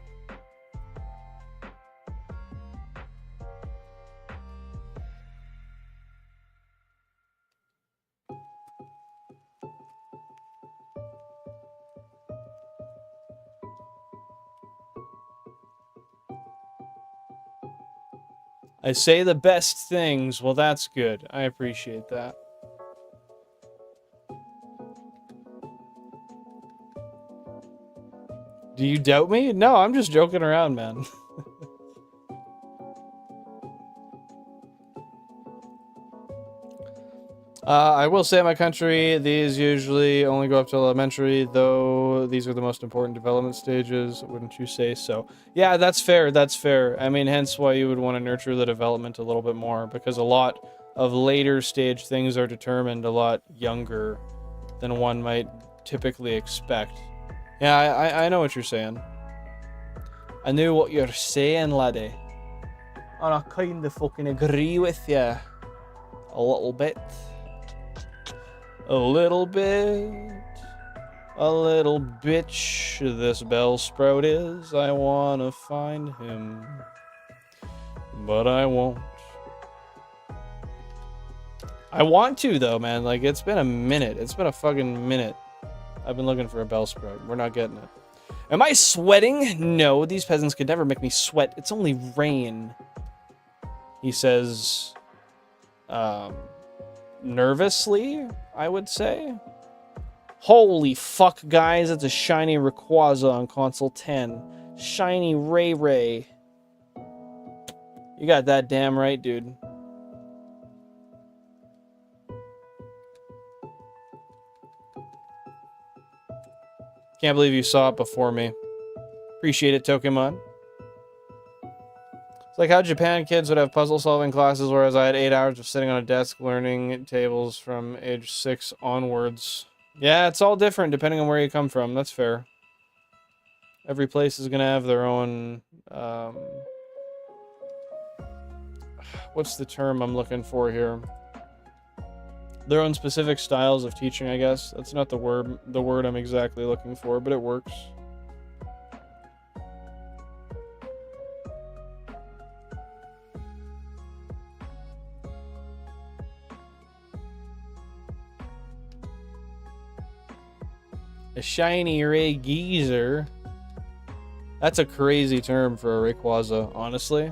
I say the best things. Well, that's good. I appreciate that. Do you doubt me? No, I'm just joking around, man. I will say in my country, these usually only go up to elementary, though these are the most important development stages. Wouldn't you say so? Yeah, that's fair. That's fair. I mean, hence why you would want to nurture the development a little bit more, because a lot of later stage things are determined a lot younger than one might typically expect. Yeah, I know what you're saying. I knew what you're saying, laddie. And I kind of fucking agree with you. A little bit. A little bit. A little bitch. This Bellsprout is. I want to find him. But I won't. I want to, though, man. Like, it's been a minute. It's been a fucking minute. I've been looking for a Bellsprout. We're not getting it. Am I sweating? No, these peasants could never make me sweat. It's only rain. He says, nervously, I would say. Holy fuck, guys. It's a shiny Rayquaza on console 10. Shiny Ray. You got that damn right, dude. Can't believe you saw it before me. Appreciate it, Tokemon. It's like how Japan kids would have puzzle-solving classes, whereas I had 8 hours of sitting on a desk learning tables from age 6 onwards. Yeah, it's all different depending on where you come from. That's fair. Every place is going to have their own... what's the term I'm looking for here? Their own specific styles of teaching, I guess. That's not the word I'm exactly looking for, but it works. A shiny Ray Geezer. That's a crazy term for a Rayquaza, honestly.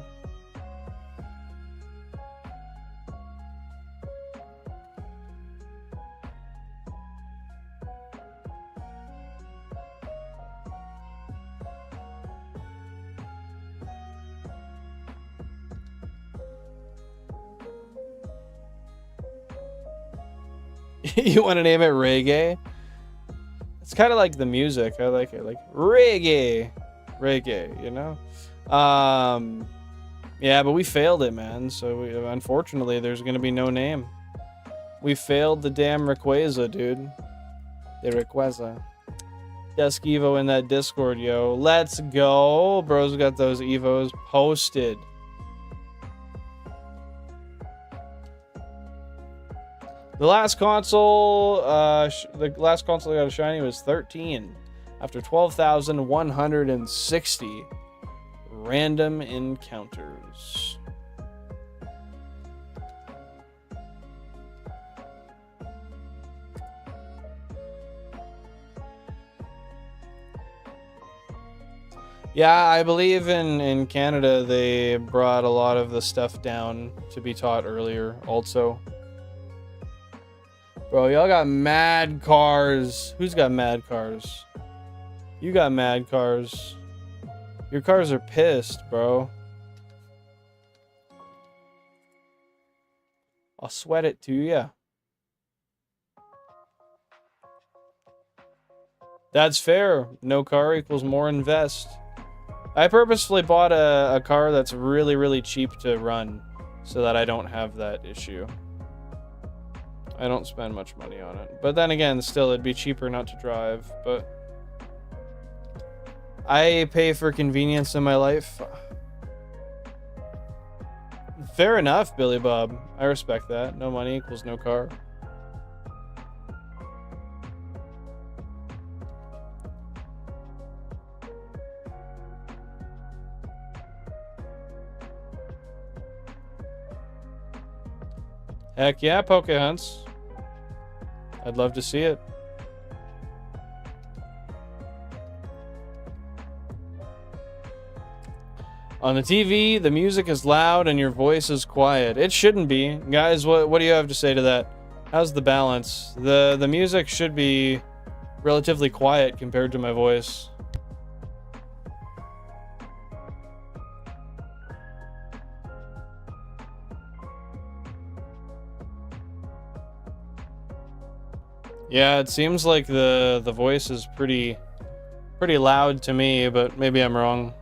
You want to name it reggae? It's kind of like the music. I like it. Like reggae. Reggae, you know? Yeah, but we failed it, man. So unfortunately, there's going to be no name. We failed the damn Rayquaza, dude. The Rayquaza. Dusk Evo in that Discord, yo. Let's go. Bro's got those Evos posted. The last console, I got a shiny was 13 after 12,160 random encounters. Yeah, I believe in Canada they brought a lot of the stuff down to be taught earlier also. Bro, y'all got mad cars. Who's got mad cars? You got mad cars. Your cars are pissed, bro. I'll sweat it to ya. That's fair. No car equals more invest. I purposefully bought a car that's really, really cheap to run so that I don't have that issue. I don't spend much money on it. But then again, still, it'd be cheaper not to drive. But I pay for convenience in my life. Fair enough, Billy Bob. I respect that. No money equals no car. Heck yeah, Poke Hunts. I'd love to see it. On the TV, the music is loud and your voice is quiet. It shouldn't be. Guys, what do you have to say to that? How's the balance? The music should be relatively quiet compared to my voice. Yeah, it seems like the voice is pretty loud to me, but maybe I'm wrong.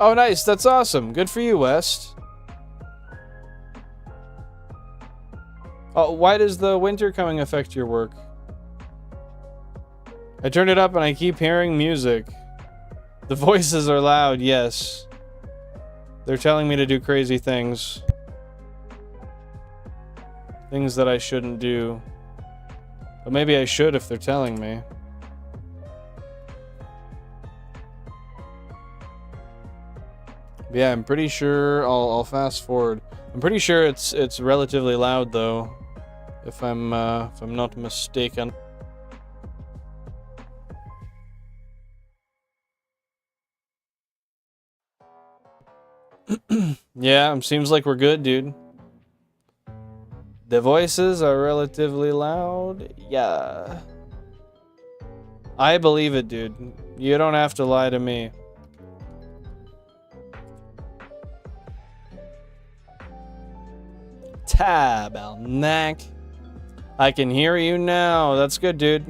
Oh, nice. That's awesome. Good for you, West. Oh, why does the winter coming affect your work? I turned it up and I keep hearing music. The voices are loud, yes. They're telling me to do crazy things. Things that I shouldn't do. But maybe I should if they're telling me. But yeah, I'm pretty sure I'll fast forward. I'm pretty sure it's relatively loud though, if I'm not mistaken. Yeah, seems like we're good, dude. The voices are relatively loud. Yeah. I believe it, dude. You don't have to lie to me. Tab, Alnac. I can hear you now. That's good, dude.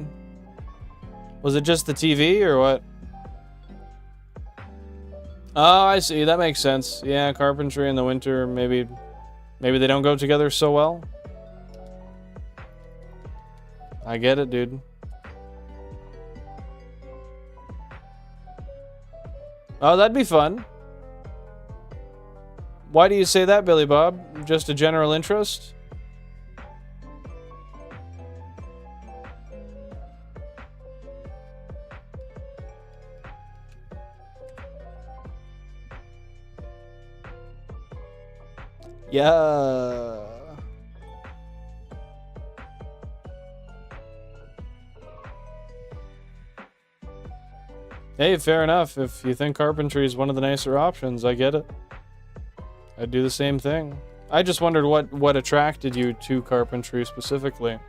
Was it just the TV or what? Oh, I see. That makes sense. Yeah, carpentry in the winter, maybe they don't go together so well. I get it, dude. Oh, that'd be fun. Why do you say that, Billy Bob? Just a general interest? Yeah. Hey, fair enough. If you think carpentry is one of the nicer options, I get it. I'd do the same thing. I just wondered what attracted you to carpentry specifically.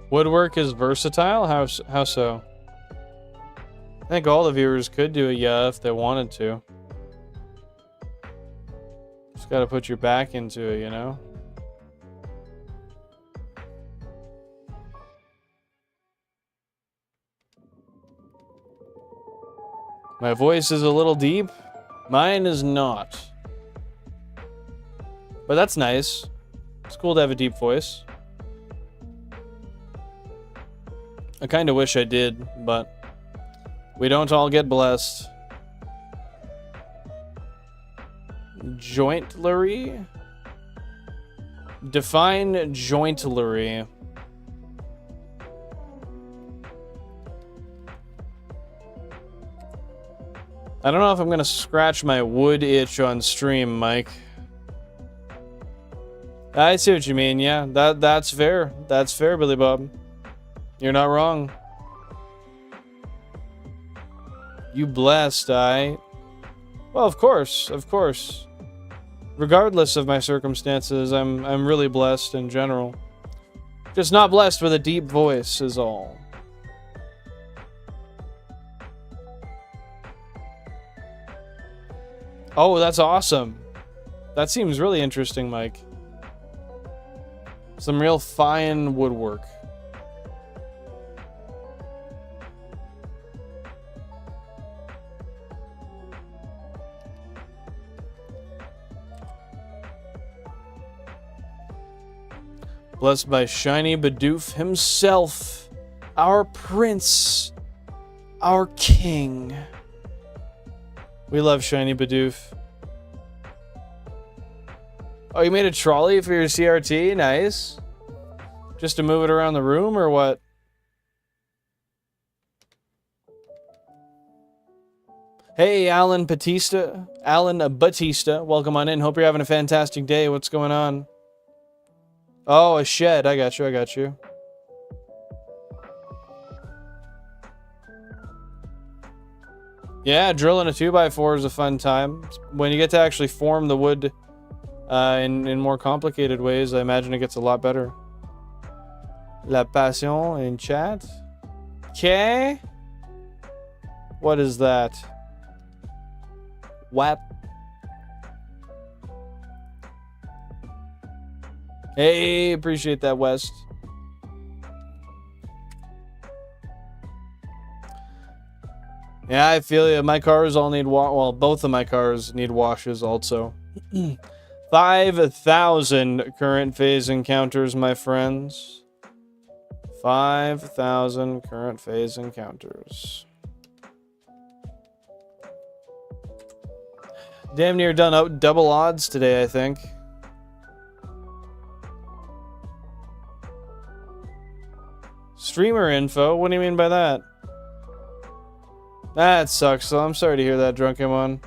Woodwork is versatile? How so? I think all the viewers could do a yeah if they wanted to. Just gotta put your back into it, you know? My voice is a little deep. Mine is not. But that's nice. It's cool to have a deep voice. I kind of wish I did, but we don't all get blessed. Jointlery? Define jointlery. I don't know if I'm gonna scratch my wood itch on stream, Mike. I see what you mean, yeah. That's fair. That's fair, Billy Bob. You're not wrong. You blessed, Well, of course, of course. regardless of my circumstances, I'm really blessed in general. Just not blessed with a deep voice is all. Oh, that's awesome. That seems really interesting, Mike. Some real fine woodwork. Blessed by Shiny Bidoof himself, our prince, our king. We love Shiny Bidoof. Oh, you made a trolley for your CRT? Nice. Just to move it around the room, or what? Hey, Alan Batista. Welcome on in. Hope you're having a fantastic day. What's going on? Oh, a shed. I got you. Yeah, drilling a 2x4 is a fun time. When you get to actually form the wood in more complicated ways, I imagine it gets a lot better. La Passion in chat. Okay. What is that? Wap. Hey, appreciate that, West. Yeah, I feel you. My cars all need well, both of my cars need washes also. 5,000 current phase encounters, my friends. 5,000 current phase encounters. Damn near done out double odds today, I think. Streamer info? What do you mean by that? That sucks, so I'm sorry to hear that, Drunken One.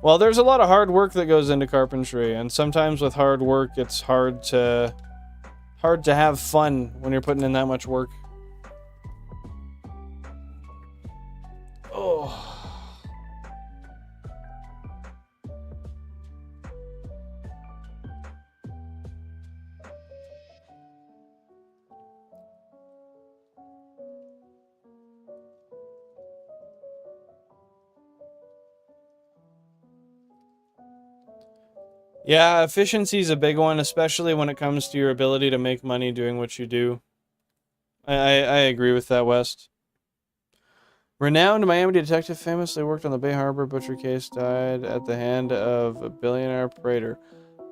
Well, there's a lot of hard work that goes into carpentry, and sometimes with hard work, it's hard to have fun when you're putting in that much work. Oh. Yeah, efficiency is a big one, especially when it comes to your ability to make money doing what you do. I agree with that, West. Renowned Miami detective famously worked on the Bay Harbor butcher case, died at the hand of a billionaire praetor.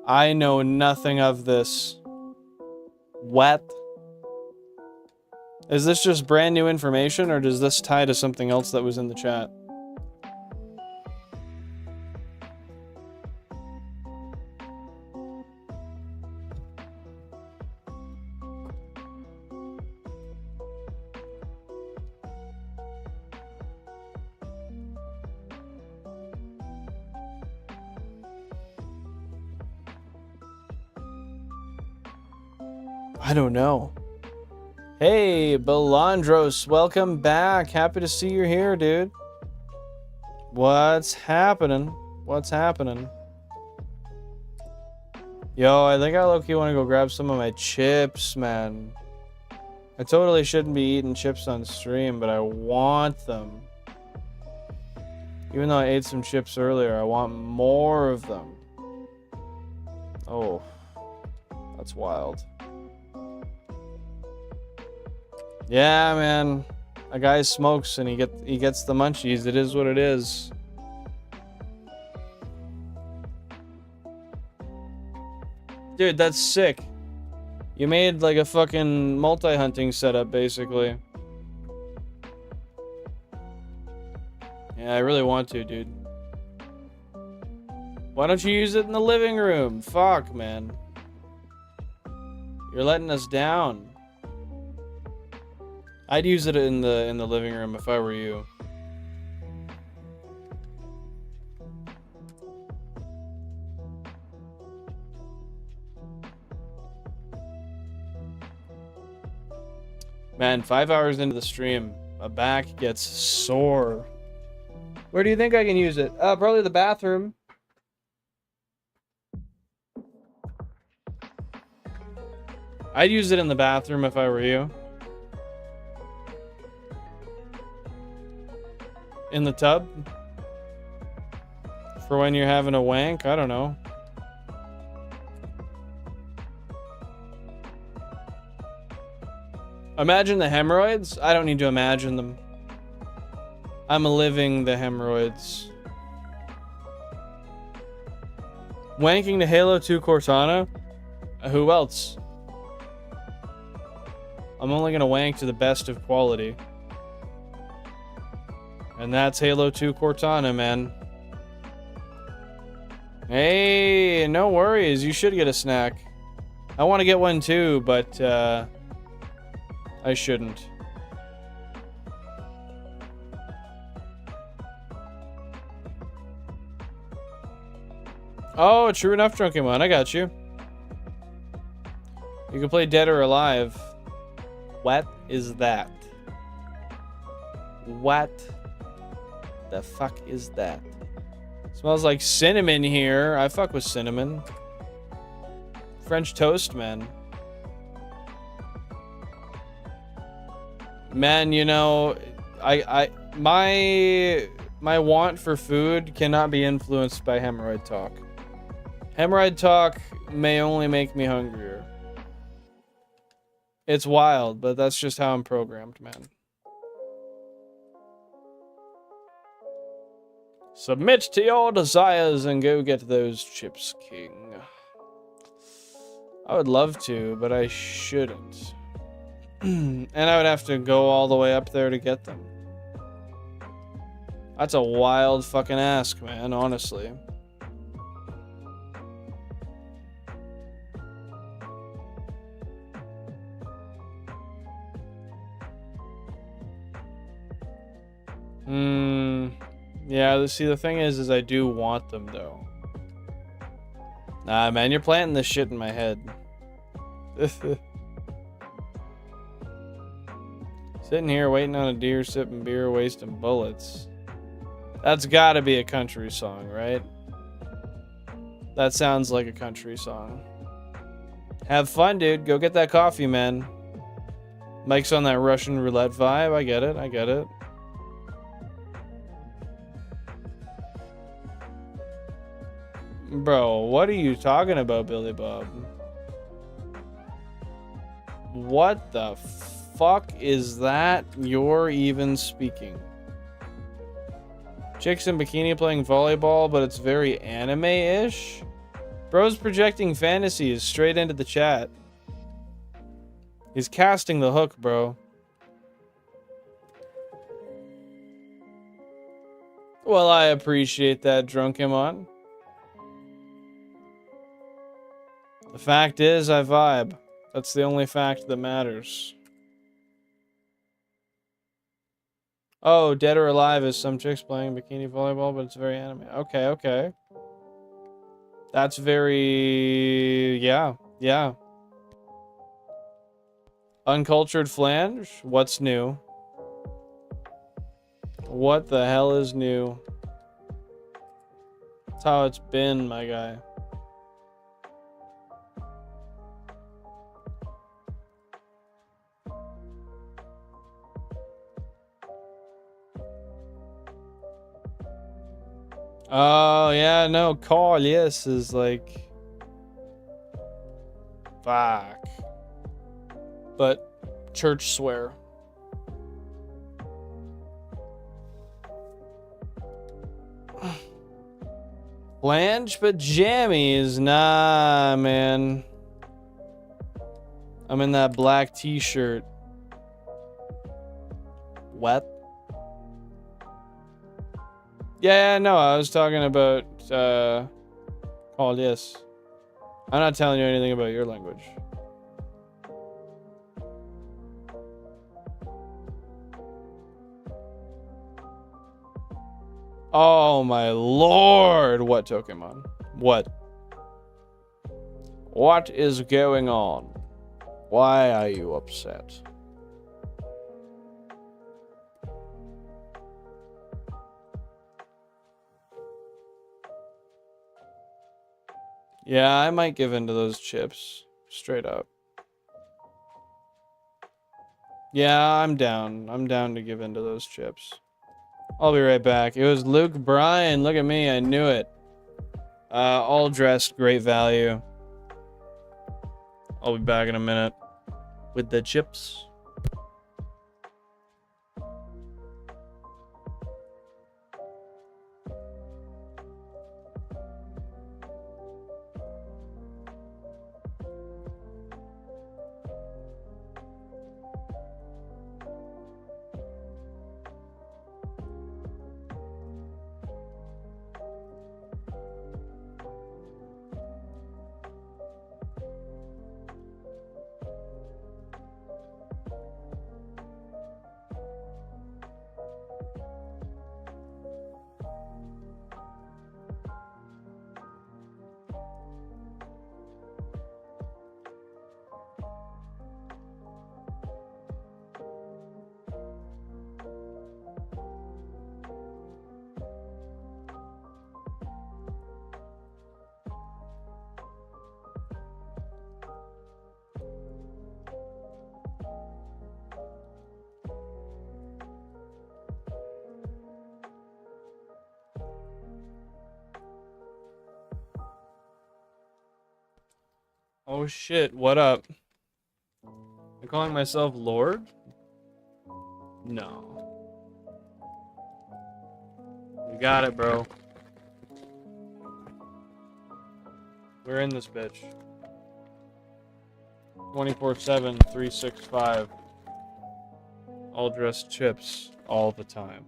I know nothing of this. What? Is this just brand new information, or does this tie to something else that was in the chat? I don't know. Hey, Belandros, welcome back. Happy to see you here, dude. What's happening? What's happening? Yo, I think I low-key want to go grab some of my chips, man. I totally shouldn't be eating chips on stream, but I want them. Even though I ate some chips earlier, I want more of them. Oh, that's wild. Yeah, man. A guy smokes and he gets the munchies. It is what it is. Dude, that's sick. You made like a fucking multi-hunting setup, basically. Yeah, I really want to, dude. Why don't you use it in the living room? Fuck, man. You're letting us down. I'd use it in the living room if I were you. Man, 5 hours into the stream, my back gets sore. Where do you think I can use it? Probably the bathroom. I'd use it in the bathroom if I were you. In the tub? For when you're having a wank? I don't know. Imagine the hemorrhoids? I don't need to imagine them. I'm living the hemorrhoids. Wanking to Halo 2 Cortana? Who else? I'm only gonna wank to the best of quality. And that's Halo 2 Cortana, man. Hey, no worries. You should get a snack. I want to get one too, but I shouldn't. Oh, true enough, Drunkemon. I got you. You can play Dead or Alive. What is that? What the fuck is that? Smells like cinnamon here. I fuck with cinnamon. French toast, man. Man, you know, my want for food cannot be influenced by hemorrhoid talk. Hemorrhoid talk may only make me hungrier. It's wild, but that's just how I'm programmed, man. Submit to your desires and go get those chips, King. I would love to, but I shouldn't. And I would have to go all the way up there to get them. That's a wild fucking ask, man, honestly. Yeah, see, the thing is I do want them, though. Nah, man, you're planting this shit in my head. Sitting here waiting on a deer, sipping beer, wasting bullets. That's gotta be a country song, right? That sounds like a country song. Have fun, dude. Go get that coffee, man. Mike's on that Russian roulette vibe. I get it. I get it. Bro, what are you talking about, Billy Bob? What the fuck is that you're even speaking? Chicks in bikini playing volleyball, but it's very anime-ish? Bro's projecting fantasies straight into the chat. He's casting the hook, bro. Well, I appreciate that, Drunkemon. The fact is, I vibe. That's the only fact that matters. Oh, Dead or Alive is some chicks playing bikini volleyball, but it's very anime. Okay, okay. That's very... yeah, yeah. Uncultured Flange? What's new? What the hell is new? That's how it's been, my guy. Oh, yeah, no, Carl, yes, is like... fuck. But church swear. Flange, but jammies? Nah, man. I'm in that black t-shirt. What? Yeah, no, I was talking about, oh, yes. I'm not telling you anything about your language. Oh, my lord! What, Pokemon? What? What is going on? Why are you upset? Yeah, I might give in to those chips. Straight up. Yeah, I'm down. I'm down to give in to those chips. I'll be right back. It was Luke Bryan. Look at me. I knew it. All dressed. Great value. I'll be back in a minute with the chips. Oh shit, what up? I'm calling myself Lord? No. You got it, bro. We're in this bitch. 24/7, 365. All dressed chips all the time.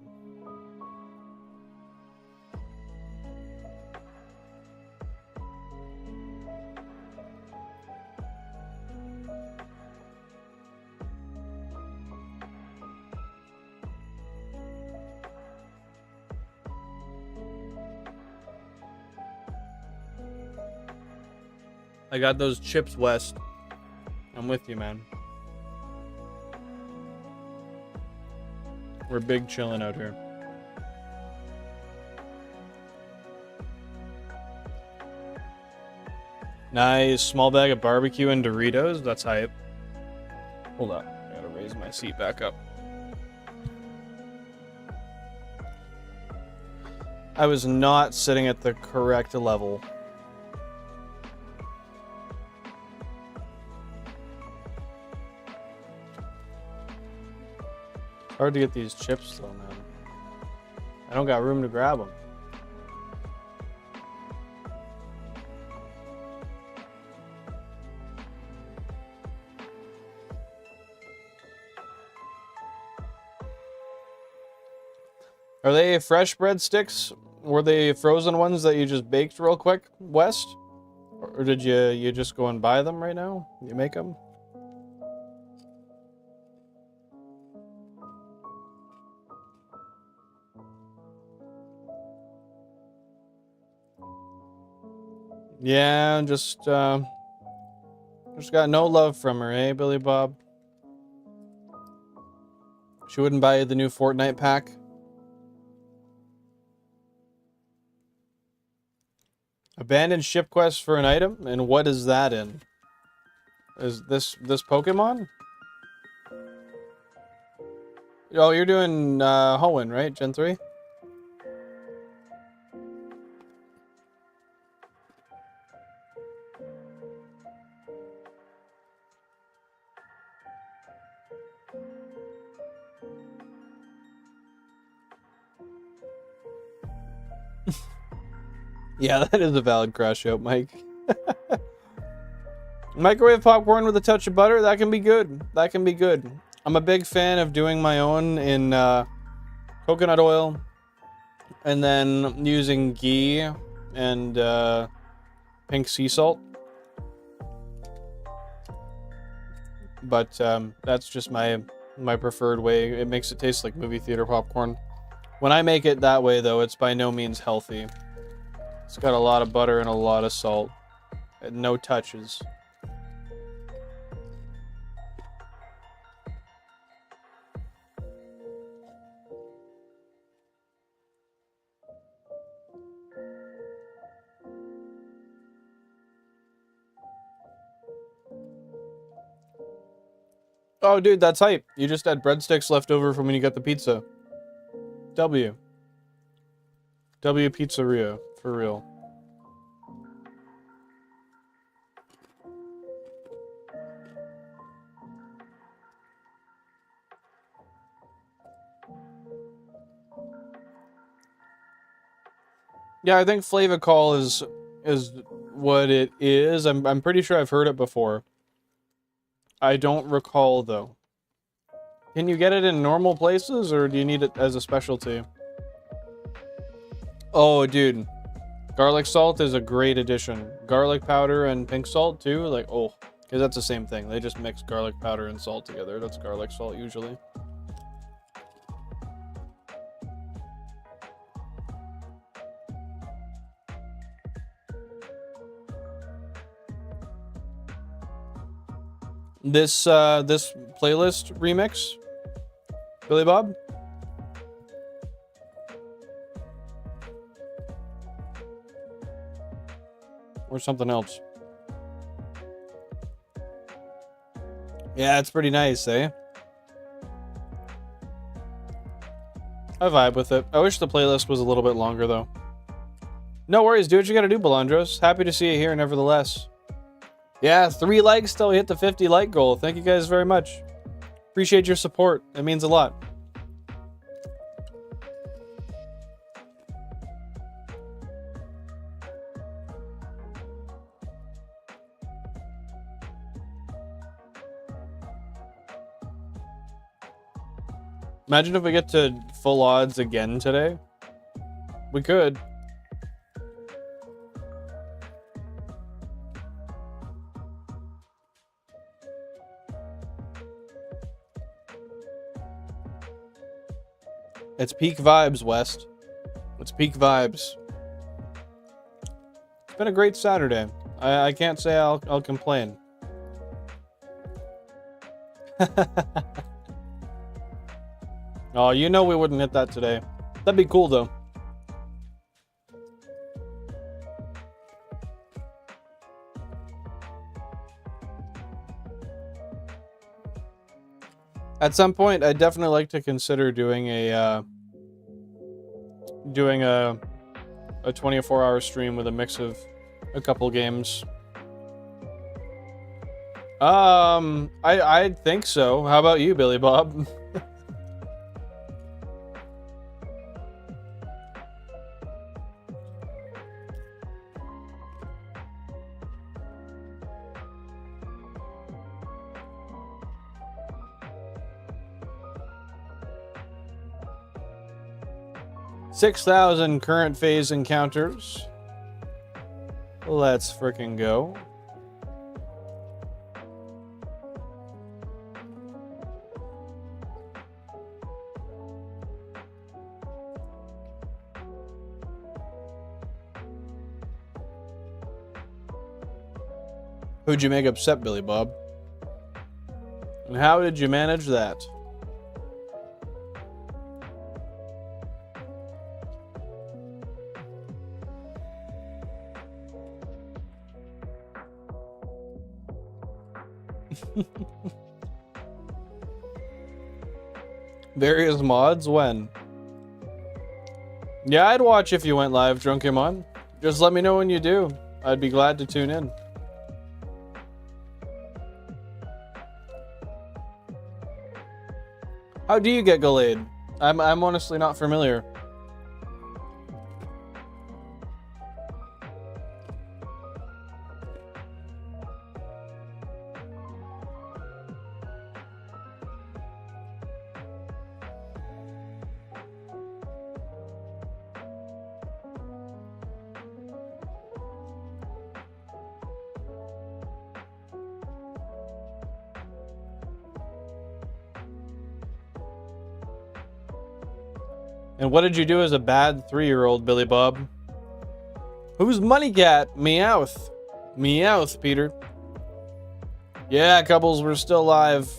I got those chips, West. I'm with you, man. We're big chilling out here. Nice. Small bag of barbecue and Doritos. That's hype. Hold up. I gotta raise my seat back up. I was not sitting at the correct level. Hard to get these chips though, man. I don't got room to grab them. Are they fresh breadsticks? Were they frozen ones that you just baked real quick, West? Or did you just go and buy them right now? You make them? Yeah, just got no love from her, eh, Billy Bob? She wouldn't buy you the new Fortnite pack? Abandoned ship quest for an item? And what is that in? Is this Pokemon? Oh, you're doing Hoenn, right? Gen 3? Yeah, that is a valid crush out, Mike. Microwave popcorn with a touch of butter, that can be good. That can be good. I'm a big fan of doing my own in coconut oil and then using ghee and pink sea salt. But that's just my preferred way. It makes it taste like movie theater popcorn. When I make it that way, though, it's by no means healthy. It's got a lot of butter and a lot of salt. And no touches. Oh, dude, that's hype. You just had breadsticks left over from when you got the pizza. W. W Pizzeria, for real. Yeah, I think Flavacol is what it is. I'm pretty sure I've heard it before. I don't recall though. Can you get it in normal places or do you need it as a specialty? Oh, dude. Garlic salt is a great addition. Garlic powder and pink salt too, like oh, because that's the same thing. They just mix garlic powder and salt together. That's garlic salt usually. This this playlist remix, Billy Bob? Or something else? Yeah, it's pretty nice, eh? I vibe with it. I wish the playlist was a little bit longer, though. No worries, do what you gotta do, Belandros. Happy to see you here, nevertheless. Yeah, 3 likes till we hit the 50 like goal. Thank you guys very much. Appreciate your support. It means a lot. Imagine if we get to full odds again today. We could. It's peak vibes, West. It's peak vibes. It's been a great Saturday. I can't say I'll complain. Oh, you know we wouldn't hit that today. That'd be cool, though. At some point, I'd definitely like to consider doing a 24-hour stream with a mix of a couple games. I think so. How about you, Billy Bob? $6,000 current phase encounters. Let's frickin' go. Who'd you make upset, Billy Bob? And how did you manage that? Various mods? When? Yeah, I'd watch if you went live, Drunkemon. Just let me know when you do. I'd be glad to tune in. How do you get Gallade? I'm honestly not familiar. And what did you do as a bad 3-year-old, Billy Bob? Who's Money Cat? Meowth. Meowth, Peter. Yeah, couples, we're still live.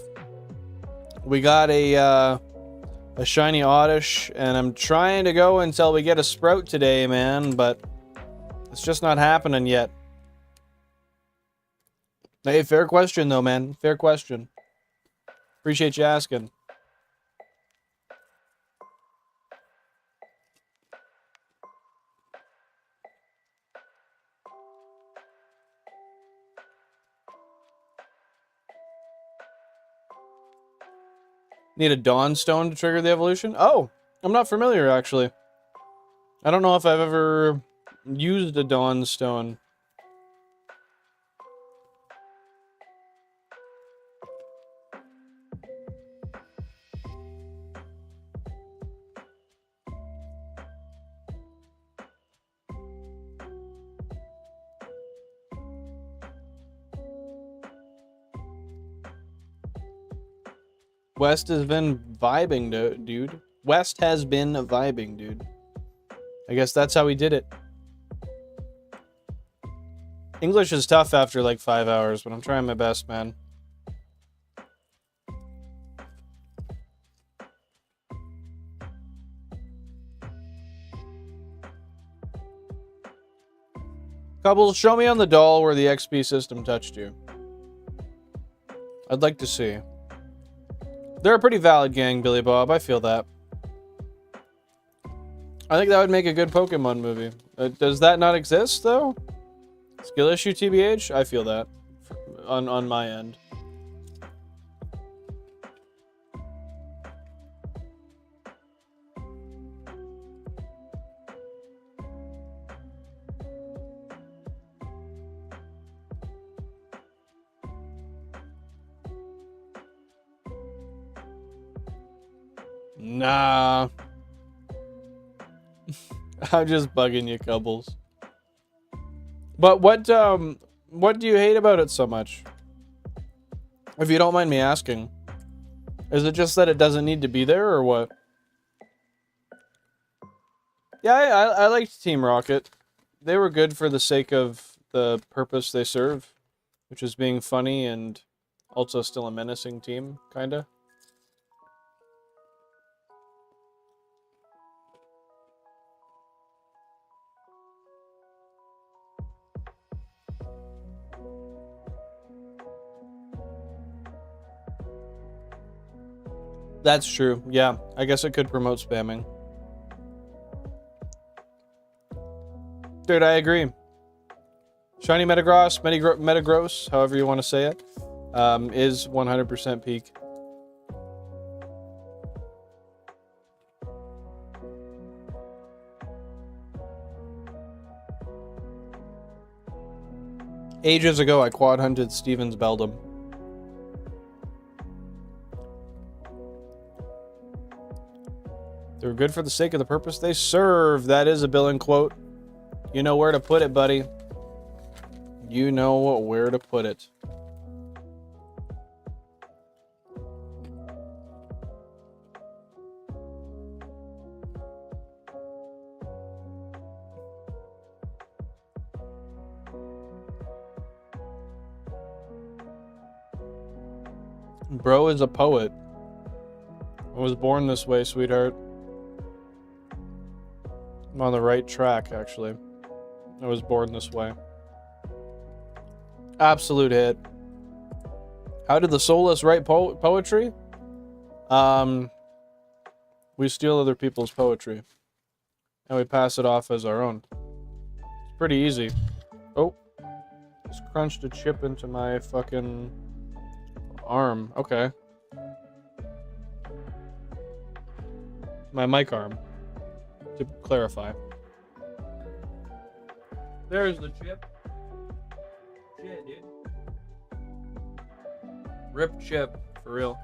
We got a Shiny Oddish, and I'm trying to go until we get a Sprout today, man, but it's just not happening yet. Hey, fair question, though, man. Fair question. Appreciate you asking. Need a Dawn Stone to trigger the evolution? Oh, I'm not familiar, actually. I don't know if I've ever used a Dawn Stone. West has been vibing, dude. West has been vibing, dude. I guess that's how he did it. English is tough after like 5 hours, but I'm trying my best, man. Couples, show me on the doll where the XP system touched you. I'd like to see. They're a pretty valid gang, Billy Bob. I feel that. I think that would make a good Pokemon movie. Does that not exist, though? Skill issue, TBH? I feel that. On my end. Nah. I'm just bugging you, Cubbles. But what do you hate about it so much? If you don't mind me asking. Is it just that it doesn't need to be there, or what? Yeah, I liked Team Rocket. They were good for the sake of the purpose they serve, which is being funny and also still a menacing team, kinda. That's true. Yeah, I guess it could promote spamming. Dude, I agree. Shiny Metagross, Metagross, however you want to say it, is 100% peak. Ages ago, I quad hunted Stevens Beldum. They're good for the sake of the purpose they serve. That is a billing quote. You know where to put it, buddy. You know where to put it. Bro is a poet. I was born this way, sweetheart. I'm on the right track, actually. I was born this way. Absolute hit. How did the Soulless write poetry? We steal other people's poetry. And we pass it off as our own. It's pretty easy. Oh. Just crunched a chip into my fucking arm. Okay. My mic arm. To clarify. There's the chip. Shit, dude. Rip chip, for real.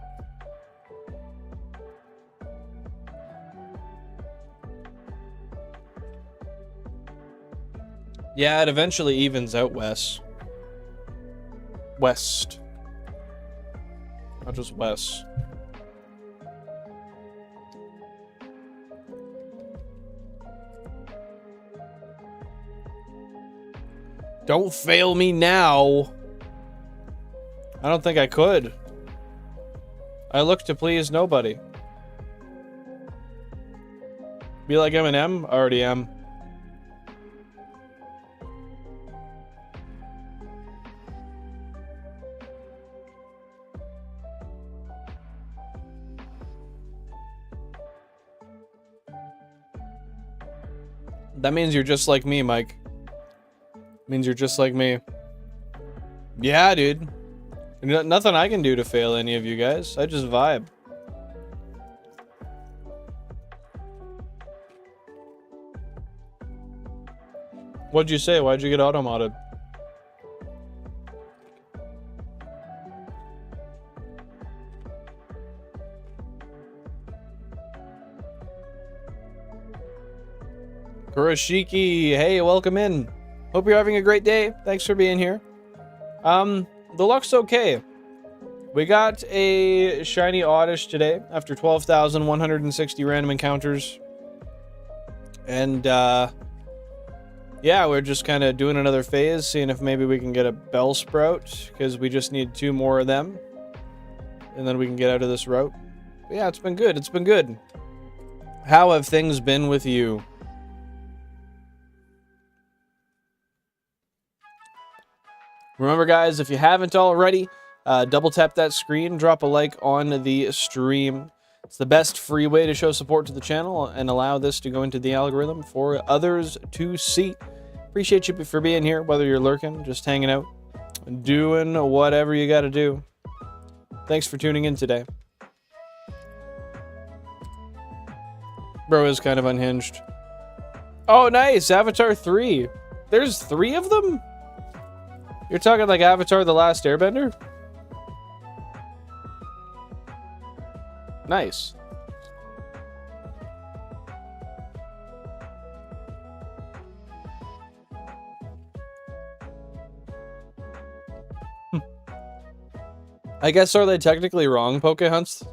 Yeah, it eventually evens out, West. Not just West. Don't fail me now. I don't think I could. I look to please nobody. Be like Eminem? Already am. That means you're just like me, Mike. Means you're just like me. Yeah, dude. Nothing I can do to fail any of you guys. I just vibe. What'd you say? Why'd you get auto-modded? Kurashiki, hey, welcome in. Hope you're having a great day. Thanks for being here. The luck's okay. We got a Shiny Oddish today after 12,160 random encounters. And, yeah, we're just kind of doing another phase, seeing if maybe we can get a Bellsprout, because we just need 2 more of them. And then we can get out of this route. But yeah, it's been good. It's been good. How have things been with you? Remember, guys, if you haven't already, double tap that screen, drop a like on the stream. It's the best free way to show support to the channel and allow this to go into the algorithm for others to see. Appreciate you for being here, whether you're lurking, just hanging out, doing whatever you gotta do. Thanks for tuning in today. Bro is kind of unhinged. Oh, nice! Avatar 3. There's 3 of them? You're talking like Avatar The Last Airbender? Nice. I guess, are they technically wrong, Pokehunts?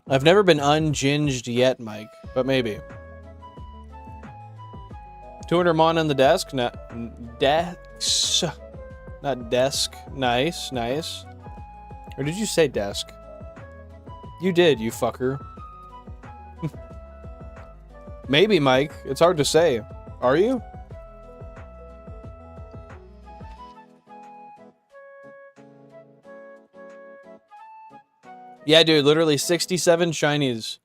I've never been unginged yet, Mike, but maybe. 200 mon on the desk? Desk. Not desk. Nice, nice. Or did you say desk? You did, you fucker. Maybe, Mike. It's hard to say. Are you? Yeah, dude, literally 67 shinies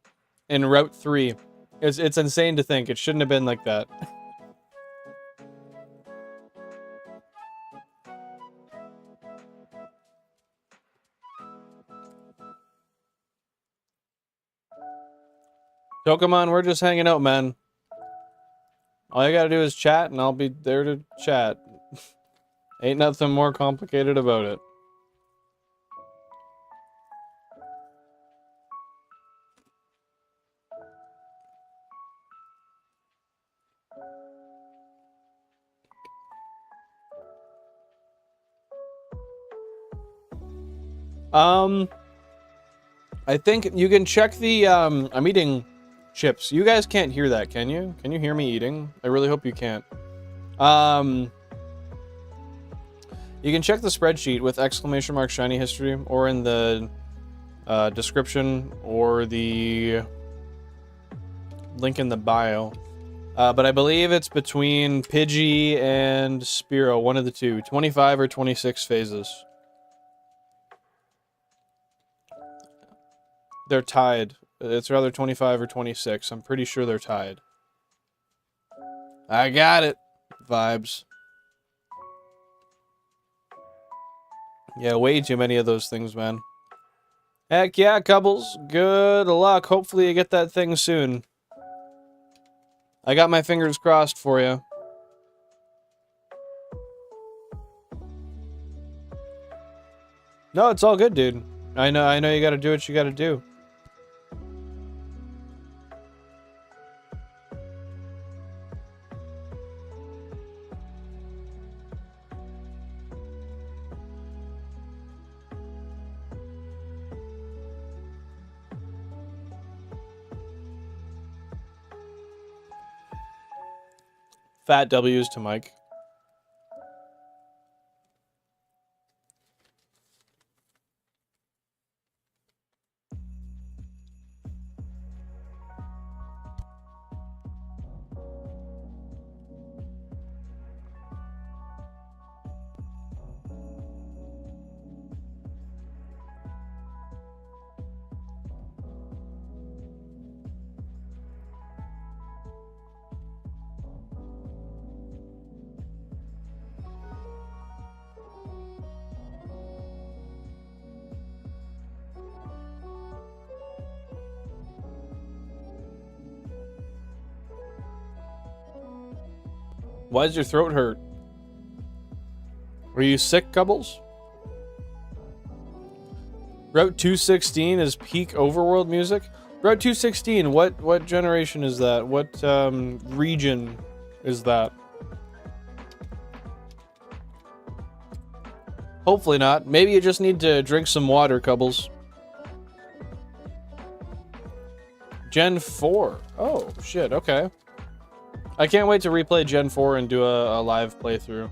in Route 3. It's insane to think. It shouldn't have been like that. Pokemon, we're just hanging out, man. All you gotta do is chat, and I'll be there to chat. Ain't nothing more complicated about it. I think you can check the, I'm eating chips. You guys can't hear that, can you? Can you hear me eating? I really hope you can't. You can check the spreadsheet with exclamation mark shiny history, or in the description, or the link in the bio. But I believe it's between Pidgey and Spearow, one of the two. 25 or 26 phases. They're tied. It's rather 25 or 26. I'm pretty sure they're tied. I got it. Vibes. Yeah, way too many of those things, man. Heck yeah, Cubbles. Good luck. Hopefully you get that thing soon. I got my fingers crossed for you. No, it's all good, dude. I know you gotta do what you gotta do. Fat W's to Mike. Why does your throat hurt? Were you sick, Cubbles? Route 216 is peak overworld music? Route 216, what generation is that? What region is that? Hopefully not. Maybe you just need to drink some water, Cubbles. Gen 4. Oh, shit, okay. I can't wait to replay Gen 4 and do a live playthrough.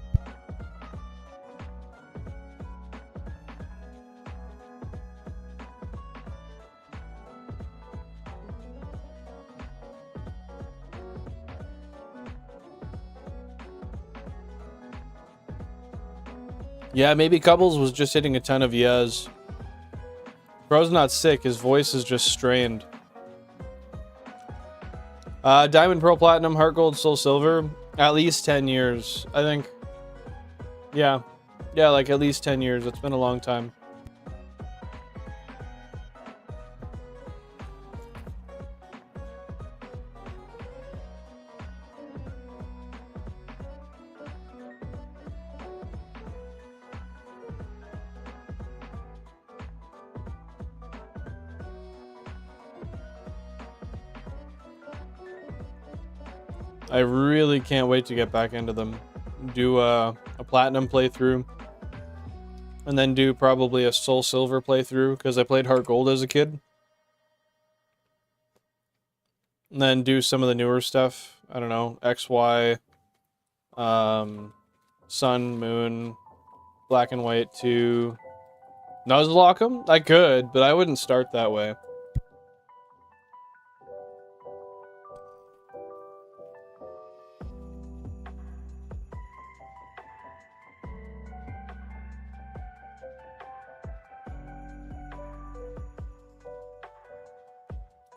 Yeah, maybe Cubbles was just hitting a ton of yes. Bro's not sick, his voice is just strained. Diamond, Pearl, Platinum, Heart Gold, Soul Silver. At least 10 years, I think. Yeah. Yeah, like at least 10 years. It's been a long time. I really can't wait to get back into them. Do a Platinum playthrough. And then do probably a Soul Silver playthrough, because I played Heart Gold as a kid. And then do some of the newer stuff. I don't know, XY, Sun, Moon, Black and White 2. Nuzlocke them? I could, but I wouldn't start that way.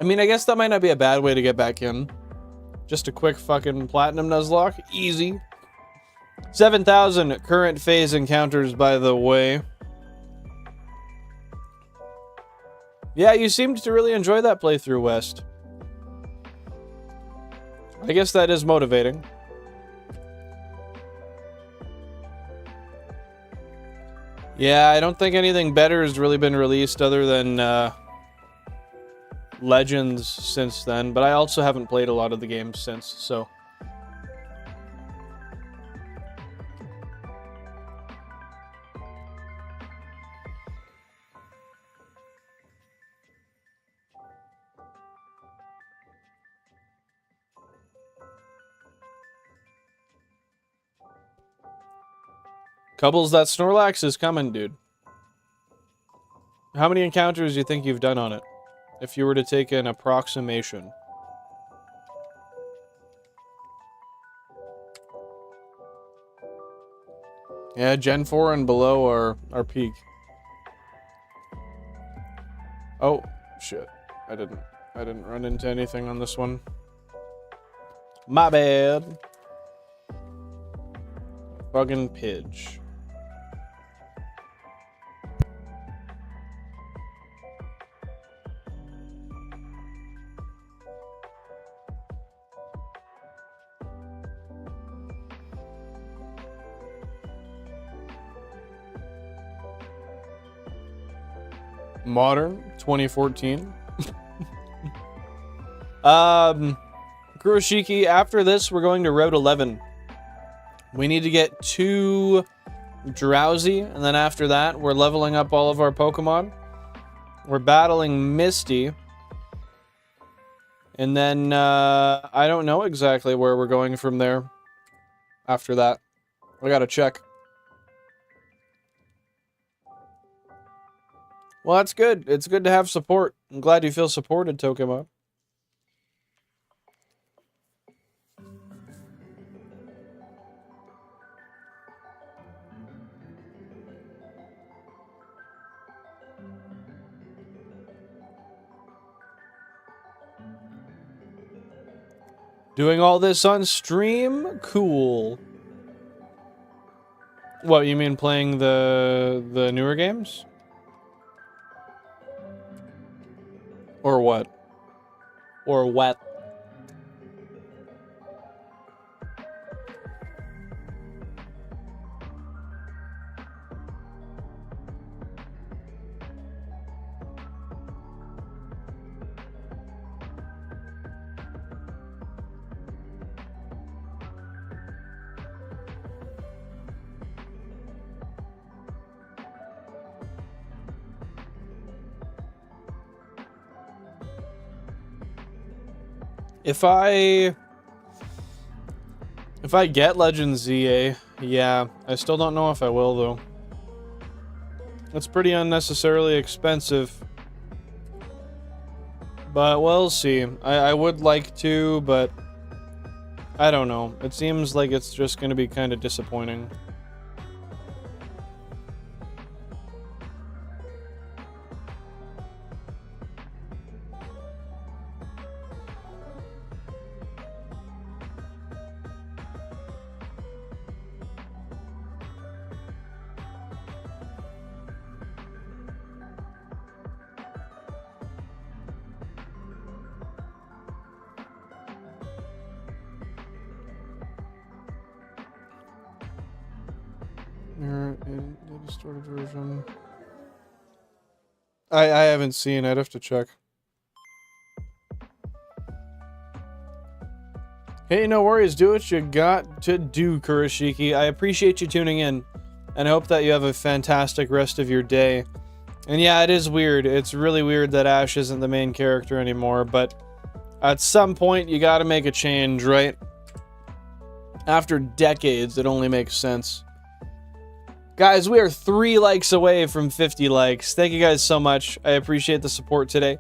I mean, I guess that might not be a bad way to get back in. Just a quick fucking Platinum Nuzlocke. Easy. 7,000 current phase encounters, by the way. Yeah, you seemed to really enjoy that playthrough, West. I guess that is motivating. Yeah, I don't think anything better has really been released other than Legends since then, but I also haven't played a lot of the games since, so. Cubbles, that Snorlax is coming, dude. How many encounters do you think you've done on it? If you were to take an approximation. Yeah, Gen 4 and below are peak. Oh, shit. I didn't run into anything on this one. My bad. Fucking Pidge. Modern 2014. Kuroshiki, after this we're going to Route 11. We need to get 2 Drowsy, and then after that we're leveling up all of our Pokemon. We're battling Misty. And then I don't know exactly where we're going from there after that. I gotta check. Well, that's good. It's good to have support. I'm glad you feel supported, Tokemon. Doing all this on stream? Cool. What, you mean playing the newer games? Or what? Or what? If I get Legend ZA, yeah, I still don't know if I will though. It's pretty unnecessarily expensive. But we'll see. I would like to, but I don't know. It seems like it's just going to be kind of disappointing. The distorted version. I haven't seen. I'd have to check. Hey, no worries. Do what you got to do, Kurashiki. I appreciate you tuning in, and I hope that you have a fantastic rest of your day. And yeah, it is weird. It's really weird that Ash isn't the main character anymore, but at some point, you gotta make a change, right? After decades, it only makes sense. Guys, we are 3 likes away from 50 likes. Thank you guys so much. I appreciate the support today.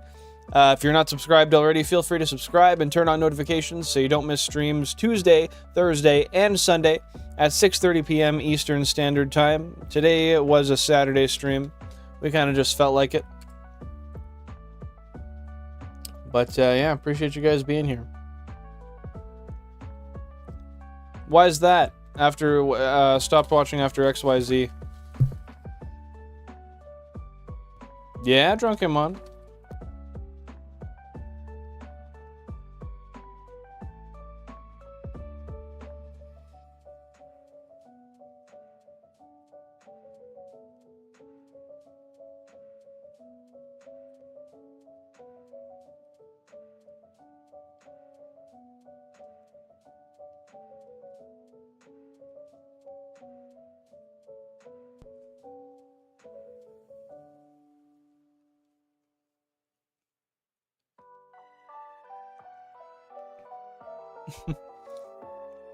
If you're not subscribed already, feel free to subscribe and turn on notifications so you don't miss streams Tuesday, Thursday, and Sunday at 6:30 p.m. Eastern Standard Time. Today was a Saturday stream. We kind of just felt like it. But yeah, appreciate you guys being here. Why is that? After stopped watching after XYZ. Yeah, Drunkemon.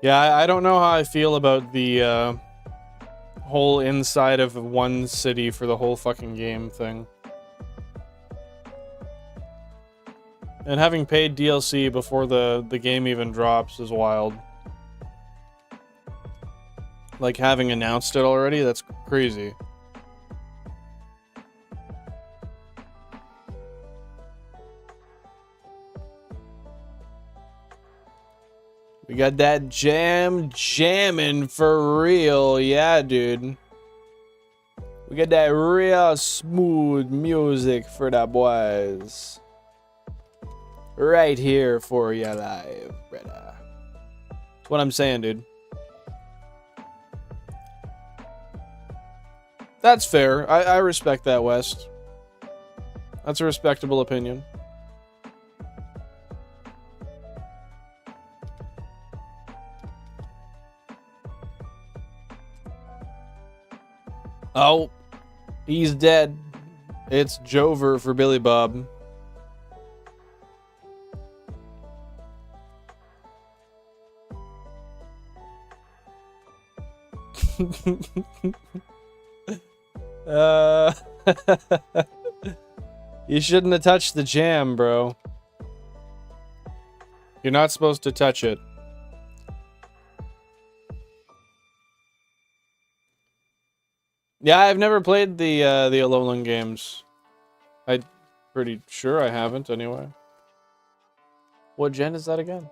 Yeah, I don't know how I feel about the whole inside of one city for the whole fucking game thing. And having paid DLC before the game even drops is wild. Like, having announced it already, that's crazy. We got that jamming for real. Yeah, dude. We got that real smooth music for the boys. Right here for you live, brother. That's what I'm saying, dude. That's fair. I respect that, West. That's a respectable opinion. Oh, he's dead. It's Jover for Billy Bob. You shouldn't have touched the jam, bro. You're not supposed to touch it. Yeah, I've never played the Alolan games. I'm pretty sure I haven't, anyway. What gen is that again?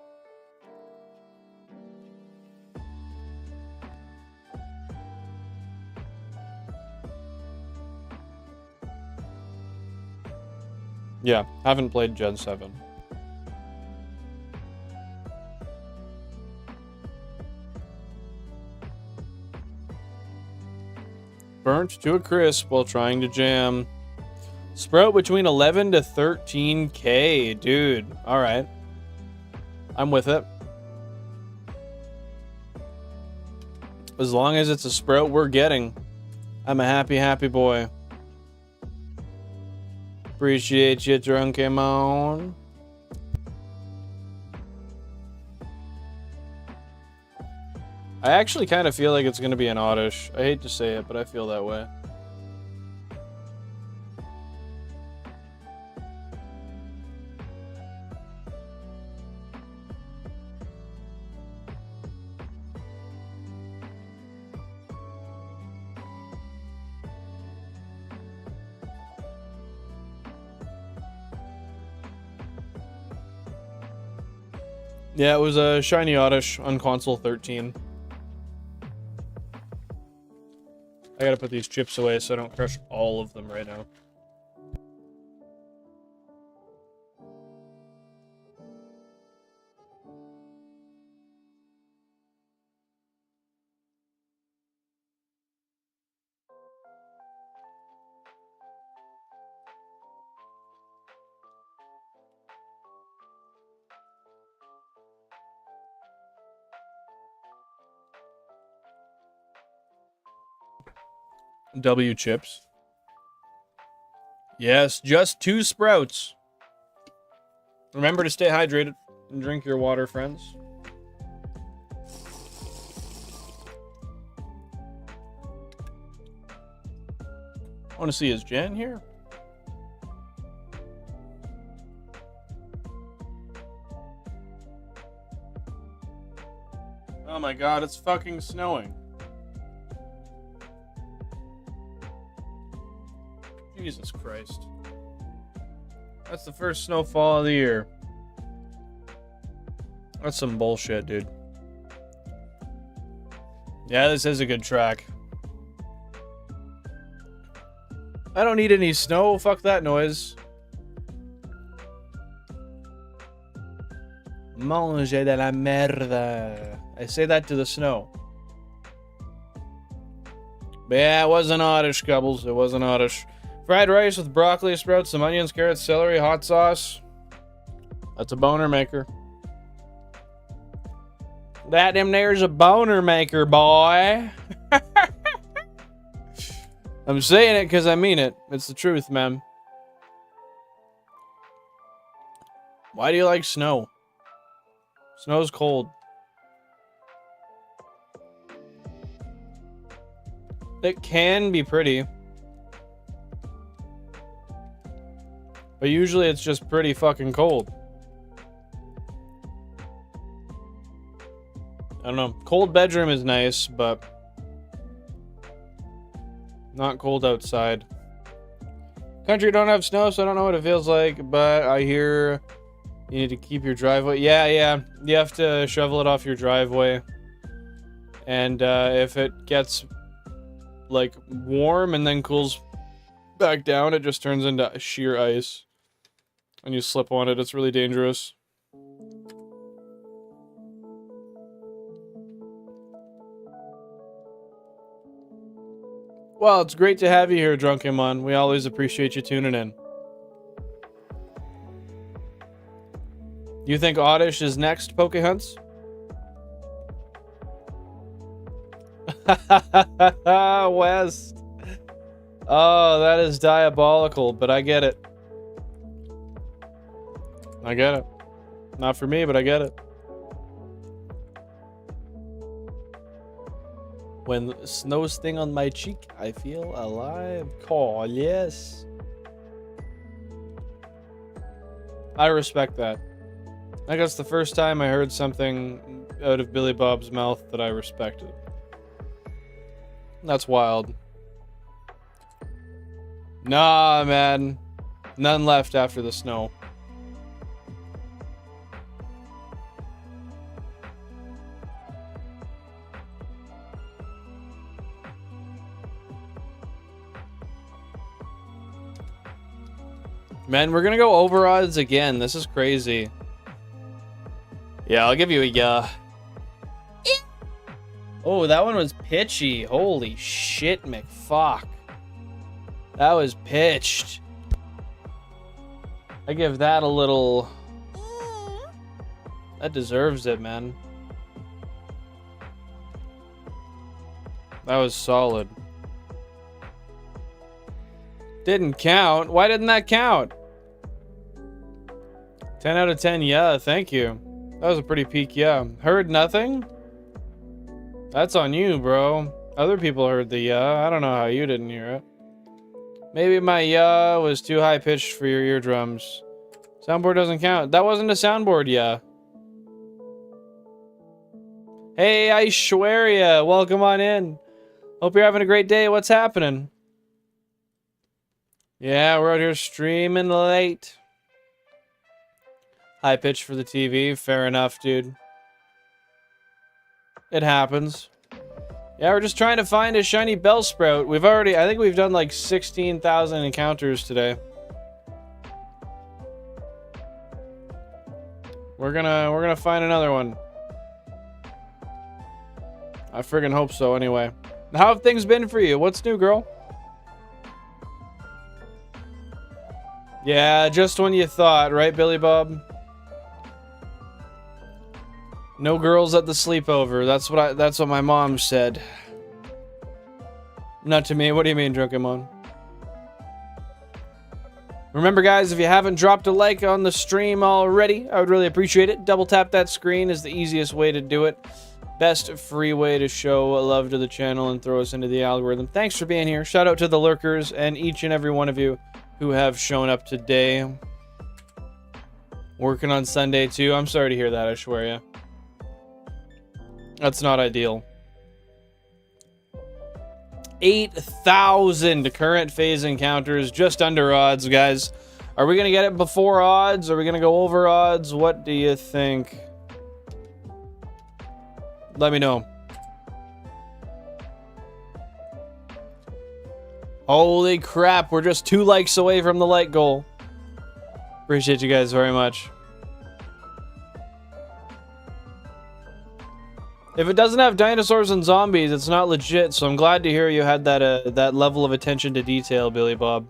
Yeah, haven't played Gen 7. Burnt to a crisp while trying to jam. Sprout between 11 to 13k, dude. All right. I'm with it. As long as it's a Sprout we're getting, I'm a happy, happy boy. Appreciate you, Drunkemon. I actually kind of feel like it's going to be an Oddish. I hate to say it, but I feel that way. Yeah, it was a Shiny Oddish on console 13. I gotta put these chips away so I don't crush all of them right now. W chips. Yes, just 2 sprouts. Remember to stay hydrated and drink your water, friends. I want to see, is Jen here? Oh my god, it's fucking snowing. Jesus Christ. That's the first snowfall of the year. That's some bullshit, dude. Yeah, this is a good track. I don't need any snow. Fuck that noise. Mange de la merda. I say that to the snow. But yeah, it was an Oddish, Cubbles. It was an Oddish. Fried rice with broccoli, sprouts, some onions, carrots, celery, hot sauce. That's a boner maker. That them there's a boner maker, boy. I'm saying it because I mean it. It's the truth, man. Why do you like snow? Snow's cold. It can be pretty. But usually it's just pretty fucking cold. I don't know. Cold bedroom is nice, but not cold outside. Country don't have snow, so I don't know what it feels like, but I hear you need to keep your driveway. Yeah. You have to shovel it off your driveway. And if it gets like warm and then cools back down, it just turns into sheer ice. And you slip on it, it's really dangerous. Well, it's great to have you here, Drunkenmon. We always appreciate you tuning in. You think Oddish is next, Pokehunts? West. Oh, that is diabolical, but I get it. I get it. Not for me, but I get it. When snow sting on my cheek, I feel alive. Oh, yes. I respect that. I guess the first time I heard something out of Billy Bob's mouth that I respected. That's wild. Nah, man. None left after the snow. Man, we're gonna go over odds again. This is crazy. Yeah, I'll give you a yeah. Oh, that one was pitchy. Holy shit, McFuck. That was pitched. I give that a little... That deserves it, man. That was solid. Didn't count. Why didn't that count? 10 out of 10, yeah, thank you. That was a pretty peak, yeah. Heard nothing? That's on you, bro. Other people heard the I don't know how you didn't hear it. Maybe my was too high pitched for your eardrums. Soundboard doesn't count. That wasn't a soundboard, Hey, Aishwarya, welcome on in. Hope you're having a great day. What's happening? Yeah, we're out here streaming late. High pitch for the TV. Fair enough, dude. It happens. Yeah, we're just trying to find a shiny Bellsprout. I think we've done like 16,000 encounters today. We're gonna find another one. I friggin' hope so anyway. How have things been for you? What's new, girl? Yeah, just when you thought, right, Billy Bob? No girls at the sleepover. That's what my mom said. Not to me. What do you mean, Drunkemon? Remember, guys, if you haven't dropped a like on the stream already, I would really appreciate it. Double tap that screen is the easiest way to do it. Best free way to show love to the channel and throw us into the algorithm. Thanks for being here. Shout out to the lurkers and each and every one of you who have shown up today. Working on Sunday, too. I'm sorry to hear that, Aishwarya. That's not ideal. 8,000 current phase encounters, just under odds, guys. Are we going to get it before odds? Are we going to go over odds? What do you think? Let me know. Holy crap, we're just 2 likes away from the like goal. Appreciate you guys very much. If it doesn't have dinosaurs and zombies, it's not legit, so I'm glad to hear you had that level of attention to detail, Billy Bob.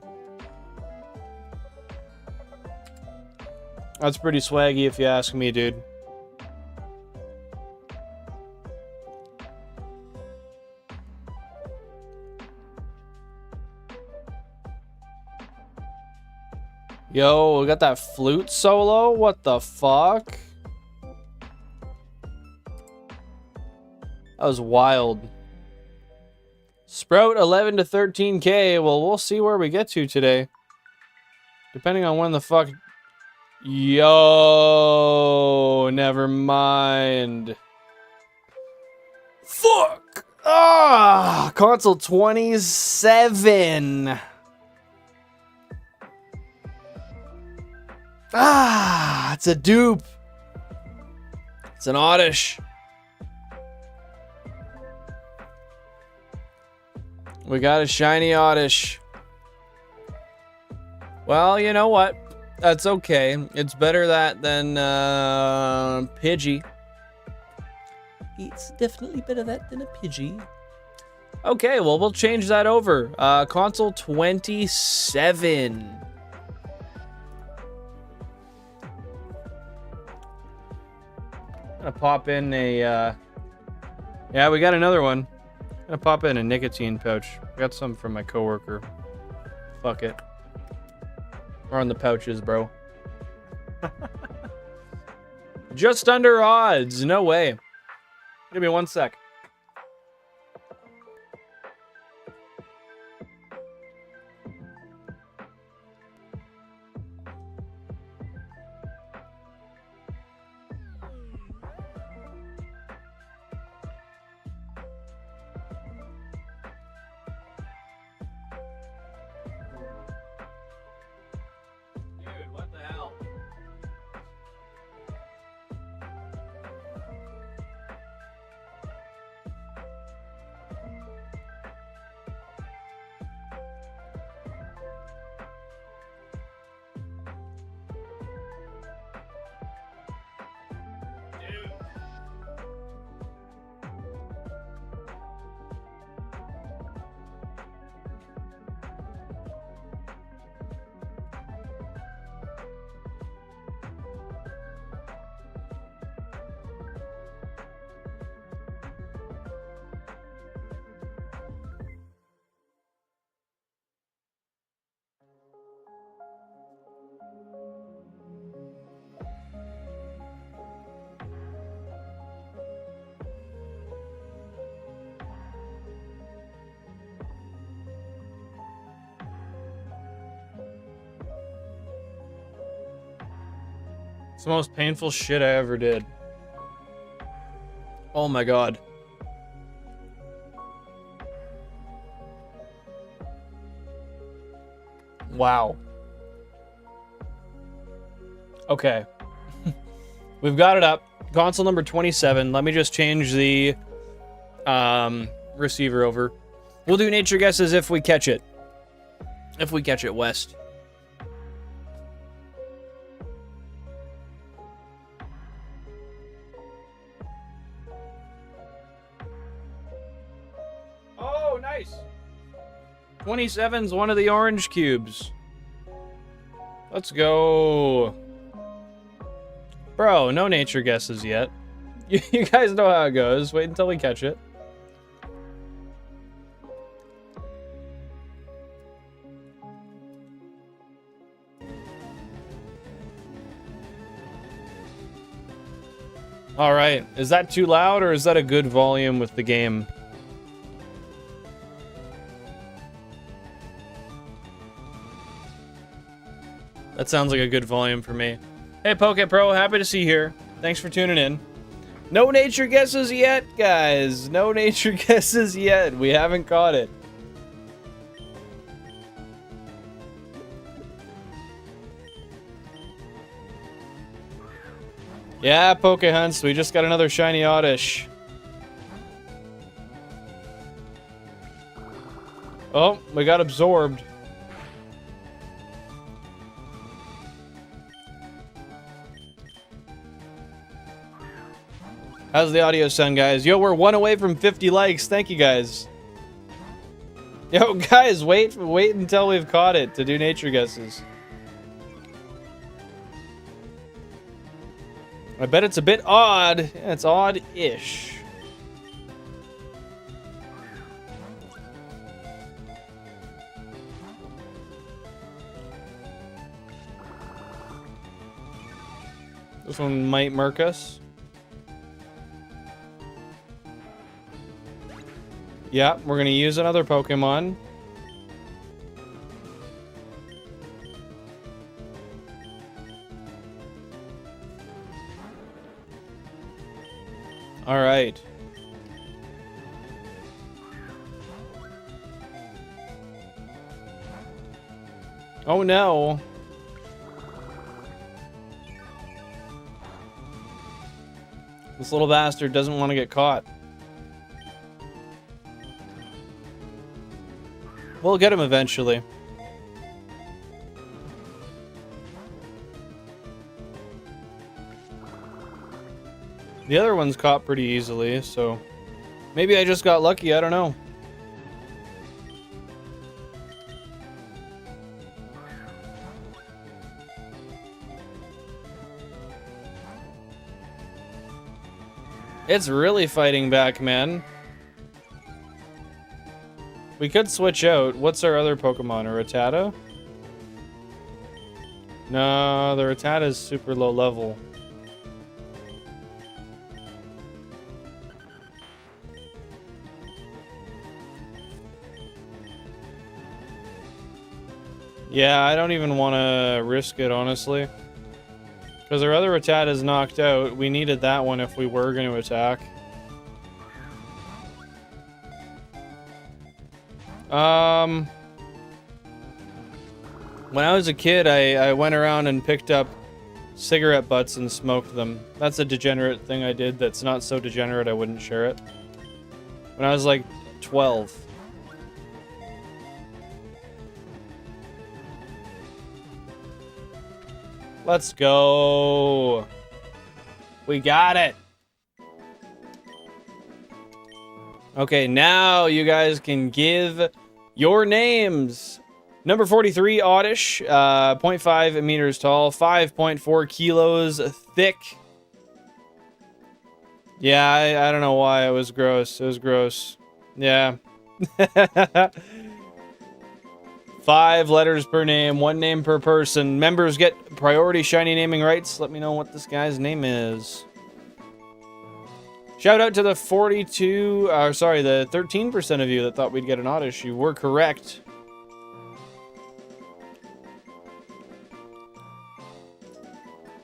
That's pretty swaggy if you ask me, dude. Yo, we got that flute solo? What the fuck? That was wild. Sprout 11 to 13k. Well, we'll see where we get to today. Depending on when the fuck... Yo, never mind. Fuck! Ah, console 27. Ah, it's a dupe. It's an Oddish. We got a shiny Oddish. Well, you know what? That's okay. It's better that than Pidgey. It's definitely better that than a Pidgey. Okay, well, we'll change that over. Console 27. Gonna pop in a, yeah, we got another one. Gonna pop in a nicotine pouch. I got some from my coworker. Fuck it. We're on the pouches, bro. Just under odds. No way. Give me 1 sec. It's the most painful shit I ever did. Oh my god. Wow. Okay. We've got it up. Console number 27. Let me just change the receiver over. We'll do nature guesses if we catch it. If we catch it, West. Oh, nice. 27's one of the orange cubes. Let's go. Bro, no nature guesses yet. You guys know how it goes. Wait until we catch it. All right. Is that too loud or is that a good volume with the game? That sounds like a good volume for me. Hey, Poke Pro, happy to see you here. Thanks for tuning in. No nature guesses yet, guys. No nature guesses yet. We haven't caught it. Yeah, Poke Hunts, we just got another Shiny Oddish. Oh, we got absorbed. How's the audio sound, guys? Yo, we're 1 away from 50 likes. Thank you, guys. Yo, guys, wait until we've caught it to do nature guesses. I bet it's a bit odd. Yeah, it's odd-ish. This one might murk us. Yeah, we're gonna use another Pokemon. All right. Oh no. This little bastard doesn't want to get caught. We'll get him eventually. The other one's caught pretty easily, so maybe I just got lucky, I don't know. It's really fighting back, man. We could switch out. What's our other Pokemon? A Rattata? No, the Rattata is super low level. Yeah, I don't even want to risk it, honestly. Because our other Rattata is knocked out. We needed that one if we were going to attack. When I was a kid, I went around and picked up cigarette butts and smoked them. That's a degenerate thing I did that's not so degenerate I wouldn't share it. When I was like 12. Let's go. We got it. Okay, now you guys can give your names. Number 43, Oddish, 0.5 meters tall, 5.4 kilos thick. Yeah, I don't know why. It was gross. It was gross. Yeah. 5 letters per name, 1 name per person. Members get priority shiny naming rights. Let me know what this guy's name is. Shout out to the 13% of you that thought we'd get an Oddish. You were correct.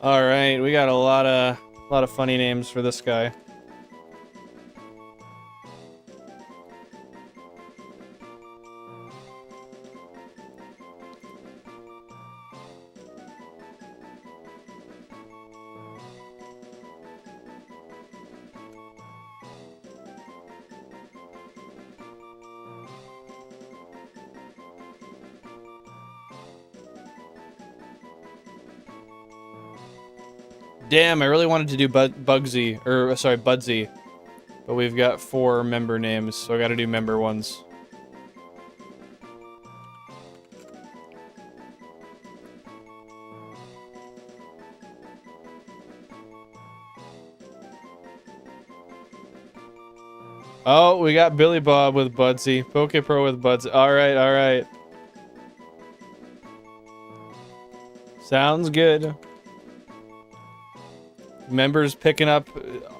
All right, we got a lot of funny names for this guy. Damn, I really wanted to do Bugsy, or sorry, Budsy, but we've got 4 member names, so I gotta do member ones. Oh, we got Billy Bob with Budsy, Pokepro with Budsy. Alright, alright. Sounds good. Members picking up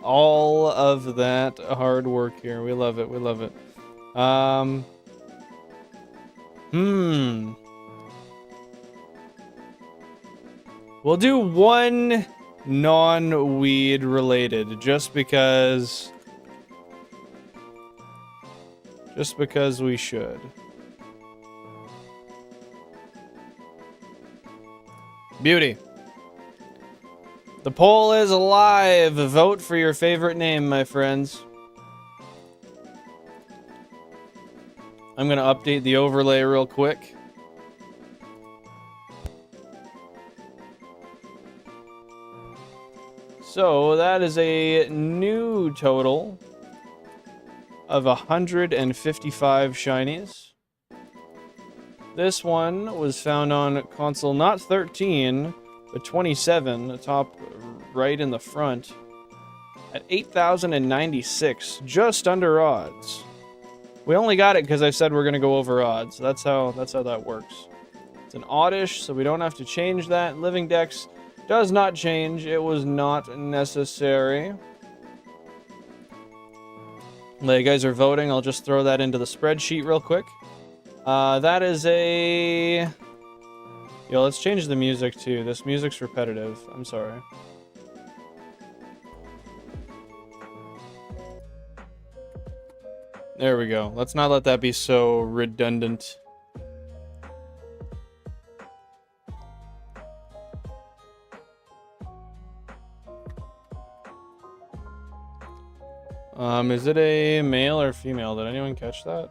all of that hard work here. We love it. We love it. We'll do one non-weed related just because we should. Beauty. The poll is alive. Vote for your favorite name, my friends. I'm gonna update the overlay real quick. So that is a new total of 155 shinies. This one was found on console not 13, but 27, the top right in the front, at 8,096, just under odds. We only got it because I said we're gonna go over odds. That's how that works. It's an Oddish, so we don't have to change that. Living Dex does not change. It was not necessary. While you guys are voting, I'll just throw that into the spreadsheet real quick. That is a... Yo, let's change the music too. This music's repetitive. I'm sorry. There we go. Let's not let that be so redundant. Is it a male or female? Did anyone catch that?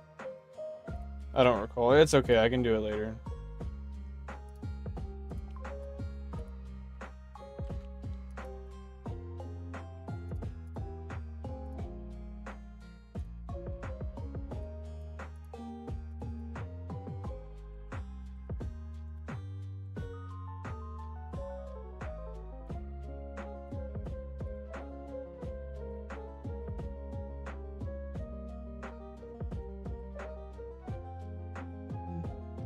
I don't recall. It's okay. I can do it later.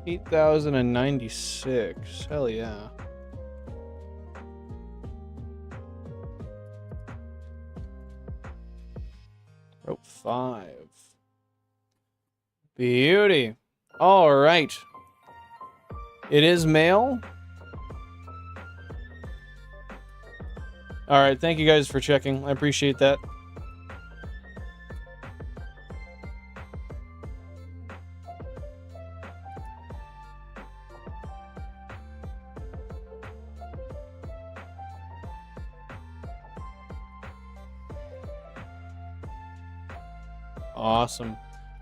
$8,096. Hell yeah. Rope 5. Beauty. All right. It is male. All right. Thank you guys for checking. I appreciate that. Awesome.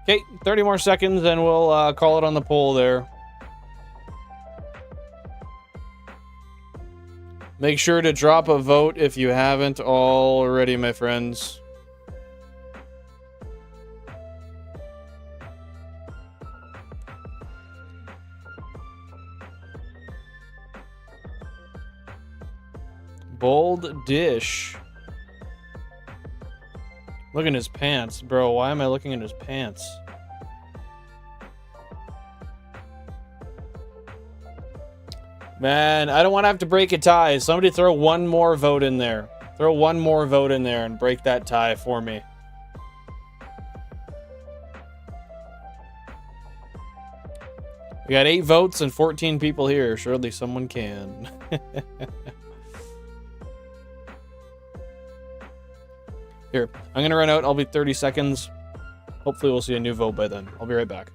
Okay, 30 more seconds and we'll call it on the poll there. Make sure to drop a vote if you haven't already, my friends. Bold Dish. Look at his pants, bro. Why am I looking at his pants? Man, I don't want to have to break a tie. Somebody throw one more vote in there. Throw one more vote in there and break that tie for me. We got 8 votes and 14 people here. Surely someone can. Here, I'm gonna run out. I'll be 30 seconds. Hopefully we'll see a new vote by then. I'll be right back.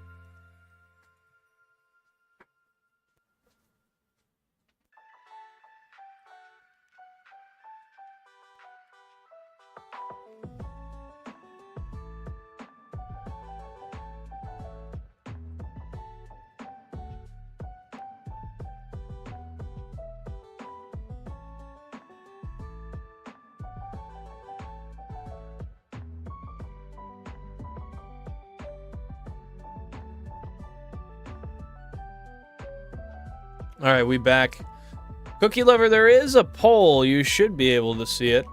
All right, we back. Cookie Lover, there is a poll. You should be able to see it.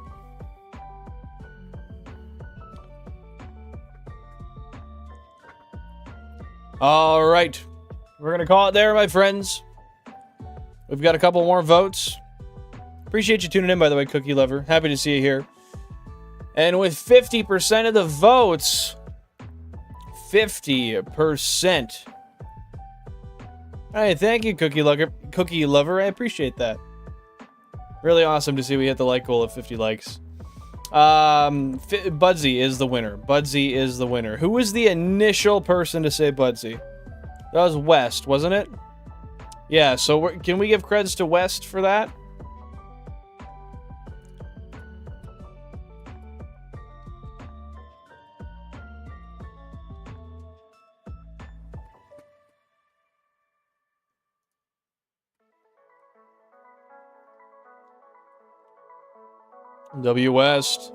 All right. We're going to call it there, my friends. We've got a couple more votes. Appreciate you tuning in, by the way, Cookie Lover. Happy to see you here. And with 50% of the votes, 50%. All right, thank you, Cookie Lover. I appreciate that. Really awesome to see we hit the like goal of 50 likes. Budsy is the winner. Budsy is the winner. Who was the initial person to say Budsy? That was West, wasn't it? Yeah, so can we give creds to West for that? W West.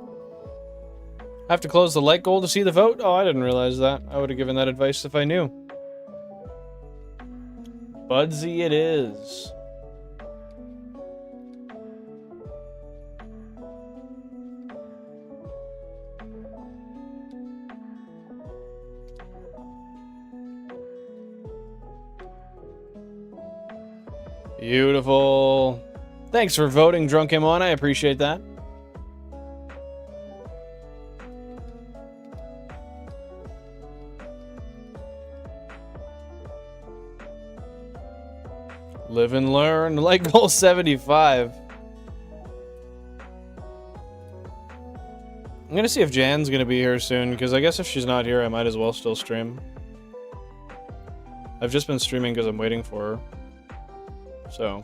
Have to close the like goal to see the vote? Oh, I didn't realize that. I would have given that advice if I knew. Budsy it is. Beautiful. Thanks for voting, Drunkemon. I appreciate that. Live and learn. Like goal 75. I'm gonna see if Jan's gonna be here soon, because I guess if she's not here, I might as well still stream. I've just been streaming because I'm waiting for her. So.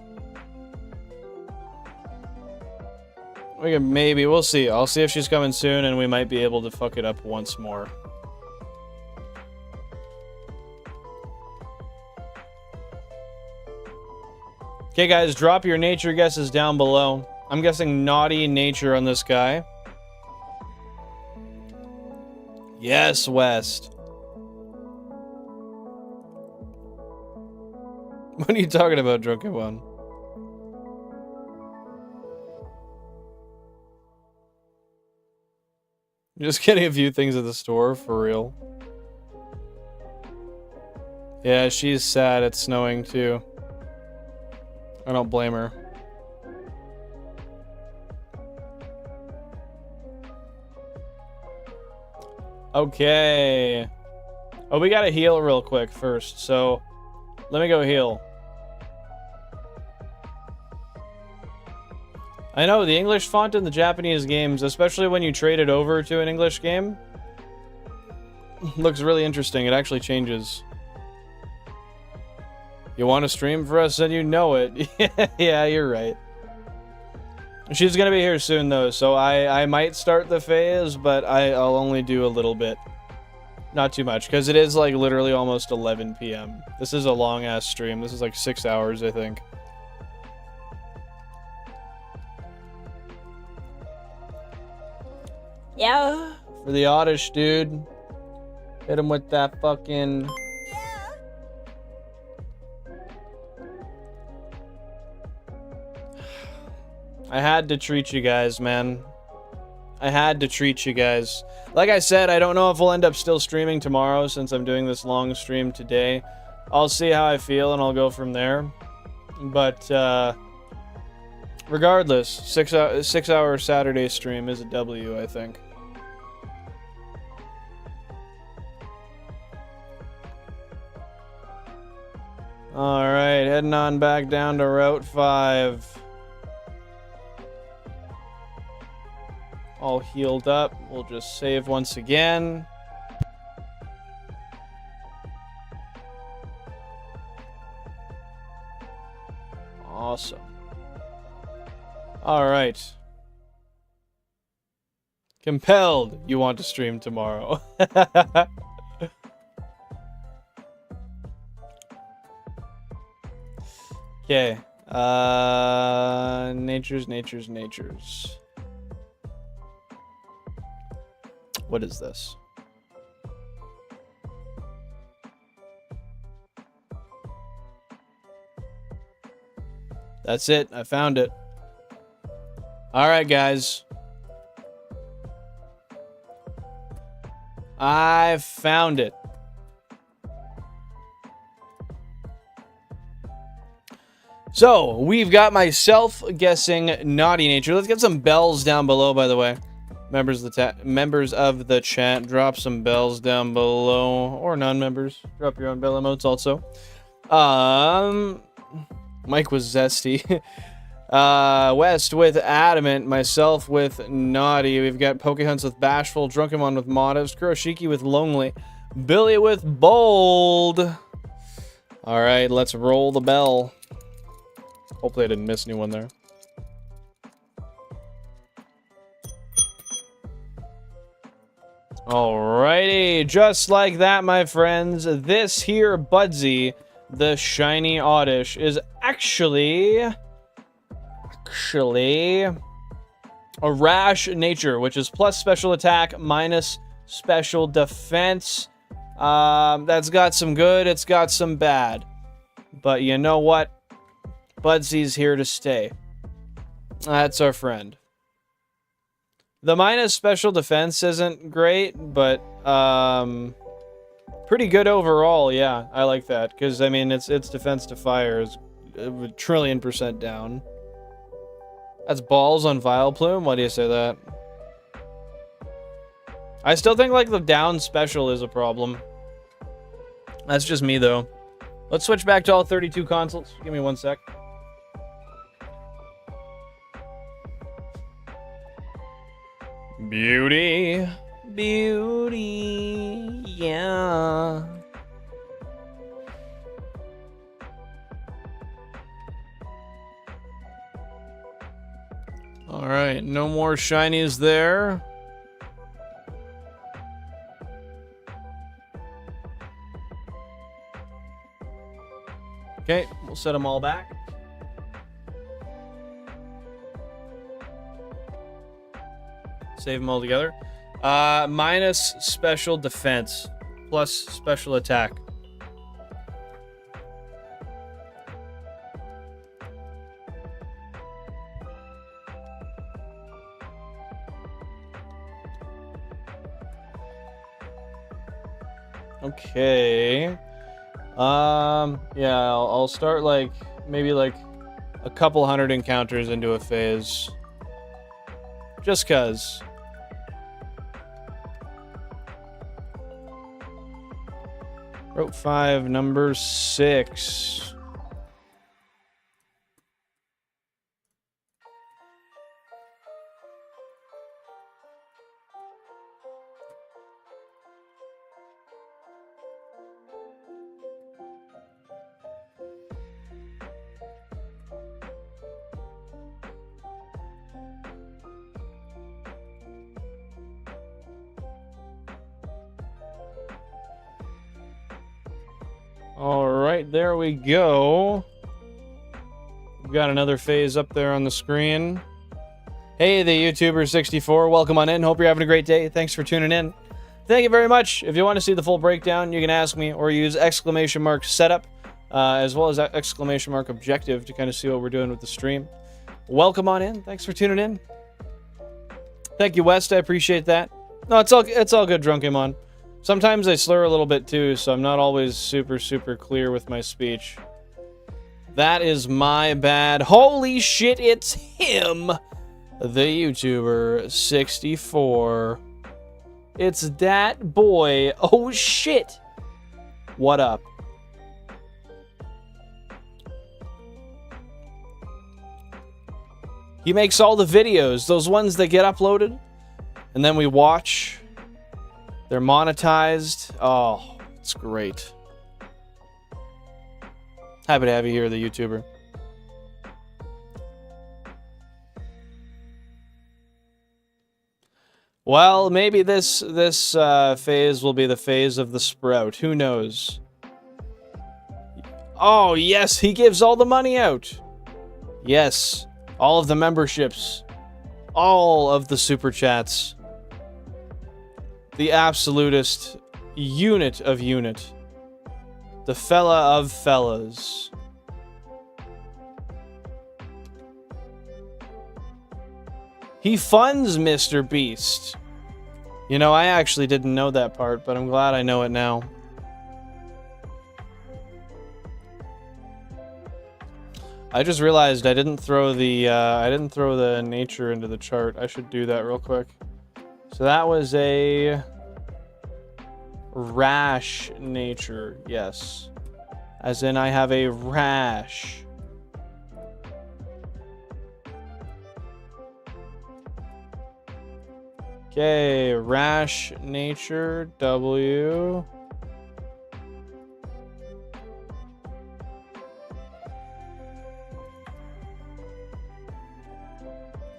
We can maybe, we'll see. I'll see if she's coming soon, and we might be able to fuck it up once more. Okay, guys, drop your nature guesses down below. I'm guessing naughty nature on this guy. Yes, West. What are you talking about, Drunken One? Just getting a few things at the store, for real. Yeah, she's sad. It's snowing, too. I don't blame her. Okay. Oh, we gotta heal real quick first, so let me go heal. I know, the English font in the Japanese games, especially when you trade it over to an English game, looks really interesting. It actually changes. You want to stream for us, and you know it. Yeah, you're right. She's going to be here soon, though, so I might start the phase, but I'll only do a little bit. Not too much, because it is, like, literally almost 11 p.m. This is a long-ass stream. This is, like, 6 hours, I think. Yeah. For the Oddish, dude. Hit him with that fucking... I had to treat you guys, man. I had to treat you guys. Like I said, I don't know if we'll end up still streaming tomorrow since I'm doing this long stream today. I'll see how I feel and I'll go from there. But, regardless, 6 hour Saturday stream is a W, I think. Alright, heading on back down to Route 5. all healed up. We'll just save once again. Awesome. All right. Compelled, you want to stream tomorrow. Okay. Natures. What is this? That's it. I found it. All right, guys. I found it. So, we've got myself guessing Naughty Nature. Let's get some bells down below, by the way. Members of the chat, drop some bells down below. Or non-members. Drop your own bell emotes also. Mike was zesty. West with Adamant. Myself with Naughty. We've got Pokehunts with Bashful. Drunkenmon with Modest. Kuroshiki with Lonely. Billy with Bold. Alright, let's roll the bell. Hopefully I didn't miss anyone there. Alrighty, just like that, my friends. This here Budsy, the Shiny Oddish, is actually a Rash Nature, which is plus special attack, minus special defense. That's got some good, it's got some bad. But you know what? Budsy's here to stay. That's our friend. The minus special defense isn't great, but pretty good overall. Yeah, I like that because I mean its defense to fire is a 1,000,000,000% down. That's balls on Vileplume. Why do you say that? I still think like the down special is a problem. That's just me though. Let's switch back to all 32 consoles. Give me 1 sec. Beauty, yeah. All right, no more shinies there. Okay, we'll set them all back. Save them all together. Minus special defense, plus special attack. Okay. Yeah, I'll start like maybe like a couple hundred encounters into a phase. Just 'cause. Route 5, number 6. Alright, there we go. We've got another phase up there on the screen. Hey, the YouTuber64, welcome on in. Hope you're having a great day. Thanks for tuning in. Thank you very much. If you want to see the full breakdown, you can ask me or use !setup, as well as !objective to kind of see what we're doing with the stream. Welcome on in. Thanks for tuning in. Thank you, West. I appreciate that. No, it's all good, Drunkenmon. Sometimes I slur a little bit too, so I'm not always super clear with my speech. That is my bad. Holy shit, it's him! The YouTuber 64. It's that boy. Oh shit! What up? He makes all the videos, those ones that get uploaded. And then we watch. They're monetized. Oh, it's great. Happy to have you here, the YouTuber. Well, maybe this phase will be the phase of the Sprout. Who knows? Oh, yes, he gives all the money out. Yes, all of the memberships. All of the super chats. The absolutist unit of unit. The fella of fellas. He funds Mr. Beast. You know, I actually didn't know that part, but I'm glad I know it now. I just realized I didn't throw the nature into the chart. I should do that real quick. So that was a rash nature, yes. As in I have a rash. Okay, rash nature, W.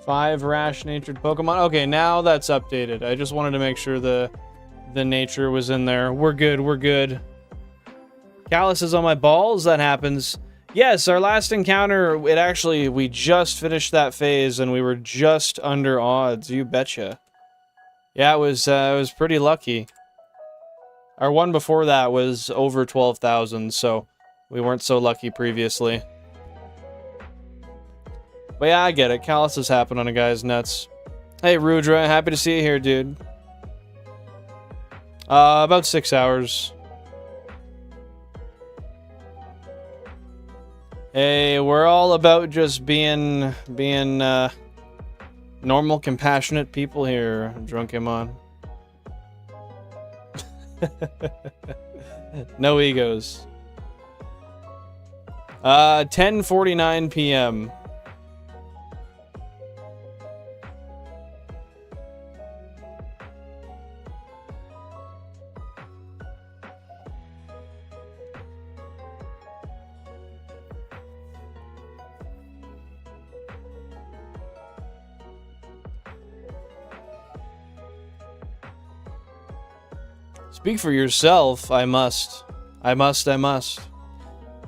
Five rash-natured Pokemon. Okay, now that's updated. I just wanted to make sure the nature was in there. We're good, we're good. Callus is on my balls, that happens. Yes, our last encounter, we just finished that phase and we were just under odds, you betcha. Yeah, it was pretty lucky. Our one before that was over 12,000, so we weren't so lucky previously. But yeah, I get it. Callus is happening on a guy's nuts. Hey, Rudra, happy to see you here, dude. About 6 hours. Hey, we're all about just being normal, compassionate people here, Drunkemon. No egos. 10:49 p.m. Speak for yourself, I must. I must.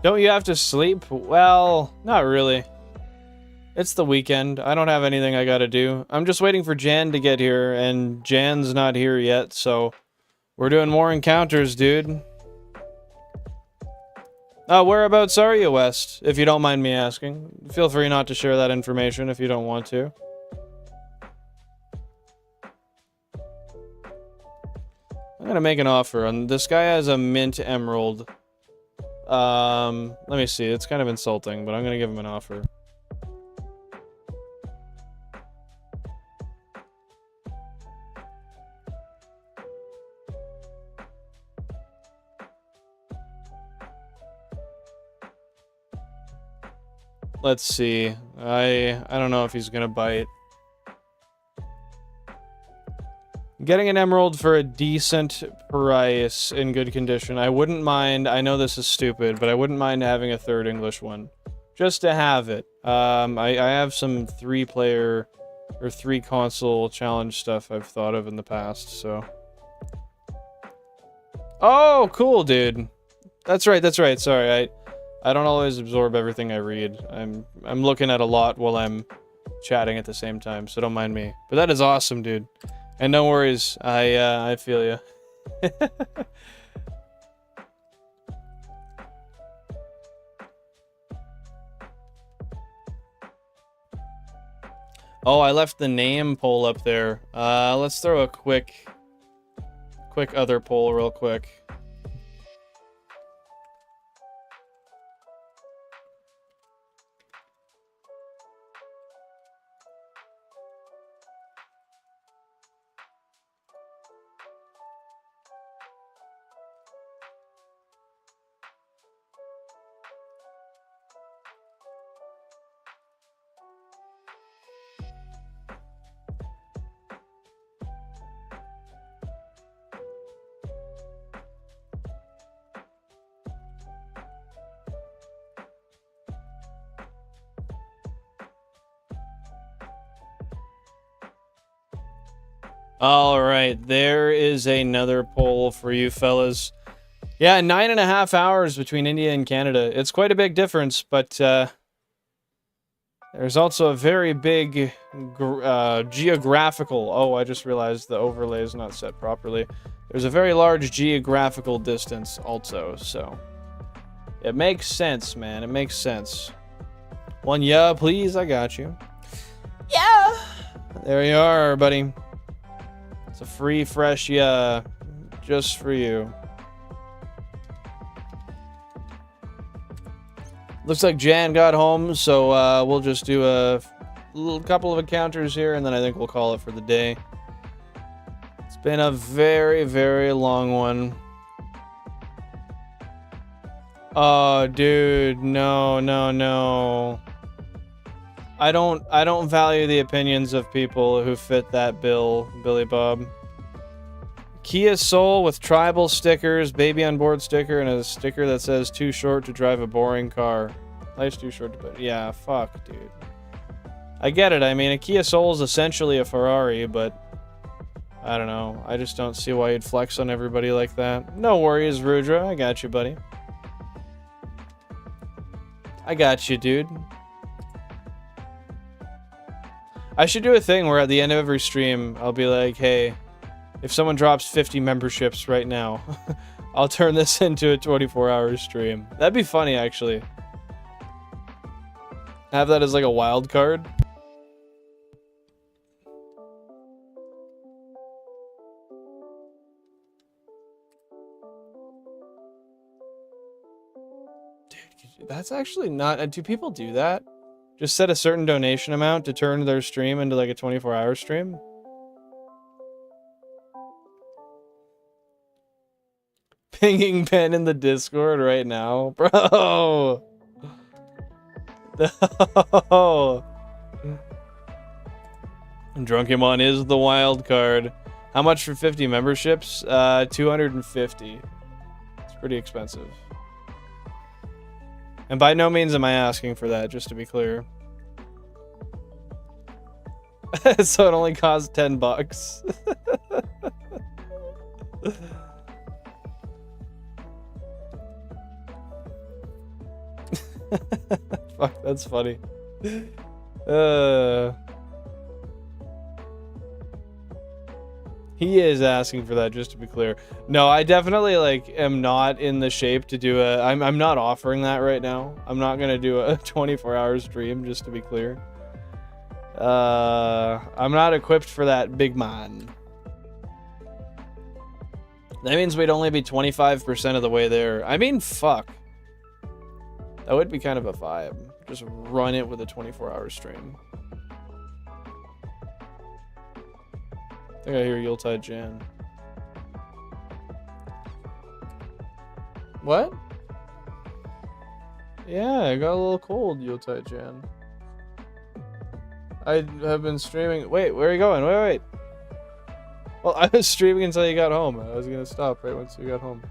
Don't you have to sleep? Well, not really. It's the weekend. I don't have anything I gotta do. I'm just waiting for Jan to get here, and Jan's not here yet, so we're doing more encounters, dude. Whereabouts are you, West? If you don't mind me asking. Feel free not to share that information if you don't want to. I'm gonna make an offer, and this guy has a mint emerald. Let me see, it's kind of insulting, but I'm gonna give him an offer. Let's see, I don't know if he's gonna bite. Getting an emerald for a decent price in good condition. I wouldn't mind, I know this is stupid, but I wouldn't mind having a third English one. Just to have it. I have some 3-player or 3-console challenge stuff I've thought of in the past, so. Oh, cool, dude. That's right, sorry. I don't always absorb everything I read. I'm looking at a lot while I'm chatting at the same time, so don't mind me. But that is awesome, dude. And no worries, I feel you. Oh, I left the name poll up there. Let's throw a quick other poll real quick. All right, there is another poll for you fellas. Yeah, 9.5 hours between India and Canada. It's quite a big difference, but there's also a very big geographical... Oh, I just realized the overlay is not set properly. There's a very large geographical distance also, so... It makes sense, man. It makes sense. One yeah, please. I got you. Yeah. There you are, buddy. It's a free, fresh yeah. Just for you. Looks like Jan got home, so we'll just do a couple of encounters here, and then I think we'll call it for the day. It's been a very, very long one. Oh, dude, no. I don't value the opinions of people who fit that bill, Billy Bob. Kia Soul with tribal stickers, baby on board sticker, and a sticker that says too short to drive a boring car. Life's too short to put. Yeah, fuck, dude. I get it. I mean, a Kia Soul is essentially a Ferrari, but I don't know. I just don't see why you'd flex on everybody like that. No worries, Rudra. I got you, buddy. I got you, dude. I should do a thing where at the end of every stream, I'll be like, hey, if someone drops 50 memberships right now, I'll turn this into a 24-hour stream. That'd be funny, actually. Have that as like a wild card. Dude, that's actually not... Do people do that? Just set a certain donation amount to turn their stream into like a 24-hour stream? Pinging pen in the Discord right now. Bro! No! Drunkemon is the wild card. How much for 50 memberships? 250. It's pretty expensive. And by no means am I asking for that, just to be clear. So it only costs 10 bucks. Fuck, that's funny. He is asking for that, just to be clear. No, I definitely like am not in the shape to do a... I'm not offering that right now. I'm not gonna do a 24-hour stream, just to be clear. I'm not equipped for that, big man. That means we'd only be 25% of the way there. I mean, fuck. That would be kind of a vibe. Just run it with a 24-hour stream. I think I hear Yuletide Jan. What? Yeah, I got a little cold, Yuletide Jan. I have been streaming... Wait, where are you going? Wait. Well, I was streaming until you got home. I was gonna stop right once you got home.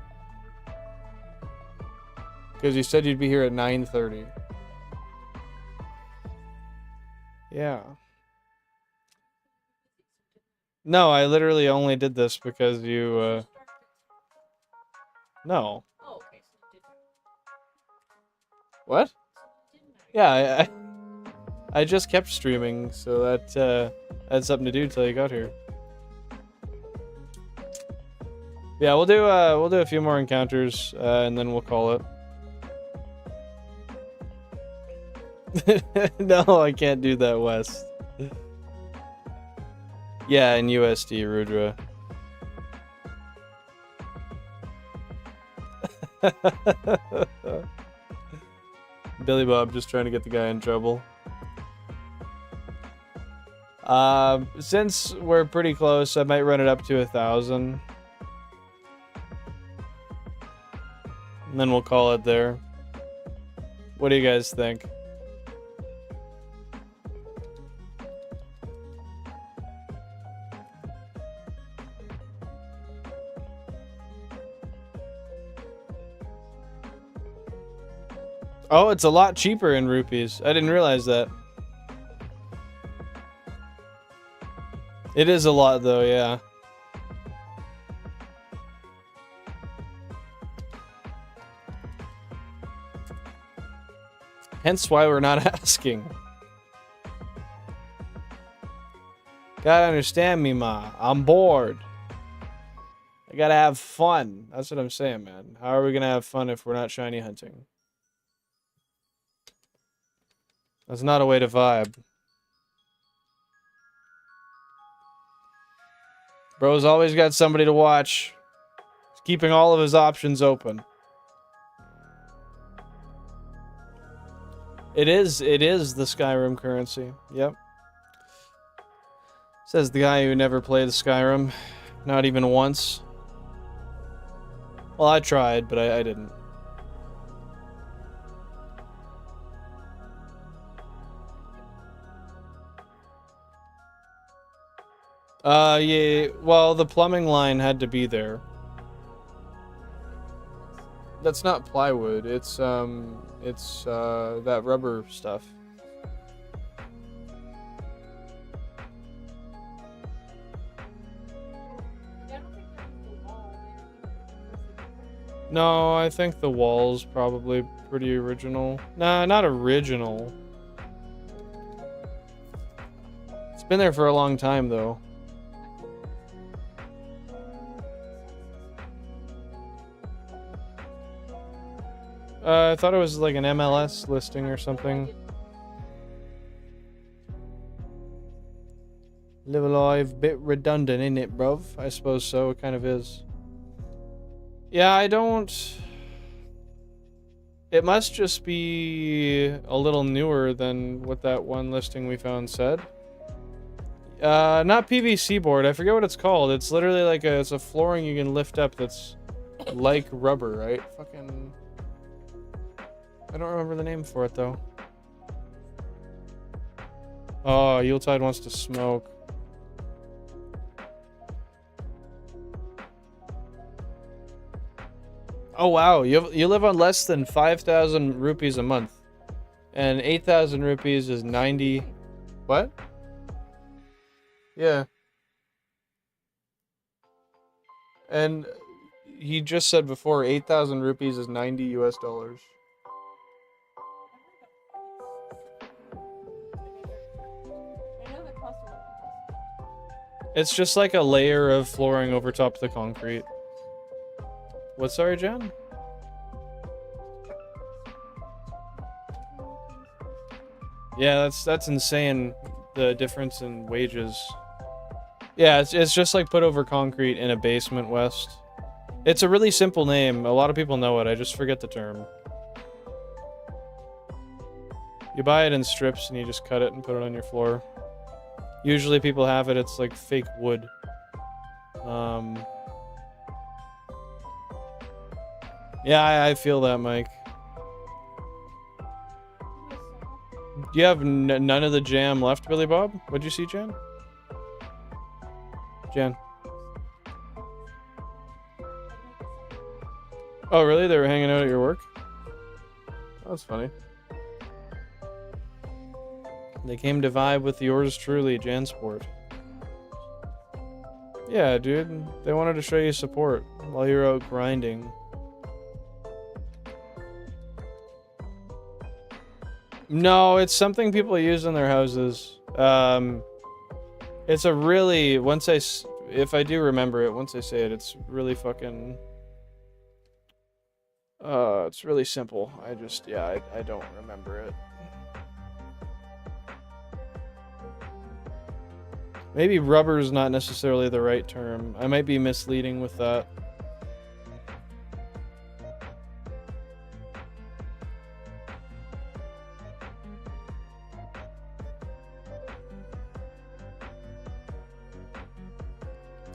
Because you said you'd be here at 9:30. Yeah. No, I literally only did this because you, No. Oh, okay, so you didn't. What? Yeah, I just kept streaming, so that, had something to do till you got here. Yeah, we'll do a few more encounters, and then we'll call it. No, I can't do that, Wes. Yeah, in USD, Rudra. Billy Bob just trying to get the guy in trouble. Since we're pretty close, I might run it up to 1,000. And then we'll call it there. What do you guys think? Oh, it's a lot cheaper in rupees. I didn't realize that. It is a lot though, yeah. Hence why we're not asking. Gotta understand me, ma. I'm bored. I gotta have fun. That's what I'm saying, man. How are we gonna have fun if we're not shiny hunting? That's not a way to vibe. Bro's always got somebody to watch. He's keeping all of his options open. It is the Skyrim currency. Yep. Says the guy who never played Skyrim. Not even once. Well, I tried, but I didn't. Yeah, well, the plumbing line had to be there. That's not plywood, it's that rubber stuff. No, I think the wall's probably pretty original. Nah, not original. It's been there for a long time, though. I thought it was like an MLS listing or something. Live Alive, bit redundant, ain't it, bruv? I suppose so, it kind of is. Yeah, I don't... It must just be a little newer than what that one listing we found said. Not PVC board, I forget what it's called. It's literally like it's a flooring you can lift up that's like rubber, right? Fucking... I don't remember the name for it, though. Oh, Yuletide wants to smoke. Oh, wow. You live on less than 5,000 rupees a month. And 8,000 rupees is 90... What? Yeah. And he just said before, 8,000 rupees is 90 US dollars. It's just like a layer of flooring over top of the concrete. What, sorry, Jen? Yeah, that's insane, the difference in wages. Yeah, it's just like put over concrete in a basement, West. It's a really simple name. A lot of people know it. I just forget the term. You buy it in strips and you just cut it and put it on your floor. Usually people have it, it's like fake wood. Yeah, I feel that, Mike. Do you have none of the jam left, Billy Bob? What'd you see, Jan? Jan. Oh, really? They were hanging out at your work? That's funny. They came to vibe with yours truly, Jansport. Yeah, dude. They wanted to show you support while you're out grinding. No, it's something people use in their houses. It's a really, if I do remember it, once I say it, it's really fucking... it's really simple. I don't remember it. Maybe rubber is not necessarily the right term. I might be misleading with that.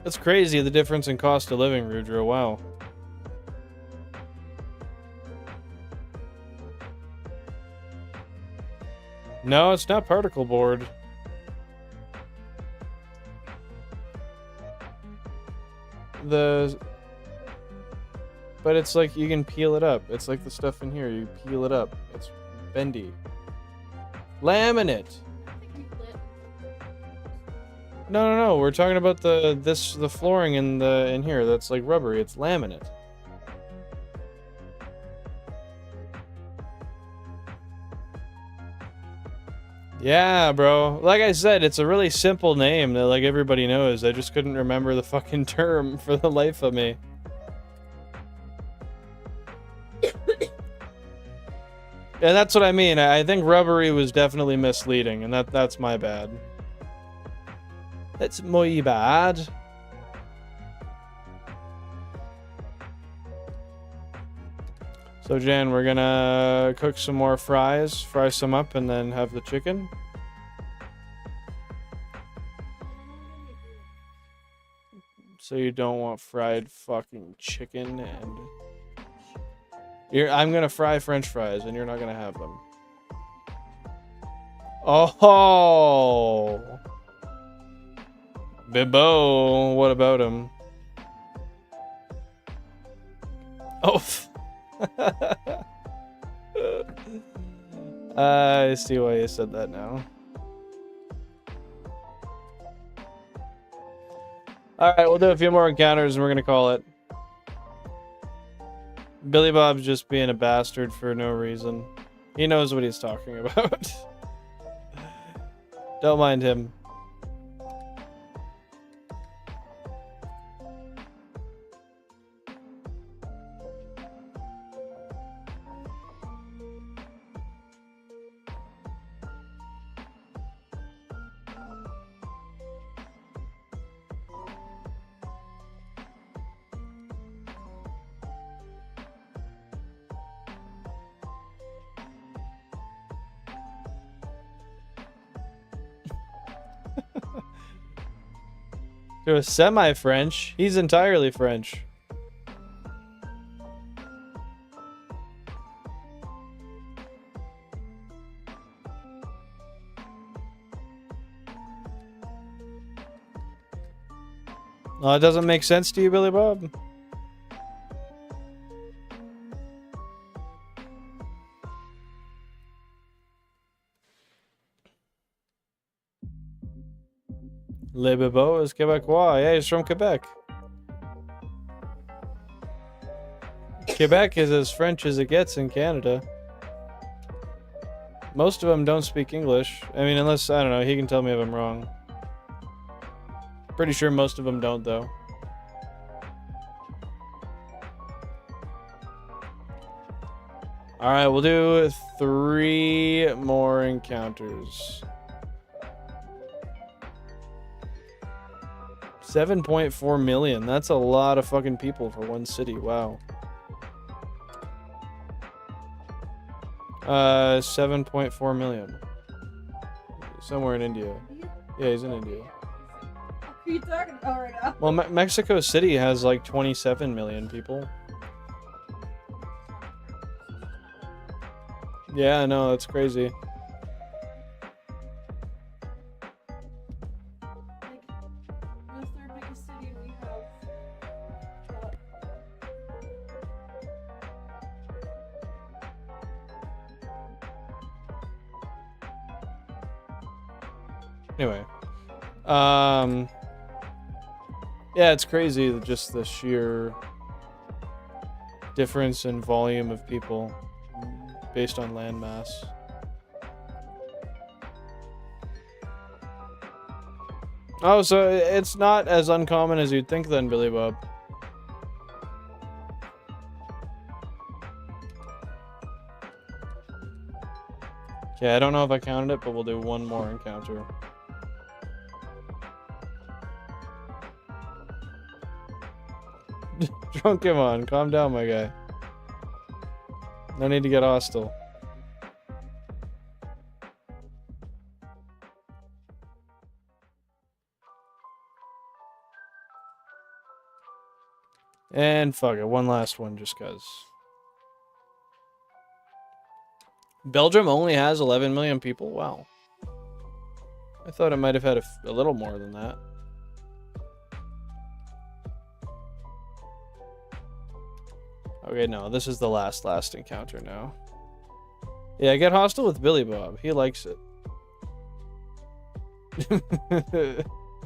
That's crazy, the difference in cost of living, Rudra. Wow. No, it's not particle board. But it's like you can peel it up. It's like the stuff in here. You peel it up. It's bendy. Laminate. No. We're talking about the flooring in here. That's like rubbery. It's laminate. Yeah, bro. Like I said, it's a really simple name that like everybody knows. I just couldn't remember the fucking term for the life of me. Yeah, that's what I mean. I think rubbery was definitely misleading, and that's my bad. That's my bad. So Jan, we're gonna cook some more fries, fry some up, and then have the chicken. So you don't want fried fucking chicken and... I'm gonna fry French fries, and you're not gonna have them. Oh! Bibbo, what about him? Oh! I see why you said that now. Alright, we'll do a few more encounters and we're gonna call it. Billy Bob's just being a bastard for no reason. He knows what he's talking about. Don't mind him. To a semi-French. He's entirely French. Oh, it doesn't make sense to you, Billy Bob? Le Bibo is Quebecois. Yeah, he's from Quebec. Quebec is as French as it gets in Canada. Most of them don't speak English. I mean, unless, I don't know, he can tell me if I'm wrong. Pretty sure most of them don't, though. Alright, we'll do 3 more encounters. 7.4 million. That's a lot of fucking people for one city. Wow. 7.4 million. Somewhere in India. Yeah, he's in India. What are you talking about right now? Well, Mexico City has like 27 million people. Yeah, I know, that's crazy. Anyway, yeah, it's crazy just the sheer difference in volume of people based on land mass. Oh, so it's not as uncommon as you'd think then, Billy Bob. Okay, I don't know if I counted it, but we'll do one more encounter. Drunk him on. Calm down, my guy. No need to get hostile. And fuck it, one last one just cuz. Belgium only has 11 million people? Wow. I thought it might have had a little more than that. Okay, no, this is the last encounter now. Yeah, get hostile with Billy Bob. He likes it.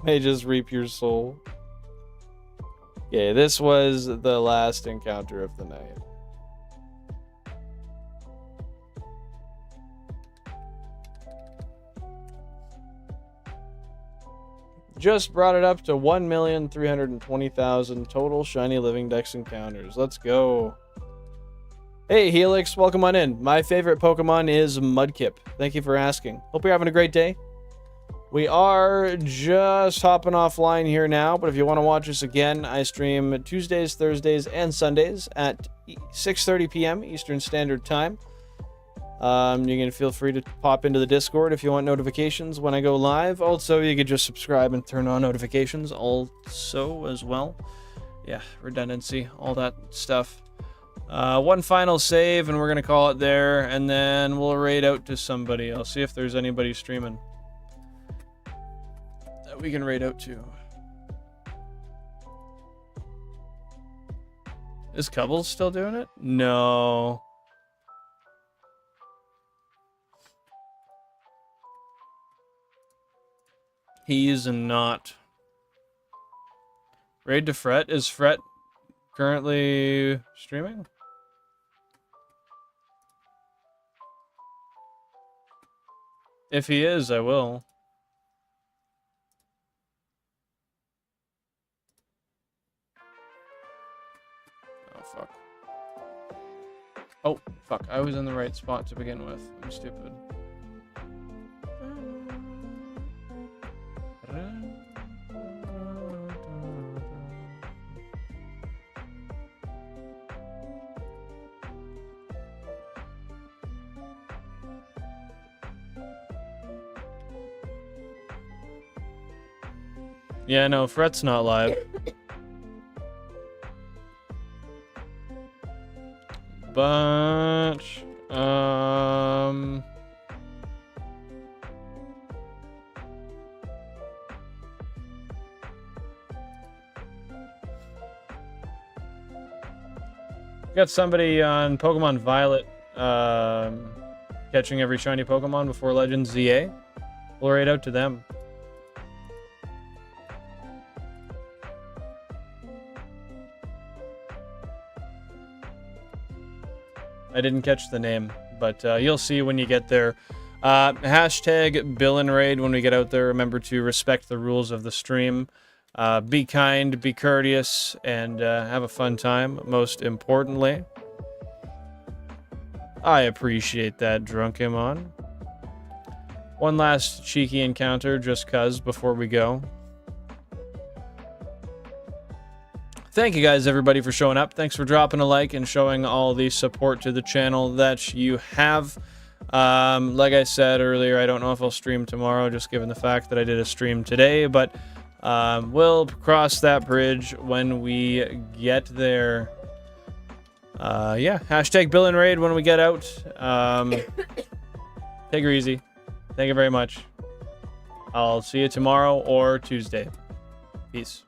may just reap your soul. Okay, this was the last encounter of the night. Just brought it up to 1,320,000 total Shiny Living Dex encounters. Let's go. Hey, Helix, welcome on in. My favorite Pokemon is Mudkip. Thank you for asking. Hope you're having a great day. We are just hopping offline here now, but if you want to watch us again, I stream Tuesdays, Thursdays, and Sundays at 6:30 p.m. Eastern Standard Time. You can feel free to pop into the Discord if you want notifications when I go live. Also, you could just subscribe and turn on notifications also as well. Yeah, redundancy, all that stuff. One final save, and we're going to call it there, and then we'll raid out to somebody. I'll see if there's anybody streaming that we can raid out to. Is Cubbles still doing it? No. He's not. Raid to Fret. Is Fret currently streaming? If he is, I will. Oh, fuck. Oh, fuck. I was in the right spot to begin with. I'm stupid. Yeah, no, Fret's not live. But, got somebody on Pokemon Violet catching every shiny Pokemon before Legends ZA. We'll raid out to them. I didn't catch the name, but you'll see when you get there. Hashtag Bill and Raid when we get out there. Remember to respect the rules of the stream. Be kind, be courteous, and have a fun time, most importantly. I appreciate that, Drunkemon. One last cheeky encounter, just cuz, before we go. Thank you guys, everybody, for showing up. Thanks for dropping a like and showing all the support to the channel that you have. Like I said earlier, I don't know if I'll stream tomorrow, just given the fact that I did a stream today, but we'll cross that bridge when we get there. Yeah, hashtag Bill and Raid when we get out. Take her easy. Thank you very much. I'll see you tomorrow or Tuesday. Peace.